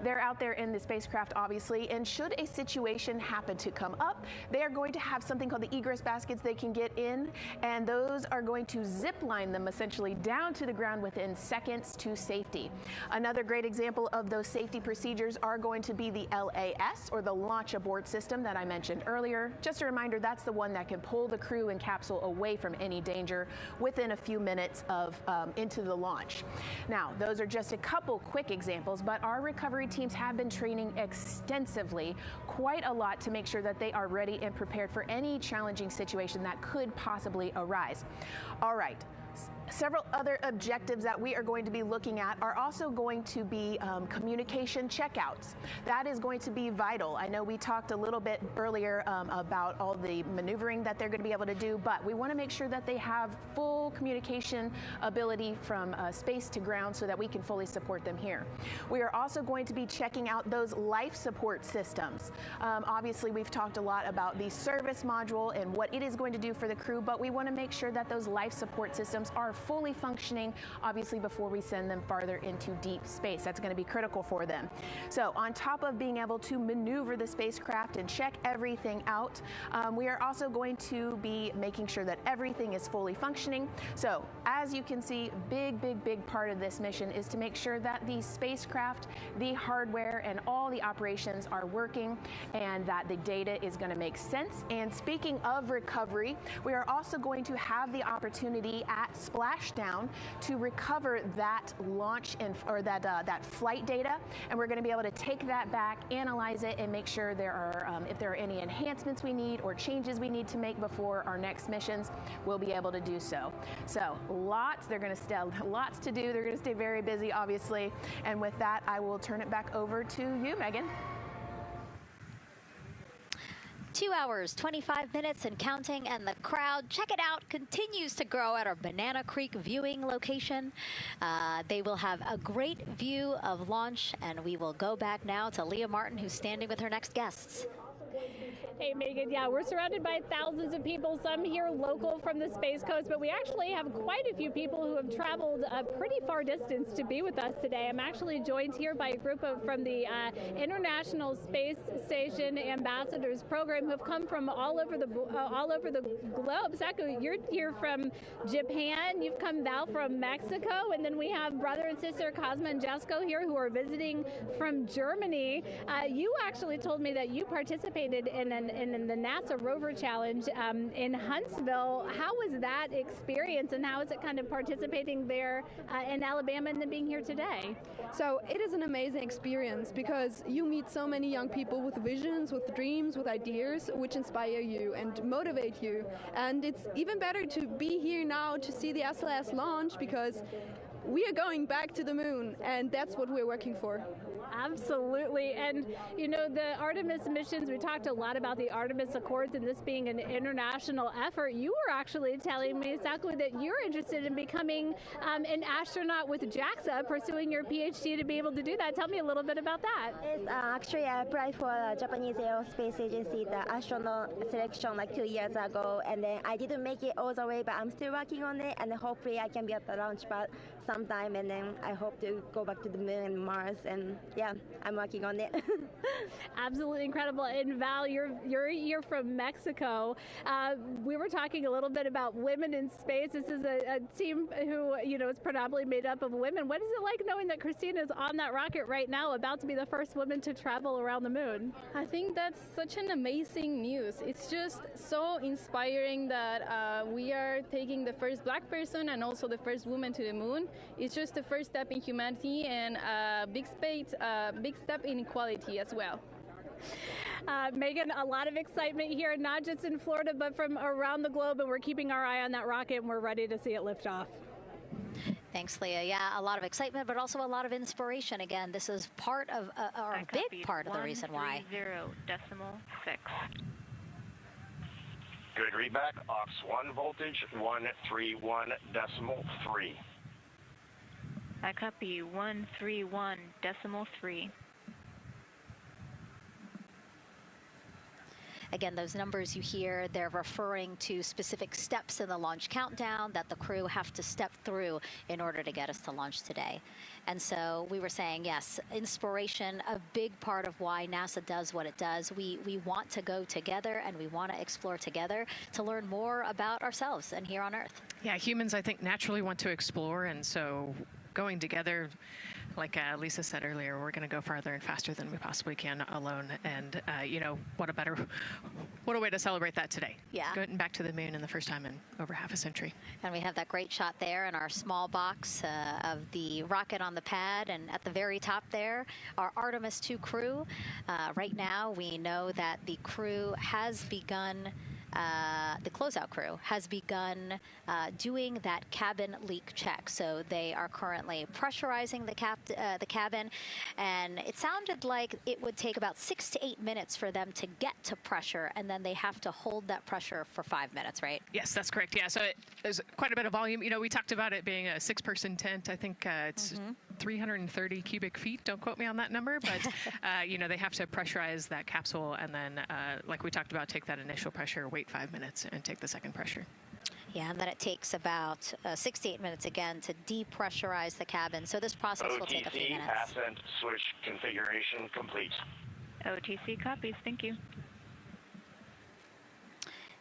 They're out there in the spacecraft, obviously, and should a situation happen to come up, they are going to have something called the egress baskets they can get in, and those are going to zip line them essentially down to the ground within seconds to safety. Another great example of those safety procedures are going to be the LAS, or the launch abort system that I mentioned earlier. Just a reminder, that's the one that can pull the crew and capsule away from any danger within a few minutes of into the launch. Now, those are just a couple quick examples, but our recovery teams have been training extensively, quite a lot, to make sure that they are ready and prepared for any challenging situation that could possibly arise. All right. Several other objectives that we are going to be looking at are also going to be communication checkouts. That is going to be vital. I know we talked a little bit earlier about all the maneuvering that they're going to be able to do, but we want to make sure that they have full communication ability from space to ground so that we can fully support them here. We are also going to be checking out those life support systems. Obviously, we've talked a lot about the service module and what it is going to do for the crew, but we want to make sure that those life support systems are fully functioning, obviously, before we send them farther into deep space. That's going to be critical for them. So on top of being able to maneuver the spacecraft and check everything out, we are also going to be making sure that everything is fully functioning. So as you can see, big part of this mission is to make sure that the spacecraft, the hardware, and all the operations are working and that the data is going to make sense. And speaking of recovery, we are also going to have the opportunity at Splashdown to recover that launch or that flight data, and we're going to be able to take that back, analyze it, and make sure there are if there are any enhancements we need or changes we need to make before our next missions, we'll be able to do so. So lots to do. They're going to stay very busy, obviously. And with that, I will turn it back over to you, Megan. 2 hours, 25 minutes and counting, and the crowd, check it out, continues to grow at our Banana Creek viewing location. They will have a great view of launch, and we will go back now to Leah Martin, who's standing with her next guests. Hey, Megan. Yeah, we're surrounded by thousands of people, some here local from the Space Coast, but we actually have quite a few people who have traveled a pretty far distance to be with us today. I'm actually joined here by a group from the International Space Station Ambassadors Program who have come from all over the globe. Saku, you're here from Japan. You've come, Val, from Mexico, and then we have brother and sister Cosma and Jesco here who are visiting from Germany. You actually told me that you participated in the NASA Rover Challenge in Huntsville. How was that experience, and how is it kind of participating there in Alabama and then being here today? So it is an amazing experience because you meet so many young people with visions, with dreams, with ideas, which inspire you and motivate you. And it's even better to be here now to see the SLS launch because we are going back to the moon, and that's what we're working for. Absolutely. And, you know, the Artemis missions, we talked a lot about the Artemis Accords and this being an international effort. You were actually telling me, Saku, that you're interested in becoming an astronaut with JAXA, pursuing your PhD to be able to do that. Tell me a little bit about that. Yes, actually, I applied for the Japanese Aerospace Agency, the astronaut selection like 2 years ago, and then I didn't make it all the way, but I'm still working on it, and hopefully I can be at the launch pad sometime, and then I hope to go back to the moon and Mars, and yeah, I'm working on it. Absolutely incredible. And Val, you're here from Mexico. We were talking a little bit about women in space. This is a team who, you know, is predominantly made up of women. What is it like knowing that Christina is on that rocket right now, about to be the first woman to travel around the moon? I think that's such an amazing news. It's just so inspiring that we are taking the first Black person and also the first woman to the moon. It's just the first step in humanity and a big step in equality as well. Megan, a lot of excitement here, not just in Florida, but from around the globe, and we're keeping our eye on that rocket, and we're ready to see it lift off. Thanks, Leah. Yeah, a lot of excitement, but also a lot of inspiration. Again, this is part of, or a big part of the reason why. 130.6. Good readback. Aux 1 voltage, 131.3. I copy 131.3. Again, those numbers you hear, they're referring to specific steps in the launch countdown that the crew have to step through in order to get us to launch today. And so we were saying, yes, inspiration, a big part of why NASA does what it does. We want to go together and we want to explore together to learn more about ourselves and here on Earth. Yeah, humans, I think, naturally want to explore, and so going together, like Lisa said earlier, we're going to go farther and faster than we possibly can alone. And, you know, what a way to celebrate that today. Yeah. Going back to the moon in the first time in over half a century. And we have that great shot there in our small box of the rocket on the pad. And at the very top there, our Artemis 2 crew. Right now, we know that the crew has begun the closeout crew has begun doing that cabin leak check. So they are currently pressurizing the cabin, and it sounded like it would take about 6 to 8 minutes for them to get to pressure, and then they have to hold that pressure for 5 minutes, right? Yes, that's correct. Yeah, so there's quite a bit of volume. You know, we talked about it being a 6-person tent. I think it's 330 cubic feet. Don't quote me on that number, but you know, they have to pressurize that capsule, and then, like we talked about, take that initial pressure, wait 5 minutes, and take the second pressure. Yeah, and then it takes about 6 to 8 minutes again to depressurize the cabin. So this process will take a few minutes. Ascent switch configuration complete. OTC copies. Thank you.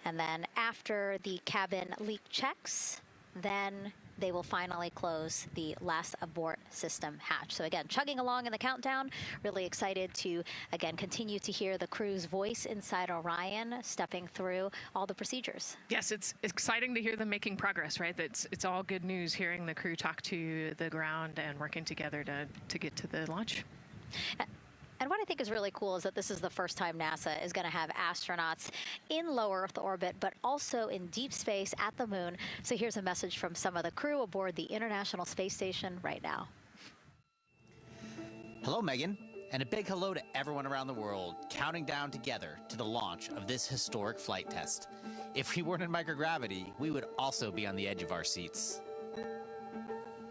And then after the cabin leak checks, then they will finally close the last abort system hatch. So again, chugging along in the countdown, really excited to, again, continue to hear the crew's voice inside Orion, stepping through all the procedures. Yes, it's exciting to hear them making progress, right? It's all good news hearing the crew talk to the ground and working together to get to the launch. And what I think is really cool is that this is the first time NASA is going to have astronauts in low Earth orbit, but also in deep space at the moon. So here's a message from some of the crew aboard the International Space Station right now. Hello, Megan, and a big hello to everyone around the world counting down together to the launch of this historic flight test. If we weren't in microgravity, we would also be on the edge of our seats.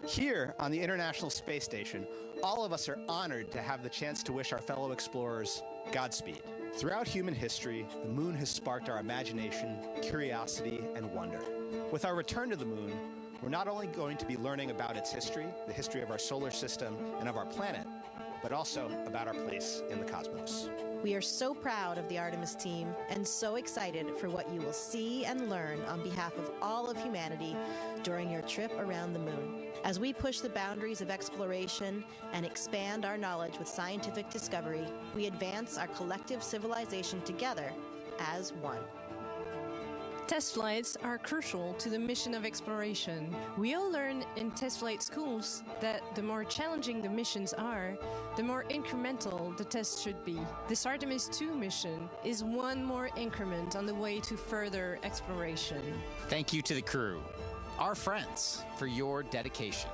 Here on the International Space Station, all of us are honored to have the chance to wish our fellow explorers Godspeed. Throughout human history, the moon has sparked our imagination, curiosity, and wonder. With our return to the moon, we're not only going to be learning about its history, the history of our solar system and of our planet, but also about our place in the cosmos. We are so proud of the Artemis team and so excited for what you will see and learn on behalf of all of humanity during your trip around the moon. As we push the boundaries of exploration and expand our knowledge with scientific discovery, we advance our collective civilization together as one. Test flights are crucial to the mission of exploration. We all learn in test flight schools that the more challenging the missions are, the more incremental the test should be. This Artemis 2 mission is one more increment on the way to further exploration. Thank you to the crew, our friends, for your dedication.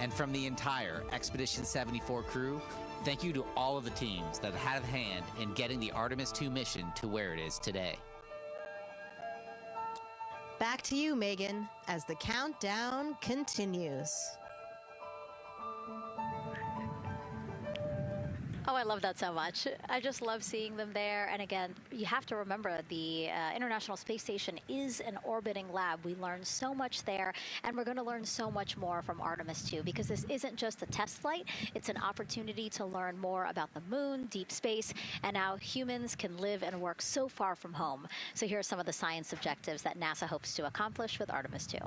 And from the entire Expedition 74 crew, thank you to all of the teams that had a hand in getting the Artemis 2 mission to where it is today. Back to you, Megan, as the countdown continues. Oh, I love that so much. I just love seeing them there. And again, you have to remember the International Space Station is an orbiting lab. We learn so much there, and we're going to learn so much more from Artemis 2, because this isn't just a test flight. It's an opportunity to learn more about the moon, deep space, and how humans can live and work so far from home. So here are some of the science objectives that NASA hopes to accomplish with Artemis 2.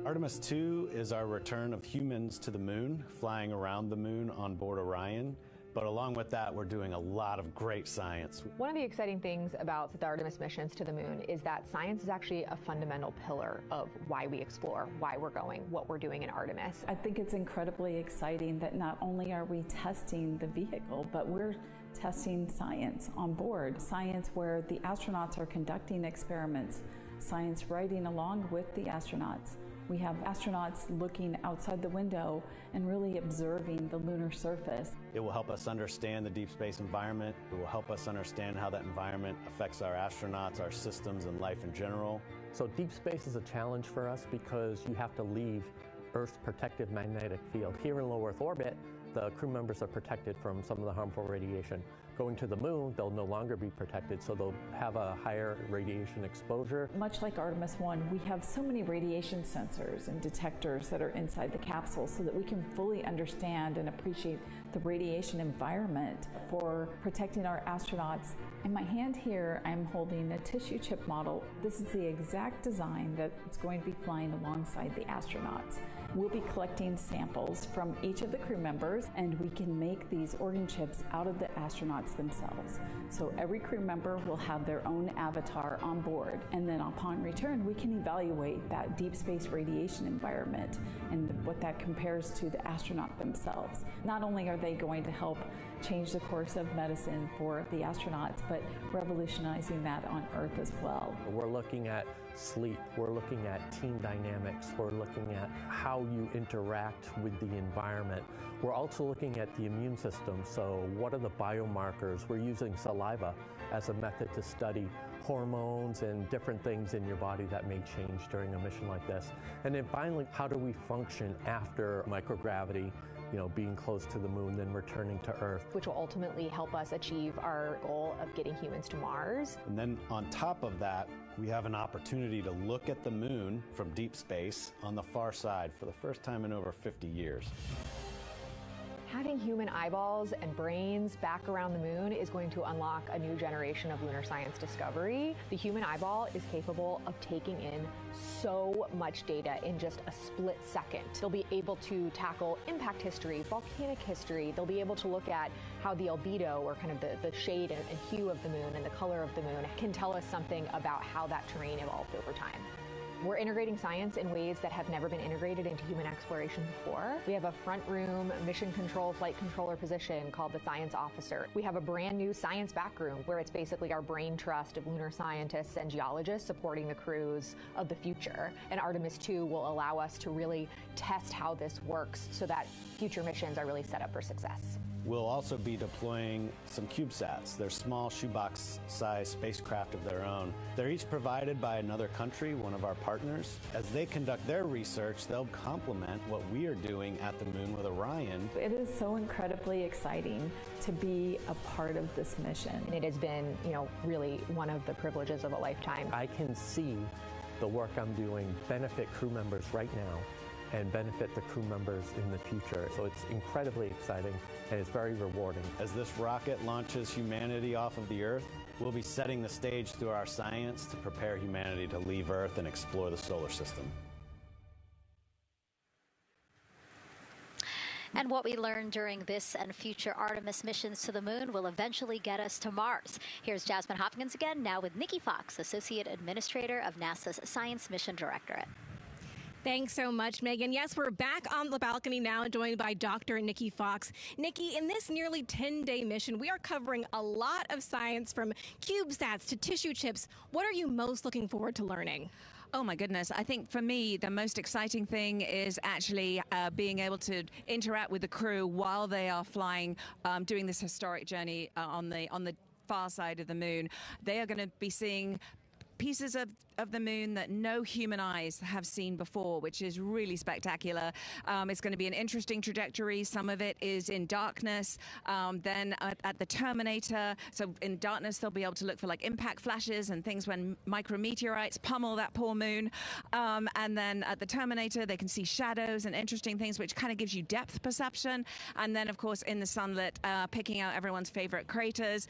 Artemis 2 is our return of humans to the moon, flying around the moon on board Orion. But along with that, we're doing a lot of great science. One of the exciting things about the Artemis missions to the moon is that science is actually a fundamental pillar of why we explore, why we're going, what we're doing in Artemis. I think it's incredibly exciting that not only are we testing the vehicle, but we're testing science on board. Science where the astronauts are conducting experiments, science riding along with the astronauts. We have astronauts looking outside the window and really observing the lunar surface. It will help us understand the deep space environment. It will help us understand how that environment affects our astronauts, our systems, and life in general. So deep space is a challenge for us because you have to leave Earth's protective magnetic field. Here in low Earth orbit, the crew members are protected from some of the harmful radiation. Going to the moon, they'll no longer be protected, so they'll have a higher radiation exposure. Much like Artemis 1, we have so many radiation sensors and detectors that are inside the capsule so that we can fully understand and appreciate the radiation environment for protecting our astronauts. In my hand here, I'm holding a tissue chip model. This is the exact design that's going to be flying alongside the astronauts. We'll be collecting samples from each of the crew members, and we can make these organ chips out of the astronauts themselves. So every crew member will have their own avatar on board, and then upon return, we can evaluate that deep space radiation environment and what that compares to the astronaut themselves. Not only are they going to help change the course of medicine for the astronauts, but revolutionizing that on Earth as well. We're looking at sleep, we're looking at team dynamics, we're looking at how you interact with the environment. We're also looking at the immune system, so what are the biomarkers? We're using saliva as a method to study hormones and different things in your body that may change during a mission like this. And then finally, how do we function after microgravity, being close to the moon, then returning to Earth? Which will ultimately help us achieve our goal of getting humans to Mars. And then on top of that, we have an opportunity to look at the moon from deep space on the far side for the first time in over 50 years. Having human eyeballs and brains back around the moon is going to unlock a new generation of lunar science discovery. The human eyeball is capable of taking in so much data in just a split second. They'll be able to tackle impact history, volcanic history. They'll be able to look at how the albedo, or kind of the shade and hue of the moon and the color of the moon, can tell us something about how that terrain evolved over time. We're integrating science in ways that have never been integrated into human exploration before. We have a front room mission control flight controller position called the Science Officer. We have a brand new science back room where it's basically our brain trust of lunar scientists and geologists supporting the crews of the future. And Artemis 2 will allow us to really test how this works so that future missions are really set up for success. We'll also be deploying some CubeSats. They're small shoebox-sized spacecraft of their own. They're each provided by another country, one of our partners. As they conduct their research, they'll complement what we are doing at the moon with Orion. It is so incredibly exciting to be a part of this mission. And it has been, really one of the privileges of a lifetime. I can see the work I'm doing benefit crew members right now and benefit the crew members in the future. So it's incredibly exciting and it's very rewarding. As this rocket launches humanity off of the Earth, we'll be setting the stage through our science to prepare humanity to leave Earth and explore the solar system. And what we learn during this and future Artemis missions to the moon will eventually get us to Mars. Here's Jasmine Hopkins again, now with Nikki Fox, Associate Administrator of NASA's Science Mission Directorate. Thanks so much, Megan. Yes, we're back on the balcony now, joined by Dr. Nikki Fox. Nikki, in this nearly 10-day mission, we are covering a lot of science, from CubeSats to tissue chips. What are you most looking forward to learning? Oh my goodness. I think for me, the most exciting thing is actually being able to interact with the crew while they are flying, doing this historic journey on the far side of the moon. They are going to be seeing pieces of the moon that no human eyes have seen before, which is really spectacular. It's going to be an interesting trajectory. Some of it is in darkness. Then at the terminator, so in darkness, they'll be able to look for like impact flashes and things when micrometeorites pummel that poor moon. And then at the terminator, they can see shadows and interesting things, which kind of gives you depth perception. And then, of course, in the sunlit, picking out everyone's favorite craters.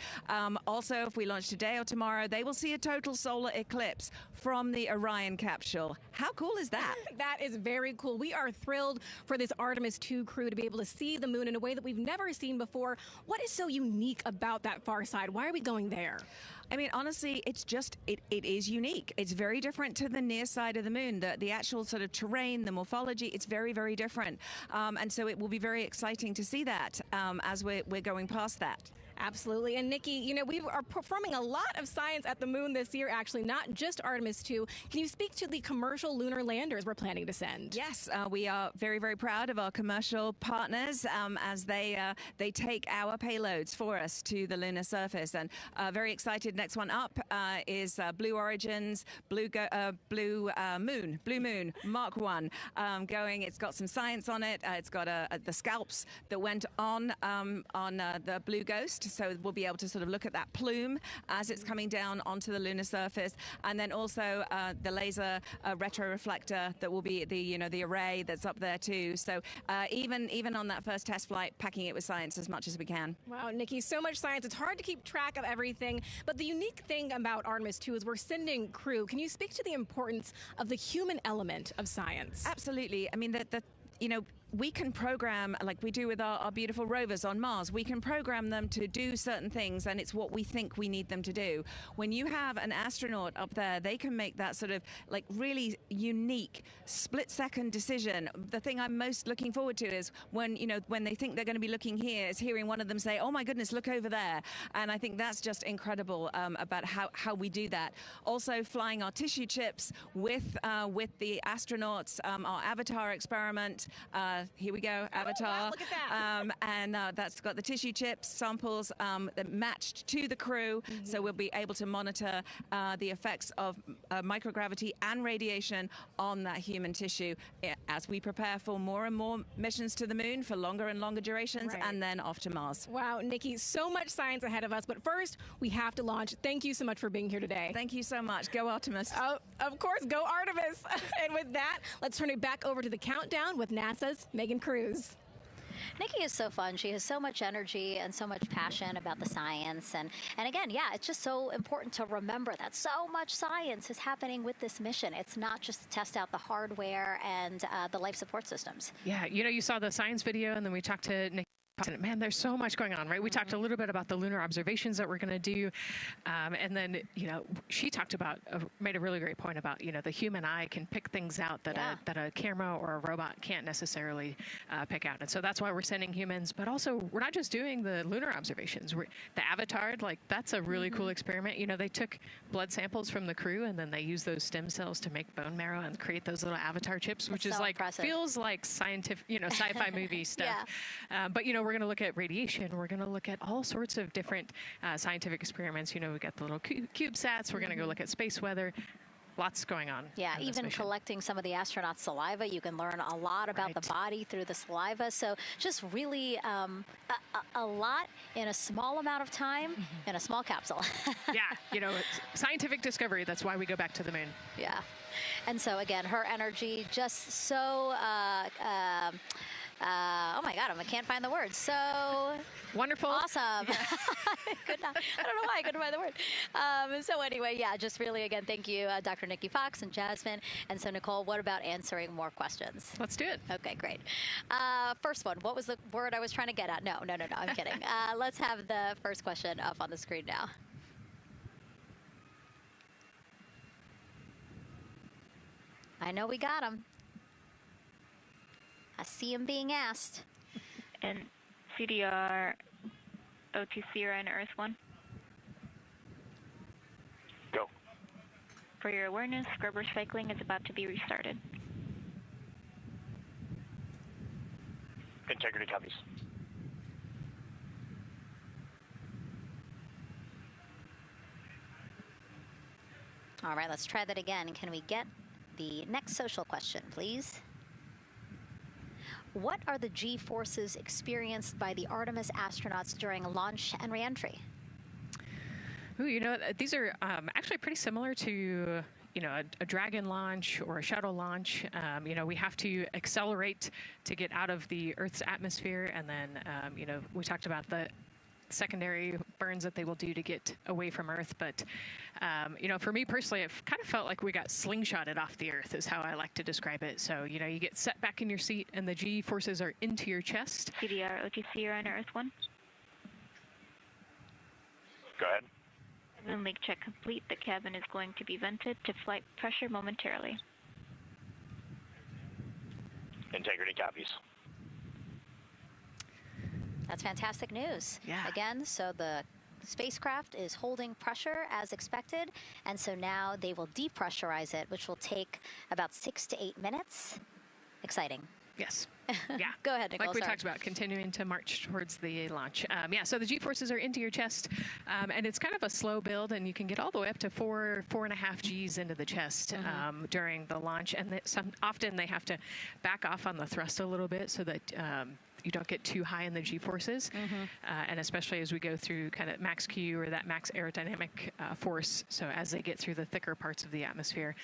Also, if we launch today or tomorrow, they will see a total solar eclipse from the Orion capsule. How cool is that? That is very cool. We are thrilled for this Artemis 2 crew to be able to see the moon in a way that we've never seen before. What is so unique about that far side? Why are we going there? I mean, honestly, it's just, it is unique. It's very different to the near side of the moon. The actual sort of terrain, the morphology, it's very, very different. And so it will be very exciting to see that as we're going past that. Absolutely. And Nikki, we are performing a lot of science at the moon this year, actually, not just Artemis 2. Can you speak to the commercial lunar landers we're planning to send? Yes, we are very, very proud of our commercial partners as they take our payloads for us to the lunar surface. And very excited. Next one up is Blue Origin's Blue Moon Mark 1 going. It's got some science on it. It's got the scalps that went on the Blue Ghost. So we'll be able to sort of look at that plume as it's coming down onto the lunar surface, and then also the laser retroreflector that will be the array that's up there too. So even on that first test flight, packing it with science as much as we can. Wow, Nikki, so much science. It's hard to keep track of everything. But the unique thing about Artemis 2 is we're sending crew. Can you speak to the importance of the human element of science? Absolutely. I mean, we can program, like we do with our beautiful rovers on Mars, we can program them to do certain things, and it's what we think we need them to do. When you have an astronaut up there, they can make that sort of like really unique split-second decision. The thing I'm most looking forward to is when they think they're going to be looking here, is hearing one of them say, "Oh my goodness, look over there." And I think that's just incredible about how we do that. Also, flying our tissue chips with the astronauts, our Avatar experiment. Here we go, Avatar. Wow, look at that. And that's got the tissue chips samples that matched to the crew, so we'll be able to monitor the effects of microgravity and radiation on that human tissue as we prepare for more and more missions to the moon for longer and longer durations, and then off to Mars. Wow, Nikki, so much science ahead of us, but first we have to launch. Thank you so much for being here today. Thank you so much. Go Artemis. Of course, go Artemis. And with that, let's turn it back over to the countdown with NASA's Megan Cruz. Nikki is so fun. She has so much energy and so much passion about the science. And again, yeah, it's just so important to remember that so much science is happening with this mission. It's not just to test out the hardware and the life support systems. Yeah, you saw the science video, and then we talked to Nikki. Man, there's so much going on, right? We talked a little bit about the lunar observations that we're going to do. And then, she talked about, made a really great point about, the human eye can pick things out that, that a camera or a robot can't necessarily pick out. And so that's why we're sending humans. But also, we're not just doing the lunar observations. The Avatar, that's a really cool experiment. They took blood samples from the crew, and then they used those stem cells to make bone marrow and create those little Avatar chips, which is feels like scientific, sci-fi movie stuff. But, we're going to look at radiation. We're going to look at all sorts of different scientific experiments. We got the little CubeSats. We're going to go look at space weather. Lots going on. Yeah, even collecting some of the astronauts' saliva. You can learn a lot about the body through the saliva. So just really a lot in a small amount of time in a small capsule. Yeah, scientific discovery. That's why we go back to the moon. Yeah. And so, again, her energy just so... oh my God, I can't find the word. So wonderful. Awesome. Yeah. I don't know why I couldn't find the word. So anyway, yeah, just really, again, thank you, Dr. Nikki Fox and Jasmine. And so, Nicole, what about answering more questions? Let's do it. Okay, great. First one, what was the word I was trying to get at? No, I'm kidding. Let's have the first question up on the screen now. I know we got them. I see him being asked. And CDR OTC Orion Earth 1. Go. For your awareness, scrubber cycling is about to be restarted. Integrity copies. All right, let's try that again. Can we get the next social question, please? What are the G-forces experienced by the Artemis astronauts during launch and reentry? Ooh, these are actually pretty similar to, a Dragon launch or a shuttle launch. We have to accelerate to get out of the Earth's atmosphere, and then, we talked about the secondary burns that they will do to get away from Earth. But, for me personally, it kind of felt like we got slingshotted off the Earth is how I like to describe it. So, you get set back in your seat and the G forces are into your chest. CDR OTC Orion Earth 1. Go ahead. Moon leak check complete. The cabin is going to be vented to flight pressure momentarily. Integrity copies. That's fantastic news. Yeah. Again, so the spacecraft is holding pressure as expected, and so now they will depressurize it, which will take about 6 to 8 minutes. Exciting. Yes. Yeah. Go ahead, Nicole. Like we talked about, continuing to march towards the launch. So the G-forces are into your chest, and it's kind of a slow build, and you can get all the way up to 4.5 Gs into the chest during the launch, and often they have to back off on the thrust a little bit so that you don't get too high in the G-forces, and especially as we go through kind of max Q or that max aerodynamic force, so as they get through the thicker parts of the atmosphere.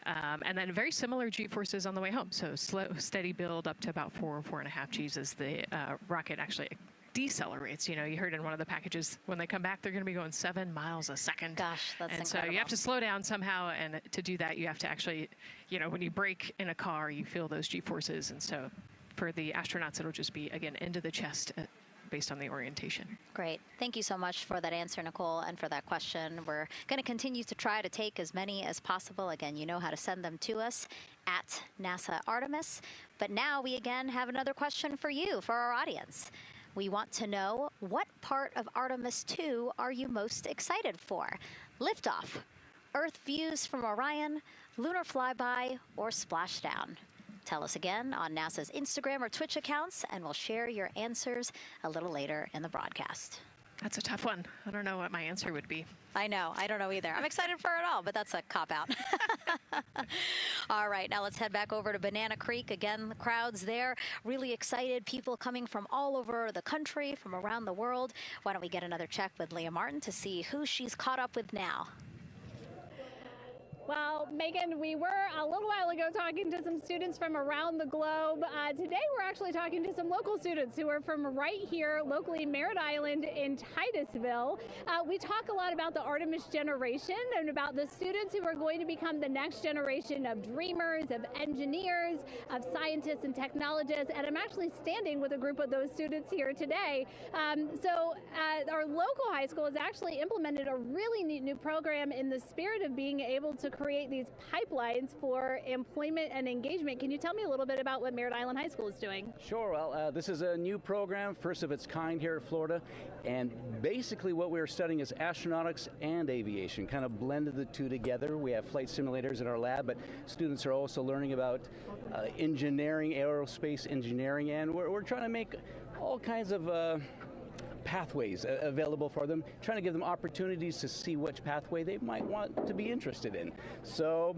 And then very similar G-forces on the way home, so slow, steady build up to about 4.5 Gs as the rocket actually decelerates. You heard in one of the packages, when they come back, they're going to be going 7 miles a second. Gosh, that's incredible. So you have to slow down somehow, and to do that, you have to actually, when you brake in a car, you feel those G-forces, and so for the astronauts, it'll just be, again, into the chest based on the orientation. Great. Thank you so much for that answer, Nicole, and for that question. We're going to continue to try to take as many as possible. Again, you know how to send them to us at NASA Artemis. But now we again have another question for you, for our audience. We want to know, what part of Artemis 2 are you most excited for? Liftoff, Earth views from Orion, lunar flyby, or splashdown? Tell us again on NASA's Instagram or Twitch accounts, and we'll share your answers a little later in the broadcast. That's a tough one. I don't know what my answer would be. I know. I don't know either. I'm excited for it all, but that's a cop-out. All right, now let's head back over to Banana Creek. Again, the crowd's there, really excited. People coming from all over the country, from around the world. Why don't we get another check with Leah Martin to see who she's caught up with now? Well, Megan, we were a little while ago talking to some students from around the globe. Today, we're actually talking to some local students who are from right here, locally, Merritt Island in Titusville. We talk a lot about the Artemis generation and about the students who are going to become the next generation of dreamers, of engineers, of scientists and technologists. And I'm actually standing with a group of those students here today. Our local high school has actually implemented a really neat new program in the spirit of being able to create these pipelines for employment and engagement. Can you tell me a little bit about what Merritt Island High School is doing? Sure. Well, this is a new program, first of its kind here at Florida. And basically what we're studying is astronautics and aviation, kind of blended the two together. We have flight simulators in our lab, but students are also learning about engineering, aerospace engineering, and we're trying to make all kinds of pathways available for them, trying to give them opportunities to see which pathway they might want to be interested in. So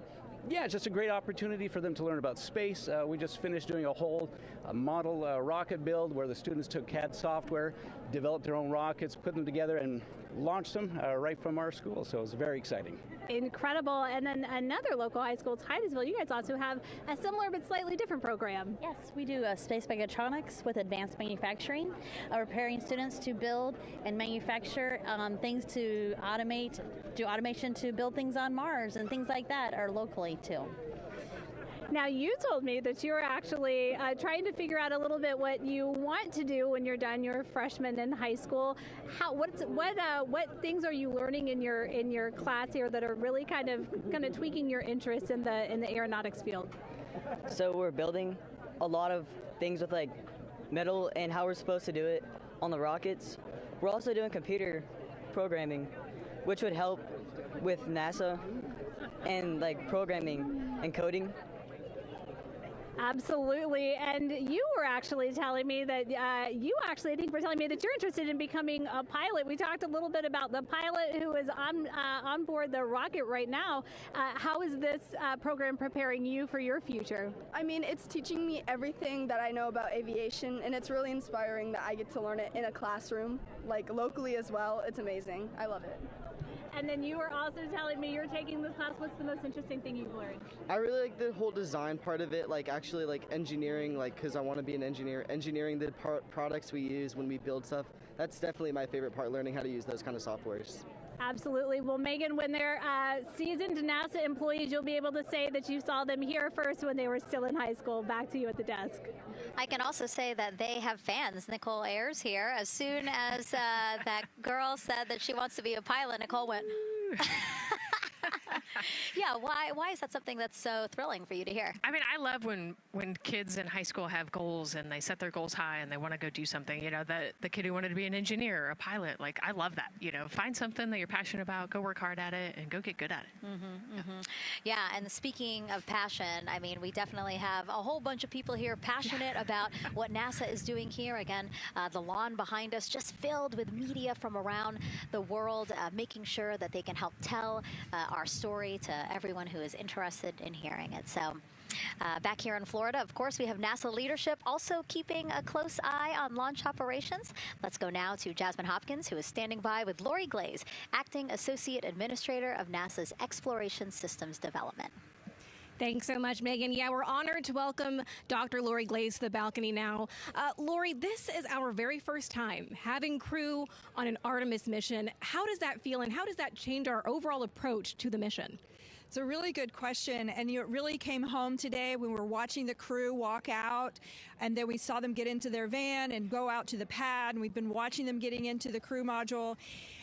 yeah, it's just a great opportunity for them to learn about space. We just finished doing a whole model rocket build where the students took CAD software, developed their own rockets, put them together, and launched them right from our school. So it was very exciting. Incredible. And then another local high school, Titusville, you guys also have a similar but slightly different program. Yes, we do space mechatronics with advanced manufacturing, preparing students to build and manufacture things to automate, do automation to build things on Mars and things like that are locally too. Now, you told me that you're actually trying to figure out a little bit what you want to do when you're done. You're a freshman in high school. What things are you learning in your class here that are really kind of tweaking your interest in the aeronautics field? So we're building a lot of things with like metal and how we're supposed to do it on the rockets. We're also doing computer programming, which would help with NASA and like programming and coding. Absolutely. And you were actually telling me that I think were telling me that you're interested in becoming a pilot. We talked a little bit about the pilot who is on board the rocket right now. How is this program preparing you for your future? I mean, it's teaching me everything that I know about aviation, and it's really inspiring that I get to learn it in a classroom, like locally as well. It's amazing. I love it. And then you were also telling me you're taking this class. What's the most interesting thing you've learned? I really like the whole design part of it, like actually like engineering, like because I want to be an engineer. Engineering the products we use when we build stuff. That's definitely my favorite part, learning how to use those kind of softwares. Absolutely. Well, Megan, when they're seasoned NASA employees, you'll be able to say that you saw them here first when they were still in high school. Back to you at the desk. I can also say that they have fans. Nicole Ayers here. As soon as that girl said that she wants to be a pilot, Nicole went, yeah, why is that something that's so thrilling for you to hear? I mean, I love when kids in high school have goals and they set their goals high and they want to go do something. You know, the kid who wanted to be an engineer or a pilot, like, I love that. You know, find something that you're passionate about, go work hard at it, and go get good at it. Yeah, and speaking of passion, I mean, we definitely have a whole bunch of people here passionate about what NASA is doing here. Again, the lawn behind us just filled with media from around the world, making sure that they can help tell our story to everyone who is interested in hearing it. So back here in Florida, of course, we have NASA leadership also keeping a close eye on launch operations. Let's go now to Jasmine Hopkins, who is standing by with Lori Glaze, Acting Associate Administrator of NASA's Exploration Systems Development. Thanks so much, Megan. Yeah, we're honored to welcome Dr. Lori Glaze to the balcony now. Lori, this is our very first time having crew on an Artemis mission. How does that feel, and how does that change our overall approach to the mission? It's a really good question, and it really came home today when we were watching the crew walk out, and then we saw them get into their van and go out to the pad, and we've been watching them getting into the crew module.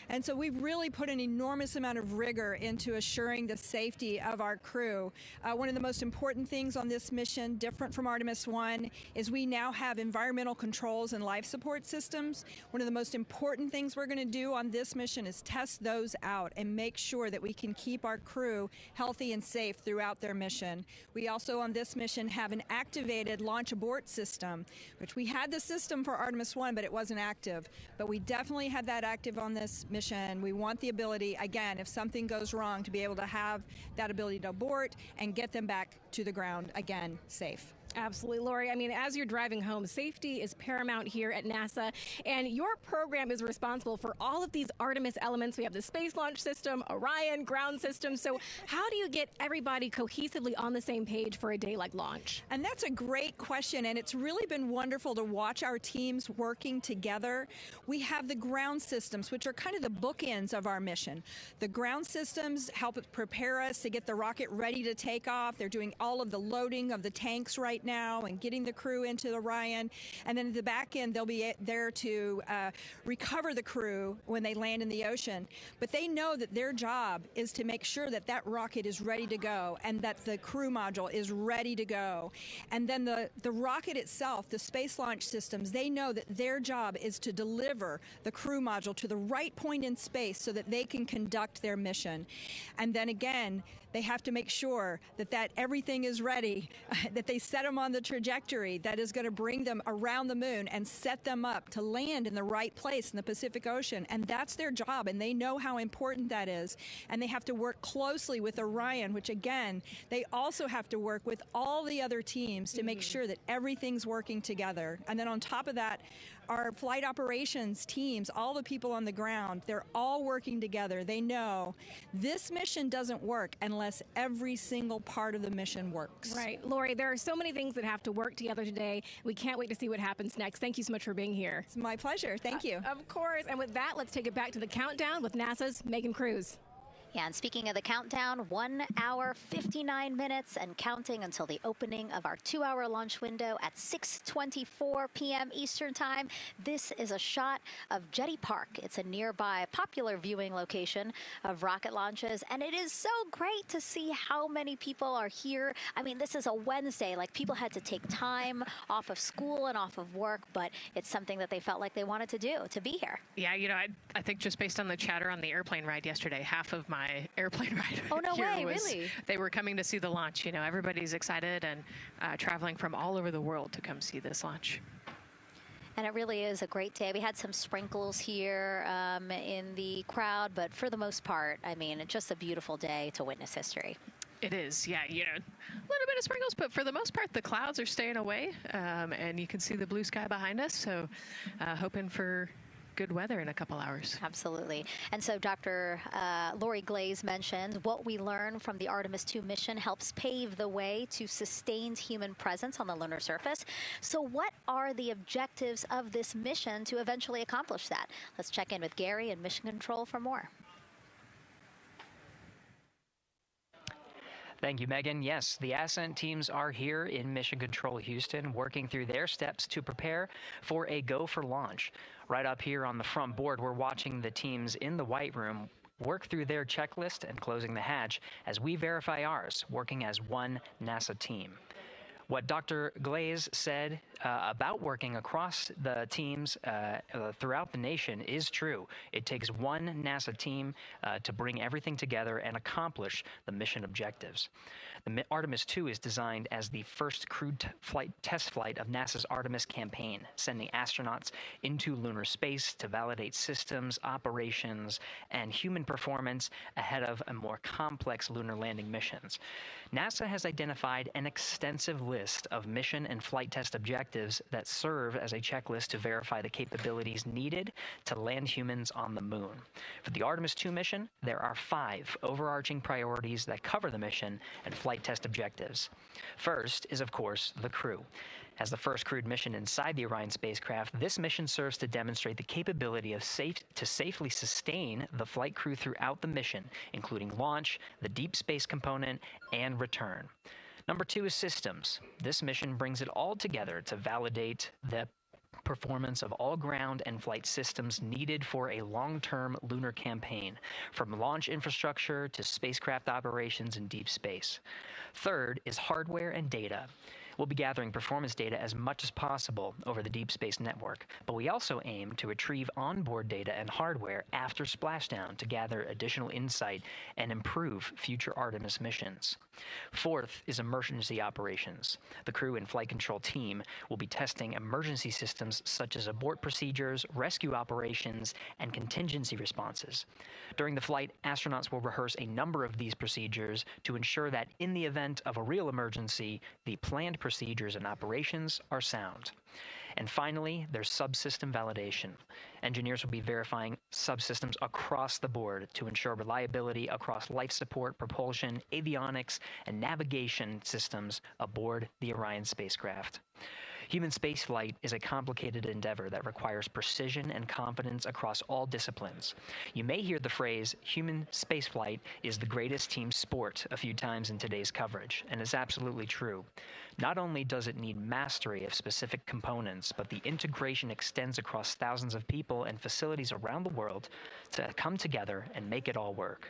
And so we've really put an enormous amount of rigor into assuring the safety of our crew. One of the most important things on this mission, different from Artemis 1, is we now have environmental controls and life support systems. One of the most important things we're going to do on this mission is test those out and make sure that we can keep our crew healthy and safe throughout their mission. We also on this mission have an activated launch abort system, which we had the system for Artemis 1, but it wasn't active. But we definitely had that active on this mission. We want the ability, again, if something goes wrong, to be able to have that ability to abort and get them back to the ground again safe. Absolutely, Lori. I mean, as you're driving home, safety is paramount here at NASA, and your program is responsible for all of these Artemis elements. We have the Space Launch System, Orion, ground system. So how do you get everybody cohesively on the same page for a day like launch? And that's a great question, and it's really been wonderful to watch our teams working together. We have the ground systems, which are kind of the bookends of our mission. The ground systems help prepare us to get the rocket ready to take off. They're doing all of the loading of the tanks right now and getting the crew into Orion. And then at the back end, they'll be there to recover the crew when they land in the ocean. But they know that their job is to make sure that that rocket is ready to go and that the crew module is ready to go. And then the rocket itself, the space launch systems, they know that their job is to deliver the crew module to the right point in space so that they can conduct their mission. And then again, they have to make sure that everything is ready, that they set them on the trajectory that is going to bring them around the moon and set them up to land in the right place in the Pacific Ocean. And that's their job, and they know how important that is. And they have to work closely with Orion, which again, they also have to work with all the other teams to make sure that everything's working together. And then on top of that, our flight operations teams, all the people on the ground, they're all working together. They know this mission doesn't work unless every single part of the mission works. Right. Lori, there are so many things that have to work together today. We can't wait to see what happens next. Thank you so much for being here. It's my pleasure. Thank you. Of course. And with that, let's take it back to the countdown with NASA's Megan Cruz. Yeah, and speaking of the countdown, 1 hour, 59 minutes and counting until the opening of our 2-hour launch window at 6:24 p.m. Eastern Time. This is a shot of Jetty Park. It's a nearby popular viewing location of rocket launches, and it is so great to see how many people are here. I mean, this is a Wednesday. Like, people had to take time off of school and off of work, but it's something that they felt like they wanted to do, to be here. Yeah, you know, I think just based on the chatter on the airplane ride yesterday, half of my airplane ride oh, no here way, was, really? They were coming to see the launch. You know, everybody's excited and traveling from all over the world to come see this launch. And it really is a great day. We had some sprinkles here in the crowd, but for the most part, I mean, it's just a beautiful day to witness history. It is, yeah, you know, a little bit of sprinkles, but for the most part, the clouds are staying away, and you can see the blue sky behind us, so hoping for good weather in a couple hours. Absolutely. And so Dr. Lori Glaze mentioned what we learned from the Artemis 2 mission helps pave the way to sustained human presence on the lunar surface. So what are the objectives of this mission to eventually accomplish that? Let's check in with Gary in Mission Control for more. Thank you, Megan. Yes, the Ascent teams are here in Mission Control Houston, working through their steps to prepare for a go for launch. Right up here on the front board, we're watching the teams in the White Room work through their checklist and closing the hatch as we verify ours, working as one NASA team. What Dr. Glaze said about working across the teams throughout the nation is true. It takes one NASA team to bring everything together and accomplish the mission objectives. The Artemis 2 is designed as the first crewed test flight of NASA's Artemis campaign, sending astronauts into lunar space to validate systems, operations, and human performance ahead of a more complex lunar landing missions. NASA has identified an extensive list of mission and flight test objectives objectives that serve as a checklist to verify the capabilities needed to land humans on the moon. For the Artemis 2 mission, there are 5 overarching priorities that cover the mission and flight test objectives. First is, of course, the crew. As the first crewed mission inside the Orion spacecraft, this mission serves to demonstrate the capability of safely sustain the flight crew throughout the mission, including launch, the deep space component, and return. Number 2 is systems. This mission brings it all together to validate the performance of all ground and flight systems needed for a long-term lunar campaign, from launch infrastructure to spacecraft operations in deep space. Third is hardware and data. We'll be gathering performance data as much as possible over the Deep Space Network, but we also aim to retrieve onboard data and hardware after splashdown to gather additional insight and improve future Artemis missions. Fourth is emergency operations. The crew and flight control team will be testing emergency systems such as abort procedures, rescue operations, and contingency responses. During the flight, astronauts will rehearse a number of these procedures to ensure that in the event of a real emergency, the planned procedures and operations are sound. And finally, there's subsystem validation. Engineers will be verifying subsystems across the board to ensure reliability across life support, propulsion, avionics, and navigation systems aboard the Orion spacecraft. Human spaceflight is a complicated endeavor that requires precision and confidence across all disciplines. You may hear the phrase, human spaceflight is the greatest team sport, a few times in today's coverage, and it's absolutely true. Not only does it need mastery of specific components, but the integration extends across thousands of people and facilities around the world to come together and make it all work.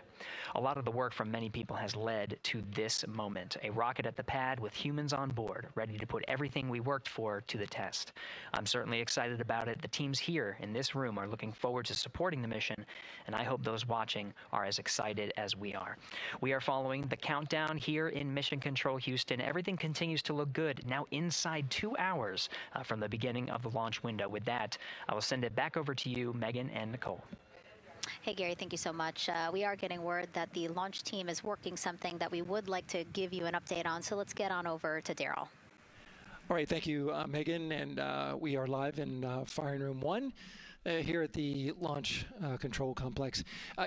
A lot of the work from many people has led to this moment, a rocket at the pad with humans on board, ready to put everything we worked for to the test. I'm certainly excited about it. The teams here in this room are looking forward to supporting the mission, and I hope those watching are as excited as we are. We are following the countdown here in Mission Control Houston. Everything continues to look good, now inside 2 hours from the beginning of the launch window. With that, I will send it back over to you, Megan and Nicole. Hey, Gary, thank you so much. We are getting word that the launch team is working something that we would like to give you an update on, so let's get on over to Daryl. All right, thank you, Megan, and we are live in Firing Room 1 here at the Launch Control Complex.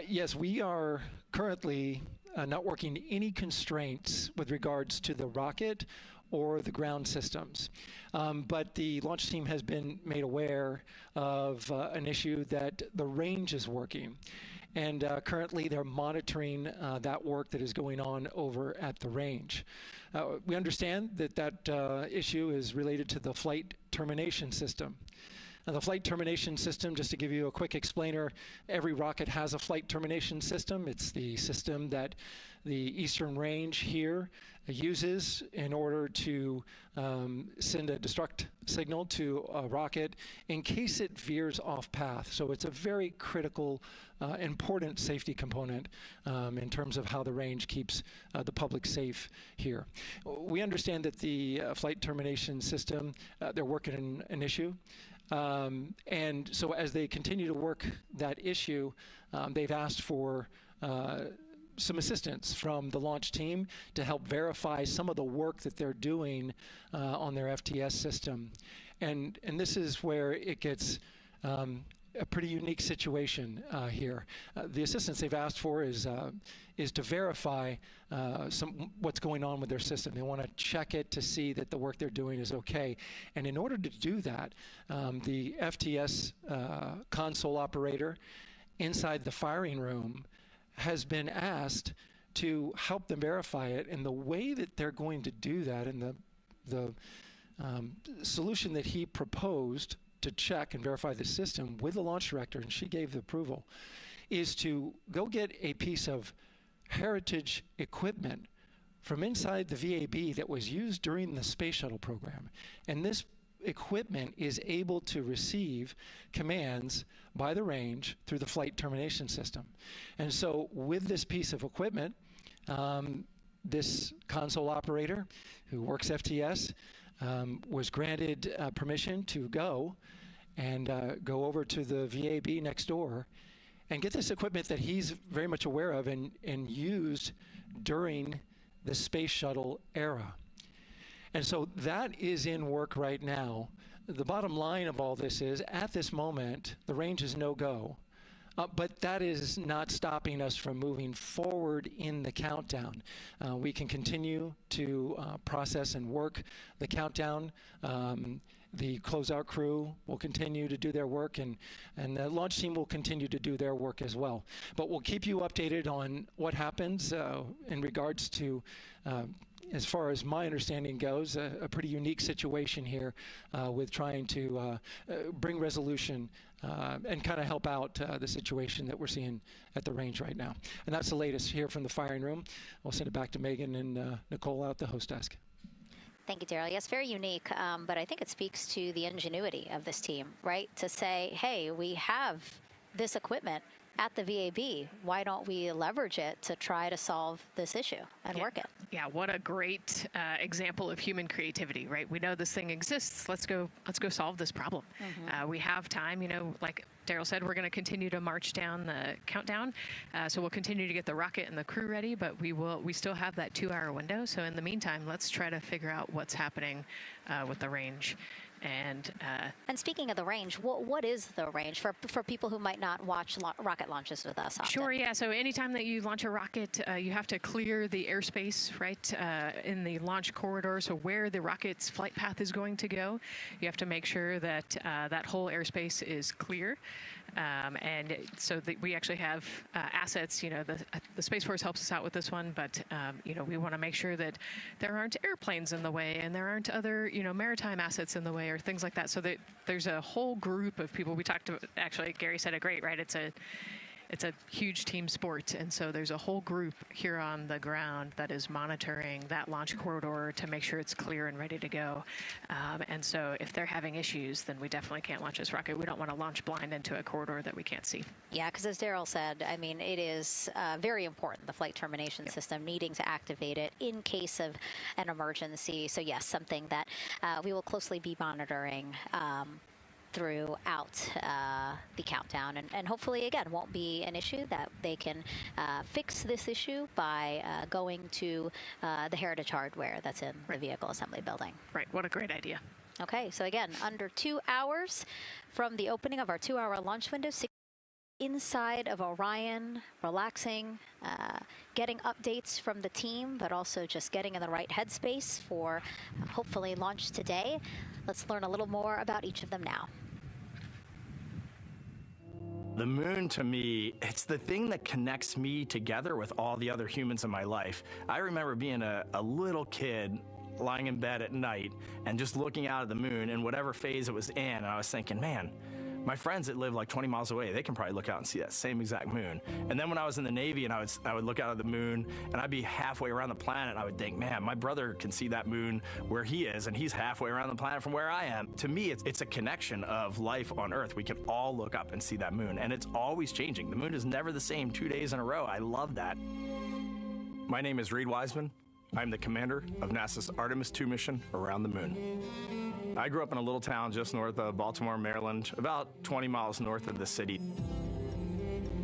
Yes, we are currently not working any constraints with regards to the rocket or the ground systems. But the launch team has been made aware of an issue that the range is working. And currently they're monitoring that work that is going on over at the range. We understand that that issue is related to the flight termination system. Now, the flight termination system, just to give you a quick explainer, every rocket has a flight termination system. It's the system that the Eastern Range here uses in order to send a destruct signal to a rocket in case it veers off path. So it's a very critical, important safety component in terms of how the range keeps the public safe here. We understand that the flight termination system, they're working an issue. And so as they continue to work that issue, they've asked for some assistance from the launch team to help verify some of the work that they're doing on their FTS system. And this is where it gets a pretty unique situation here. The assistance they've asked for is to verify what's going on with their system. They want to check it to see that the work they're doing is okay. And in order to do that, the FTS console operator inside the firing room has been asked to help them verify it. And the way that they're going to do that, and the solution that he proposed to check and verify the system with the launch director, and she gave the approval, is to go get a piece of heritage equipment from inside the VAB that was used during the space shuttle program. And this equipment is able to receive commands by the range through the flight termination system. And so with this piece of equipment, this console operator who works FTS was granted permission to go and go over to the VAB next door and get this equipment that he's very much aware of and used during the space shuttle era. And so that is in work right now. The bottom line of all this is, at this moment, the range is no-go. But that is not stopping us from moving forward in the countdown. We can continue to process and work the countdown. The closeout crew will continue to do their work, and the launch team will continue to do their work as well. But we'll keep you updated on what happens in regards to, as far as my understanding goes, a pretty unique situation here with trying to bring resolution and kind of help out the situation that we're seeing at the range right now. And that's the latest here from the firing room. We'll send it back to Megan and Nicole out the host desk. Thank you, Daryl. Yes, very unique, but I think it speaks to the ingenuity of this team, right? To say, hey, we have this equipment at the VAB. Why don't we leverage it to try to solve this issue and work it? Yeah, what a great example of human creativity, right? We know this thing exists. Let's go solve this problem. We have time, you know, like Daryl said, we're going to continue to march down the countdown. So we'll continue to get the rocket and the crew ready, but we still have that 2-hour window. So in the meantime, let's try to figure out what's happening with the range. And speaking of the range, what is the range for people who might not watch rocket launches with us often? Sure, yeah. So anytime that you launch a rocket, you have to clear the airspace, right, in the launch corridor. So where the rocket's flight path is going to go, you have to make sure that that whole airspace is clear. And so we actually have assets, you know, the Space Force helps us out with this one, but, you know, we want to make sure that there aren't airplanes in the way and there aren't other, you know, maritime assets in the way or things like that. So that there's a whole group of people. We talked about, actually, Gary said it great, right? It's a huge team sport, and so there's a whole group here on the ground that is monitoring that launch corridor to make sure it's clear and ready to go. And so if they're having issues, then we definitely can't launch this rocket. We don't want to launch blind into a corridor that we can't see. Yeah, because as Daryl said, I mean, it is very important, the flight termination system, needing to activate it in case of an emergency. So yes, something that we will closely be monitoring throughout the countdown, and hopefully again won't be an issue, that they can fix this issue by going to the heritage hardware that's in the vehicle assembly building. Right, what a great idea. Okay, so again, under 2 hours from the opening of our 2-hour launch window, inside of Orion, relaxing, getting updates from the team, but also just getting in the right headspace for hopefully launch today. Let's learn a little more about each of them now. The moon, to me, it's the thing that connects me together with all the other humans in my life. I remember being a little kid lying in bed at night and just looking out at the moon in whatever phase it was in, and I was thinking, man, my friends that live like 20 miles away, they can probably look out and see that same exact moon. And then when I was in the Navy and I would look out at the moon and I'd be halfway around the planet, and I would think, man, my brother can see that moon where he is, and he's halfway around the planet from where I am. To me, it's a connection of life on Earth. We can all look up and see that moon, and it's always changing. The moon is never the same 2 days in a row. I love that. My name is Reid Wiseman. I'm the commander of NASA's Artemis II mission around the moon. I grew up in a little town just north of Baltimore, Maryland, about 20 miles north of the city.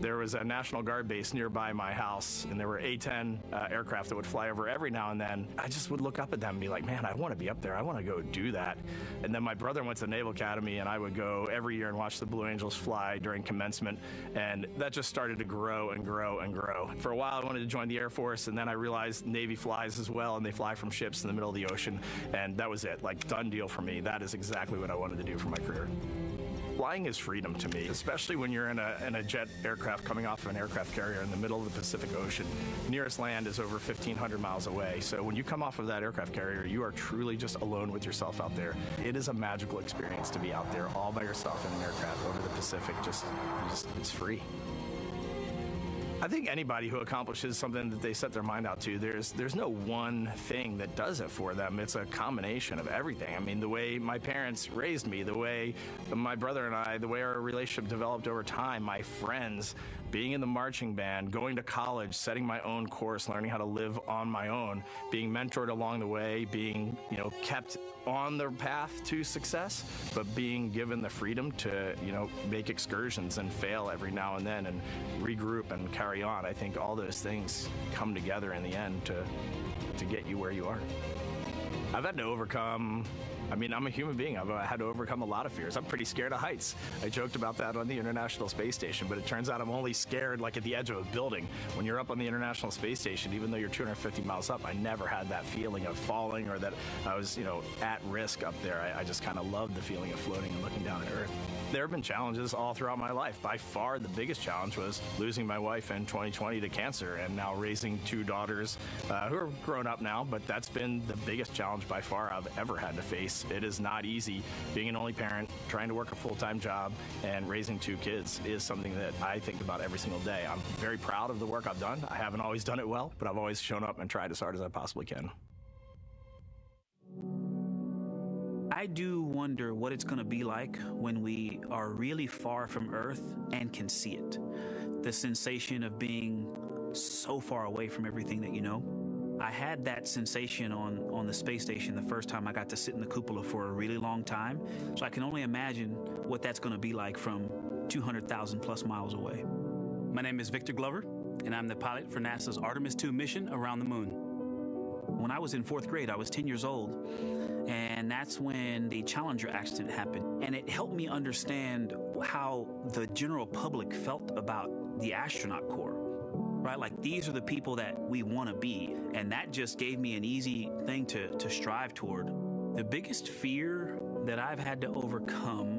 There was a National Guard base nearby my house, and there were A-10 aircraft that would fly over every now and then. I just would look up at them and be like, man, I want to be up there. I want to go do that. And then my brother went to the Naval Academy, and I would go every year and watch the Blue Angels fly during commencement, and that just started to grow and grow and grow. For a while, I wanted to join the Air Force, and then I realized Navy flies as well, and they fly from ships in the middle of the ocean, and that was it, like, done deal for me. That is exactly what I wanted to do for my career. Flying is freedom to me, especially when you're in a jet aircraft coming off of an aircraft carrier in the middle of the Pacific Ocean. Nearest land is over 1,500 miles away. So when you come off of that aircraft carrier, you are truly just alone with yourself out there. It is a magical experience to be out there all by yourself in an aircraft over the Pacific. Just it's free. I think anybody who accomplishes something that they set their mind out to, there's no one thing that does it for them. It's a combination of everything. I mean, the way my parents raised me, the way my brother and I, the way our relationship developed over time, my friends, being in the marching band, going to college, setting my own course, learning how to live on my own, being mentored along the way, being, kept on the path to success, but being given the freedom to, make excursions and fail every now and then and regroup and carry on. I think all those things come together in the end to get you where you are. I've had to overcome, I'm a human being. I've had to overcome a lot of fears. I'm pretty scared of heights. I joked about that on the International Space Station, but it turns out I'm only scared like at the edge of a building. When you're up on the International Space Station, even though you're 250 miles up, I never had that feeling of falling or that I was, at risk up there. I just kind of loved the feeling of floating and looking down at Earth. There have been challenges all throughout my life. By far, the biggest challenge was losing my wife in 2020 to cancer and now raising two daughters who are grown up now, but that's been the biggest challenge by far I've ever had to face. It is not easy. Being an only parent, trying to work a full-time job, and raising two kids is something that I think about every single day. I'm very proud of the work I've done. I haven't always done it well, but I've always shown up and tried as hard as I possibly can. I do wonder what it's going to be like when we are really far from Earth and can see it. The sensation of being so far away from everything that you know. I had that sensation on the space station the first time I got to sit in the cupola for a really long time. So I can only imagine what that's going to be like from 200,000 plus miles away. My name is Victor Glover, and I'm the pilot for NASA's Artemis 2 mission around the moon. When I was in 4th grade, I was 10 years old, and that's when the Challenger accident happened. And it helped me understand how the general public felt about the astronaut corps, right? Like, these are the people that we want to be, and that just gave me an easy thing to strive toward. The biggest fear that I've had to overcome